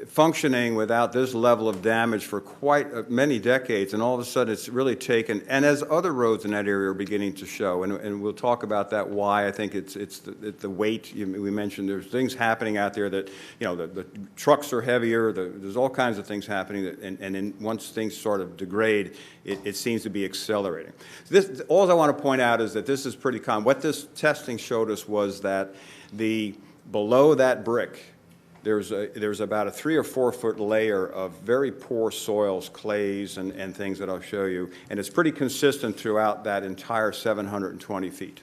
functioning without this level of damage for quite many decades, and all of a sudden it's really taken, and as other roads in that area are beginning to show, and we'll talk about that, why I think it's the weight. We mentioned there's things happening out there that, the trucks are heavier, there's all kinds of things happening, and then once things sort of degrade, it seems to be accelerating. All I want to point out is that this is pretty common. What this testing showed us was that below that brick, there's about a 3 or 4 foot layer of very poor soils, clays, and things that I'll show you, and it's pretty consistent throughout that entire 720 feet.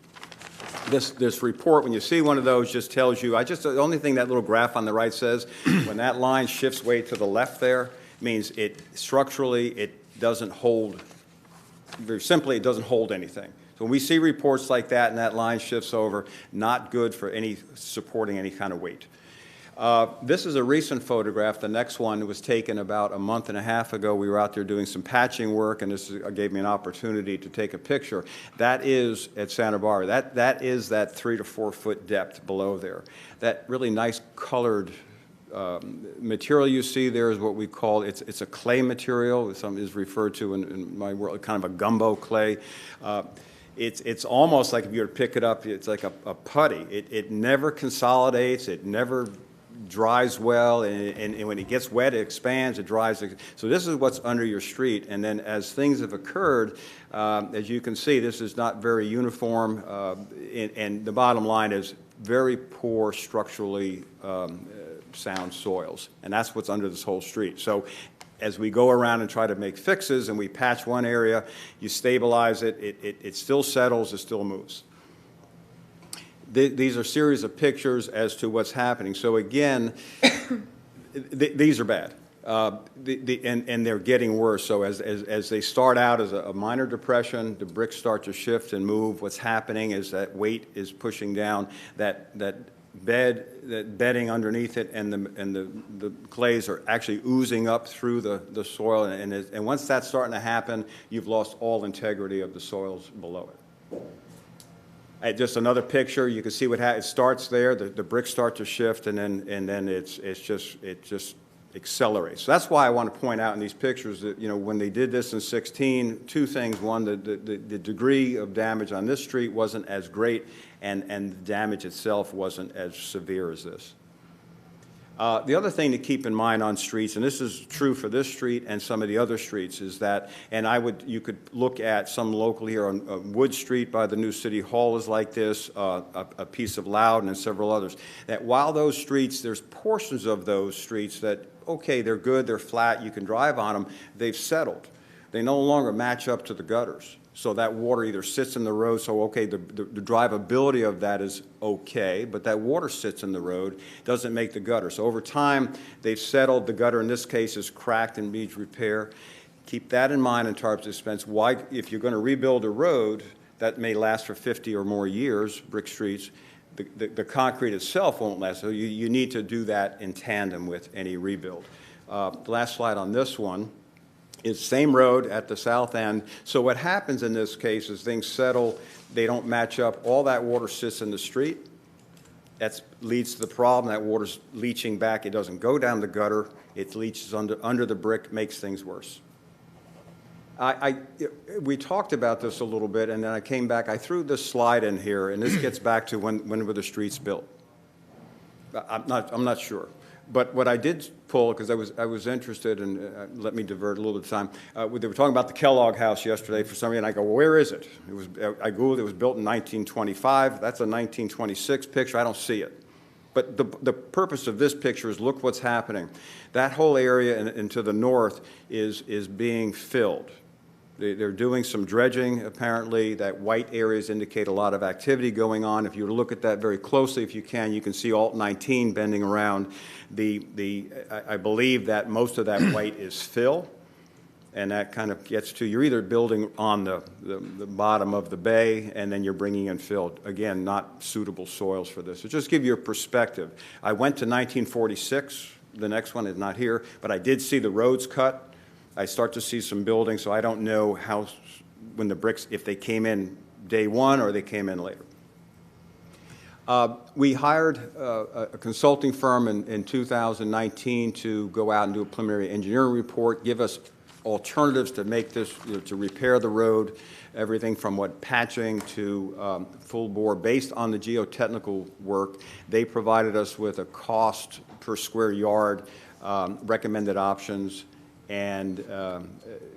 This report, when you see one of those, just tells you, the only thing that little graph on the right says, when that line shifts way to the left there, means structurally it doesn't hold, very simply, it doesn't hold anything. So when we see reports like that and that line shifts over, not good for supporting any kind of weight. This is a recent photograph. The next one was taken about a month and a half ago. We were out there doing some patching work, and this gave me an opportunity to take a picture. That is at Santa Barbara. That is that 3 to 4 foot depth below there. That really nice colored material you see there is what we call, it's a clay material. Some is referred to in my world, kind of a gumbo clay. It's almost like if you were to pick it up, it's like a putty. It never consolidates. It never dries well, and when it gets wet, it expands, it dries. So this is what's under your street, and then as things have occurred, as you can see, this is not very uniform, and the bottom line is very poor structurally sound soils, and that's what's under this whole street. So as we go around and try to make fixes, and we patch one area, you stabilize it, it still settles, it still moves. These are a series of pictures as to what's happening. So again, these are bad. And they're getting worse. So as they start out as a minor depression, the bricks start to shift and move. What's happening is that weight is pushing down that bedding underneath it, and the clays are actually oozing up through the soil. And once that's starting to happen, you've lost all integrity of the soils below it. Just another picture, you can see what it starts there. The bricks start to shift, and then it just accelerates. So that's why I want to point out in these pictures that, you know, when they did this in 16, two things. One, the degree of damage on this street wasn't as great, and the damage itself wasn't as severe as this. The other thing to keep in mind on streets, and this is true for this street and some of the other streets, is that, and you could look at some local here on Wood Street by the new City Hall is like this, a piece of Loudon and several others, that while those streets, there's portions of those streets that, okay, they're good, they're flat, you can drive on them, they've settled. They no longer match up to the gutters. So that water either sits in the road, so okay, the drivability of that is okay, but that water sits in the road, doesn't make the gutter. So over time, they've settled. The gutter in this case is cracked and needs repair. Keep that in mind in terms of expense. Why, if you're going to rebuild a road that may last for 50 or more years, brick streets, the concrete itself won't last. So you need to do that in tandem with any rebuild. The last slide on this one is same road at the south end. So what happens in this case is things settle, they don't match up, all that water sits in the street. That leads to the problem, that water's leaching back, it doesn't go down the gutter, it leaches under the brick, makes things worse. We talked about this a little bit, and then I came back, I threw this slide in here, and this gets back to when were the streets built. I'm not sure. But what I did pull, because I was interested, and let me divert a little bit of time. They were talking about the Kellogg House yesterday for some reason. I go, well, where is it? I Googled, it was built in 1925. That's a 1926 picture. I don't see it. But the purpose of this picture is look what's happening. That whole area and to the north is being filled. They're doing some dredging, apparently. That white areas indicate a lot of activity going on. If you were to look at that very closely, if you can see Alt 19 bending around. I believe that most of that white is fill, and that kind of gets to, you're either building on the bottom of the bay, and then you're bringing in fill. Again, not suitable soils for this. So just give you a perspective. I went to 1946. The next one is not here, but I did see the roads cut. I start to see some building, so I don't know how, when the bricks, if they came in day one or they came in later. We hired a consulting firm in 2019 to go out and do a preliminary engineering report, give us alternatives to make this, to repair the road, everything from patching to full bore. Based on the geotechnical work, they provided us with a cost per square yard, recommended options, and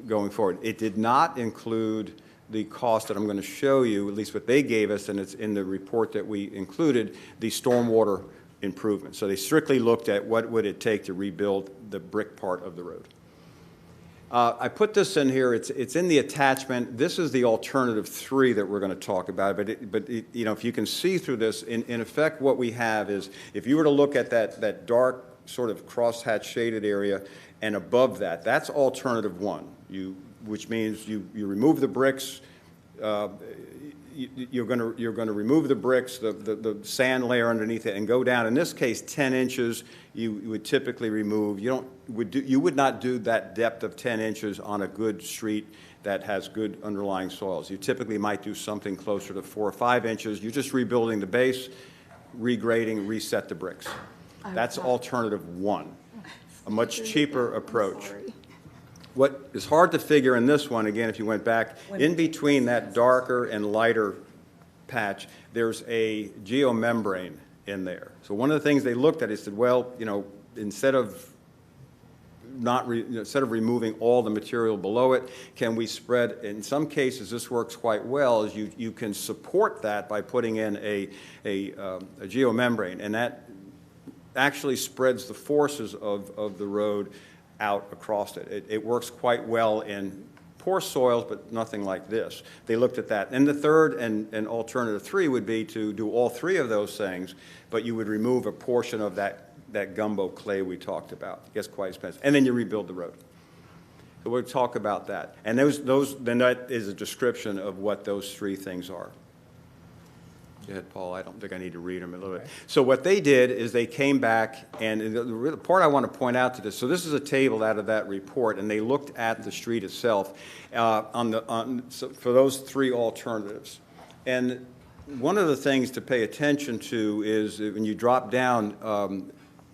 going forward. It did not include the cost that I'm going to show you, at least what they gave us, and it's in the report that we included, the stormwater improvements. So they strictly looked at what would it take to rebuild the brick part of the road. I put this in here, it's in the attachment. This is the alternative 3 that we're going to talk about, but you know, if you can see through this, in effect what we have is, if you were to look at that dark sort of crosshatch shaded area, and above that, that's alternative 1, which means you remove the bricks, you're going to remove the bricks, the sand layer underneath it, and go down. In this case, 10 inches you would typically remove. You would not do that depth of 10 inches on a good street that has good underlying soils. You typically might do something closer to 4 or 5 inches. You're just rebuilding the base, regrading, reset the bricks. That's alternative 1. A much cheaper approach. What is hard to figure in this one, again, if you went back, in between that darker and lighter patch, there's a geomembrane in there. So one of the things they looked at is said, well, you know, instead of removing all the material below it, can we spread, in some cases this works quite well, is you can support that by putting in a geomembrane, and that actually spreads the forces of the road out across it. It works quite well in poor soils, but nothing like this. They looked at that. And the third and alternative 3 would be to do all 3 of those things, but you would remove a portion of that that gumbo clay we talked about. It gets quite expensive. And then you rebuild the road. So we'll talk about that. And then that is a description of what those three things are. Go ahead, Paul. I don't think I need to read them a little bit. So what they did is they came back, and the part I want to point out to this, so this is a table out of that report, and they looked at the street itself so for those three alternatives. And one of the things to pay attention to is when you drop down,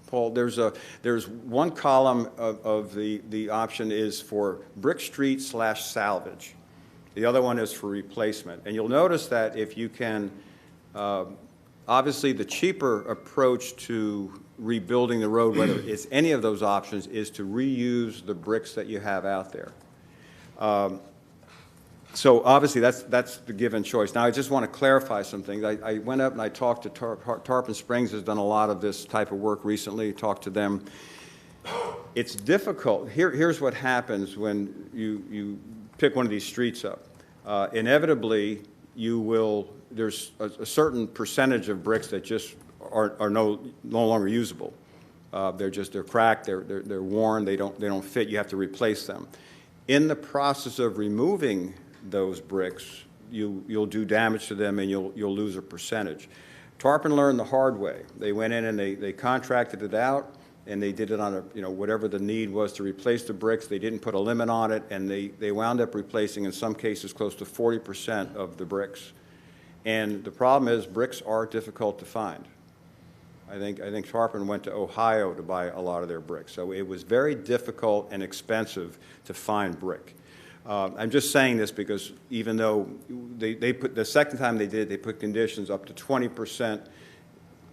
Paul, there's one column of the option is for brick street / salvage. The other one is for replacement. And you'll notice that if you can, obviously the cheaper approach to rebuilding the road, whether it's any of those options, is to reuse the bricks that you have out there. So obviously that's the given choice. Now I just want to clarify some things. I went up and I talked to Tarpon Springs has done a lot of this type of work recently, talked to them. It's difficult. Here's what happens when you pick one of these streets up. Inevitably, there's a certain percentage of bricks that just are no longer usable. They're cracked, they're worn, they don't fit, you have to replace them. In the process of removing those bricks, you'll do damage to them and you'll lose a percentage. Tarpon learned the hard way. They went in and they contracted it out, and they did it on whatever the need was to replace the bricks. They didn't put a limit on it, and they wound up replacing, in some cases, close to 40% of the bricks. And the problem is bricks are difficult to find. I think Tarpon went to Ohio to buy a lot of their bricks. So it was very difficult and expensive to find brick. I'm just saying this because even though they put, the second time they put conditions up to 20%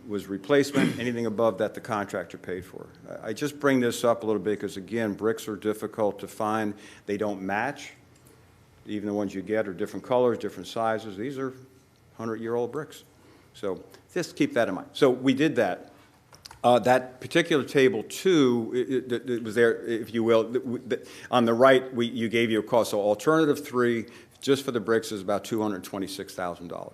was replacement, anything above that the contractor paid for. I just bring this up a little bit because, again, bricks are difficult to find. They don't match. Even the ones you get are different colors, different sizes. These are 100-year-old bricks. So just keep that in mind. So we did that. That particular table 2, it was there, if you will. On the right, you gave you a cost. So alternative 3, just for the bricks, is about $226,000.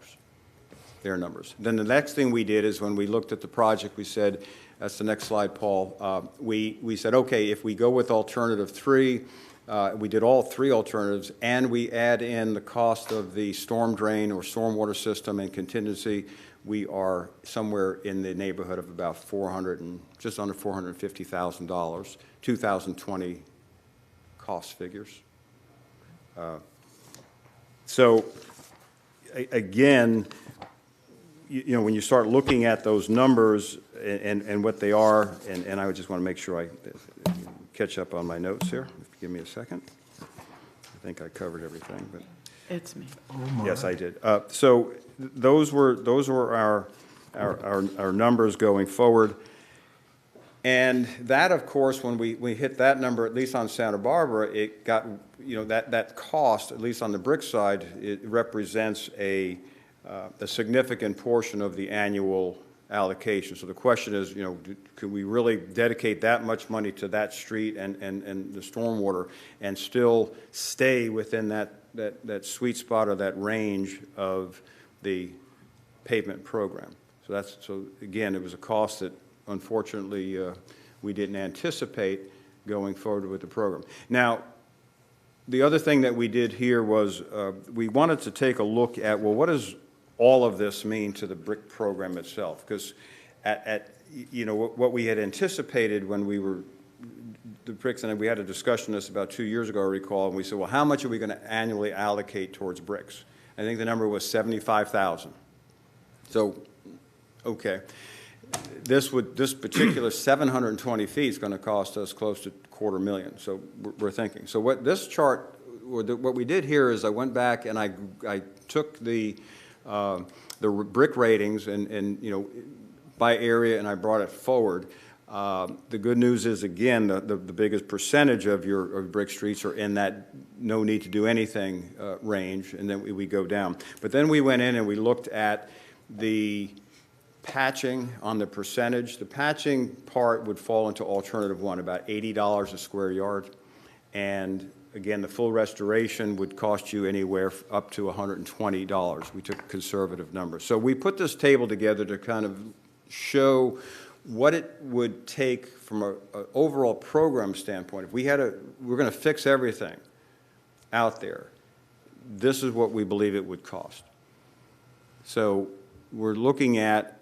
Their numbers. Then the next thing we did is when we looked at the project, we said, that's the next slide, Paul. We said, okay, if we go with alternative 3, we did all 3 alternatives, and we add in the cost of the storm drain or stormwater system and contingency, we are somewhere in the neighborhood of about just under $450,000, 2020 cost figures. So again, when you start looking at those numbers and what they are, and I just want to make sure I catch up on my notes here. Give me a second. I think I covered everything, but
it's me.
Yes, I did. So those were our numbers going forward, and that, of course, when we hit that number, at least on Santa Barbara, it got that cost, at least on the brick side, it represents a significant portion of the annual allocation. So the question is, could we really dedicate that much money to that street and the stormwater and still stay within that sweet spot or that range of the pavement program? So again, it was a cost that unfortunately we didn't anticipate going forward with the program. Now, the other thing that we did here was we wanted to take a look at, well, what does all of this mean to the brick program itself? Because what we had anticipated when we were the bricks, and we had a discussion on this about 2 years ago, I recall, and we said, well, how much are we going to annually allocate towards bricks? I think the number was $75,000. So, okay, this particular 720 feet is going to cost us close to $250,000. So we're thinking. So what this chart, what we did here is I went back and I took the brick ratings and by area, and I brought it forward. The good news is, again, the biggest percentage of your brick streets are in that no need to do anything range, and then we go down. But then we went in and we looked at the patching on the percentage. The patching part would fall into alternative 1, about $80 a square yard, and again, the full restoration would cost you anywhere up to $120. We took conservative numbers. So we put this table together to kind of show what it would take from an overall program standpoint, if we're going to fix everything out there, this is what we believe it would cost. So we're looking at,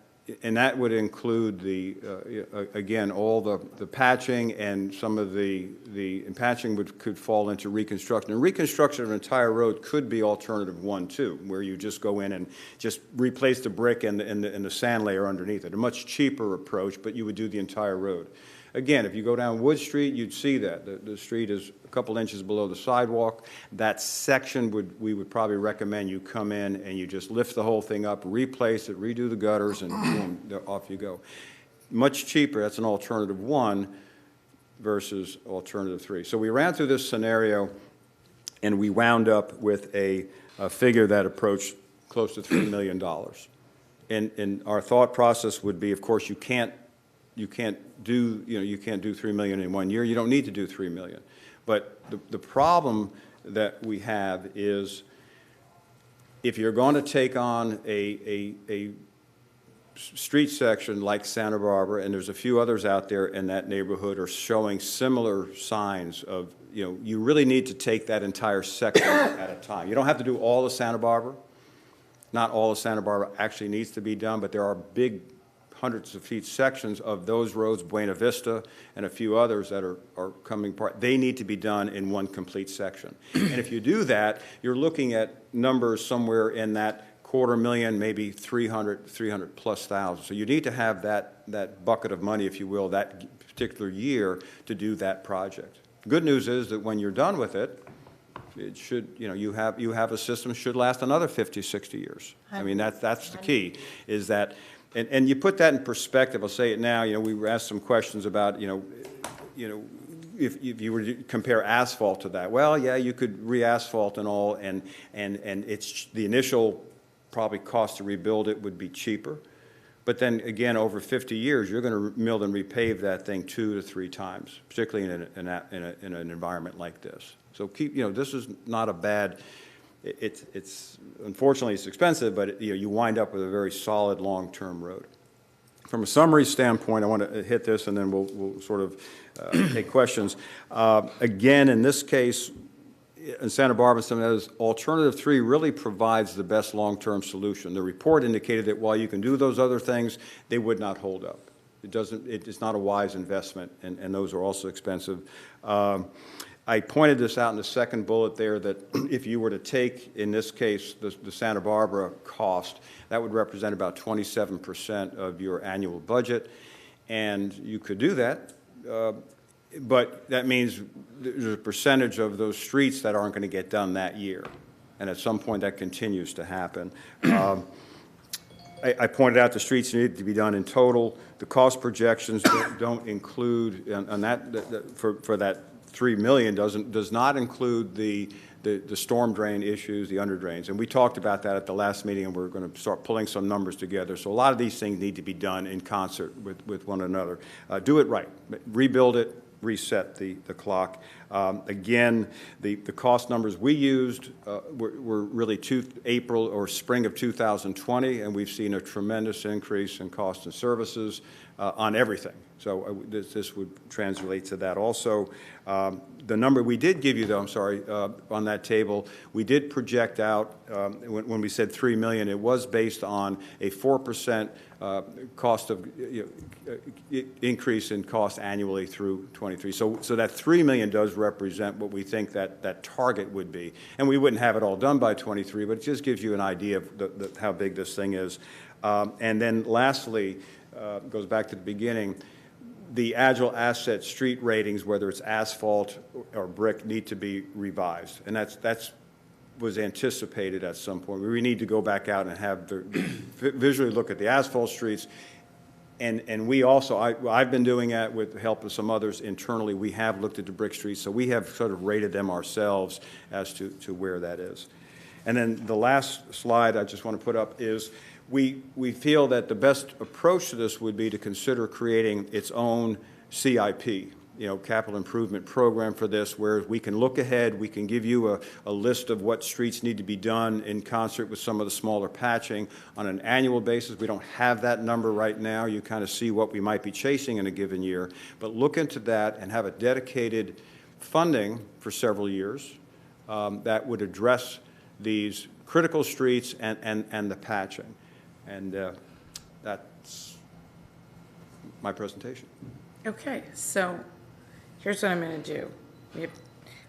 and that would include again, all the patching, and some of the patching could fall into reconstruction. And reconstruction of an entire road could be alternative 1, too, where you just go in and just replace the brick and the sand layer underneath it. A much cheaper approach, but you would do the entire road. Again, if you go down Wood Street, you'd see that. The street is a couple inches below the sidewalk. That section we would probably recommend you come in and you just lift the whole thing up, replace it, redo the gutters, and boom, off you go. Much cheaper. That's an alternative 1 versus alternative 3. So we ran through this scenario, and we wound up with a figure that approached close to $3 million. And our thought process would be, of course, you can't do $3 million in 1 year. You don't need to do $3 million. But the problem that we have is, if you're going to take on a street section like Santa Barbara, and there's a few others out there in that neighborhood are showing similar signs of, you really need to take that entire section at a time. You don't have to do all of Santa Barbara. Not all of Santa Barbara actually needs to be done, but there are big hundreds of feet sections of those roads, Buena Vista and a few others that are coming apart. They need to be done in one complete section. And if you do that, you're looking at numbers somewhere in that $250,000, maybe 300 plus thousand. So you need to have that bucket of money, if you will, that particular year to do that project. Good news is that when you're done with it, it should, you have a system that should last another 50, 60 years. I mean, that's the key, is that. And you put that in perspective. I'll say it now. We were asked some questions about, if you were to compare asphalt to that. Well, yeah, you could re-asphalt and all, and it's the initial probably cost to rebuild it would be cheaper. But then again, over 50 years, you're going to mill and repave that thing 2 to 3 times, particularly in an environment like this. So this is not a bad. It's unfortunately it's expensive, but you wind up with a very solid long-term road. From a summary standpoint, I want to hit this, and then we'll sort of take questions. Again, in this case, in Santa Barbara, some of those, alternative 3 really provides the best long-term solution. The report indicated that while you can do those other things, they would not hold up. It's not a wise investment, and those are also expensive. I pointed this out in the second bullet there, that if you were to take, in this case, the Santa Barbara cost, that would represent about 27% of your annual budget. And you could do that, but that means there's a percentage of those streets that aren't going to get done that year. And at some point, that continues to happen. I pointed out the streets need to be done in total. The cost projections don't include, on that, for that $3 million does not include the storm drain issues, the under drains. And we talked about that at the last meeting, and we're going to start pulling some numbers together. So a lot of these things need to be done in concert with one another. Do it right. Rebuild it, reset the clock. Again, the cost numbers we used were really April or spring of 2020, and we've seen a tremendous increase in costs and services on everything. So this would translate to that also. The number we did give you, though, I'm sorry, on that table, we did project out, when we said $3 million, it was based on a 4% cost of increase in cost annually through 23. So that $3 million does represent what we think that target would be. And we wouldn't have it all done by 23, but it just gives you an idea of how big this thing is. And then lastly, goes back to the beginning, the agile asset street ratings, whether it's asphalt or brick, need to be revised. And that's was anticipated at some point. We need to go back out and have visually look at the asphalt streets. And we also, I've been doing that with the help of some others internally. We have looked at the brick streets, so we have sort of rated them ourselves as to where that is. And then the last slide I just want to put up is we feel that the best approach to this would be to consider creating its own CIP, capital improvement program for this, where we can look ahead, we can give you a list of what streets need to be done in concert with some of the smaller patching on an annual basis. We don't have that number right now. You kind of see what we might be chasing in a given year. But look into that and have a dedicated funding for several years that would address these critical streets and the patching. And that's my presentation.
Okay, so here's what I'm going to do.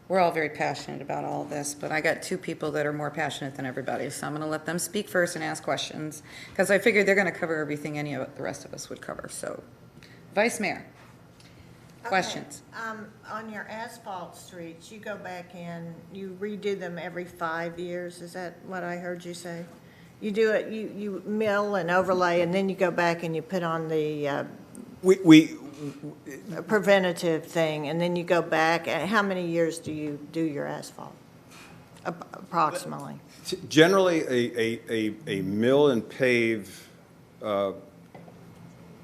We're all very passionate about all of this, but I got two people that are more passionate than everybody, so I'm going to let them speak first and ask questions, because I figured they're going to cover everything any of the rest of us would cover. So, Vice Mayor, questions?
On your asphalt streets, you go back in, you redo them every 5 years, is that what I heard you say? You do it, you mill and overlay, and then you go back and you put on the preventative thing, and then you go back. How many years do you do your asphalt, approximately?
Generally, a mill and pave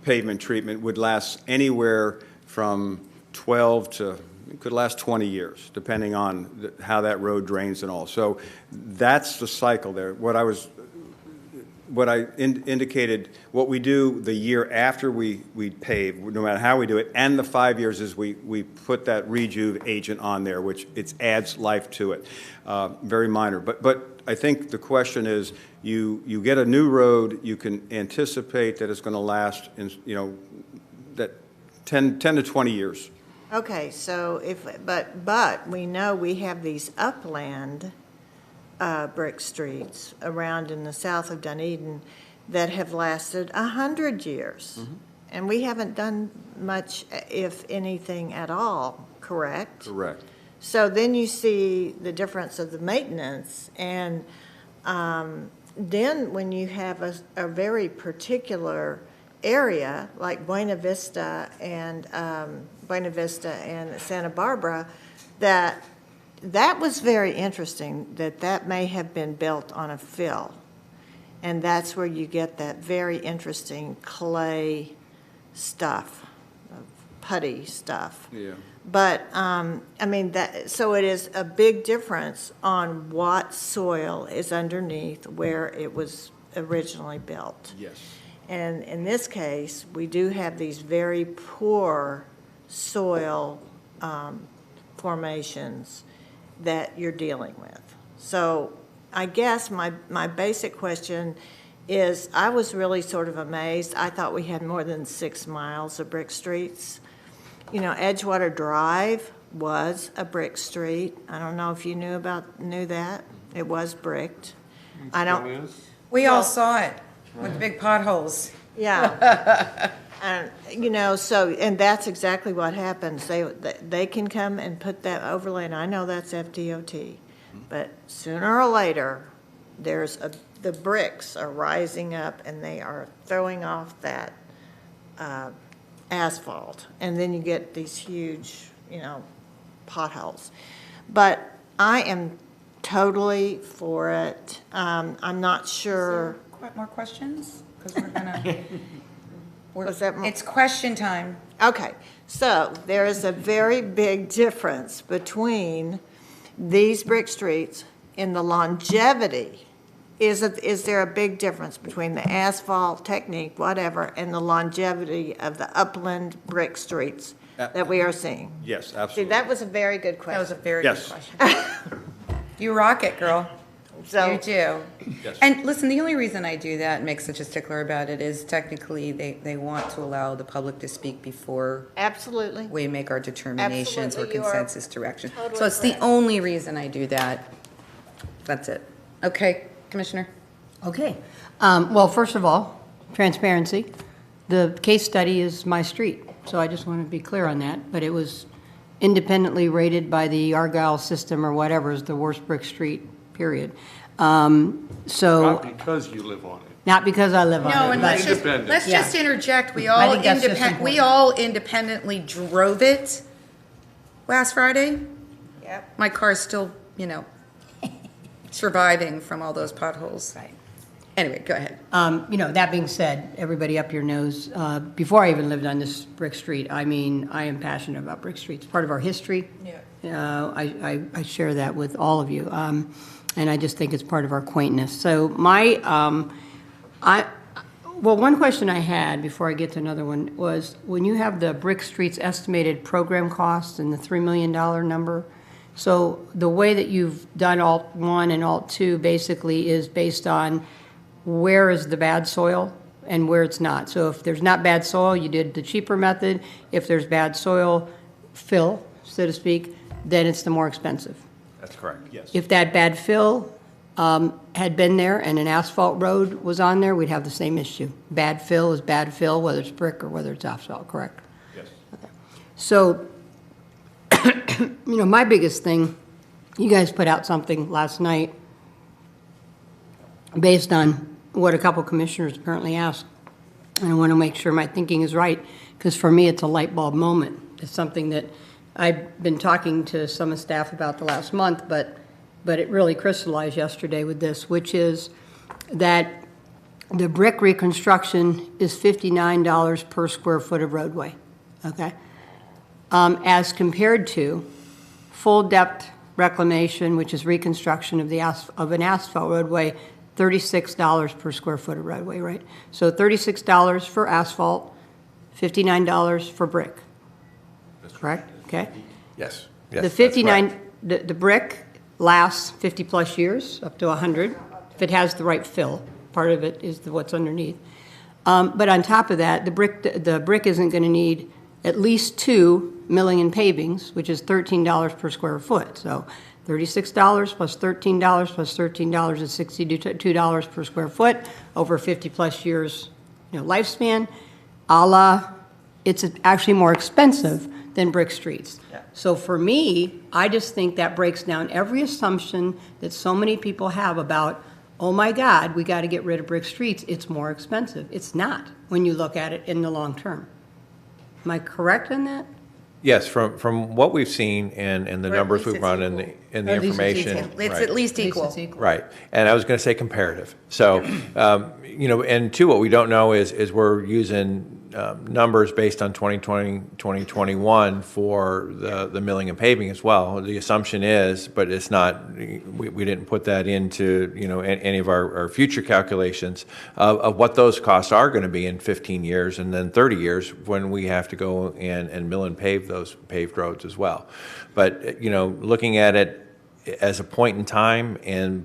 pavement treatment would last anywhere from 12 to, it could last 20 years, depending on how that road drains and all. So that's the cycle there. What I indicated, what we do the year after we pave, no matter how we do it, and the 5 years is we put that rejuve agent on there, which it adds life to it. Very minor. But I think the question is, you get a new road, you can anticipate that it's going to last, that 10 to 20 years.
Okay, so but we know we have these upland brick streets around in the south of Dunedin that have lasted 100 years. Mm-hmm. And we haven't done much, if anything at all, correct?
Correct.
So then you see the difference of the maintenance, and then when you have a very particular area like Buena Vista and Santa Barbara, that was very interesting, that may have been built on a fill. And that's where you get that very interesting clay stuff, putty stuff.
Yeah.
But, so it is a big difference on what soil is underneath where it was originally built.
Yes.
And in this case, we do have these very poor soil formations that you're dealing with. So I guess my basic question is, I was really sort of amazed. I thought we had more than 6 miles of brick streets. Edgewater Drive was a brick street. I don't know if you knew that. It was bricked.
We all saw it with big potholes.
Yeah. And, and that's exactly what happens. They can come and put that overlay, and I know that's FDOT, but sooner or later, the bricks are rising up and they are throwing off that asphalt, and then you get these huge, potholes. But I am totally for it. I'm not sure.
More questions? Because we're gonna.
Was that
It's question time.
Okay, so there is a very big difference between these brick streets in the longevity. Is there a big difference between the asphalt technique, whatever, and the longevity of the upland brick streets that we are seeing?
Yes, absolutely.
See, that was a very good question.
That was a very good question. You rock it, girl. You do.
Yes.
And listen, the only reason I do that and make such a stickler about it is technically they want to allow the public to speak before
absolutely
we make our determinations or
Absolutely, you are
consensus direction.
totally
So it's the
correct.
only reason I do that. That's it. Okay, Commissioner?
Okay. Well, first of all, transparency. The case study is my street, so I just want to be clear on that. But it was independently rated by the Argyle system or whatever as the worst brick street, period.
Not because you live on it.
Not because I live on it.
No, and
but-
let's
Yeah.
just interject. We
I
all
think that's just
we
important.
all independently drove it last Friday.
Yep.
My car's still, surviving from all those potholes.
Right.
Anyway, go ahead.
You know, that being said, everybody up here knows, before I even lived on this brick street, I mean, I am passionate about brick streets. It's part of our history.
Yeah.
I share that with all of you. And I just think it's part of our quaintness. So well, one question I had before I get to another one was, when you have the brick streets estimated program costs and the $3 million number, so the way that you've done Alt 1 and Alt 2 basically is based on where is the bad soil and where it's not. So if there's not bad soil, you did the cheaper method. If there's bad soil, fill, so to speak, then it's the more expensive.
That's correct, yes.
If that bad fill had been there and an asphalt road was on there, we'd have the same issue. Bad fill is bad fill, whether it's brick or whether it's asphalt, correct?
Yes.
Okay. So, you know, my biggest thing, you guys put out something last night based on what a couple commissioners apparently asked. And I want to make sure my thinking is right, because for me, it's a light bulb moment. It's something that I've been talking to some of staff about the last month, but it really crystallized yesterday with this, which is that the brick reconstruction is $59 per square foot of roadway, okay? As compared to full depth reclamation, which is reconstruction of an asphalt roadway, $36 per square foot of roadway, right? So $36 for asphalt, $59 for brick. That's correct? Okay.
Yes.
The 59, the brick lasts 50 plus years, up to 100, if it has the right fill. Part of it is what's underneath. But on top of that, the brick isn't going to need at least 2 milling and pavings, which is $13 per square foot. So $36 plus $13 plus $13 is $62 per square foot over 50 plus years, you know, lifespan. It's actually more expensive than brick streets.
Yeah.
So for me, I just think that breaks down every assumption that so many people have about, oh my God, we got to get rid of brick streets. It's more expensive. It's not when you look at it in the long term. Am I correct on that?
Yes, from what we've seen and the
Or at
numbers
least
we've run and the information.
It's
right.
at least equal.
Right, and I was going to say comparative. So, you know, and two, what we don't know is we're using numbers based on 2020, 2021 for the milling and paving as well. The assumption is, but it's not, we didn't put that into, you know, any of our future calculations of what those costs are going to be in 15 years and then 30 years when we have to go and mill and pave those paved roads as well. But, you know, looking at it as a point in time,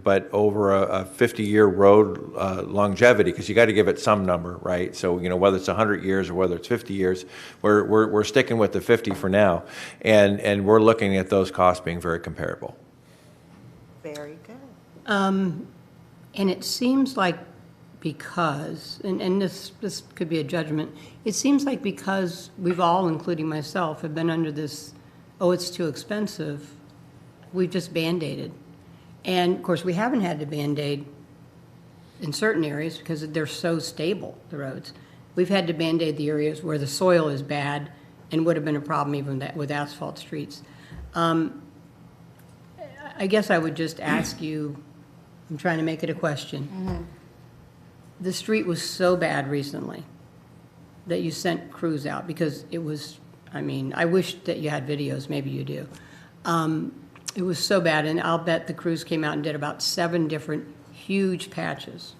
but over a 50-year road longevity, because you got to give it some number, right? So, you know, whether it's 100 years or whether it's 50 years, we're sticking with the 50 for now, and we're looking at those costs being very comparable.
Very good.
And it seems like because, and this could be a judgment, it seems like because we've all, including myself, have been under this, oh, it's too expensive, we've just Band-Aided. And of course, we haven't had to Band-Aid in certain areas because they're so stable, the roads. We've had to Band-Aid the areas where the soil is bad and would have been a problem even with asphalt streets. I guess I would just ask you, I'm trying to make it a question.
Mm-hmm.
The street was so bad recently that you sent crews out because it was, I mean, I wish that you had videos, maybe you do. It was so bad, and I'll bet the crews came out and did about 7 different huge patches.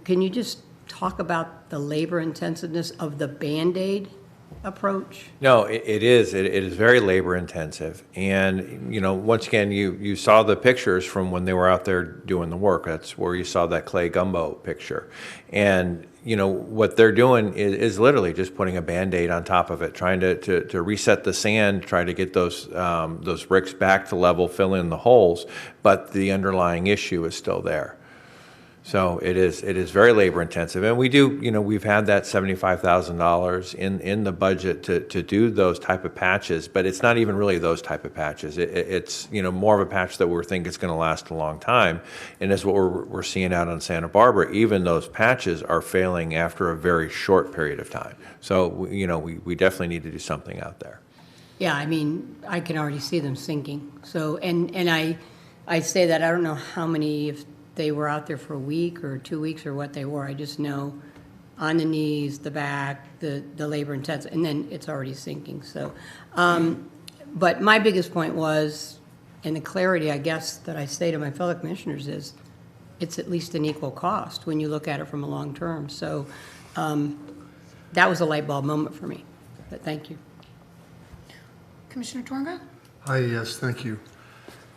Can you just talk about the labor intensiveness of the Band-Aid approach?
No, it is. It is very labor intensive. And, you know, once again, you saw the pictures from when they were out there doing the work. That's where you saw that clay gumbo picture. And, you know, what they're doing is literally just putting a Band-Aid on top of it, trying to reset the sand, try to get those bricks back to level, fill in the holes, but the underlying issue is still there. So it is very labor intensive, and we do, you know, we've had that $75,000 in the budget to do those type of patches, but it's not even really those type of patches. It's, you know, more of a patch that we think it's going to last a long time, and that's what we're seeing out on Santa Barbara. Even those patches are failing after a very short period of time. So, you know, we definitely need to do something out there.
Yeah, I mean, I can already see them sinking. So, and I say that, I don't know how many, if they were out there for a week or 2 weeks or what they were. I just know on the knees, the back, the labor intensive, and then it's already sinking, so. But my biggest point was, and the clarity, I guess, that I say to my fellow commissioners is, it's at least an equal cost when you look at it from a long term. So that was a light bulb moment for me, but thank you.
Commissioner Torga?
Hi, yes, thank you.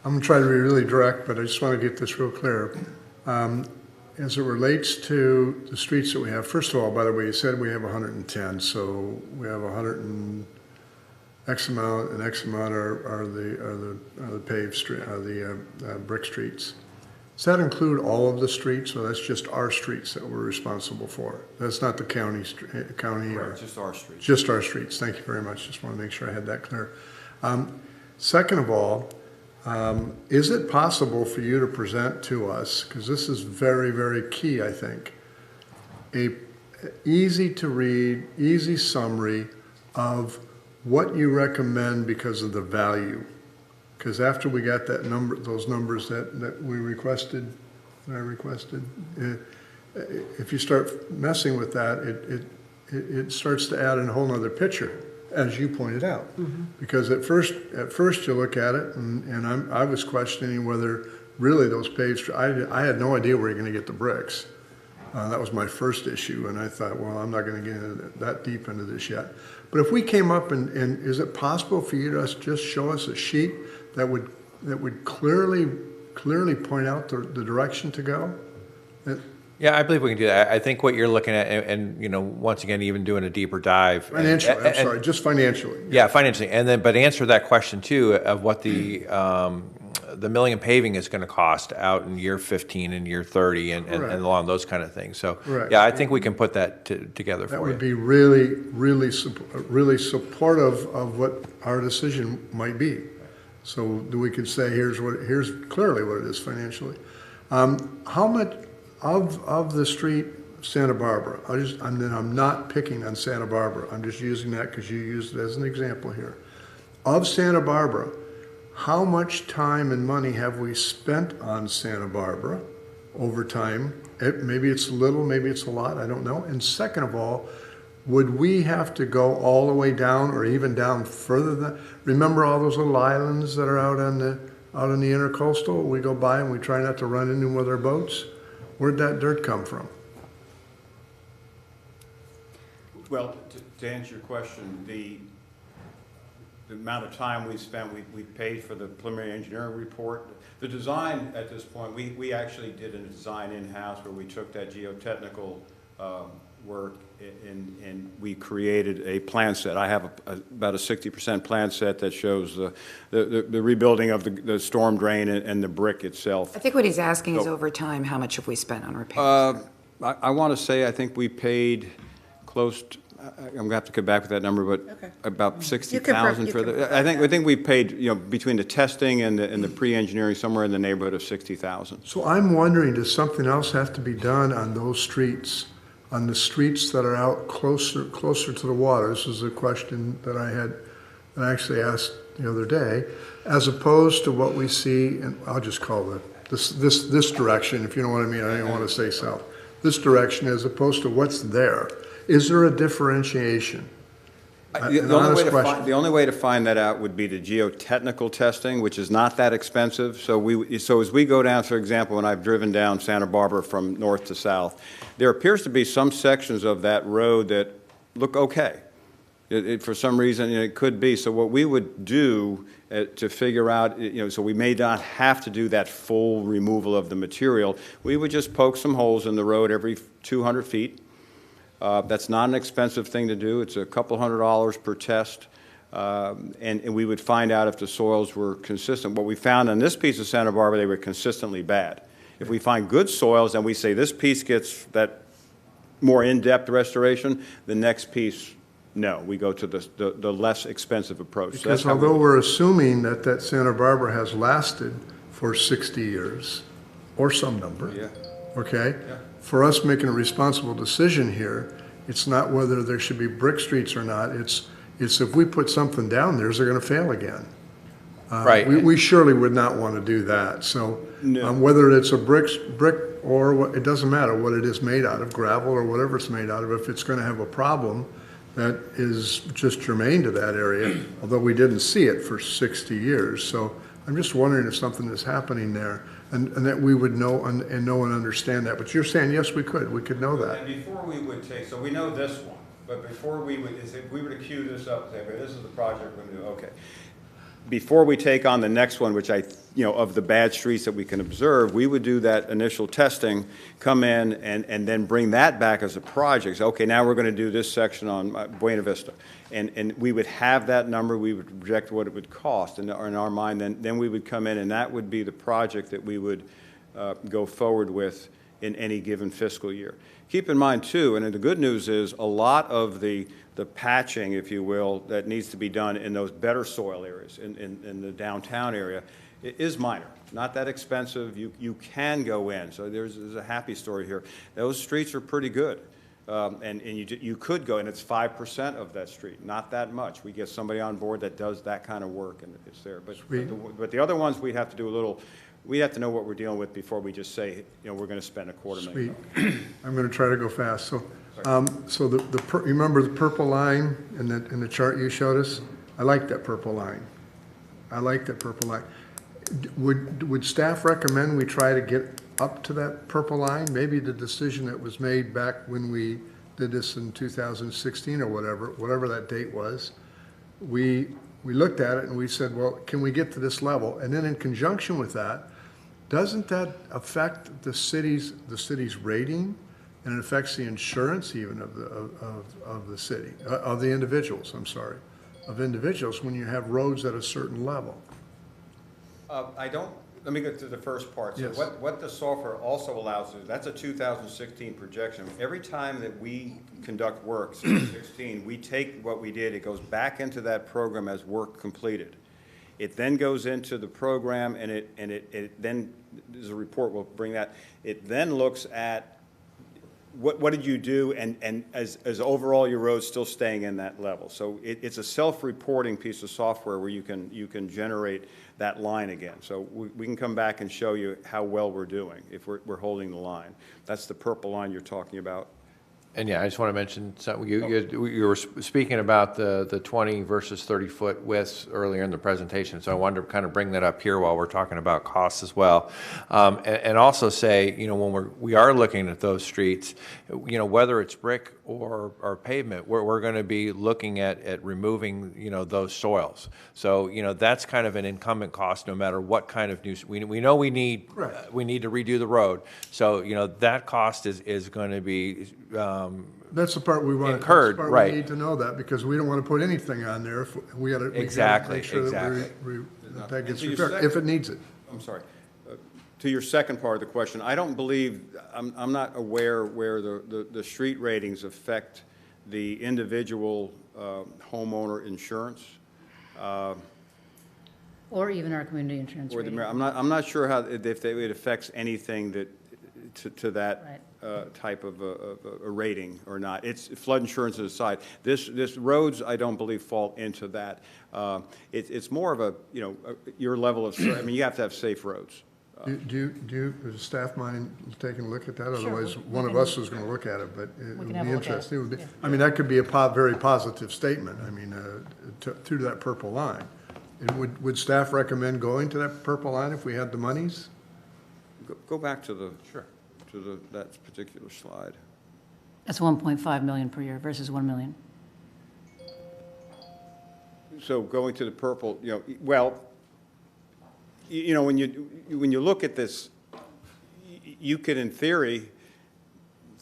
I'm going to try to be really direct, but I just want to get this real clear. As it relates to the streets that we have, first of all, by the way, you said we have 110, so we have 100 and X amount, and X amount are the paved street, brick streets. Does that include all of the streets, or that's just our streets that we're responsible for? That's not the county, or
Just our streets.
just our streets. Thank you very much. Just want to make sure I had that clear. Second of all, is it possible for you to present to us, because this is very, very key, I think, a easy to read, easy summary of what you recommend because of the value? Because after we got that number, those numbers that we requested, if you start messing with that, it starts to add in a whole nother picture, as you pointed out. Because at first you look at it, and I was questioning whether really those paved, I had no idea where you're going to get the bricks. That was my first issue, and I thought, well, I'm not going to get into that deep into this yet. But if we came up and is it possible for you to just show us a sheet that would clearly point out the direction to go?
Yeah, I believe we can do that. I think what you're looking at, and once again, even doing a deeper dive.
Financially, I'm sorry, just financially.
Yeah, financially, and then but answer that question too of what the milling and paving is going to cost out in year 15 and year 30 and along those kind of things. So yeah, I think we can put that together for you.
That would be really, really supportive of what our decision might be. So we could say, here's clearly what it is financially. How much of the street Santa Barbara? I'm not picking on Santa Barbara. I'm just using that because you used it as an example here. Of Santa Barbara, how much time and money have we spent on Santa Barbara over time? Maybe it's little, maybe it's a lot, I don't know. And second of all, would we have to go all the way down or even down further than, remember all those little islands that are out in the intercoastal? We go by and we try not to run into them with our boats. Where'd that dirt come from?
Well, to answer your question, the amount of time we spent, we paid for the preliminary engineering report. The design at this point, we actually did a design in-house where we took that geotechnical work and we created a plan set. I have about a 60% plan set that shows the rebuilding of the storm drain and the brick itself.
I think what he's asking is over time, how much have we spent on repairs?
I want to say I think we paid close to, I'm going to have to come back with that number, but about 60,000 for the, I think we paid, between the testing and the pre-engineering, somewhere in the neighborhood of 60,000.
So I'm wondering, does something else have to be done on those streets, on the streets that are out closer to the water? This is a question that I actually asked the other day, as opposed to what we see, and I'll just call it this direction, if you know what I mean. I don't want to say south. This direction, as opposed to what's there. Is there a differentiation?
The only way to find that out would be the geotechnical testing, which is not that expensive. So as we go down, for example, when I've driven down Santa Barbara from north to south, there appears to be some sections of that road that look okay. For some reason, it could be. So what we would do to figure out, so we may not have to do that full removal of the material, we would just poke some holes in the road every 200 feet. That's not an expensive thing to do. It's a couple $100 per test, and we would find out if the soils were consistent. What we found on this piece of Santa Barbara, they were consistently bad. If we find good soils and we say this piece gets that more in-depth restoration, the next piece, no. We go to the less expensive approach.
Because although we're assuming that Santa Barbara has lasted for 60 years, or some number, okay? Yeah. For us making a responsible decision here, it's not whether there should be brick streets or not. It's if we put something down there, is it going to fail again?
Right.
We surely would not want to do that. So whether it's a brick or what, it doesn't matter what it is made out of, gravel or whatever it's made out of, if it's going to have a problem that is just germane to that area, although we didn't see it for 60 years. So I'm just wondering if something is happening there and that we would know and know and understand that. But you're saying, yes, we could know that.
And before we would take, so we know this one, but before we would, if we were to queue this up, say, okay, this is the project we're going to do, okay. Before we take on the next one, which of the bad streets that we can observe, we would do that initial testing, come in, and then bring that back as a project. So, okay, now we're going to do this section on Buena Vista. And we would have that number, we would project what it would cost in our mind, then we would come in, and that would be the project that we would go forward with in any given fiscal year. Keep in mind, too, and the good news is a lot of the patching, if you will, that needs to be done in those better soil areas, in the downtown area, is minor. Not that expensive. You can go in. So there's a happy story here. Those streets are pretty good. And you could go, and it's 5% of that street, not that much. We get somebody on board that does that kind of work, and it's there. But the other ones, we'd have to do a little, we have to know what we're dealing with before we just say, we're going to spend $250,000.
I'm going to try to go fast. So, you remember the purple line in the chart you showed us? I like that purple line. Would staff recommend we try to get up to that purple line? Maybe the decision that was made back when we did this in 2016 or whatever that date was, we looked at it and we said, well, can we get to this level? And then in conjunction with that, doesn't that affect the city's rating? And it affects the insurance even of the city, of the individuals, of individuals when you have roads at a certain level.
Let me get to the first part. So
Yes.
what the software also allows us, that's a 2016 projection. Every time that we conduct work, since 16, we take what we did, it goes back into that program as work completed. It then goes into the program, and it then, there's a report, we'll bring that. It then looks at what did you do, and as overall your road's still staying in that level. So it's a self-reporting piece of software where you can generate that line again. So we can come back and show you how well we're doing if we're holding the line. That's the purple line you're talking about.
And yeah, I just want to mention, you were speaking about the 20 versus 30-foot widths earlier in the presentation, so I wanted to kind of bring that up here while we're talking about costs as well. And also say, when we are looking at those streets, whether it's brick or pavement, we're going to be looking at removing, those soils. So, that's kind of an incumbent cost no matter what kind of new, we know we need to redo the road. So, that cost is going to be
that's the part we want
incurred,
to,
right?
We need to know that because we don't want to put anything on there. If we got to make sure that that gets repaired if it needs it.
I'm sorry. To your second part of the question, I don't believe, I'm not aware where the street ratings affect the individual homeowner insurance.
Or even our community insurance rating.
I'm not sure if it affects anything to that type of a rating or not. It's flood insurance aside. This roads, I don't believe, fall into that. It's more of your level of, you have to have safe roads.
Does the staff mind taking a look at that? Otherwise, one of us is going to look at it, but it would be interesting. It would be, that could be a very positive statement. Through that purple line. And would staff recommend going to that purple line if we had the monies?
Go back to that particular slide.
That's 1.5 million per year versus 1 million.
So going to the purple, when you look at this, you could, in theory,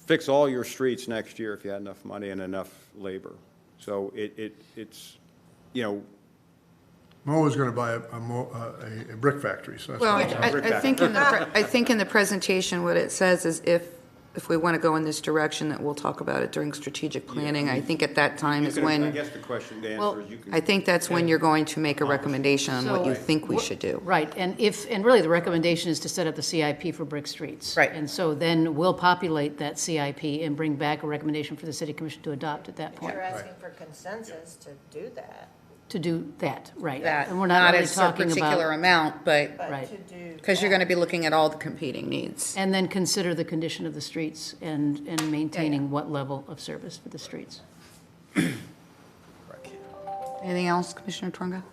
fix all your streets next year if you had enough money and enough labor. So it's.
Mo was going to buy a brick factory, so that's
Well,
what
I think in the presentation, what it says is if we want to go in this direction, that we'll talk about it during strategic planning. I think at that time is when.
I guess the question to answer is you can.
I think that's when you're going to make a recommendation on what you think we should do.
Right, and really the recommendation is to set up the CIP for brick streets. Right. And so then we'll populate that CIP and bring back a recommendation for the city commission to adopt at that point.
You're asking for consensus to do that.
to do that, right.
That,
And we're
not
really
as a
talking
particular
about,
amount, but,
right.
because you're going to be looking at all the competing needs.
And then consider the condition of the streets and maintaining what level of service for the streets.
Anything else, Commissioner Twanga?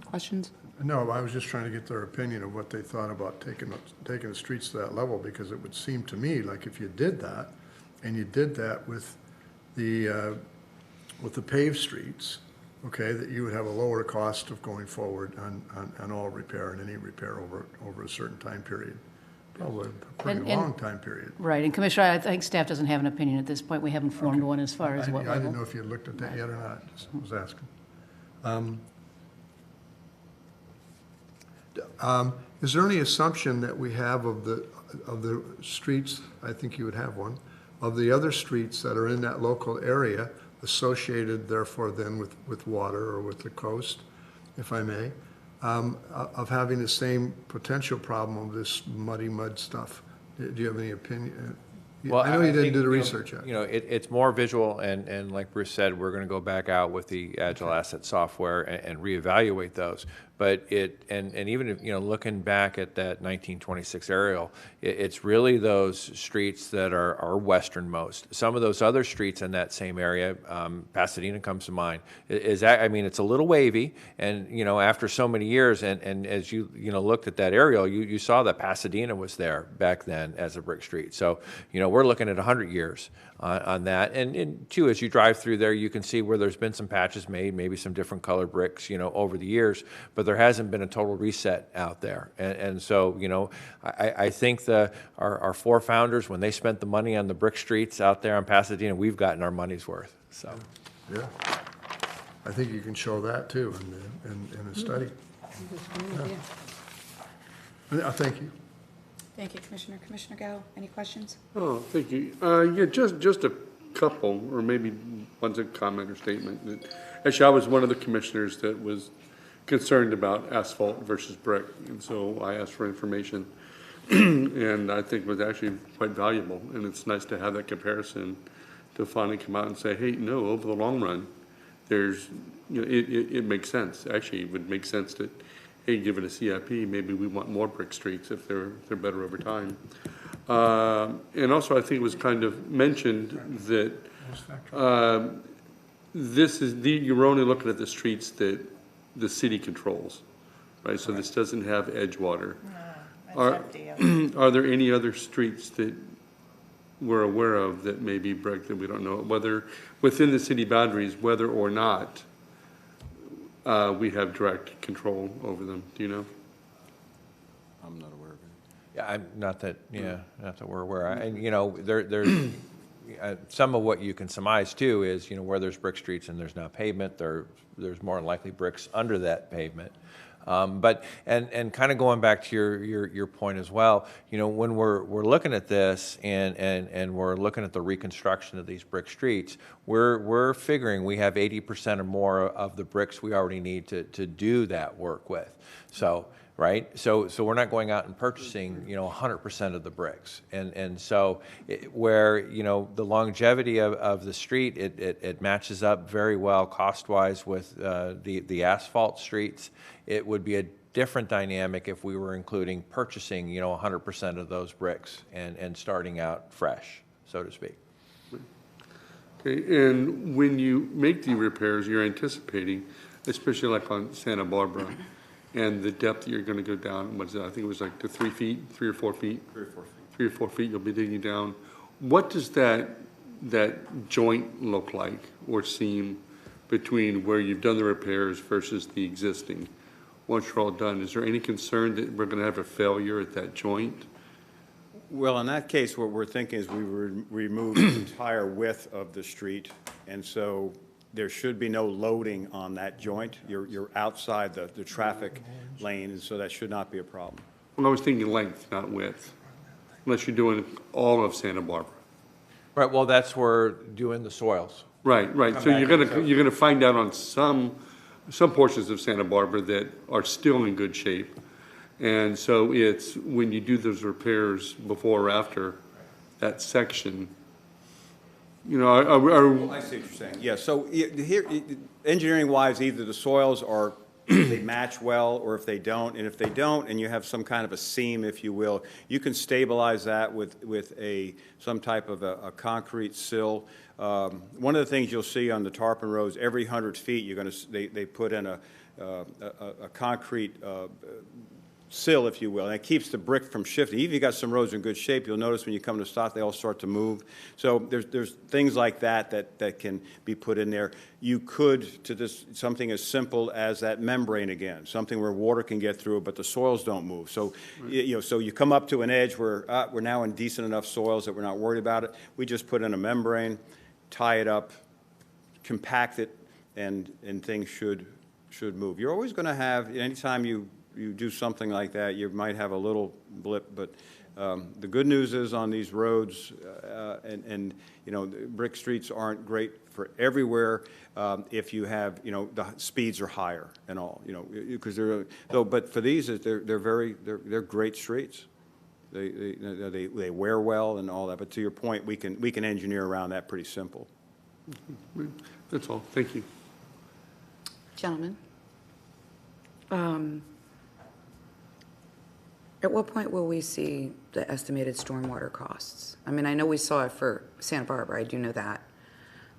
Questions?
No, I was just trying to get their opinion of what they thought about taking the streets to that level, because it would seem to me like if you did that, and you did that with the paved streets, okay, that you would have a lower cost of going forward on all repair and any repair over a certain time period. Probably a pretty long time period.
Right, and Commissioner, I think staff doesn't have an opinion at this point. We haven't formed one as far as what
I
level.
didn't know if you had looked at that yet or not, just was asking. Is there any assumption that we have of the streets, I think you would have one, of the other streets that are in that local area associated therefore then with water or with the coast, if I may, of having the same potential problem of this mud stuff? Do you have any opinion?
Well,
I know you didn't
think,
do the
you know,
research yet.
You know, it's more visual, and like Bruce said, we're going to go back out with the Agile Asset software and reevaluate those. But and even if, you know, looking back at that 1926 aerial, it's really those streets that are westernmost. Some of those other streets in that same area, Pasadena comes to mind, I mean, it's a little wavy, and, you know, after so many years, and as you looked at that aerial, you saw that Pasadena was there back then as a brick street. So, you know, we're looking at 100 years on that. And too, as you drive through there, you can see where there's been some patches made, maybe some different colored bricks, you know, over the years, but there hasn't been a total reset out there. And so, you know, I think our four founders, when they spent the money on the brick streets out there in Pasadena, we've gotten our money's worth, so.
Yeah. I think you can show that too in a study. Yeah, thank you.
Thank you, Commissioner. Commissioner Gao, any questions?
Oh, thank you. Yeah, just a couple, or maybe one's a comment or statement. Actually, I was one of the commissioners that was concerned about asphalt versus brick, and so I asked for information, and I think it was actually quite valuable, and it's nice to have that comparison to finally come out and say, hey, no, over the long run, there's, you know, it makes sense. Actually, it would make sense that, hey, given a CIP, maybe we want more brick streets if they're better over time. And also, I think it was kind of mentioned that you're only looking at the streets that the city controls, right? So this doesn't have Edgewater.
No, it's empty.
Are there any other streets that we're aware of that may be brick that we don't know, whether within the city boundaries, whether or not we have direct control over them? Do you know?
I'm not aware of it.
Yeah, not that we're aware. And, you know, there's some of what you can surmise too is, you know, where there's brick streets and there's now pavement, there's more than likely bricks under that pavement. But kind of going back to your point as well, you know, when we're looking at this and we're looking at the reconstruction of these brick streets, we're figuring we have 80% or more of the bricks we already need to do that work with. So. Right, so we're not going out and purchasing, you know, 100% of the bricks, and so where, you know, the longevity of the street, it matches up very well cost-wise with the asphalt streets. It would be a different dynamic if we were including purchasing, you know, 100% of those bricks and starting out fresh, so to speak.
Okay, and when you make the repairs, you're anticipating, especially like on Santa Barbara, and the depth you're going to go down, I think it was like to 3 feet, 3 or 4 feet?
3 or 4 feet.
3 or 4 feet you'll be digging down. What does that joint look like or seem between where you've done the repairs versus the existing? Once you're all done, is there any concern that we're going to have a failure at that joint?
Well, in that case, what we're thinking is we would remove the entire width of the street, and so there should be no loading on that joint. You're outside the traffic lane, and so that should not be a problem.
Well, I was thinking length, not width, unless you're doing all of Santa Barbara.
Right. Well, that's where doing the soils.
Right. So you're gonna find out on some portions of Santa Barbara that are still in good shape, and so it's when you do those repairs before or after that section. You know,
I see what you're saying. Yeah, so here, engineering-wise, either the soils are, they match well, or if they don't, and if they don't, and you have some kind of a seam, if you will, you can stabilize that with some type of a concrete sill. One of the things you'll see on the tarpon roads, every 100 feet, they put in a concrete sill, if you will, and it keeps the brick from shifting. Even if you got some roads in good shape, you'll notice when you come to stop, they all start to move. So there's things like that can be put in there. You could, to this, something as simple as that membrane again, something where water can get through, but the soils don't move. So, so you come up to an edge where we're now in decent enough soils that we're not worried about it. We just put in a membrane, tie it up, compact it, and things should move. You're always going to have, anytime you do something like that, you might have a little blip, but the good news is on these roads, and brick streets aren't great for everywhere if you have, the speeds are higher and all, because but for these, they're great streets. They wear well and all that, but to your point, we can engineer around that pretty simple.
That's all. Thank you.
Gentlemen. At what point will we see the estimated stormwater costs? I mean, I know we saw it for Santa Barbara, I do know that.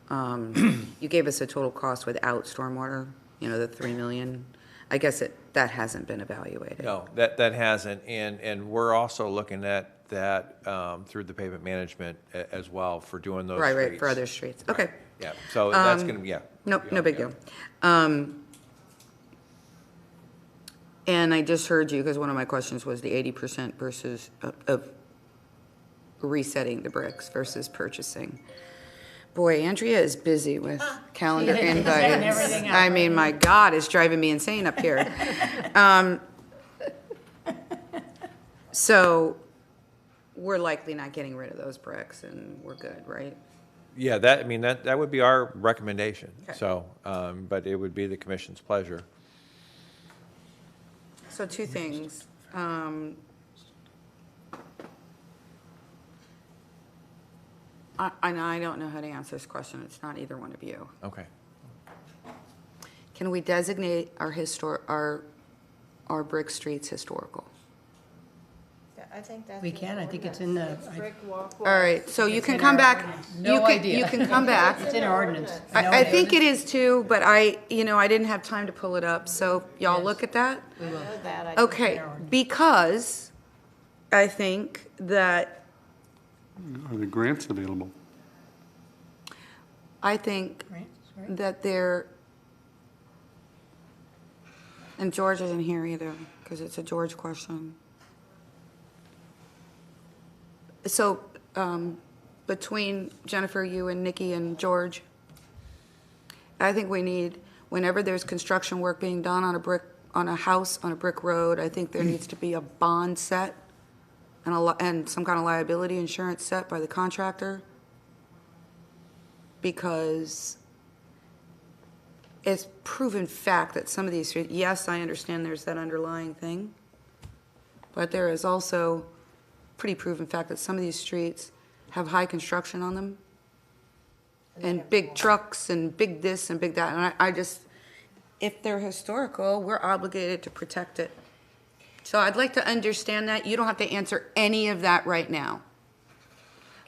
You gave us a total cost without stormwater, the 3 million. I guess that hasn't been evaluated.
No, that hasn't, and we're also looking at that through the pavement management as well for doing those streets.
Right, for other streets. Okay.
Yeah, so that's going to be,
No big deal. And I just heard you, because one of my questions was the 80% versus of resetting the bricks versus purchasing. Boy, Andrea is busy with calendar invites. I mean, my God, it's driving me insane up here. So we're likely not getting rid of those bricks, and we're good, right?
Yeah, that would be our recommendation.
Okay.
So, but it would be the commission's pleasure.
So two things. I don't know how to answer this question. It's not either one of you.
Okay.
Can we designate our brick streets historical?
I think that's.
We can, I think it's in the.
Brick walkways.
All right, so you
It's
can
in
come
our
back.
ordinance. No idea.
You can come back.
It's in our ordinance.
I think it is too, but I didn't have time to pull it up, so y'all look at that?
We will.
Okay, because I think that,
Are the grants available?
that they're, and George isn't here either, because it's a George question. So, between Jennifer, you and Nikki and George, I think we need, whenever there's construction work being done on a house, on a brick road, I think there needs to be a bond set and some kind of liability insurance set by the contractor. Because it's proven fact that some of these streets, yes, I understand there's that underlying thing, but there is also pretty proven fact that some of these streets have high construction on them and big trucks and big this and big that. And I just, if they're historical, we're obligated to protect it. So I'd like to understand that. You don't have to answer any of that right now.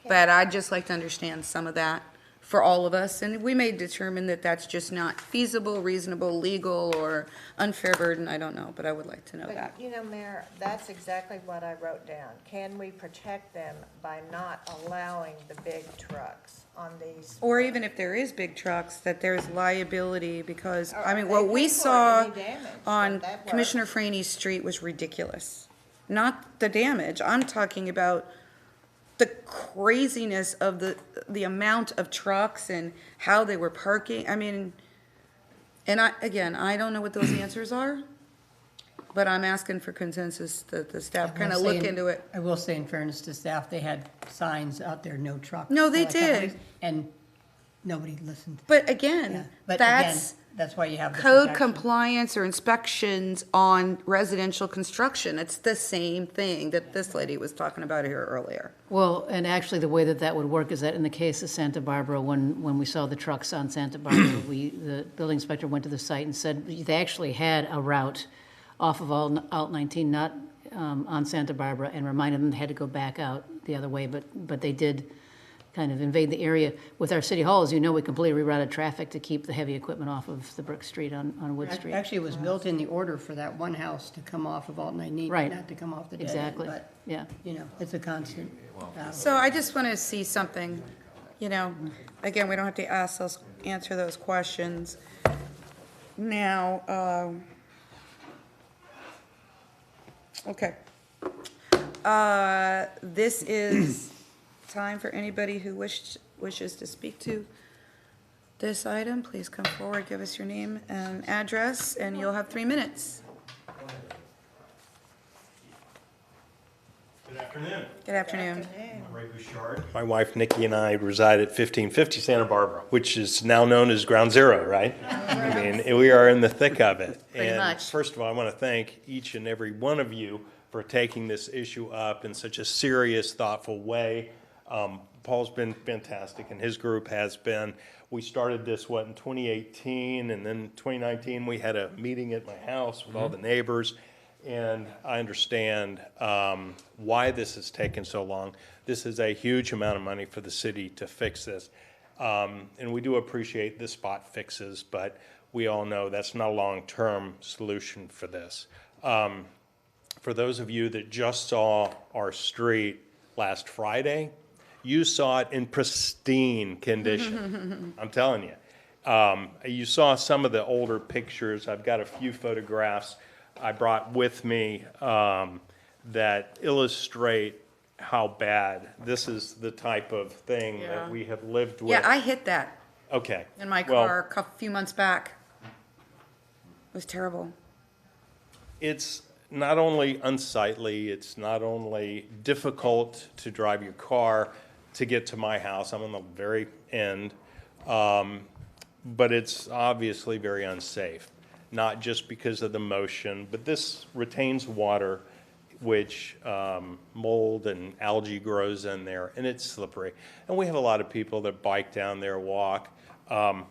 But I'd just like to understand some of that for all of us. And we may determine that that's just not feasible, reasonable, legal, or unfair burden. I don't know, but I would like to know that.
But, Mayor, that's exactly what I wrote down. Can we protect them by not allowing the big trucks on these?
Or even if there is big trucks, that there's liability because, I mean, what we saw on Commissioner Franey's street was ridiculous. Not the damage. I'm talking about the craziness of the amount of trucks and how they were parking. I mean, and I don't know what those answers are, but I'm asking for consensus that the staff kind of look into it.
I will say in fairness to staff, they had signs out there, no trucks.
No, they did.
And nobody listened.
But again,
But
that's
That's why you have the
code
protection.
compliance or inspections on residential construction. It's the same thing that this lady was talking about here earlier.
Well, and actually, the way that that would work is that in the case of Santa Barbara, when we saw the trucks on Santa Barbara, the building inspector went to the site and said they actually had a route off of Alt 19, not on Santa Barbara, and reminded them they had to go back out the other way, but they did kind of invade the area. With our city hall, as you know, we completely rerouted traffic to keep the heavy equipment off of the Brook Street on Wood Street.
Actually, it was built in the order for that one house to come off of Alt 19,
Right.
not to come off the dead end,
Exactly.
But,
Yeah.
you know, it's a constant battle.
So I just want to see something, again, we don't have to answer those questions. Now, okay. This is time for anybody who wishes to speak to this item. Please come forward, give us your name and address, and you'll have 3 minutes.
Good afternoon.
Good afternoon.
I'm Ray Bouchard. My wife Nikki and I reside at 1550 Santa Barbara, which is now known as Ground Zero, right? I mean, we are in the thick of it.
Pretty much.
First of all, I want to thank each and every one of you for taking this issue up in such a serious, thoughtful way. Paul's been fantastic, and his group has been. We started this, in 2018, and then 2019, we had a meeting at my house with all the neighbors, and I understand why this has taken so long. This is a huge amount of money for the city to fix this, and we do appreciate the spot fixes, but we all know that's not a long-term solution for this. For those of you that just saw our street last Friday, you saw it in pristine condition. I'm telling you. You saw some of the older pictures. I've got a few photographs I brought with me that illustrate how bad this is, the type of thing that we have lived with.
Yeah, I hit that
Okay.
in my
Well,
car a few months back. It was terrible.
It's not only unsightly, it's not only difficult to drive your car to get to my house. I'm on the very end. But it's obviously very unsafe, not just because of the motion, but this retains water, which mold and algae grows in there, and it's slippery. And we have a lot of people that bike down there, walk. I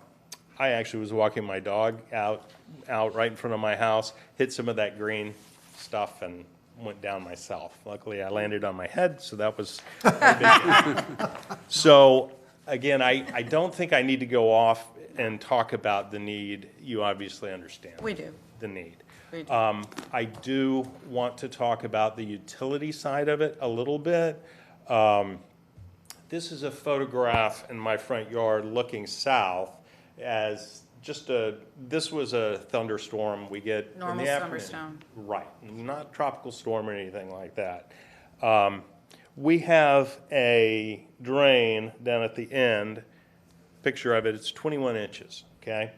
actually was walking my dog out right in front of my house, hit some of that green stuff and went down myself. Luckily, I landed on my head, so that was a big deal. So again, I don't think I need to go off and talk about the need. You obviously understand.
We do.
The need.
We do.
I do want to talk about the utility side of it a little bit. This is a photograph in my front yard looking south as this was a thunderstorm we get in the
Normal
afternoon.
thunderstorm.
Right, not tropical storm or anything like that. We have a drain down at the end, picture of it, it's 21 inches, okay?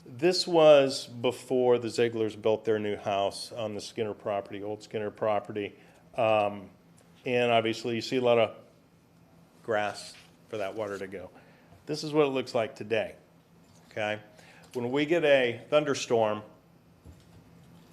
This was before the Zieglers built their new house on the Skinner property, old Skinner property. And obviously you see a lot of grass for that water to go. This is what it looks like today, okay? When we get a thunderstorm,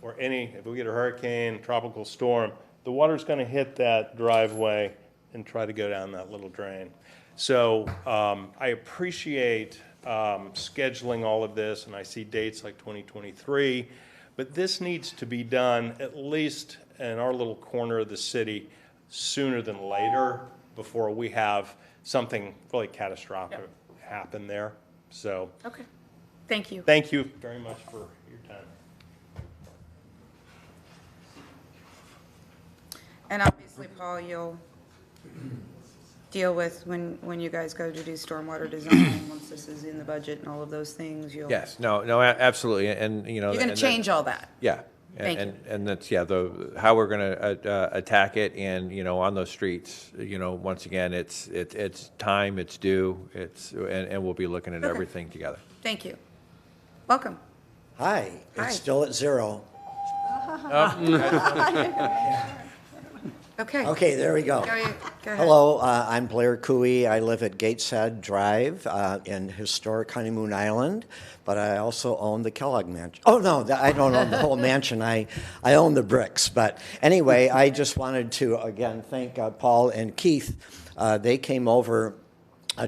or if we get a hurricane, tropical storm, the water's going to hit that driveway and try to go down that little drain. So I appreciate scheduling all of this, and I see dates like 2023, but this needs to be done at least in our little corner of the city sooner than later before we have something really catastrophic happen there. So.
Okay. Thank you.
Thank you very much for your time.
And obviously, Paul, you'll deal with when you guys go to do stormwater design, once this is in the budget and all of those things, you'll.
Yes, no, absolutely, and,
You're going to change all that.
Yeah.
Thank you.
And that's, how we're going to attack it, and, on those streets, once again, it's time, it's due, and we'll be looking at
Okay.
everything together.
Thank you. Welcome.
Hi,
Hi.
it's still at 0.
Okay.
Okay, there we go.
Go ahead.
Hello, I'm Blair Cooey. I live at Gateshead Drive in historic Honeymoon Island, but I also own the Kellogg Mansion. Oh, no, I don't own the whole mansion. I own the bricks. But anyway, I just wanted to, again, thank Paul and Keith. They came over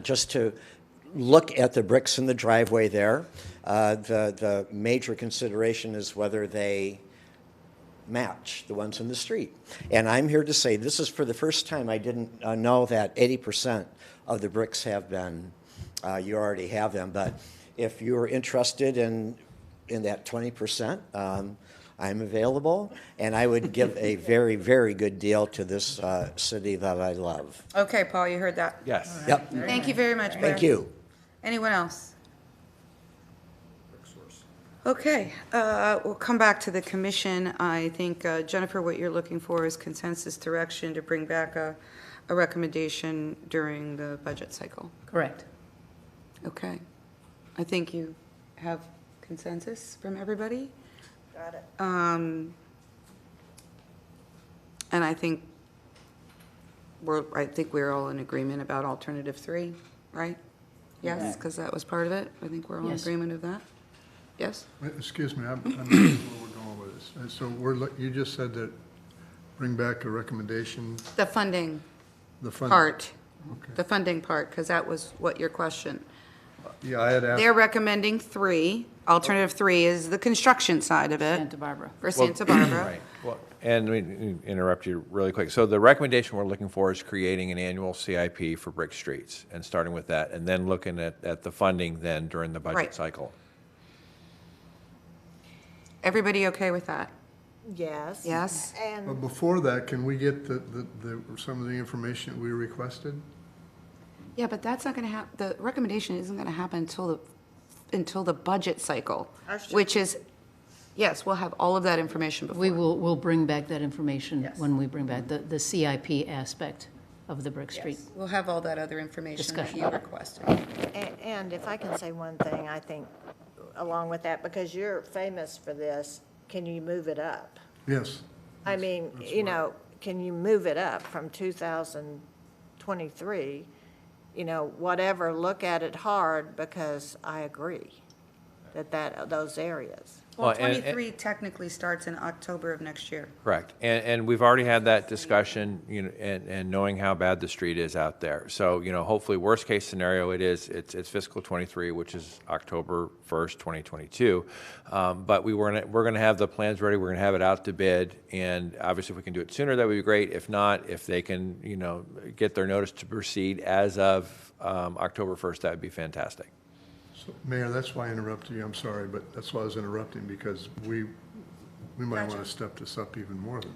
just to look at the bricks in the driveway there. The major consideration is whether they match the ones in the street. And I'm here to say this is for the first time. I didn't know that 80% of the bricks have been, you already have them, but if you're interested in that 20%, I'm available, and I would give a very, very good deal to this city that I love.
Okay, Paul, you heard that.
Yes. Yep.
Thank you very much, Blair.
Thank you.
Anyone else? Okay, we'll come back to the commission. I think, Jennifer, what you're looking for is consensus direction to bring back a recommendation during the budget cycle.
Correct.
Okay. I think you have consensus from everybody.
Got it.
And I think we're all in agreement about alternative 3, right? Yes, because that was part of it. I think we're all in
Yes.
agreement of that. Yes?
Excuse me, I'm not sure where we're going with this. And so you just said that bring back a recommendation,
The funding
the fund.
part.
Okay.
The funding part, because that was what your question.
Yeah, I had asked.
They're recommending 3. Alternative 3 is the construction side of it.
Santa Barbara.
For Santa Barbara.
Right. Well, and let me interrupt you really quick. So the recommendation we're looking for is creating an annual CIP for brick streets and starting with that and then looking at the funding then during the budget
Right.
cycle.
Everybody okay with that?
Yes.
Yes?
But
And
before that, can we get some of the information that we requested?
Yeah, but that's not going to happen, the recommendation isn't going to happen until the budget cycle,
Understood.
which is, yes, we'll have all of that information before.
We'll bring back that information when we bring back the CIP aspect of the Brick Street.
We'll have all that other information that
Discussion.
you requested.
and if I can say one thing, I think, along with that, because you're famous for this, can you move it up?
Yes.
I mean, you know, can you move it up from 2023? You know, whatever, look at it hard, because I agree that those areas.
Well,
Well, and-
23 technically starts in October of next year.
Correct. And we've already had that discussion, and knowing how bad the street is out there. So, hopefully, worst case scenario, it's fiscal '23, which is October 1st, 2022. But we're going to have the plans ready. We're going to have it out to bid. And obviously, if we can do it sooner, that would be great. If not, if they can, get their notice to proceed as of October 1st, that would be fantastic.
So, Mayor, that's why I interrupted you. I'm sorry, but that's why I was interrupting, because we might want to step this up even more than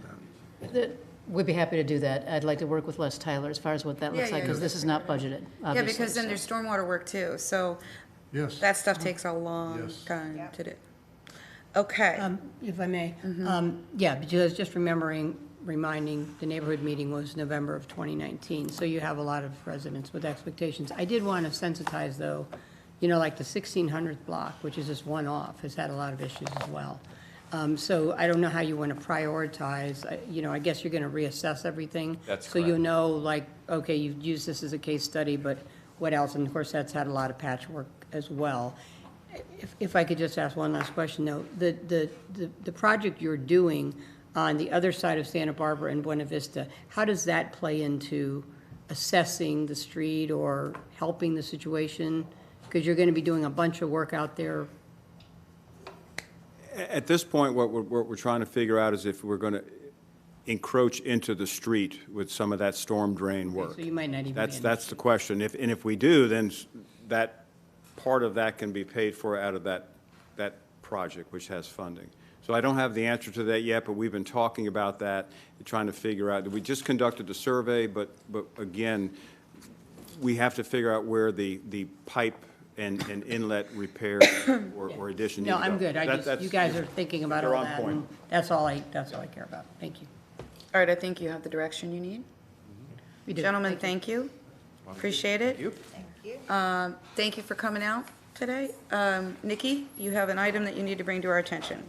that.
We'd be happy to do that. I'd like to work with Les Tyler as far as what that looks
Yeah,
like,
yeah.
because this is not budgeted,
Yeah,
obviously.
because then there's stormwater work too, so
Yes.
that stuff takes a long
Yes.
time to do. Okay.
If I may. Yeah, because just reminding, the neighborhood meeting was November of 2019, so you have a lot of residents with expectations. I did want to sensitize, though, like the 1600th block, which is just one-off, has had a lot of issues as well. So I don't know how you want to prioritize. I guess you're going to reassess everything.
That's
So you know, like, okay, you've used this as a case study, but what else? And of course, that's had a lot of patchwork as well. If I could just ask one last question, though. The project you're doing on the other side of Santa Barbara and Buena Vista, how does that play into assessing the street or helping the situation? Because you're going to be doing a bunch of work out there.
At this point, what we're trying to figure out is if we're going to encroach into the street with some of that storm drain work.
So you might not even be in
That's the question. If we do, then that part of that can be paid for out of that project, which has funding. So I don't have the answer to that yet, but we've been talking about that, trying to figure out. We just conducted the survey, but again, we have to figure out where the pipe and inlet repair or addition.
No,
need to
I'm
go.
good. You guys are thinking about
You're
all
on
that.
point.
And that's all I care about. Thank you.
All right, I think you have the direction you need.
We do.
Gentlemen, thank you. Appreciate it.
Thank you.
Thank you for coming out today. Nikki, you have an item that you need to bring to our attention.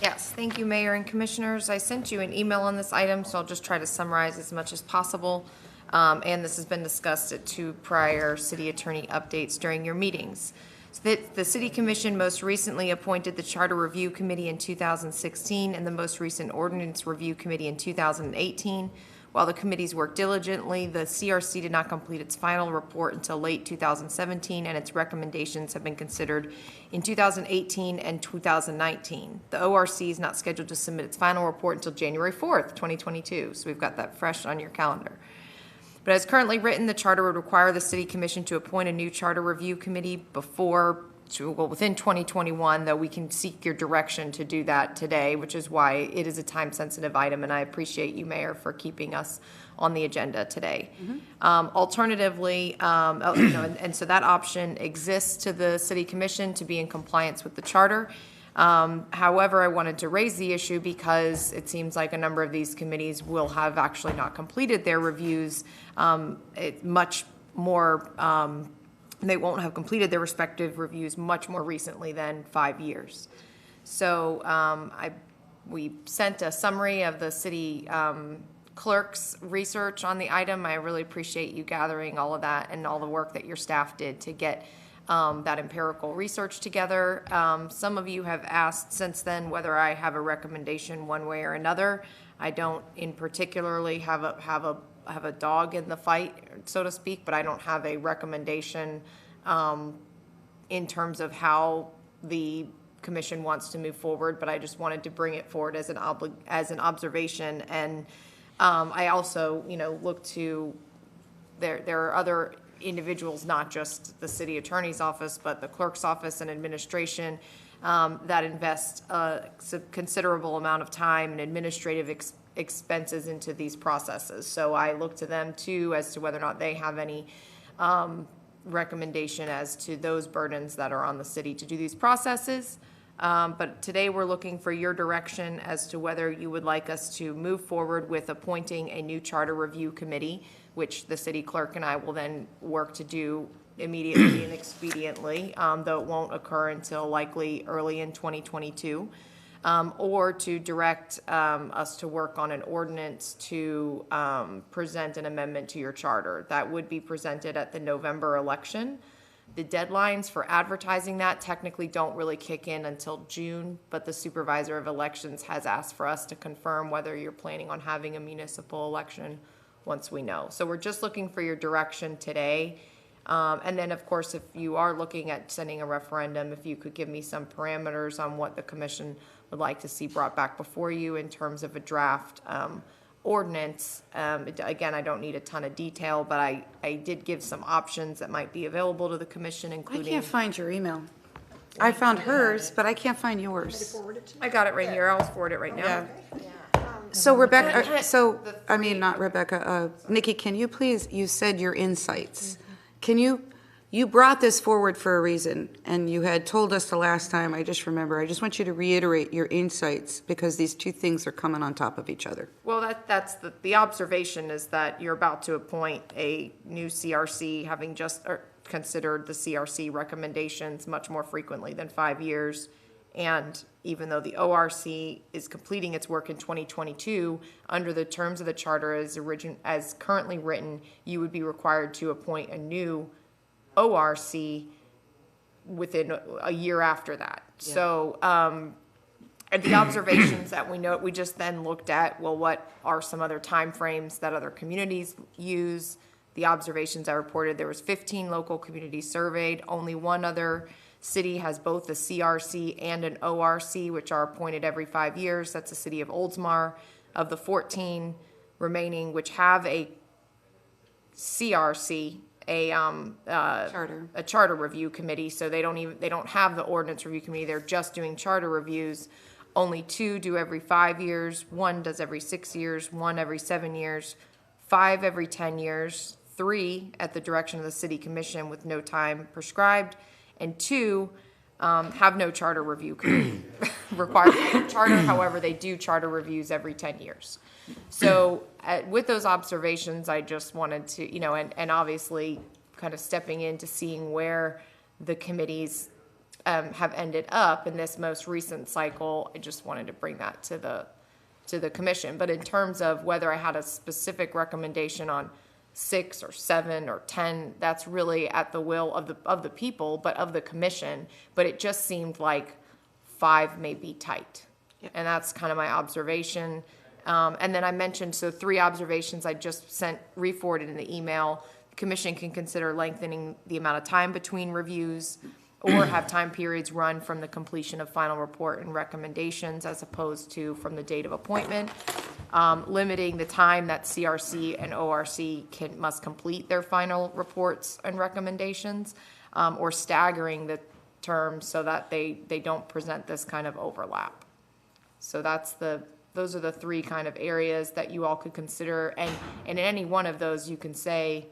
Yes, thank you, Mayor and Commissioners. I sent you an email on this item, so I'll just try to summarize as much as possible. And this has been discussed at 2 prior city attorney updates during your meetings. So the City Commission most recently appointed the Charter Review Committee in 2016 and the most recent Ordinance Review Committee in 2018. While the committees worked diligently, the CRC did not complete its final report until late 2017, and its recommendations have been considered in 2018 and 2019. The ORC is not scheduled to submit its final report until January 4th, 2022, so we've got that fresh on your calendar. But as currently written, the charter would require the City Commission to appoint a new Charter Review Committee within 2021, though we can seek your direction to do that today, which is why it is a time-sensitive item, and I appreciate you, Mayor, for keeping us on the agenda today. Alternatively, and so that option exists to the City Commission to be in compliance with the charter. However, I wanted to raise the issue because it seems like a number of these committees will have actually not completed their reviews much more. They won't have completed their respective reviews much more recently than 5 years. So we sent a summary of the city clerk's research on the item. I really appreciate you gathering all of that and all the work that your staff did to get that empirical research together. Some of you have asked since then whether I have a recommendation one way or another. I don't in particularly have a dog in the fight, so to speak, but I don't have a recommendation in terms of how the commission wants to move forward, but I just wanted to bring it forward as an observation. And I also, look to, there are other individuals, not just the city attorney's office, but the clerk's office and administration that invest a considerable amount of time and administrative expenses into these processes. So I look to them too as to whether or not they have any recommendation as to those burdens that are on the city to do these processes. But today we're looking for your direction as to whether you would like us to move forward with appointing a new charter review committee, which the city clerk and I will then work to do immediately and expediently, though it won't occur until likely early in 2022. Or to direct us to work on an ordinance to present an amendment to your charter. That would be presented at the November election. The deadlines for advertising that technically don't really kick in until June, but the supervisor of elections has asked for us to confirm whether you're planning on having a municipal election once we know. So we're just looking for your direction today. And then, of course, if you are looking at sending a referendum, if you could give me some parameters on what the commission would like to see brought back before you in terms of a draft ordinance. Again, I don't need a ton of detail, but I did give some options that might be available to the commission, including...
I can't find your email. I found hers, but I can't find yours.
I got it right here. I'll forward it right now.
Yeah. So Rebecca, not Rebecca, Nikki, can you please, you said your insights. Can you brought this forward for a reason, and you had told us the last time, I just remember. I just want you to reiterate your insights, because these two things are coming on top of each other.
Well, that's the observation is that you're about to appoint a new CRC, having just considered the CRC recommendations much more frequently than 5 years. And even though the ORC is completing its work in 2022, under the terms of the charter as currently written, you would be required to appoint a new ORC within a year after that. Yeah. So the observations that we just then looked at, well, what are some other timeframes that other communities use? The observations I reported, there was 15 local communities surveyed. Only one other city has both a CRC and an ORC, which are appointed every 5 years. That's the city of Oldsmar. Of the 14 remaining which have a CRC, a charter review committee, so they don't have the ordinance review committee. They're just doing charter reviews. Only 2 do every 5 years. 1 does every 6 years. 1 every 7 years. 5 every 10 years. 3 at the direction of the city commission with no time prescribed. And 2 have no charter review committee required by the charter. However, they do charter reviews every 10 years. So with those observations, I just wanted to, and obviously kind of stepping into seeing where the committees have ended up in this most recent cycle. I just wanted to bring that to the commission. But in terms of whether I had a specific recommendation on 6 or 7 or 10, that's really at the will of the people, but of the commission. But it just seemed like 5 may be tight. And that's kind of my observation. And then I mentioned, so 3 observations I just re-forwarded in the email. The commission can consider lengthening the amount of time between reviews or have time periods run from the completion of final report and recommendations as opposed to from the date of appointment. Limiting the time that CRC and ORC must complete their final reports and recommendations, or staggering the terms so that they don't present this kind of overlap. So those are the 3 kind of areas that you all could consider, and in any one of those you can say,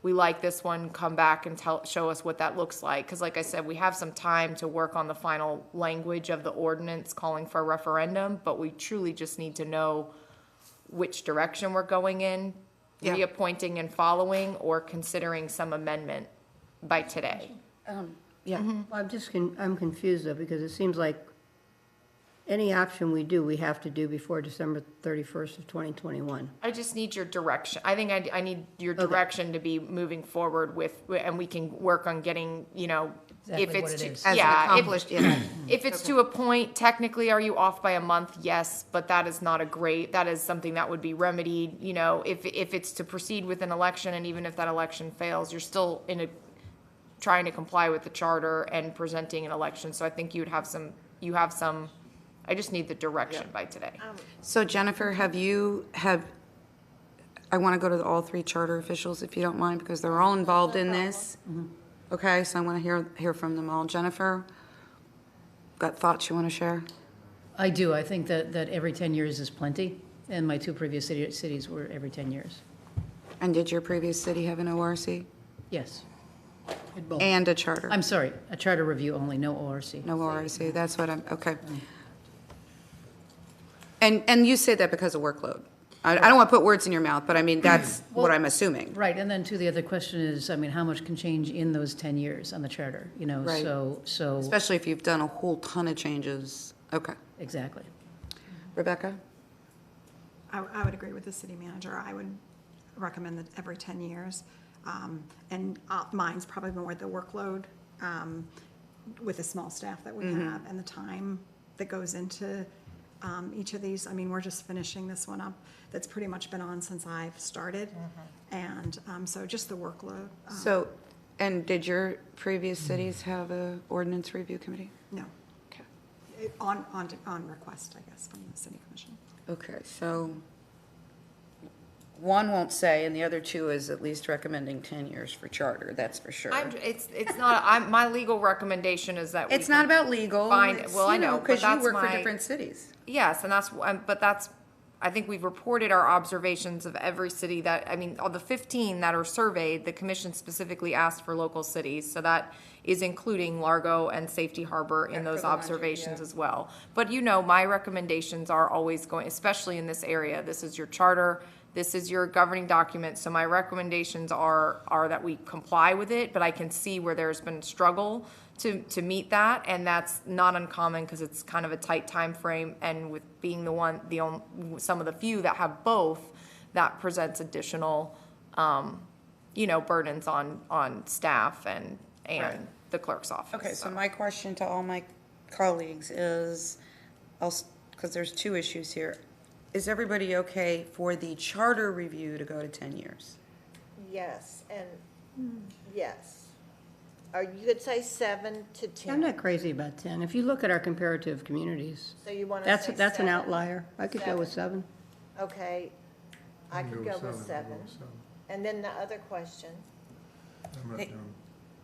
we like this one, come back and show us what that looks like. Because like I said, we have some time to work on the final language of the ordinance calling for a referendum, but we truly just need to know which direction we're going in, reappointing and following, or considering some amendment by today.
Yeah.
Well, I'm confused though, because it seems like any option we do, we have to do before December 31st of 2021.
I just need your direction. I think I need your direction to be moving forward with, and we can work on getting,
Exactly
if it's
what it
to,
is.
As
yeah,
accomplished, yeah.
if it's to a point, technically, are you off by a month? Yes, but that is not that is something that would be remedied, if it's to proceed with an election, and even if that election fails, you're still trying to comply with the charter and presenting an election. So I think you have some, I just need the direction by today.
So Jennifer, I want to go to all 3 charter officials, if you don't mind, because they're all involved in this. Okay, so I want to hear from them all. Jennifer, got thoughts you want to share?
I do. I think that every 10 years is plenty, and my 2 previous cities were every 10 years.
And did your previous city have an ORC?
Yes.
And a charter?
I'm sorry, a charter review only, no ORC.
No ORC, that's what okay. And you say that because of workload. I don't want to put words in your mouth, but I mean, that's what I'm assuming.
Right, and then too, the other question is, how much can change in those 10 years on the charter,
Right.
so.
Especially if you've done a whole ton of changes. Okay.
Exactly.
Rebecca?
I would agree with the city manager. I would recommend that every 10 years. And mine's probably more the workload with the small staff that we have and the time that goes into each of these. I mean, we're just finishing this one up that's pretty much been on since I've started. And so just the workload.
So, and did your previous cities have a ordinance review committee?
No.
Okay.
On request, I guess, from the city commission.
Okay, so one won't say, and the other 2 is at least recommending 10 years for charter, that's for sure.
It's not, my legal recommendation is that.
It's not about legal.
Well, I know, but
because you
that's
work for different cities.
Yes, and I think we've reported our observations of every city of the 15 that are surveyed, the commission specifically asked for local cities. So that is including Largo and Safety Harbor in those observations as well. But my recommendations are always going, especially in this area, this is your charter, this is your governing document. So my recommendations are that we comply with it, but I can see where there's been struggle to meet that, and that's not uncommon because it's kind of a tight time frame, and with being some of the few that have both, that presents additional burdens on staff and
Right.
the clerk's office.
Okay, so my question to all my colleagues is, because there's 2 issues here. Is everybody okay for the charter review to go to 10 years?
Yes, and yes. Or you could say 7 to 10.
I'm not crazy about 10. If you look at our comparative communities,
So you want to say
that's an
7?
outlier. I could go with 7.
Okay, I could go with 7. And then the other question.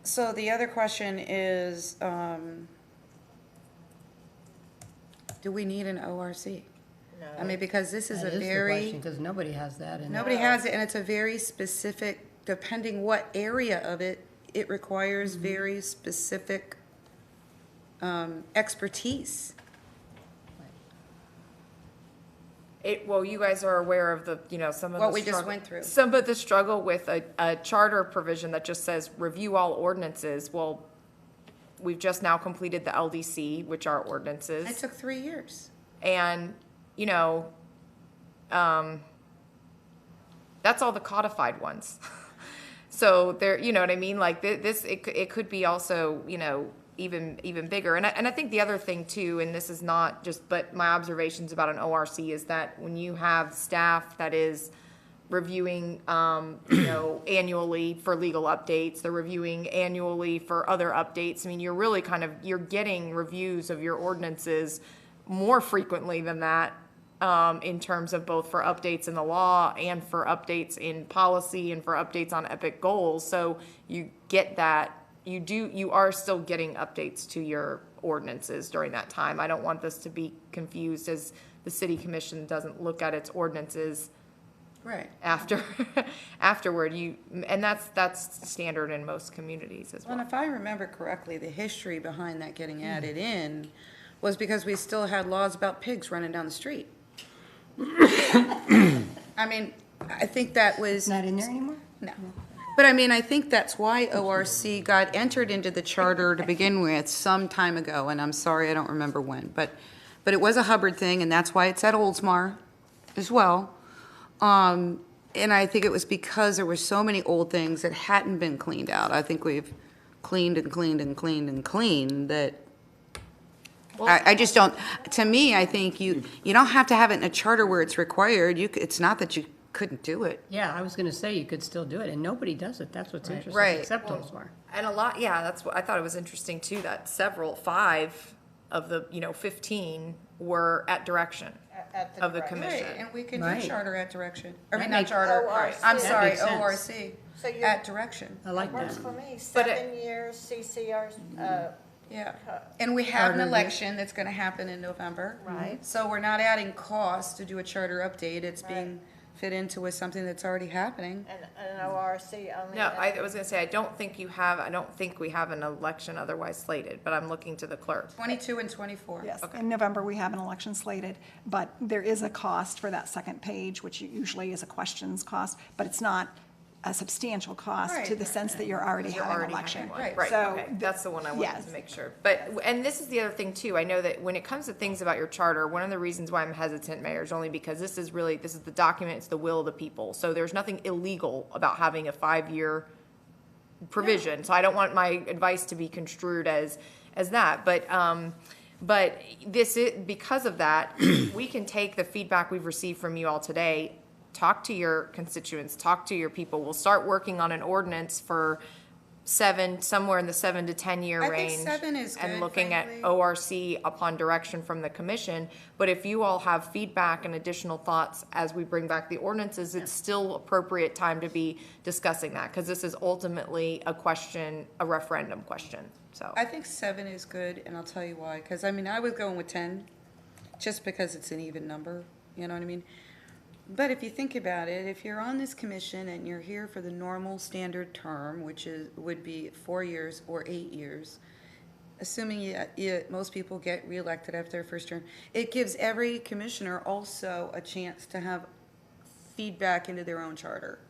So the other question is, do we need an ORC?
No.
I mean, because this is
That
a
is the
very,
question, because nobody has that.
nobody has it, and it's a very specific, depending what area of it, it requires very specific expertise.
Well, you guys are aware of some of
What
the
we just
struggle-
went through.
Some of the struggle with a charter provision that just says review all ordinances. Well, we've just now completed the LDC, which are ordinances.
It took 3 years.
And, you know, that's all the codified ones. So there, you know what I mean? Like this, it could be also, you know, even bigger. And I think the other thing too, and this is not just, but my observations about an ORC is that when you have staff that is reviewing, you know, annually for legal updates, they're reviewing annually for other updates. I mean, you're really you're getting reviews of your ordinances more frequently than that, in terms of both for updates in the law and for updates in policy and for updates on EPIC goals. So you get that, you are still getting updates to your ordinances during that time. I don't want this to be confused as the city commission doesn't look at its ordinances
Right.
afterward. And that's standard in most communities as well.
Well, if I remember correctly, the history behind that getting added in was because we still had laws about pigs running down the street. I mean, I think that was...
Not in there anymore?
No. But I mean, I think that's why ORC got entered into the charter to begin with some time ago, and I'm sorry, I don't remember when. But it was a Hubbard thing, and that's why it's at Oldsmar as well. And I think it was because there were so many old things that hadn't been cleaned out. I think we've cleaned and cleaned and cleaned and cleaned that... I just don't, to me, I think you don't have to have it in a charter where it's required. It's not that you couldn't do it.
Yeah, I was going to say you could still do it, and nobody does it. That's what's interesting,
Right.
except Oldsmar.
And a lot, yeah, that's what I thought it was interesting too, that 5 of the, 15 were at direction
At the
of the
direction.
commission.
Right, and we can
Right.
do charter at direction. I mean,
That
not
makes-
charter,
ORC.
I'm
That
sorry,
makes sense.
ORC,
So you-
at direction.
I like
Works
that.
for me.
But
7 years CCR,
Yeah, and we have an
Charter.
election that's gonna happen in November.
Right.
So we're not adding costs to do a charter update, it's being fit into with something that's already happening.
and an ORC only.
No, I was gonna say, I don't think we have an election otherwise slated, but I'm looking to the clerk.
22 and 24.
Yes, in November, we have an election slated, but there is a cost for that second page, which usually is a questions cost, but it's not a substantial cost to
Right.
the sense that you're already
You're
having
already
an election.
having one.
Right.
Right,
So
okay, that's the one I wanted
yes.
to make sure. But, and this is the other thing too, I know that when it comes to things about your charter, one of the reasons why I'm hesitant, Mayor, is only because this is the document, it's the will of the people. So there's nothing illegal about having a 5-year provision. So I don't want my advice to be construed as that. But this is, because of that, we can take the feedback we've received from you all today, talk to your constituents, talk to your people. We'll start working on an ordinance for somewhere in the 7 to 10 year
I think
range.
7 is
And
good,
looking at
frankly.
ORC upon direction from the commission. But if you all have feedback and additional thoughts as we bring back the ordinances, it's still appropriate time to be discussing that, because this is ultimately a referendum question, so.
I think 7 is good, and I'll tell you why, because I mean, I was going with 10, just because it's an even number, you know what I mean? But if you think about it, if you're on this commission and you're here for the normal standard term, which would be 4 years or 8 years, assuming most people get reelected after their first term, it gives every commissioner also a chance to have feedback into their own charter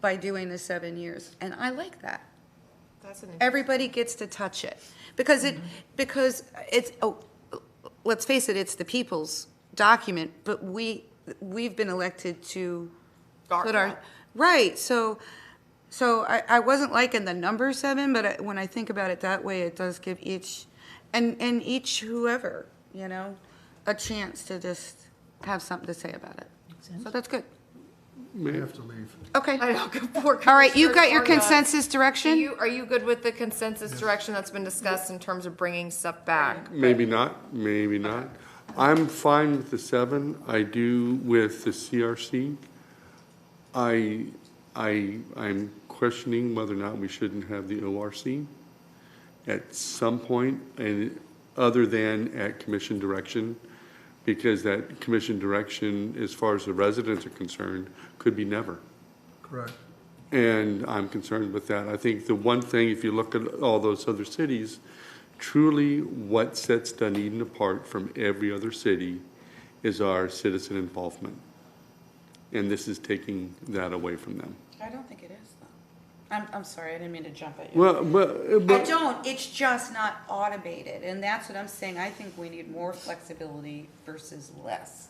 by doing the 7 years, and I like that.
That's an
Everybody gets to touch it, because it's, let's face it, it's the people's document, but we've been elected to put our, right, so I wasn't liking the number 7, but when I think about it that way, it does give each, and each whoever, a chance to just have something to say about it. So that's good.
We have to leave.
Okay.
I know, poor
All right, you've got your
Commissioner Arnott.
consensus direction?
Are you good with the consensus direction that's been discussed in terms of bringing stuff back?
Maybe not, maybe not. I'm fine with the 7. I do with the CRC. I'm questioning whether or not we shouldn't have the ORC at some point, and other than at commission direction, because that commission direction, as far as the residents are concerned, could be never.
Correct.
And I'm concerned with that. I think the one thing, if you look at all those other cities, truly what sets Dunedin apart from every other city is our citizen involvement. And this is taking that away from them.
I don't think it is, though. I'm sorry, I didn't mean to jump at you.
Well,
I
but,
don't, it's just not automated, and that's what I'm saying. I think we need more flexibility versus less.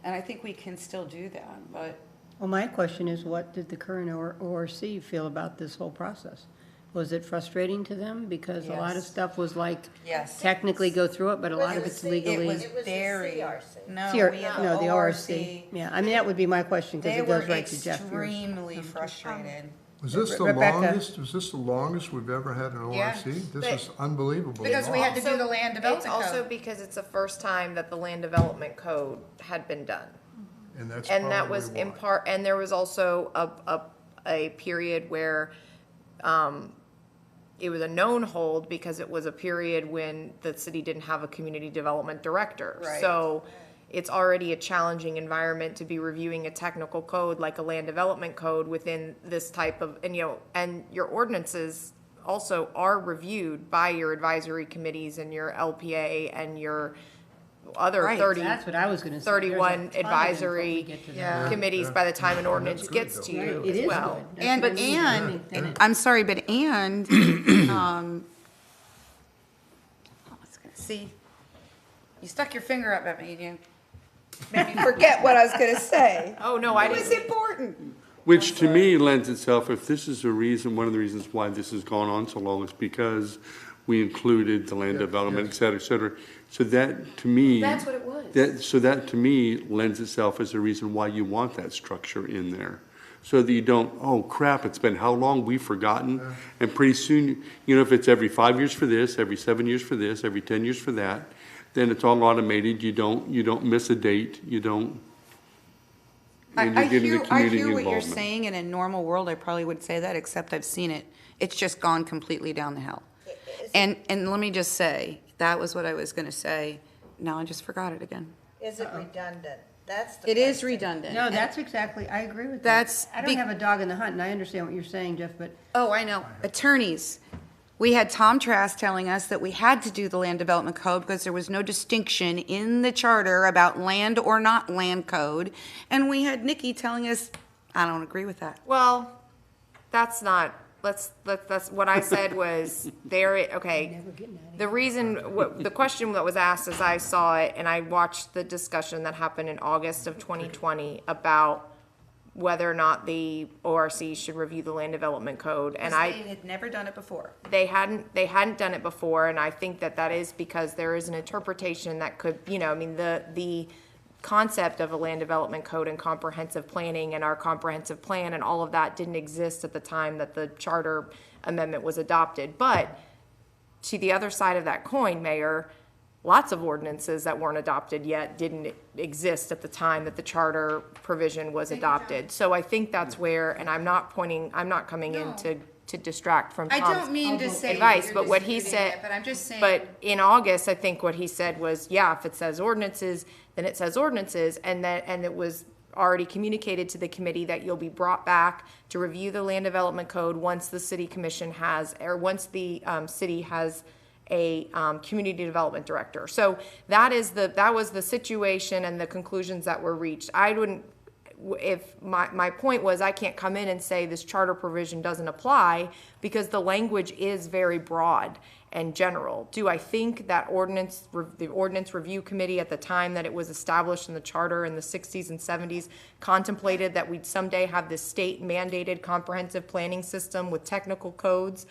And I think we can still do that, but
Well, my question is, what did the current ORC feel about this whole process? Was it frustrating to them? Because a lot of
Yes.
stuff was like,
yes.
technically go through it, but a lot of it's legally.
It was
It was the
very,
CRC.
no,
CR
we have
No, the
ORC.
ORC. Yeah, I mean, that would be my question, because
They
it
were
goes right to Jeff.
extremely frustrated.
Was this the
Rebecca.
longest we've ever had an
Yeah.
ORC? This
But-
is unbelievable.
Because we had to do
Also-
the land
It's
development
also
code.
because it's the first time that the land development code had been done.
And that's
And that was
probably
in
why.
part, and there was also a period where, it was a known hold because it was a period when the city didn't have a community development director.
Right.
So it's already a challenging environment to be reviewing a technical code like a land development code within this type of, and and your ordinances also are reviewed by your advisory committees and your LPA and your other
Right,
30.
That's what I was gonna say. There's a
31
ton of info we
advisory
get to
Yeah.
that.
committees by the time an ordinance
good,
gets
though.
to you
It
as
is
well.
good. That's
And,
what I mean.
and,
Then it-
I'm sorry, but see, you stuck your finger up at me and you made me forget what I was gonna say.
Oh, no, I
It was
didn't.
important.
which to me lends itself, if this is a reason, one of the reasons why this has gone on so long is because we included the land development, et cetera, et cetera. So that, to me.
That's what it was.
That, to me, lends itself as a reason why you want that structure in there. So that you don't, oh crap, it's been how long, we've forgotten. And pretty soon, if it's every 5 years for this, every 7 years for this, every 10 years for that, then it's all automated, you don't miss a date, you don't. and
I
you're getting the
hear
community
what you're
involvement.
saying. In a normal world, I probably would say that, except I've seen it. It's just gone completely down the hill. And let me just say, that was what I was gonna say. Now I just forgot it again.
Is it redundant? That's the
It is
question.
redundant.
No, that's exactly, I agree with that.
That's
I don't have a dog in the hunt, and I understand what you're saying, Jeff, but
Oh, I know. Attorneys. We had Tom Trask telling us that we had to do the land development code because there was no distinction in the charter about land or not land code. And we had Nikki telling us, I don't agree with that.
Well, that's not, that's what I said was okay. The reason, the question that was asked as I saw it, and I watched the discussion that happened in August of 2020 about whether or not the ORC should review the land development code, and
They had never done it before.
they hadn't done it before, and I think that is because there is an interpretation that could, the concept of a land development code and comprehensive planning and our comprehensive plan and all of that didn't exist at the time that the charter amendment was adopted. But to the other side of that coin, Mayor, lots of ordinances that weren't adopted yet didn't exist at the time that the charter provision was adopted. So I think that's where, and I'm not coming in to distract from
I
Tom's
don't mean to say
advice,
you're
but what he
disputing
said.
it, but I'm just saying.
But in August, I think what he said was, yeah, if it says ordinances, then it says ordinances, and it was already communicated to the committee that you'll be brought back to review the land development code once the city commission has, or once the city has a community development director. So that was the situation and the conclusions that were reached. I wouldn't, if my point was, I can't come in and say this charter provision doesn't apply because the language is very broad and general. Do I think that the ordinance review committee at the time that it was established in the charter in the 60s and 70s contemplated that we'd someday have this state mandated comprehensive planning system with technical codes?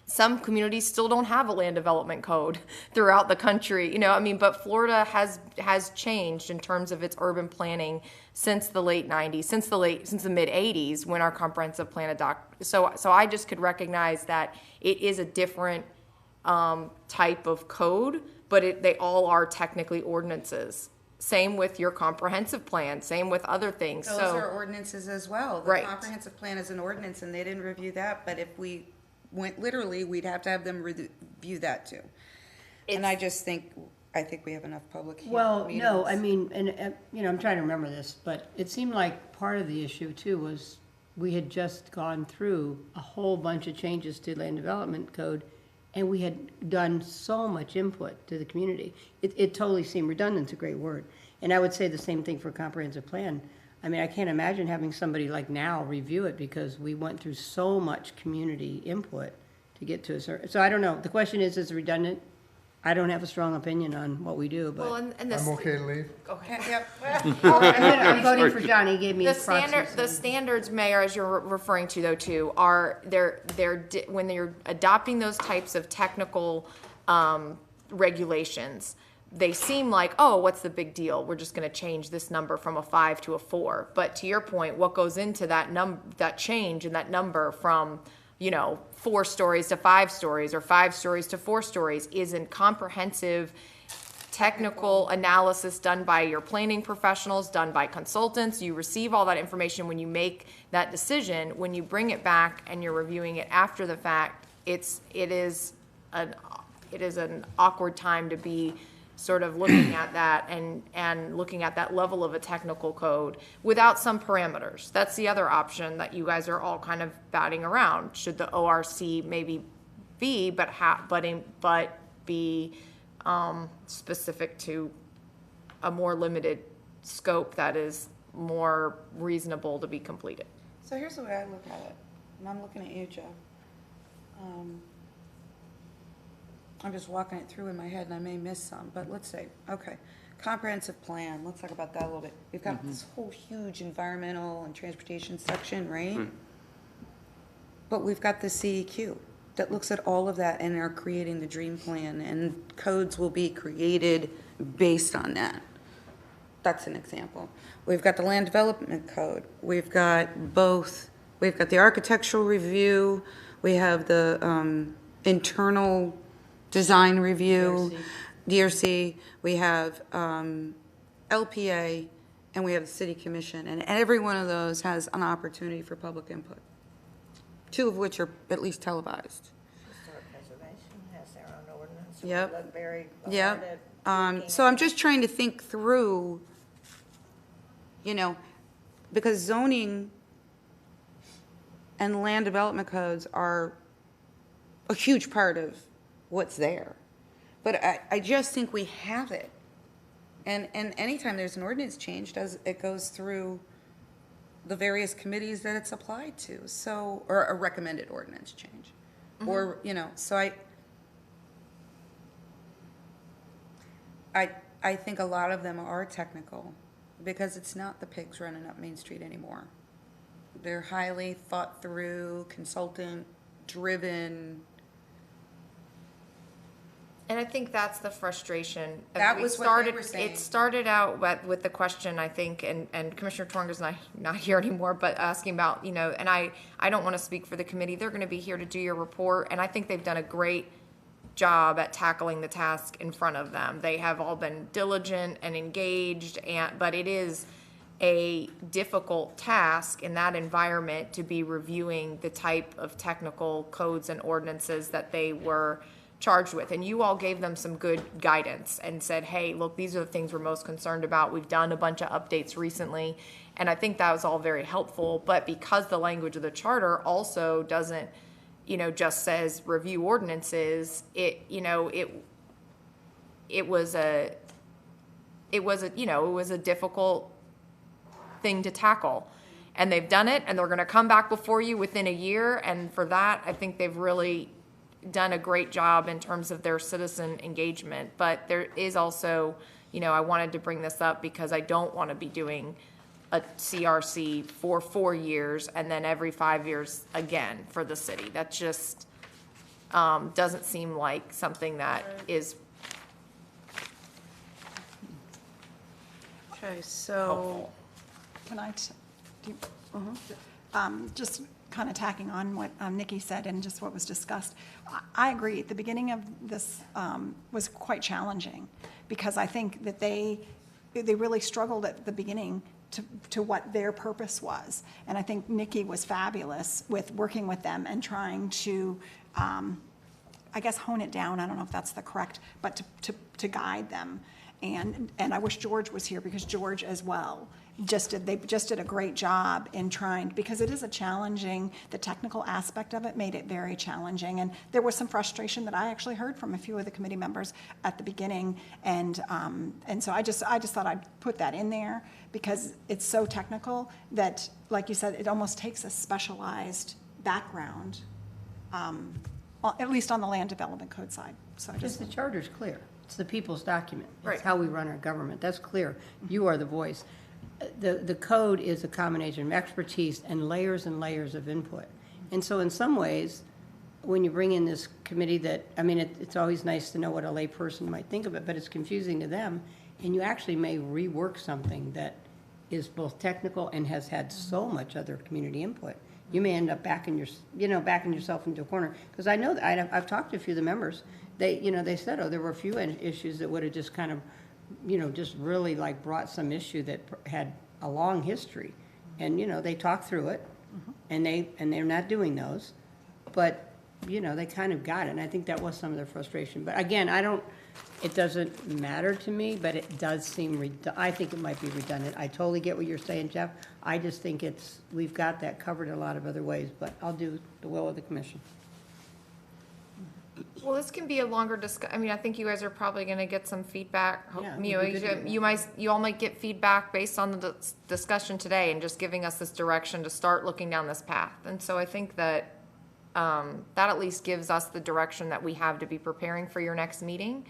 Some communities still don't have a land development code throughout the country, but Florida has changed in terms of its urban planning since the late 90s, since the mid 80s when our comprehensive plan adopted. So I just could recognize that it is a different type of code, but they all are technically ordinances. Same with your comprehensive plan, same with other things.
Those are ordinances as well. The
Right.
comprehensive plan is an ordinance and they didn't review that, but if we went literally, we'd have to have them review that too. And I think we have enough public meetings.
Well, no, I mean, and, I'm trying to remember this, but it seemed like part of the issue too was we had just gone through a whole bunch of changes to land development code, and we had done so much input to the community. It totally seemed redundant, it's a great word. And I would say the same thing for comprehensive plan. I mean, I can't imagine having somebody like now review it because we went through so much community input to get to a certain, so I don't know. The question is it redundant? I don't have a strong opinion on what we do, but.
And this.
I'm okay to leave.
Okay.
Yep.
I'm voting for Johnny, he gave me
The
his proxy.
the standards, Mayor, as you're referring to though too, are when you're adopting those types of technical regulations, they seem like, oh, what's the big deal? We're just going to change this number from a 5 to a 4. But to your point, what goes into that change in that number from 4 stories to 5 stories or 5 stories to 4 stories isn't comprehensive technical analysis done by your planning professionals, done by consultants. You receive all that information when you make that decision. When you bring it back and you're reviewing it after the fact, it is an awkward time to be sort of looking at that and looking at that level of a technical code without some parameters. That's the other option that you guys are all kind of batting around. Should the ORC maybe be, but be specific to a more limited scope that is more reasonable to be completed?
So here's the way I look at it, and I'm looking at you, Jeff. I'm just walking it through in my head, and I may miss some, but let's say, okay, comprehensive plan, let's talk about that a little bit. We've got this whole huge environmental and transportation section, right? But we've got the CEQ that looks at all of that and are creating the dream plan, and codes will be created based on that. That's an example. We've got the land development code. We've got the architectural review. We have the internal design review, DRC. We have LPA, and we have the city commission. And every one of those has an opportunity for public input, 2 of which are at least televised.
Historic preservation has their own ordinance.
Yep.
We look very
Yep.
hard at
So I'm just trying to think through, because zoning and land development codes are a huge part of what's there. But I just think we have it. And anytime there's an ordinance change, it goes through the various committees that it's applied to, or a recommended ordinance change. Or, so I think a lot of them are technical because it's not the pigs running up Main Street anymore. They're highly thought through, consultant driven.
And I think that's the frustration.
That was what they were saying.
It started out with the question, I think, and Commissioner Twonger's not here anymore, but asking about, and I don't want to speak for the committee. They're going to be here to do your report, and I think they've done a great job at tackling the task in front of them. They have all been diligent and engaged, but it is a difficult task in that environment to be reviewing the type of technical codes and ordinances that they were charged with. And you all gave them some good guidance and said, hey, look, these are the things we're most concerned about. We've done a bunch of updates recently. And I think that was all very helpful. But because the language of the charter also doesn't, just says review ordinances, it was a difficult thing to tackle. And they've done it, and they're going to come back before you within a year. And for that, I think they've really done a great job in terms of their citizen engagement. But there is also, I wanted to bring this up because I don't want to be doing a CRC for 4 years and then every 5 years again for the city. That just doesn't seem like something that is
Okay, so.
Can I, just kind of tacking on what Nikki said and just what was discussed, I agree. The beginning of this was quite challenging because I think that they really struggled at the beginning to what their purpose was. And I think Nikki was fabulous with working with them and trying to, I guess, hone it down. I don't know if that's the correct, but to guide them. And I wish George was here, because George as well they just did a great job in trying, because it is a challenging, the technical aspect of it made it very challenging. And there was some frustration that I actually heard from a few of the committee members at the beginning. And so I just thought I'd put that in there, because it's so technical that, like you said, it almost takes a specialized background, at least on the land development code side. So I
Because
just,
the charter's clear. It's the people's document.
Right.
It's how we run our government. That's clear. You are the voice. The code is a combination of expertise and layers of input. And so in some ways, when you bring in this committee that, I mean, it's always nice to know what a layperson might think of it, but it's confusing to them. And you actually may rework something that is both technical and has had so much other community input. You may end up backing yourself into a corner. Because I know that I've talked to a few of the members. They said, oh, there were a few issues that would have just kind of, just really like brought some issue that had a long history. And, they talked through it, and they're not doing those. But, they kind of got it. And I think that was some of their frustration. But again, it doesn't matter to me, but it does seem, I think it might be redundant. I totally get what you're saying, Jeff. I just think we've got that covered in a lot of other ways, but I'll do the will of the commission.
Well, this can be a longer I mean, I think you guys are probably gonna get some feedback.
Yeah,
You all might get feedback based on the discussion today and just giving us this direction to start looking down this path. And so I think that, that at least gives us the direction that we have to be preparing for your next meeting.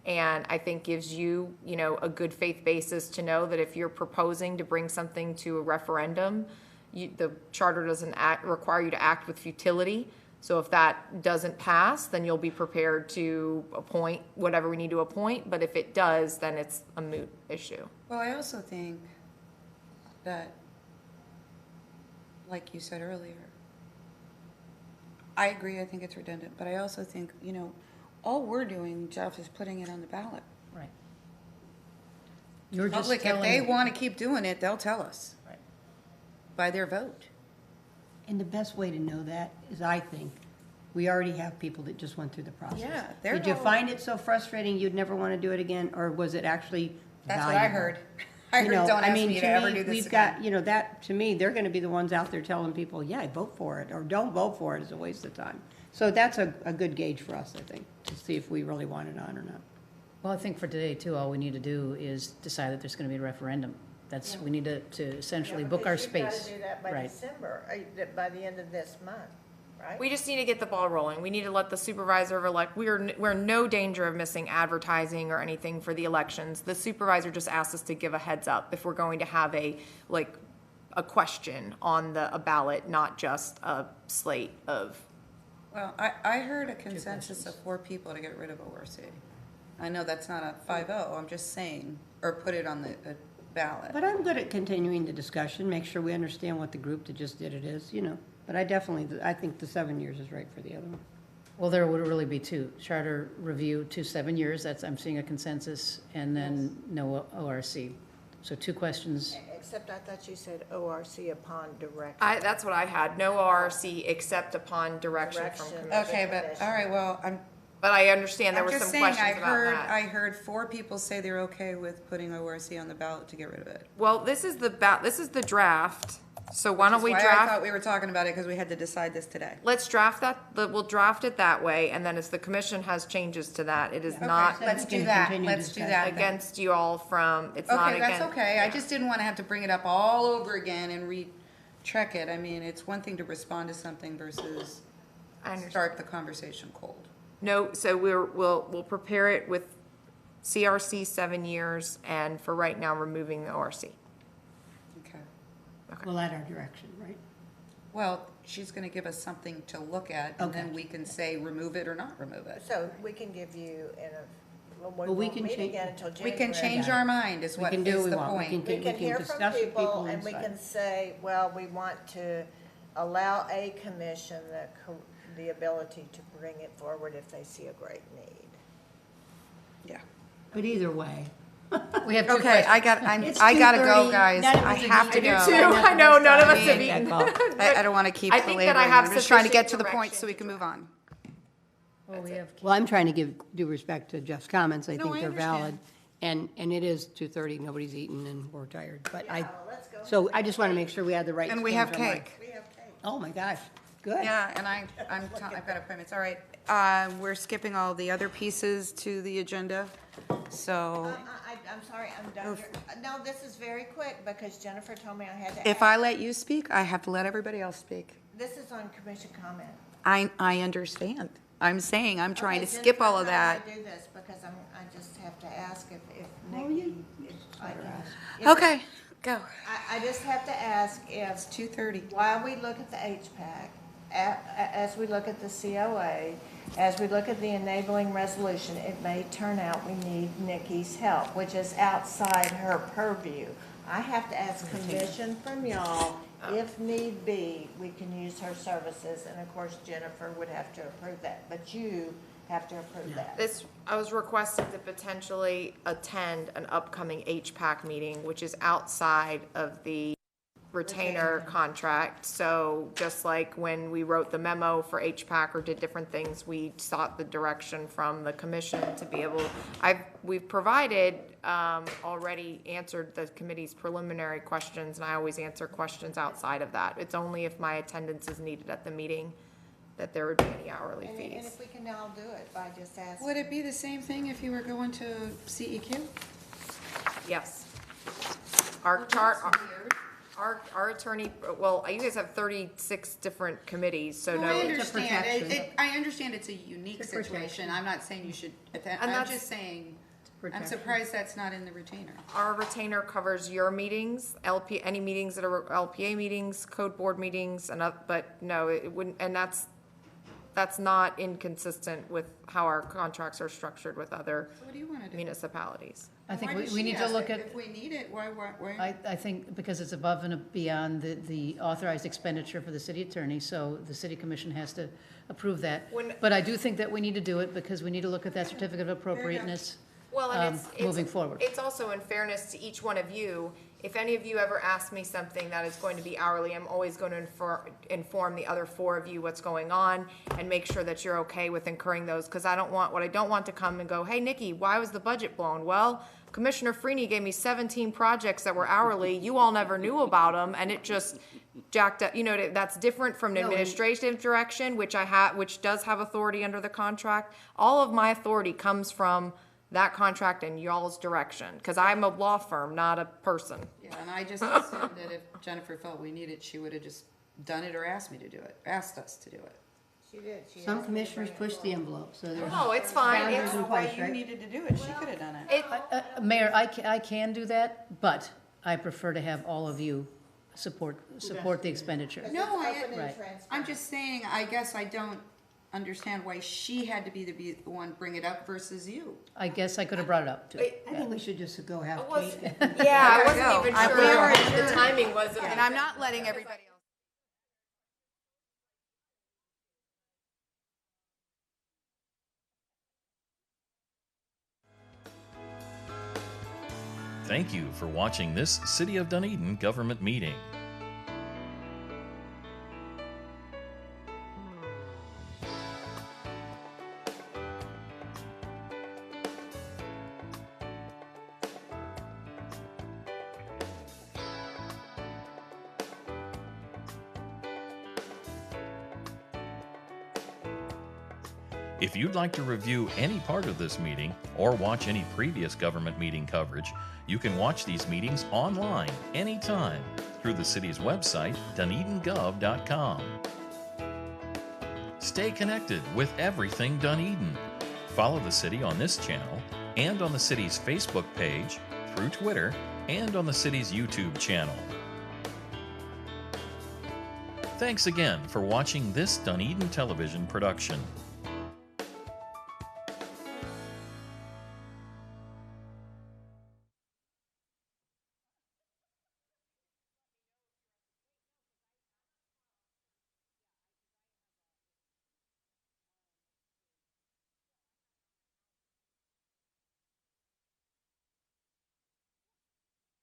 And I think gives you, a good faith basis to know that if you're proposing to bring something to a referendum, the charter doesn't require you to act with futility. So if that doesn't pass, then you'll be prepared to appoint whatever we need to appoint. But if it does, then it's a moot issue.
Well, I also think that, like you said earlier, I agree, I think it's redundant, but I also think, all we're doing, Jeff, is putting it on the ballot.
Right. You're just
Public, if they want to keep doing it, they'll tell us.
Right.
By their vote.
And the best way to know that is, I think, we already have people that just went through the process.
Yeah,
Did you find it so frustrating you'd never want to do it again, or was it actually
That's
valuable?
what I heard. I heard, don't ask me to ever do this
we've
again.
got, that, to me, they're going to be the ones out there telling people, yeah, vote for it, or don't vote for it, it's a waste of time. So that's a good gauge for us, I think, to see if we really want it on or not.
Well, I think for today, too, all we need to do is decide that there's going to be a referendum. We need to essentially book our space.
You've got to do that by
Right.
December, by the end of this month, right?
We just need to get the ball rolling. We need to let the supervisor of we're in no danger of missing advertising or anything for the elections. The supervisor just asked us to give a heads up if we're going to have a question on a ballot, not just a slate of.
Well, I heard a consensus of 4 people to get rid of ORC. I know that's not a 5-0, I'm just saying, or put it on the ballot.
But I'm good at continuing the discussion, make sure we understand what the group that just did it is, But I think the 7 years is right for the other one.
Well, there would really be 2. Charter review, 7 years, I'm seeing a consensus, and then no ORC. So 2 questions.
Except I thought you said ORC upon direction.
That's what I had. No ORC except upon direction from commission.
Okay, but, all right, well,
But I understand there
I'm
were
just
some
saying,
questions about that.
I heard 4 people say they're okay with putting ORC on the ballot to get rid of it.
Well, this is the draft. So why don't we
Which is why I
draft?
thought we were talking about it, because we had to decide this today.
Let's draft that. We'll draft it that way, and then as the commission has changes to that, it is not
Okay, let's do that, let's do that. then.
against you all from. It's not
Okay,
against.
that's okay. I just didn't want to have to bring it up all over again and recheck it. I mean, it's one thing to respond to something versus start the conversation cold.
No, so we'll prepare it with CRC 7 years, and for right now, removing the ORC.
Okay.
We'll add our direction, right?
Well, she's going to give us something to look at, and then we can say remove it or not remove it.
So we can give you we
Well, we
won't
can
meet
change-
again until
We
January.
can change our mind, is
We
what
can do
is
what we
the
want. We
point.
can-
We can hear from
discuss with
people and we
inside.
can say, well, we want to allow a commission the ability to bring it forward if they see a great need.
Yeah.
But either way.
We have 2
Okay,
questions.
I gotta go,
2:30.
guys.
None of
I
us
have to
have
go.
eaten.
I know, none of us have
Yeah,
eaten.
call.
I don't want to keep
I think that I
belaboring.
have
I'm just trying to get to
sufficient
the point
direction
so we can move on.
Well, we have
Well, I'm trying to give due respect to Jeff's comments. I
No,
think
I
they're valid. And it is 2:30, nobody's eaten, and we're tired, but
let's go.
so I just want to make sure we have the right.
And we have
things on my-
cake.
Oh, my gosh, good.
Yeah, and I've got appointments, all right. We're skipping all the other pieces to the agenda, so
I'm sorry, I'm done. No, this is very quick because Jennifer told me I had to
if
ask.
I let you speak, I have to let everybody else speak.
This is on commission comment.
I understand. I'm saying I'm trying to
Okay,
skip all of
Jennifer, how
that.
do I do this? Because I just have to ask if Nikki, if I can. if-
Okay, go.
I just have to ask if.
It's 2:30.
While we look at the HPAC, as we look at the COA, as we look at the enabling resolution, it may turn out we need Nikki's help, which is outside her purview. I have to ask permission from y'all. If need be, we can use her services, and of course Jennifer would have to approve that, but you have to approve that.
I was requested to potentially attend an upcoming HPAC meeting, which is outside of the retainer contract. So just like when we wrote the memo for HPAC or did different things, we sought the direction from the commission to be able, we've provided, already answered the committee's preliminary questions, and I always answer questions outside of that. It's only if my attendance is needed at the meeting that there would be any hourly
And
fees.
if we can all do it by just asking.
Would it be the same thing if you were going to CEQ?
Yes. Our chart, our attorney, well, you guys have 36 different committees, so no.
I understand. I understand it's a unique situation. I'm not saying you should attend.
And
I'm
that's-
just saying, I'm
Protection.
surprised that's not in the retainer.
Our retainer covers your meetings, any meetings that are LPA meetings, code board meetings, but no, it wouldn't, and that's not inconsistent with how our contracts are structured with other
So what do you want to do?
municipalities.
I think
Why does
we
she
need to
ask
look
it?
at,
If we need it, why?
I think because it's above and beyond the authorized expenditure for the city attorney, so the city commission has to approve that. But I do think that we need to do it because we need to look at that certificate of appropriateness
Well, and
moving forward.
It's also in fairness to each one of you, if any of you ever ask me something that is going to be hourly, I'm always going to inform the other 4 of you what's going on and make sure that you're okay with incurring those, because I don't want to come and go, hey, Nikki, why was the budget blown? Well, Commissioner Freeney gave me 17 projects that were hourly, you all never knew about them, and it just jacked up, that's different from an administrative direction, which which does have authority under the contract. All of my authority comes from that contract and y'all's direction, because I'm a law firm, not a person.
Yeah, and I just assumed that if Jennifer felt we needed, she would have just done it or asked me to do it, asked us to do it.
She did. She
Some
asked me to
commissioners
bring it
push the envelope, so there's.
No, it's fine.
boundaries
It's
in
The way
place,
you
right?
needed to do it, she could have done it.
Mayor, I can do that, but I prefer to have all of you support the expenditure.
No,
Open and
Right.
transparent.
I'm just saying, I guess I don't understand why she had to be the one bring it up versus you.
I guess I could have brought it up too.
I think we should just go have
It was,
cake.
yeah, I
There we go.
wasn't even
I-
sure
we are
what the
adjourned.
timing was.
And I'm not letting everybody else.
Thank you for watching this City of Dunedin government meeting. If you'd like to review any part of this meeting or watch any previous government meeting coverage, you can watch these meetings online anytime through the city's website, dunedingov.com. Stay connected with everything Dunedin. Follow the city on this channel and on the city's Facebook page, through Twitter, and on the city's YouTube channel. Thanks again for watching this Dunedin television production.